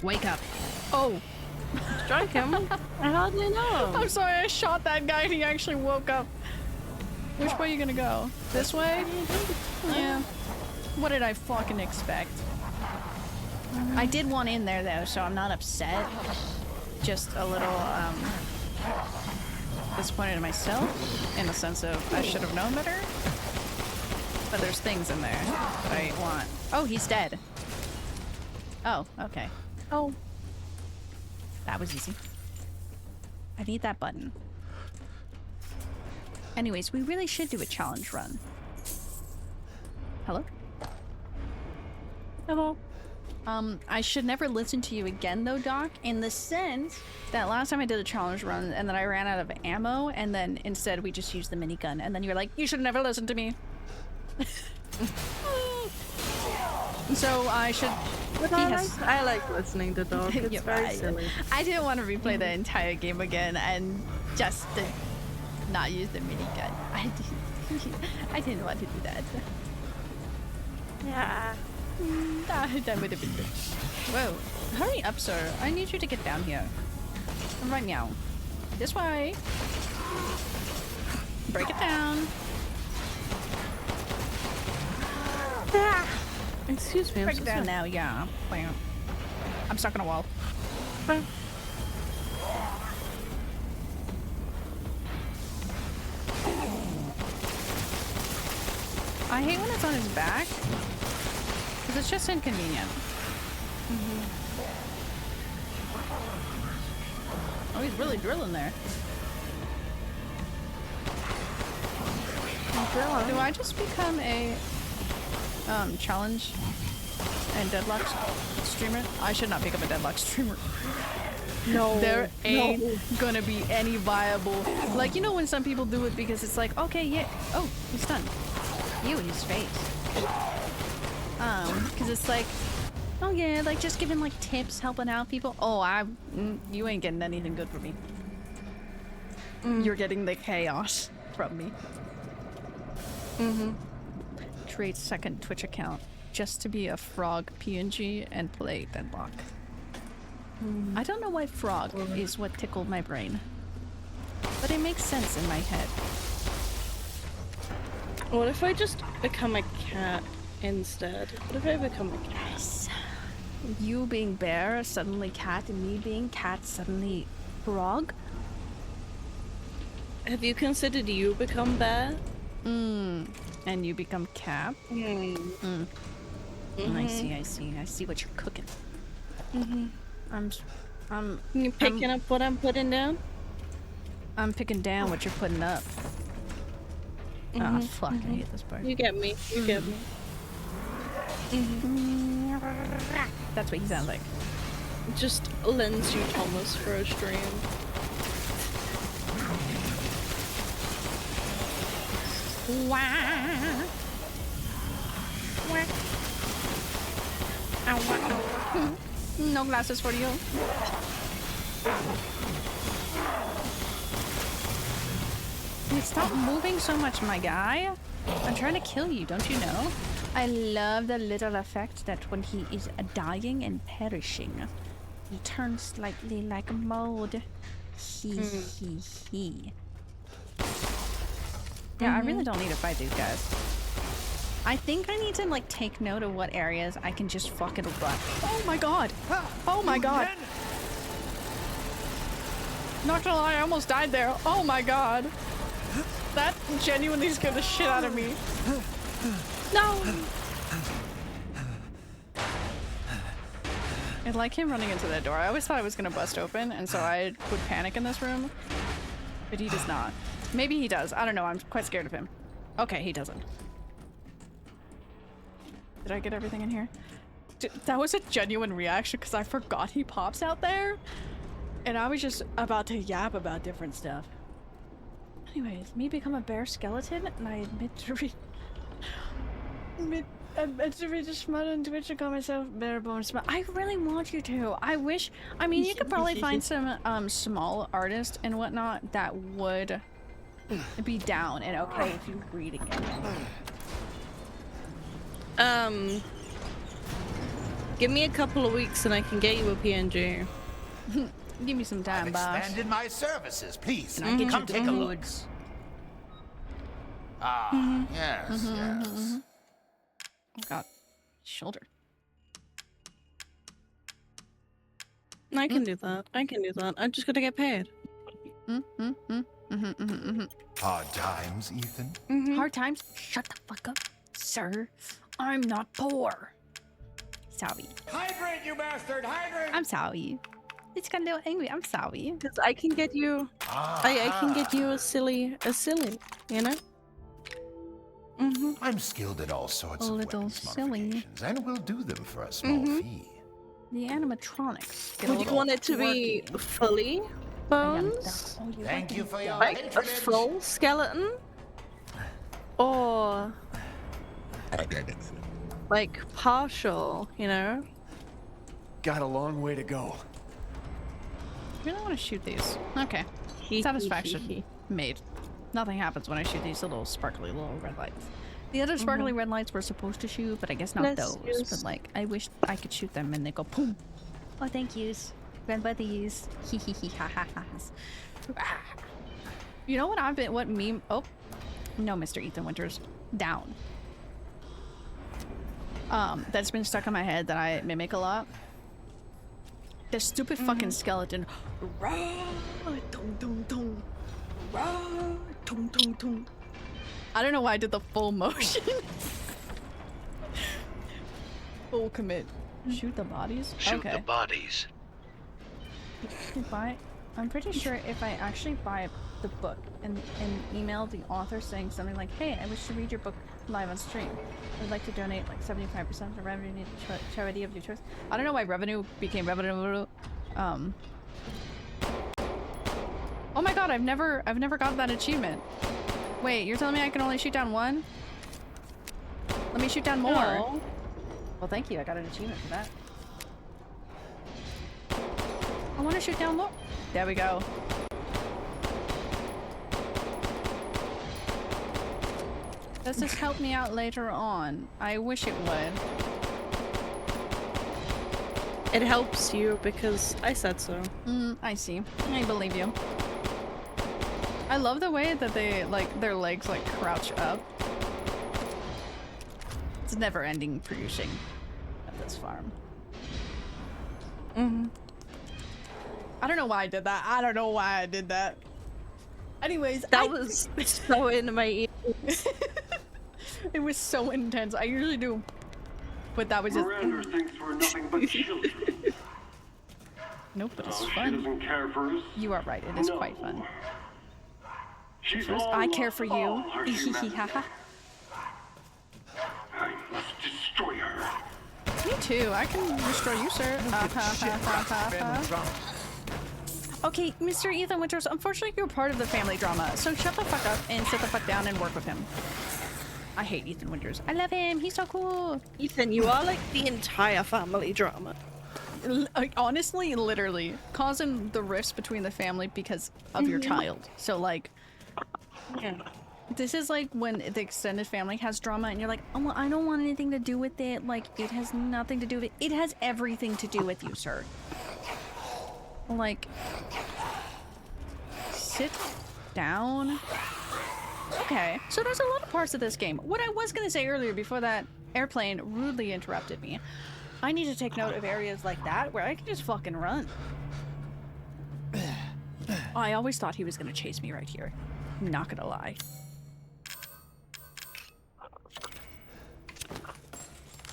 Wake up. Oh. Strike him? I hardly know. I'm sorry, I shot that guy and he actually woke up. Which way are you gonna go? This way? Yeah. What did I fucking expect? I did one in there though, so I'm not upset. Just a little, disappointed in myself, in the sense of I should have known better. But there's things in there that I want. Oh, he's dead. Oh, okay. Oh. That was easy. I need that button. Anyways, we really should do a challenge run. Hello? Hello. I should never listen to you again though, Doc, in the sense that last time I did a challenge run and then I ran out of ammo and then instead we just used the minigun and then you're like, you should never listen to me. So I should... But I like listening to Doc. It's very silly. I didn't want to replay the entire game again and just not use the minigun. I didn't want to do that. Yeah. That would have been good. Whoa. Hurry up, sir. I need you to get down here. Right now. This way. Break it down. Excuse me. Break it down now, yeah. Bam. I'm stuck on a wall. I hate when it's on his back. Because it's just inconvenient. Oh, he's really drilling there. Do I just become a challenge and deadlock streamer? I should not become a deadlock streamer. No. There ain't gonna be any viable. Like, you know when some people do it because it's like, okay, yeah. Oh, he's done. Ew, his face. Because it's like, oh yeah, like just giving like tips, helping out people. Oh, you ain't getting anything good from me. You're getting the chaos from me. Create second Twitch account just to be a frog PNG and play Deadlock. I don't know why frog is what tickled my brain, but it makes sense in my head. What if I just become a cat instead? What if I become a cat? Yes. You being bear, suddenly cat, and me being cat, suddenly frog? Have you considered you become bear? And you become cap? I see, I see. I see what you're cooking. You picking up what I'm putting down? I'm picking down what you're putting up. Ah, fuck, I hate this part. You get me. You get me. That's what you sound like. Just lends you Thomas for a stream. No glasses for you. Stop moving so much, my guy. I'm trying to kill you, don't you know? I love the little effect that when he is dying and perishing, he turns slightly like a mold. He. Yeah, I really don't need to fight these guys. I think I need to like take note of what areas I can just fucking run. Oh my god! Oh my god! Not gonna lie, I almost died there. Oh my god! That genuinely scared the shit out of me. No! I like him running into that door. I always thought it was gonna bust open, and so I would panic in this room. But he does not. Maybe he does. I don't know. I'm quite scared of him. Okay, he doesn't. Did I get everything in here? That was a genuine reaction because I forgot he pops out there. And I was just about to yap about different stuff. Anyways, me become a bear skeleton and I admit to just smut on Twitch and call myself Bear Bone Smut. I really want you to. I wish. I mean, you could probably find some small artists and whatnot that would be down and okay if you're reading it. Give me a couple of weeks and I can get you a PNG. Give me some time, boss. Expanded my services, please. Can I get Come you take a look. goods? Ah, yes, yes. Oh god, shoulder. I can do that. I can do that. I'm just gonna get paid. Hard times, Ethan. Hard times? Shut the fuck up, sir. I'm not poor. Sorry. Hydrate, you bastard! Hydrate! I'm sorry. It's got a little angry. I'm sorry. Because I can get you. I can get you a silly, you know? I'm skilled at all sorts A of little weapons silly. modifications, and will do them for a small fee. The animatronics. Get a Would you little want it to be quirky. fully bones? Oh, you Thank like you them for your dark. Like a patronage. full skeleton? Or like partial, you know? Got a long way to go. I really want to shoot these. Okay. Satisfaction made. Nothing happens when I shoot these little sparkly little red lights. The other sparkly red lights we're supposed to shoot, but I guess not Let's those. use- But like, I wish I could shoot them and they go boom. Oh, thank yous. Red buddies. Hee hee hee ha ha ha. You know what what meme? Oh, no, Mr. Ethan Winters. Down. That's been stuck in my head that I mimic a lot. The stupid fucking skeleton. Rah, dum, dum, dum. Rah, dum, dum, dum. I don't know why I did the full motion. Full commit. Shoot the bodies? Shoot okay. the bodies. I'm pretty sure if I actually buy the book and email the author saying something like, hey, I wish to read your book live on stream. I'd like to donate like 75% of the revenue to charity of your choice. I don't know why revenue became revenue. Oh my god, I've never gotten that achievement. Wait, you're telling me I can only shoot down one? Let me shoot down more. No. Well, thank you. I got an achievement for that. I want to shoot down more. There we go. Does this help me out later on? I wish it would. It helps you because I said so. I see. I believe you. I love the way that they, like, their legs, like, crouch up. It's never-ending producing at this farm. I don't know why I did that. I don't know why I did that. Anyways, That was so in my ears. It was so intense. I usually do. But that was just... Miranda thinks we're nothing but children. Nope, but it's She fun. doesn't care for us. You are right. It is No. quite fun. She's First, all I care for lost you. all her humanity. Haha. I must destroy her. Me too. I can destroy you, sir. Okay, Mr. Ethan Winters, unfortunately you're part of the family drama, so shut the fuck up and sit the fuck down and work with him. I hate Ethan Winters. I love him. He's so cool. Ethan, you are like the entire family drama. Honestly, literally, causing the rifts between the family because of your child. So, like, Yeah. this is like when the extended family has drama and you're like, oh, well, I don't want anything to do with it. Like, it has nothing to do with it. It has everything to do with you, sir. Like, sit down. Okay, so there's a lot of parts of this game. What I was gonna say earlier before that airplane rudely interrupted me, I need to take note of areas like that where I can just fucking run. I always thought he was gonna chase me right here. I'm not gonna lie.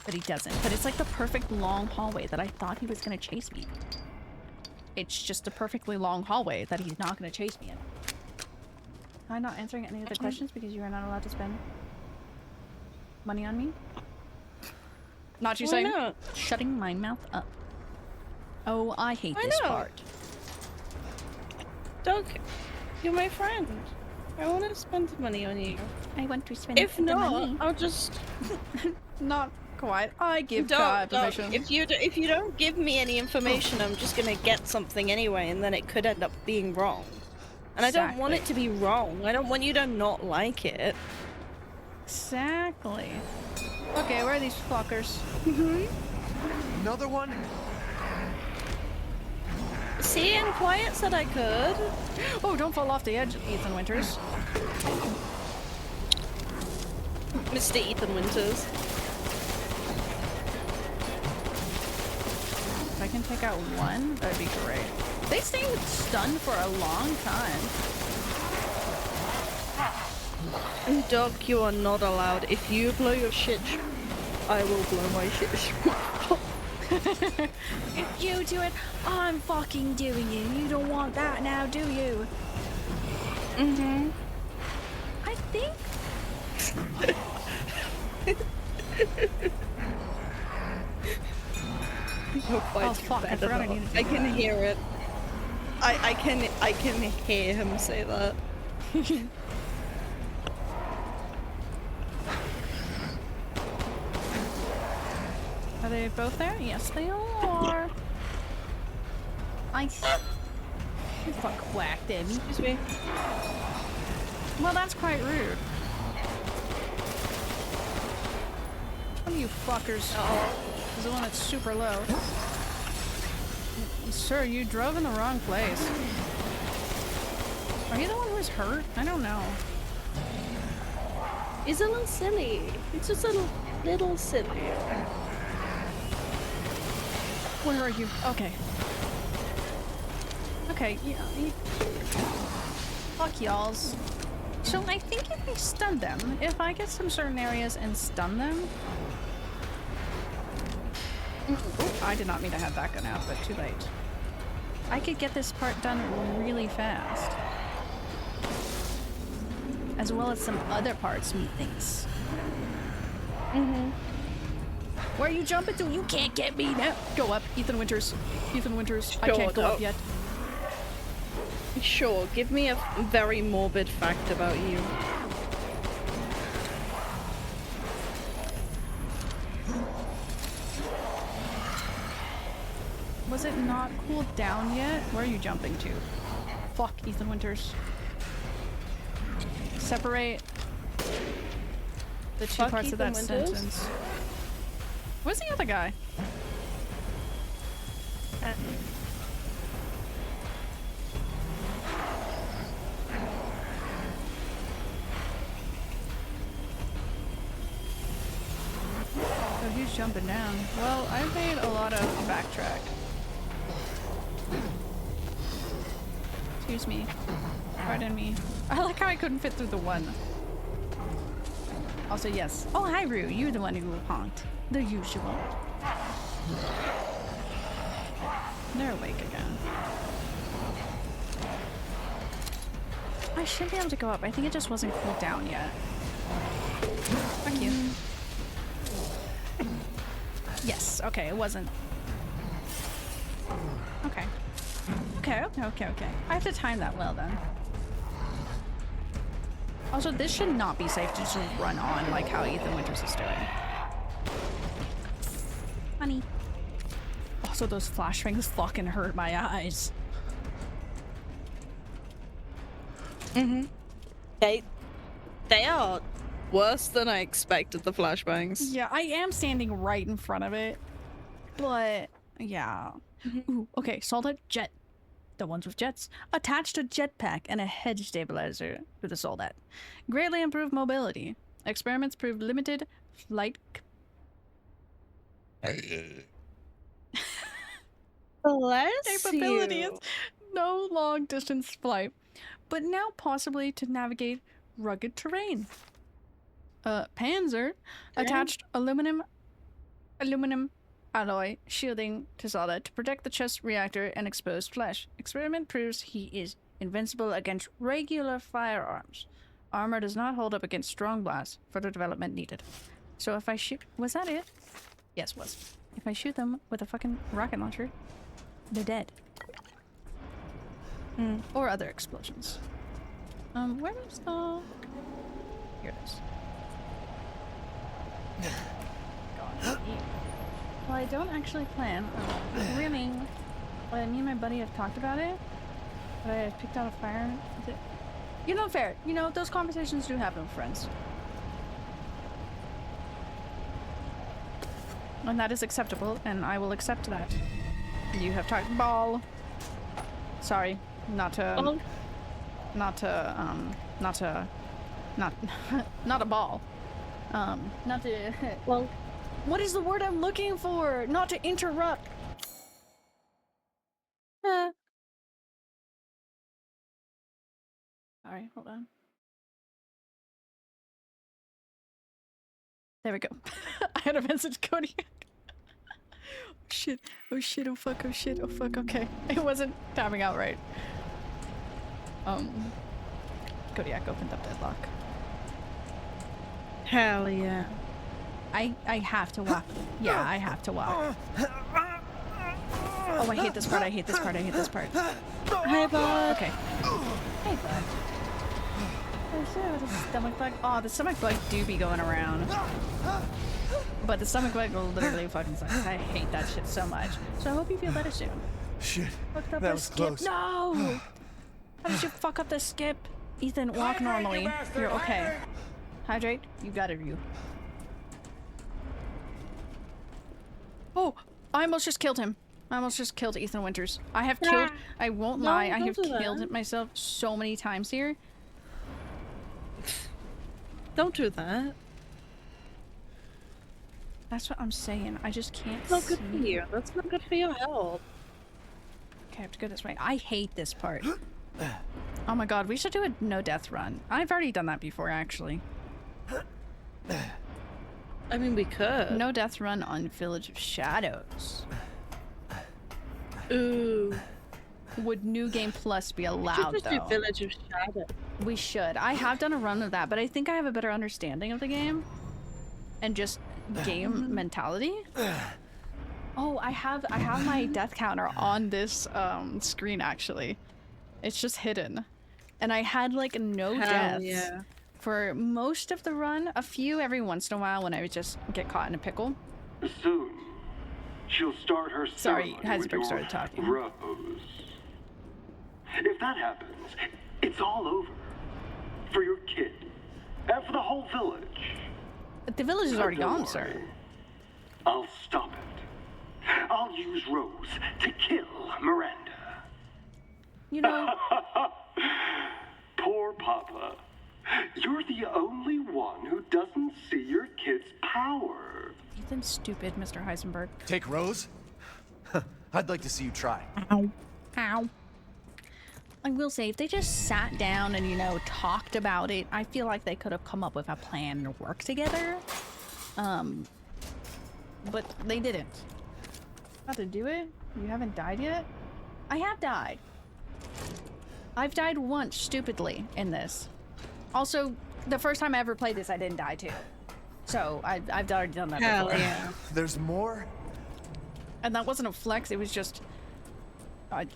But he doesn't. But it's like the perfect long hallway that I thought he was gonna chase me. It's just a perfectly long hallway that he's not gonna chase me in. I'm not answering any of the questions because you are not allowed to spend money on me. Not you Why saying not? shutting my mouth up. Oh, I hate this part. Doug, you're my friend. I want to spend money on you. I want to spend If the not, money. I'll just Not quite. I give don't. God permission. If you don't give me any information, I'm just gonna get something anyway, and then it could end up being wrong. And I don't want it to be wrong. I don't want you to not like it. Exactly. Okay, where are these fuckers? Another one? See, and Quiet said I could. Oh, don't fall off the edge, Ethan Winters. Mr. Ethan Winters. If I can take out one, that'd be great. They stay stunned for a long time. Doug, you are not allowed. If you blow your shit, I will blow my shit. If you do it, I'm fucking doing it. You don't want that now, do you? I think Oh fuck, I forgot I needed to I do can that. hear it. I can hear him say that. Are they both there? Yes, they are. Nice. You fuck whacked him. Excuse me. Well, that's quite rude. One of you fuckers is the one that's super low. Sir, you drove in the wrong place. Are you the one who's hurt? I don't know. It's a little silly. It's just a little silly. Where are you? Okay. Okay, yeah. Fuck y'alls. So I think if we stun them, if I get some certain areas and stun them... Ooh, I did not mean to have that gun out, but too late. I could get this part done really fast. As well as some other parts, methinks. Where are you jumping to? You can't get me now. Go up, Ethan Winters. Ethan Winters. I can't go up yet. Sure, give me a very morbid fact about you. Was it not cooled down yet? Where are you jumping to? Fuck, Ethan Winters. Separate the two Fuck parts of Ethan that Winters? sentence. Where's the other guy? Oh, he's jumping down. Well, I've made a lot of backtrack. Excuse me. Pardon me. I like how I couldn't fit through the one. Also, yes. Oh, hi, Rue. You're the one who honked. The usual. They're awake again. I should be able to go up. I think it just wasn't cooled down yet. Fuck you. Yes. Okay, it wasn't. Okay. Okay. I have to time that well then. Also, this should not be safe to just run on like how Ethan Winters is doing. Honey. Also, those flashbangs fucking hurt my eyes. They are worse than I expected, the flashbangs. Yeah, I am standing right in front of it. But, yeah. Ooh, okay, Soldat Jet. The ones with jets. Attached a jetpack and a head stabilizer with the Soldat. Greatly improved mobility. Experiments proved limited flight capabilities. No long distance flight. But now possibly to navigate rugged terrain. Panzer attached aluminum alloy shielding to Soldat to protect the chest reactor and exposed flesh. Experiment proves he is invincible against regular firearms. Armor does not hold up against strong blasts. Further development needed. So if I shoot... Was that it? Yes, was. If I shoot them with a fucking rocket launcher, they're dead. Or other explosions. Where is the... Here it is. God, well, I don't actually plan on winning. Well, me and my buddy have talked about it, but I have picked out a fire. You know, fair. You know, those conversations do happen with friends. And that is acceptable, and I will accept that. You have talked ball. Sorry, not a ball. Not to, well, what is the word I'm looking for? Not to interrupt. Sorry, hold on. There we go. I had a message, Cody. Shit. Oh shit, oh fuck, oh shit, oh fuck, okay. It wasn't timing out right. Kodiak opened up deadlock. Hell yeah. I have to walk. Yeah, I have to walk. Oh, I hate this part. I hate this part. I hate this part. Hey, bud. Okay. Hey, bud. Oh, shit, the stomach bug. Oh, the stomach bug do be going around. But the stomach bug literally fucking sucks. I hate that shit so much. So I hope you feel better soon. Shit. Fucked up That the was skip. close. No! How did you fuck up the skip? Ethan, walk normally. You're okay. Hydrate. You got it, you. Oh, I almost just killed him. I almost just killed Ethan Winters. I have killed. I won't lie. I have killed it myself so many times here. Don't do that. That's what I'm saying. I just can't. That's not good for you. That's not good for your health. Okay, I have to go this way. I hate this part. Oh my god, we should do a no death run. I've already done that before, actually. I mean, we could. No death run on Village of Shadows. Ooh. Would New Game Plus be allowed, we should just though? do Village of Shadows. We should. I have done a run of that, but I think I have a better understanding of the game. And just game mentality. Oh, I have my death counter on this screen, actually. It's just hidden. And I had like no deaths for most of the run. A few every once in a while when I would just get caught in a pickle. Soon, she'll start her Sorry, ceremony with Hasbrook your started talking. rose. If that happens, it's all over. For your kid. And for the whole village. But the village is already Don't gone, worry. sir. I'll stop it. I'll use Rose to kill Miranda. You know... Poor Papa. You're the only one who doesn't see your kid's power. Ethan's stupid, Mr. Heisenberg. Take Rose? I'd like to see you try. Ow. Ow. I will say, if they just sat down and, you know, talked about it, I feel like they could have come up with a plan to work together. But they didn't. About to do it? You haven't died yet? I have died. I've died once, stupidly, in this. Also, the first time I ever played this, I didn't die too. So, I've already done that Hell before. yeah. There's more? And that wasn't a flex, it was just... Have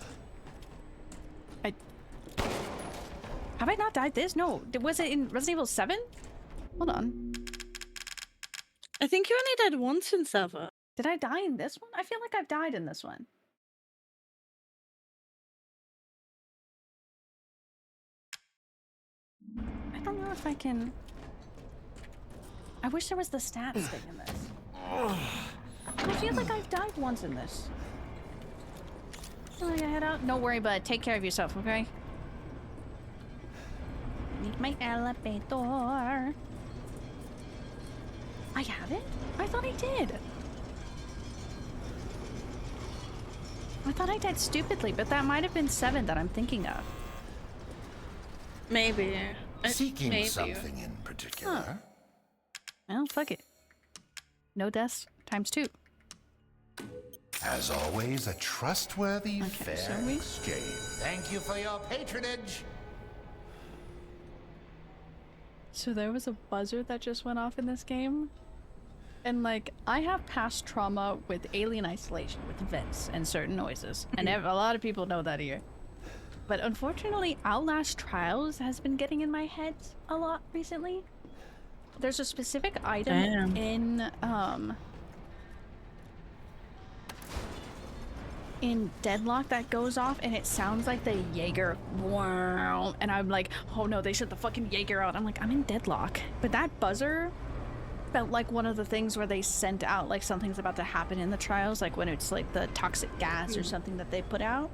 I not died this? No. Was it in Resident Evil 7? Hold on. I think you only died once in 7. Did I die in this one? I feel like I've died in this one. I don't know if I can... I wish there was the stats thing in this. I feel like I've died once in this. Oh, yeah, head out. Don't worry, bud. Take care of yourself, okay? Need my elevator. I haven't? I thought I did. I thought I died stupidly, but that might have been 7 that I'm thinking of. Maybe. Seeking Maybe. something in particular. Well, fuck it. No deaths times 2. As always, a trustworthy, fair so we- exchange. Thank you for your patronage. So there was a buzzer that just went off in this game. And like, I have past trauma with alien isolation, with vents and certain noises. And a lot of people know that here. But unfortunately, Outlast Trials has been getting in my head a lot recently. There's a specific item in Deadlock that goes off and it sounds like the Jaeger. Wow. And I'm like, oh no, they sent the fucking Jaeger out. I'm like, I'm in Deadlock. But that buzzer felt like one of the things where they sent out like something's about to happen in the trials, like when it's like the toxic gas or something that they put out.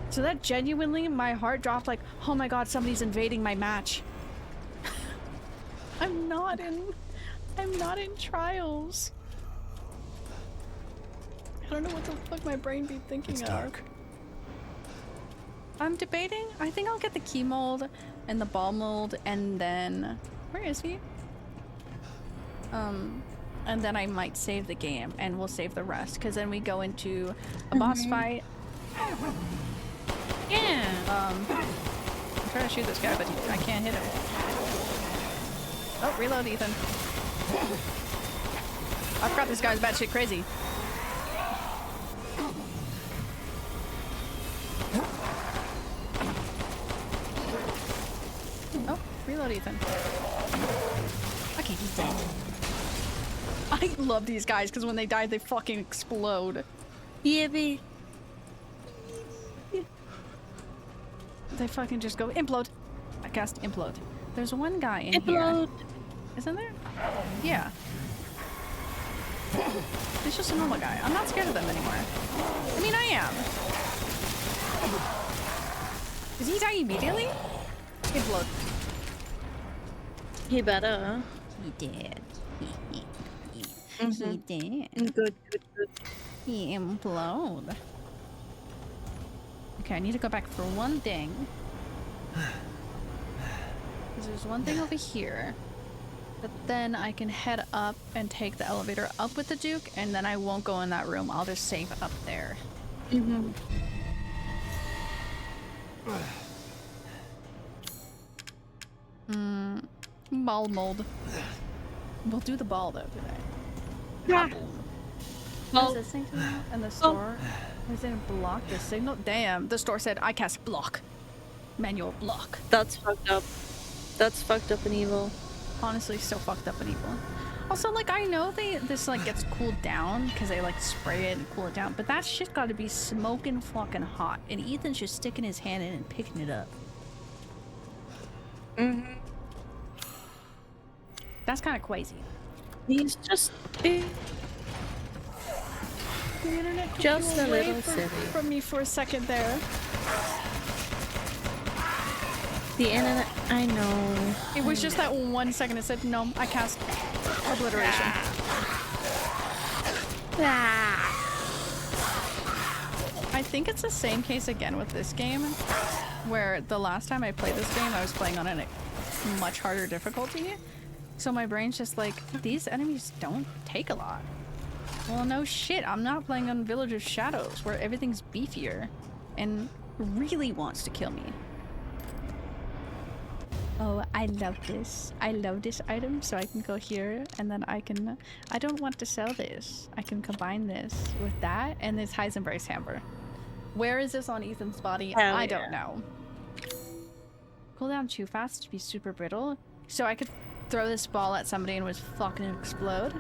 So that genuinely, my heart dropped like, oh my god, somebody's invading my match. I'm not in trials. I don't know what the fuck my brain be thinking It's of. dark. I'm debating. I think I'll get the key mold and the ball mold and then... Where is he? And then I might save the game and we'll save the rest because then we go into a boss fight. Yeah. I'm trying to shoot this guy, but I can't hit him. Oh, reload, Ethan. I forgot this guy's batshit crazy. Oh, reload Ethan. Okay, he's dead. I love these guys because when they die, they fucking explode. Yippee. They fucking just go implode. I cast implode. There's one guy in Implode. here. Isn't there? Yeah. It's just a normal guy. I'm not scared of them anymore. I mean, I am. Did he die immediately? Implode. He better. He did. Mm-hmm. He did. Good, good, good. He implode. Okay, I need to go back for one thing. Because there's one thing over here. But then I can head up and take the elevator up with the Duke, and then I won't go in that room. I'll just save up there. Mm-hmm. Ball mold. We'll do the ball though today. Yeah. What does this thing do? And the store? Is it block the signal? Damn, the store said I cast block. Manual block. That's fucked up. That's fucked up and evil. Honestly, so fucked up and evil. Also, like, I know this like gets cooled down because they like spray it and cool it down, but that shit gotta be smoking fucking hot. And Ethan's just sticking his hand in and picking it up. Mm-hmm. That's kind of crazy. He's just big. The internet took Just you a away little silly. from me for a second there. The internet, I know. It was just that 1 second it said, no, I cast obliteration. I think it's the same case again with this game, where the last time I played this game, I was playing on a much harder difficulty. So my brain's just like, these enemies don't take a lot. Well, no shit, I'm not playing on Village of Shadows, where everything's beefier and really wants to kill me. Oh, I love this. I love this item, so I can go here, and then I can... I don't want to sell this. I can combine this with that, and this Heisenberg's hammer. Where is this on Ethan's body? Hell I yeah. don't know. Cool down too fast to be super brittle. So I could throw this ball at somebody and it would fucking explode.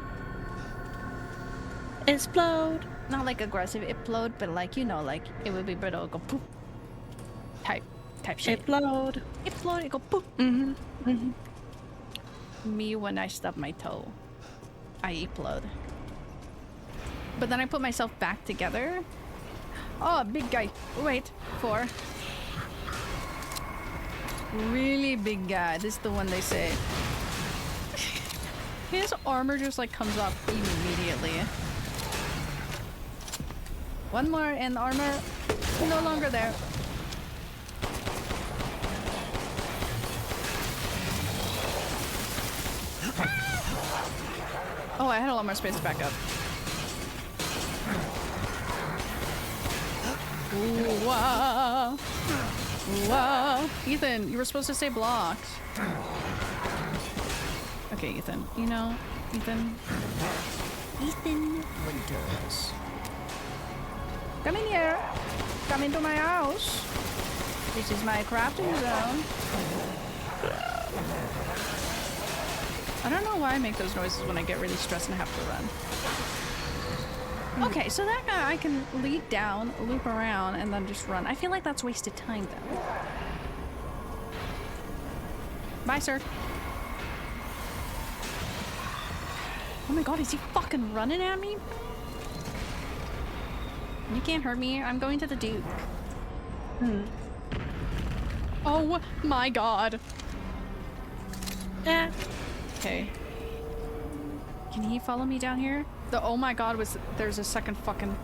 Explode. Not like aggressive explode, but like, you know, like it would be brittle, go poof. Type shit. Explode. Explode, it go poof. Mm-hmm. Mm-hmm. Me when I stub my toe, I explode. But then I put myself back together. Oh, big guy. Wait, 4. Really big guy. This is the one they say. His armor just like comes off immediately. One more and armor no longer there. Oh, I had a lot more space to back up. Ooh, wow. Wow. Ethan, you were supposed to say blocked. Okay, Ethan. You know, Ethan. Ethan Winters. Come in here. Come into my house. This is my crafting zone. I don't know why I make those noises when I get really stressed and have to run. Okay, so that guy I can lead down, loop around, and then just run. I feel like that's wasted time, though. Bye, sir. Oh my god, is he fucking running at me? You can't hurt me. I'm going to the Duke. Oh my god. Yeah. Okay. Can he follow me down here? The oh my god was... There's a second fucking...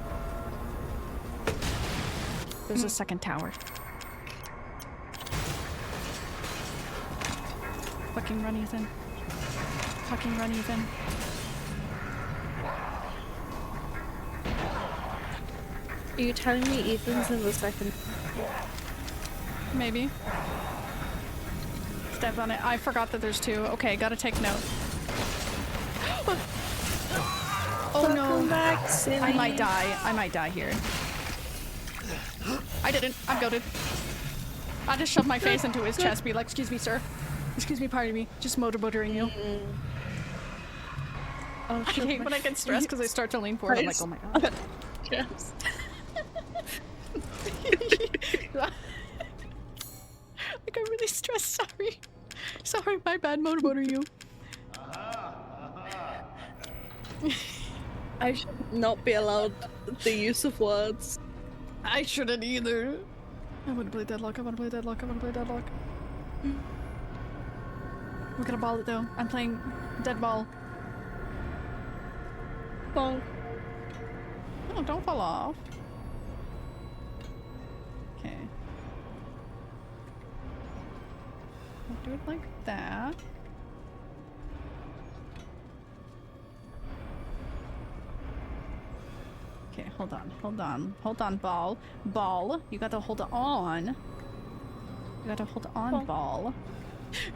There's a second tower. Fucking run, Ethan. Fucking run, Ethan. Are you telling me Ethan's in the second? Maybe. Step on it. I forgot that there's 2. Okay, gotta take note. Oh no. Back, silly. I might die. I might die here. I didn't. I'm goated. I just shoved my face into his chest, be like, excuse me, sir. Excuse me, pardon me. Just motorboatering you. Oh, I hate when I get stressed because I start to lean forward. I'm like, oh my god. Yes. I got really stressed, sorry. Sorry, my bad, motorboater you. I should not be allowed the use of words. I shouldn't either. I wanna play Deadlock, I wanna play Deadlock, I wanna play Deadlock. We're gonna ball it though. I'm playing Dead Ball. Ball. Oh, don't fall off. Okay. We'll do it like that. Okay, hold on, hold on. Hold on, ball. Ball, you gotta hold on. You gotta hold on, ball.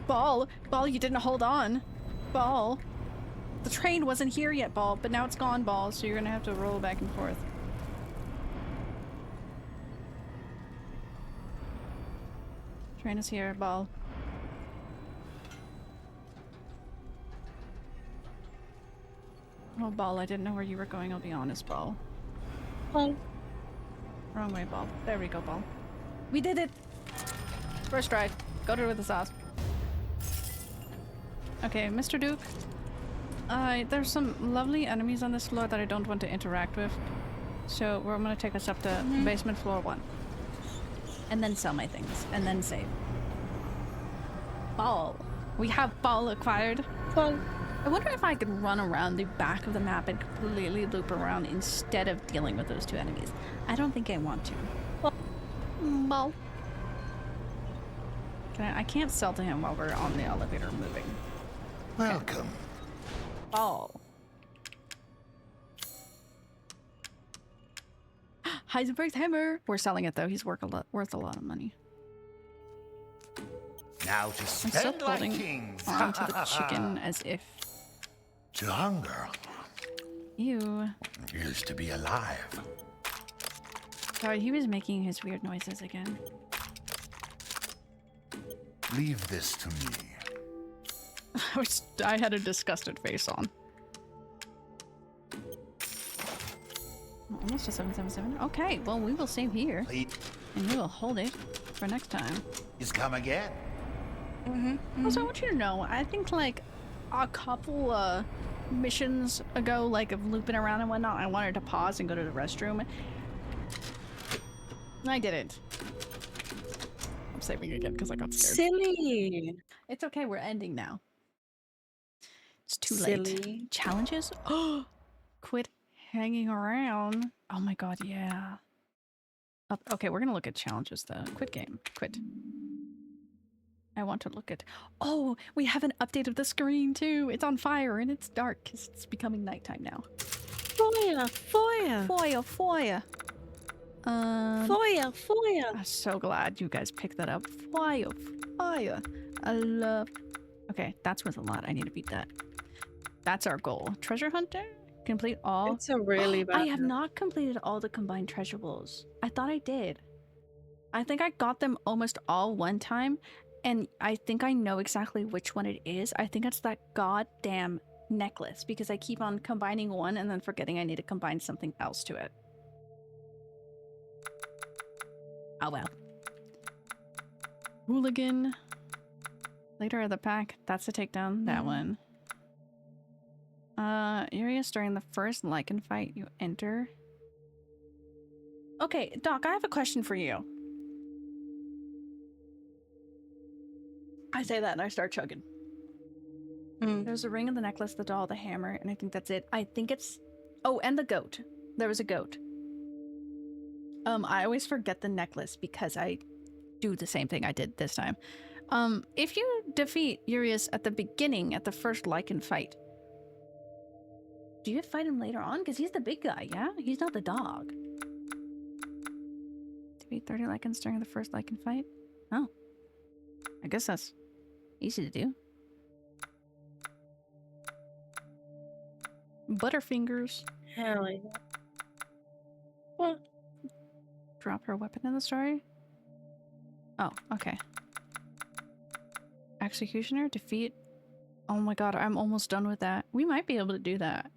Ball! Ball, you didn't hold on. Ball. The train wasn't here yet, ball, but now it's gone, ball, so you're gonna have to roll back and forth. Train is here, ball. Oh, ball, I didn't know where you were going, I'll be honest, ball. Ball. Wrong way, ball. There we go, ball. We did it! First try. Go to it with the sauce. Okay, Mr. Duke. There's some lovely enemies on this floor that I don't want to interact with. So we're gonna take us up to basement floor 1. And then sell my things. And then save. Ball. We have ball acquired. Ball. I wonder if I could run around the back of the map and completely loop around instead of dealing with those 2 enemies. I don't think I want to. Ball. I can't sell to him while we're on the elevator moving. Welcome. Ball. Heisenberg's hammer. We're selling it though. He's worth a lot of money. Now to I'm still spend like holding kings. on to the chicken as if. To hunger Ew. is to be alive. Sorry, he was making his weird noises again. Leave this to me. I had a disgusted face on. Almost a 777. Okay, well, we will save here. And we will hold it for next time. He's come again. Also, I want you to know, I think like a couple missions ago, like of looping around and whatnot, I wanted to pause and go to the restroom. I didn't. I'm saving again because I got scared. Silly. It's okay, we're ending now. It's too Silly. late. Challenges? Oh, quit hanging around. Oh my god, yeah. Okay, we're gonna look at challenges though. Quit game. Quit. I want to look at... Oh, we have an update of the screen too. It's on fire and it's dark because it's becoming nighttime now. Foyer, foyer. Foyer, foyer. Foyer, foyer. I'm so glad you guys picked that up. Foyer, foyer. I love... Okay, that's worth a lot. I need to beat that. That's our goal. Treasure hunter? Complete all... It's a really bad... I have not completed all the combined treasurables. I thought I did. I think I got them almost all one time, and I think I know exactly which one it is. I think it's that goddamn necklace, because I keep on combining one and then forgetting I need to combine something else to it. Oh well. Hooligan. Leader of the pack. That's a takedown. That one. Areas during the first Lycan fight you enter. Okay, Doc, I have a question for you. I say that and I start chugging. There's a ring and the necklace, the doll, the hammer, and I think that's it. I think it's... Oh, and the goat. There was a goat. I always forget the necklace because I do the same thing I did this time. If you defeat Urias at the beginning, at the first Lycan fight, do you fight him later on? Because he's the big guy, yeah? He's not the dog. Defeat 30 Lycans during the first Lycan fight? Oh. I guess that's easy to do. Butterfingers. Hell yeah. What? Drop her weapon in the story? Oh, okay. Executioner, defeat. Oh my god, I'm almost done with that. We might be able to do that.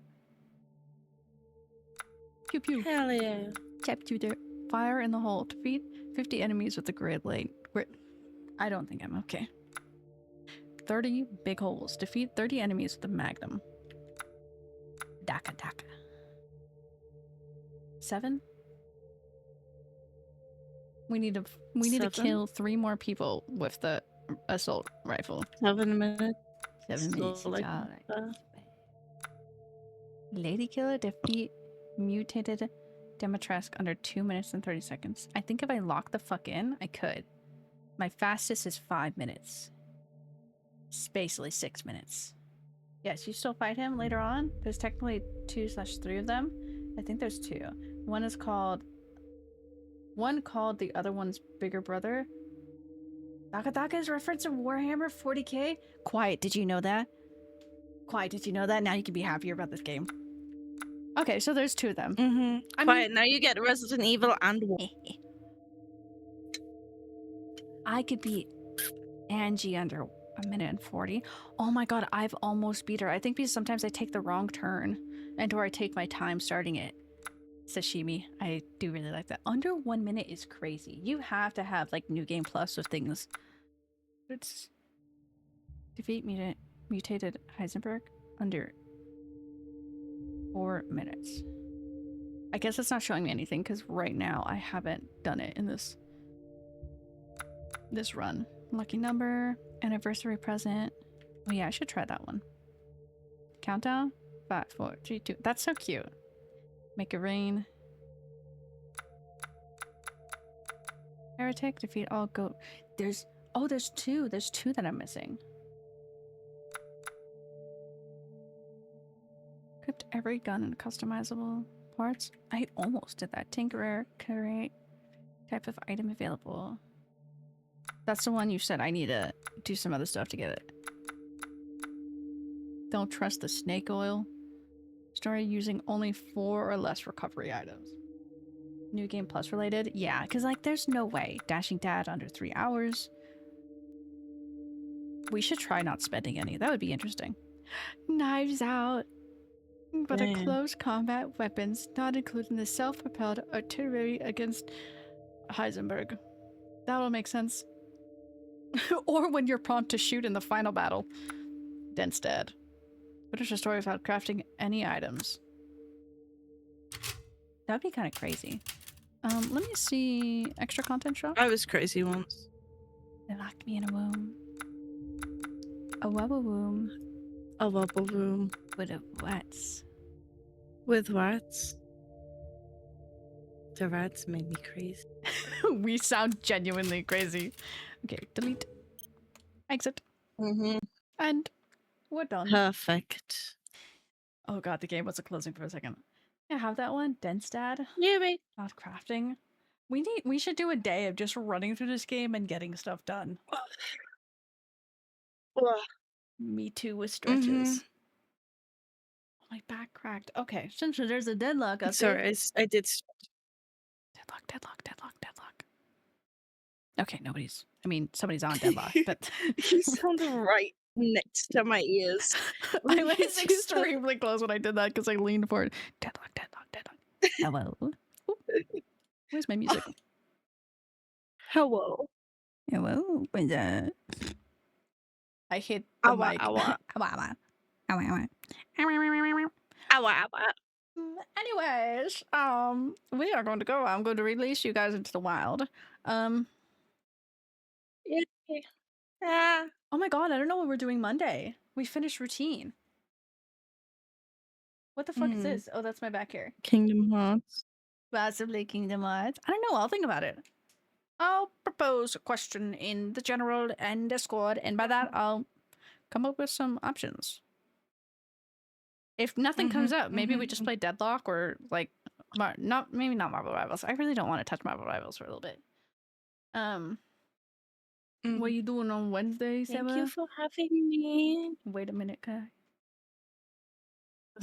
Pew pew. Hell yeah. Chapter there. Fire in the hole. Defeat 50 enemies with the grid light. I don't think I'm okay. 30 big holes. Defeat 30 enemies with the magnum. Daka daka. 7? We need to kill 3 more people with the assault rifle. 7 minutes. 7 minutes. So, like, Lady killer, defeat mutated Demetresk under 2 minutes and 30 seconds. I think if I lock the fuck in, I could. My fastest is 5 minutes. It's basically 6 minutes. Yes, you still fight him later on. There's technically 2/3 of them. I think there's 2. One called the other one's bigger brother. Daka Daka is a reference to Warhammer 40k. Quiet, did you know that? Quiet, did you know that? Now you can be happier about this game. Okay, so there's 2 of them. Quiet, now you get Resident Evil and I could beat Angie under 1 minute and 40. Oh my god, I've almost beat her. I think because sometimes I take the wrong turn and or I take my time starting it. Sashimi, I do really like that. Under 1 minute is crazy. You have to have like New Game Plus with things. It's defeat mutated Heisenberg under 4 minutes. I guess it's not showing me anything because right now I haven't done it in this run. Lucky number, anniversary present. Oh yeah, I should try that one. Countdown. 5, 4, 3, 2. That's so cute. Make it rain. Heretic, defeat all goat. There's 2. There's 2 that I'm missing. Equipped every gun and customizable parts. I almost did that. Tinkerer, create type of item available. That's the one you said I need to do some other stuff to get it. Don't trust the snake oil. Story using only 4 or less recovery items. New Game Plus related? Yeah, because like there's no way. Dashing Dad under 3 hours. We should try not spending any. That would be interesting. Knives Out. But a close combat weapons, not including the self-propelled artillery against Heisenberg. That'll make sense. Or when you're prompt to shoot in the final battle. Dense dead. Finish a story without crafting any items. That'd be kind of crazy. Let me see extra content shop. I was crazy once. They locked me in a womb. A wubble womb. A wubble womb. With a rats. With rats? The rats made me crazy. We sound genuinely crazy. Okay, delete. Exit. And we're done. Perfect. Oh god, the game wasn't closing for a second. Yeah, have that one. Denstad. Yeah, mate. Not crafting. We should do a day of just running through this game and getting stuff done. Me too with stretches. Oh, my back cracked. Okay, since there's a deadlock up Sorry, there. I did. Deadlock. Okay, somebody's on deadlock, but You sound right next to my ears. I was extremely close when I did that because I leaned forward. Deadlock. Hello. Ooh. Where's my music? Hello. What's that? I hit the mic. Anyways, we are going to go. I'm going to release you guys into the wild. Oh my god, I don't know what we're doing Monday. We finished routine. What the fuck is this? Oh, that's my back hair. Kingdom Hearts. Possibly Kingdom Hearts. I don't know. I'll think about it. I'll propose a question in the general and Discord, and by that, I'll come up with some options. If nothing comes up, maybe we just play Deadlock or like, maybe not Marvel Rivals. I really don't want to touch Marvel Rivals for a little bit. What are you doing on Wednesday, Seba? Thank you for having me. Wait a minute, guy.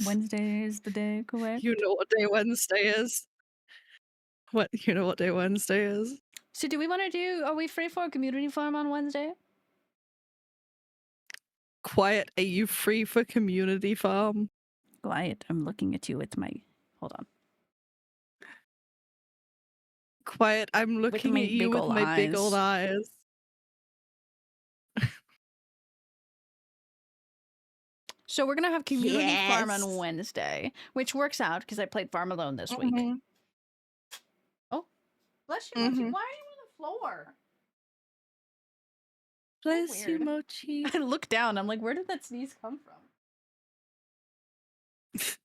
Wednesday is the day, correct? You know what day Wednesday is. What you know what day Wednesday is? So do we want to do, are we free for a community farm on Wednesday? Quiet, are you free for community farm? Quiet, I'm looking at you with my, hold on. Quiet, I'm looking at you with my big old eyes. So we're gonna have community farm on Wednesday, which works out because I played Farm Alone this week. Oh, bless you, Mochi. Why are you on the floor? Bless you, Mochi. I look down. I'm like, where did that sneeze come from?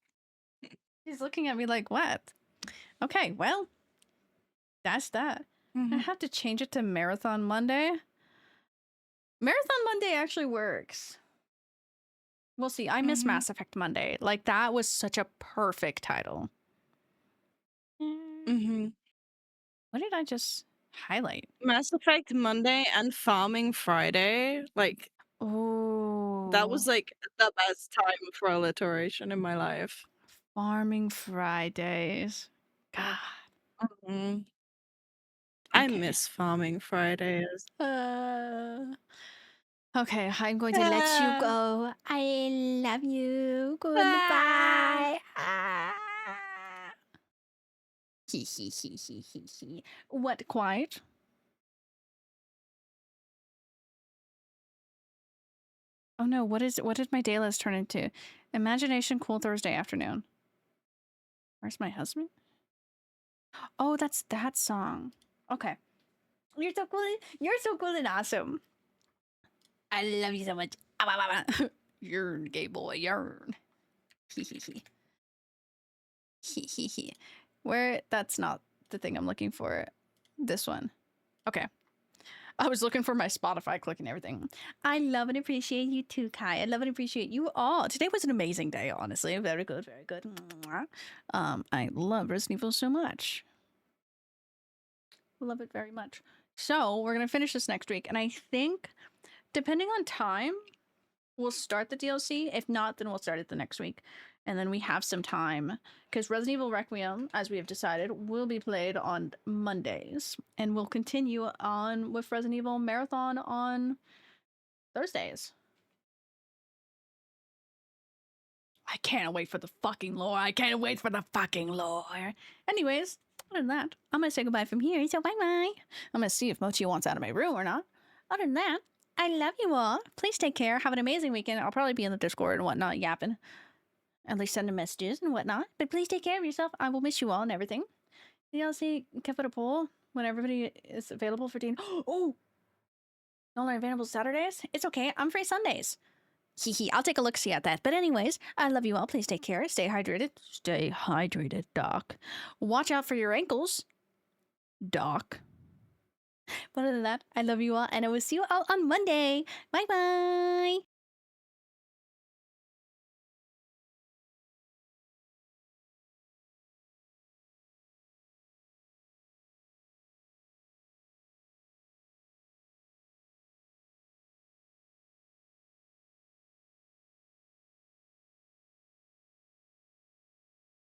He's looking at me like, what? Okay, well, that's that. I have to change it to Marathon Monday. Marathon Monday actually works. We'll see. I miss Mass Effect Monday. Like, that was such a perfect title. What did I just highlight? Mass Effect Monday and Farming Friday. Like, oh, that was like the best time for alliteration in my life. Farming Fridays. God. I miss Farming Fridays. Okay, I'm going to let you go. I love you. Goodbye. What, quiet? Oh no, what did my day list turn into? Imagination Cool Thursday afternoon. Where's my husband? Oh, that's that song. Okay. You're so cool. You're so cool and awesome. I love you so much. Yearn, gay boy, yearn. Where? That's not the thing I'm looking for. This one. Okay. I was looking for my Spotify click and everything. I love and appreciate you too, Kai. I love and appreciate you all. Today was an amazing day, honestly. Very good, very good. I love Resident Evil so much. Love it very much. So we're gonna finish this next week, and I think, depending on time, we'll start the DLC. If not, then we'll start it the next week. And then we have some time, because Resident Evil Requiem, as we have decided, will be played on Mondays. And we'll continue on with Resident Evil Marathon on Thursdays. I can't wait for the fucking lore. I can't wait for the fucking lore. Anyways, other than that, I'm going to say goodbye from here. So bye-bye. I'm going to see if Mochi wants out of my room or not. Other than that, I love you all. Please take care. Have an amazing weekend. I'll probably be in the Discord and whatnot yapping. At least sending messages and whatnot. But please take care of yourself. I will miss you all and everything. DLC, can put a poll when everybody is available for Oh! Y'all are available Saturdays? It's okay. I'm free Sundays. Hee. I'll take a look-see at that. But anyways, I love you all. Please take care. Stay hydrated. Stay hydrated, Doc. Watch out for your ankles, Doc. But other than that, I love you all. And I will see you all on Monday. Bye-bye.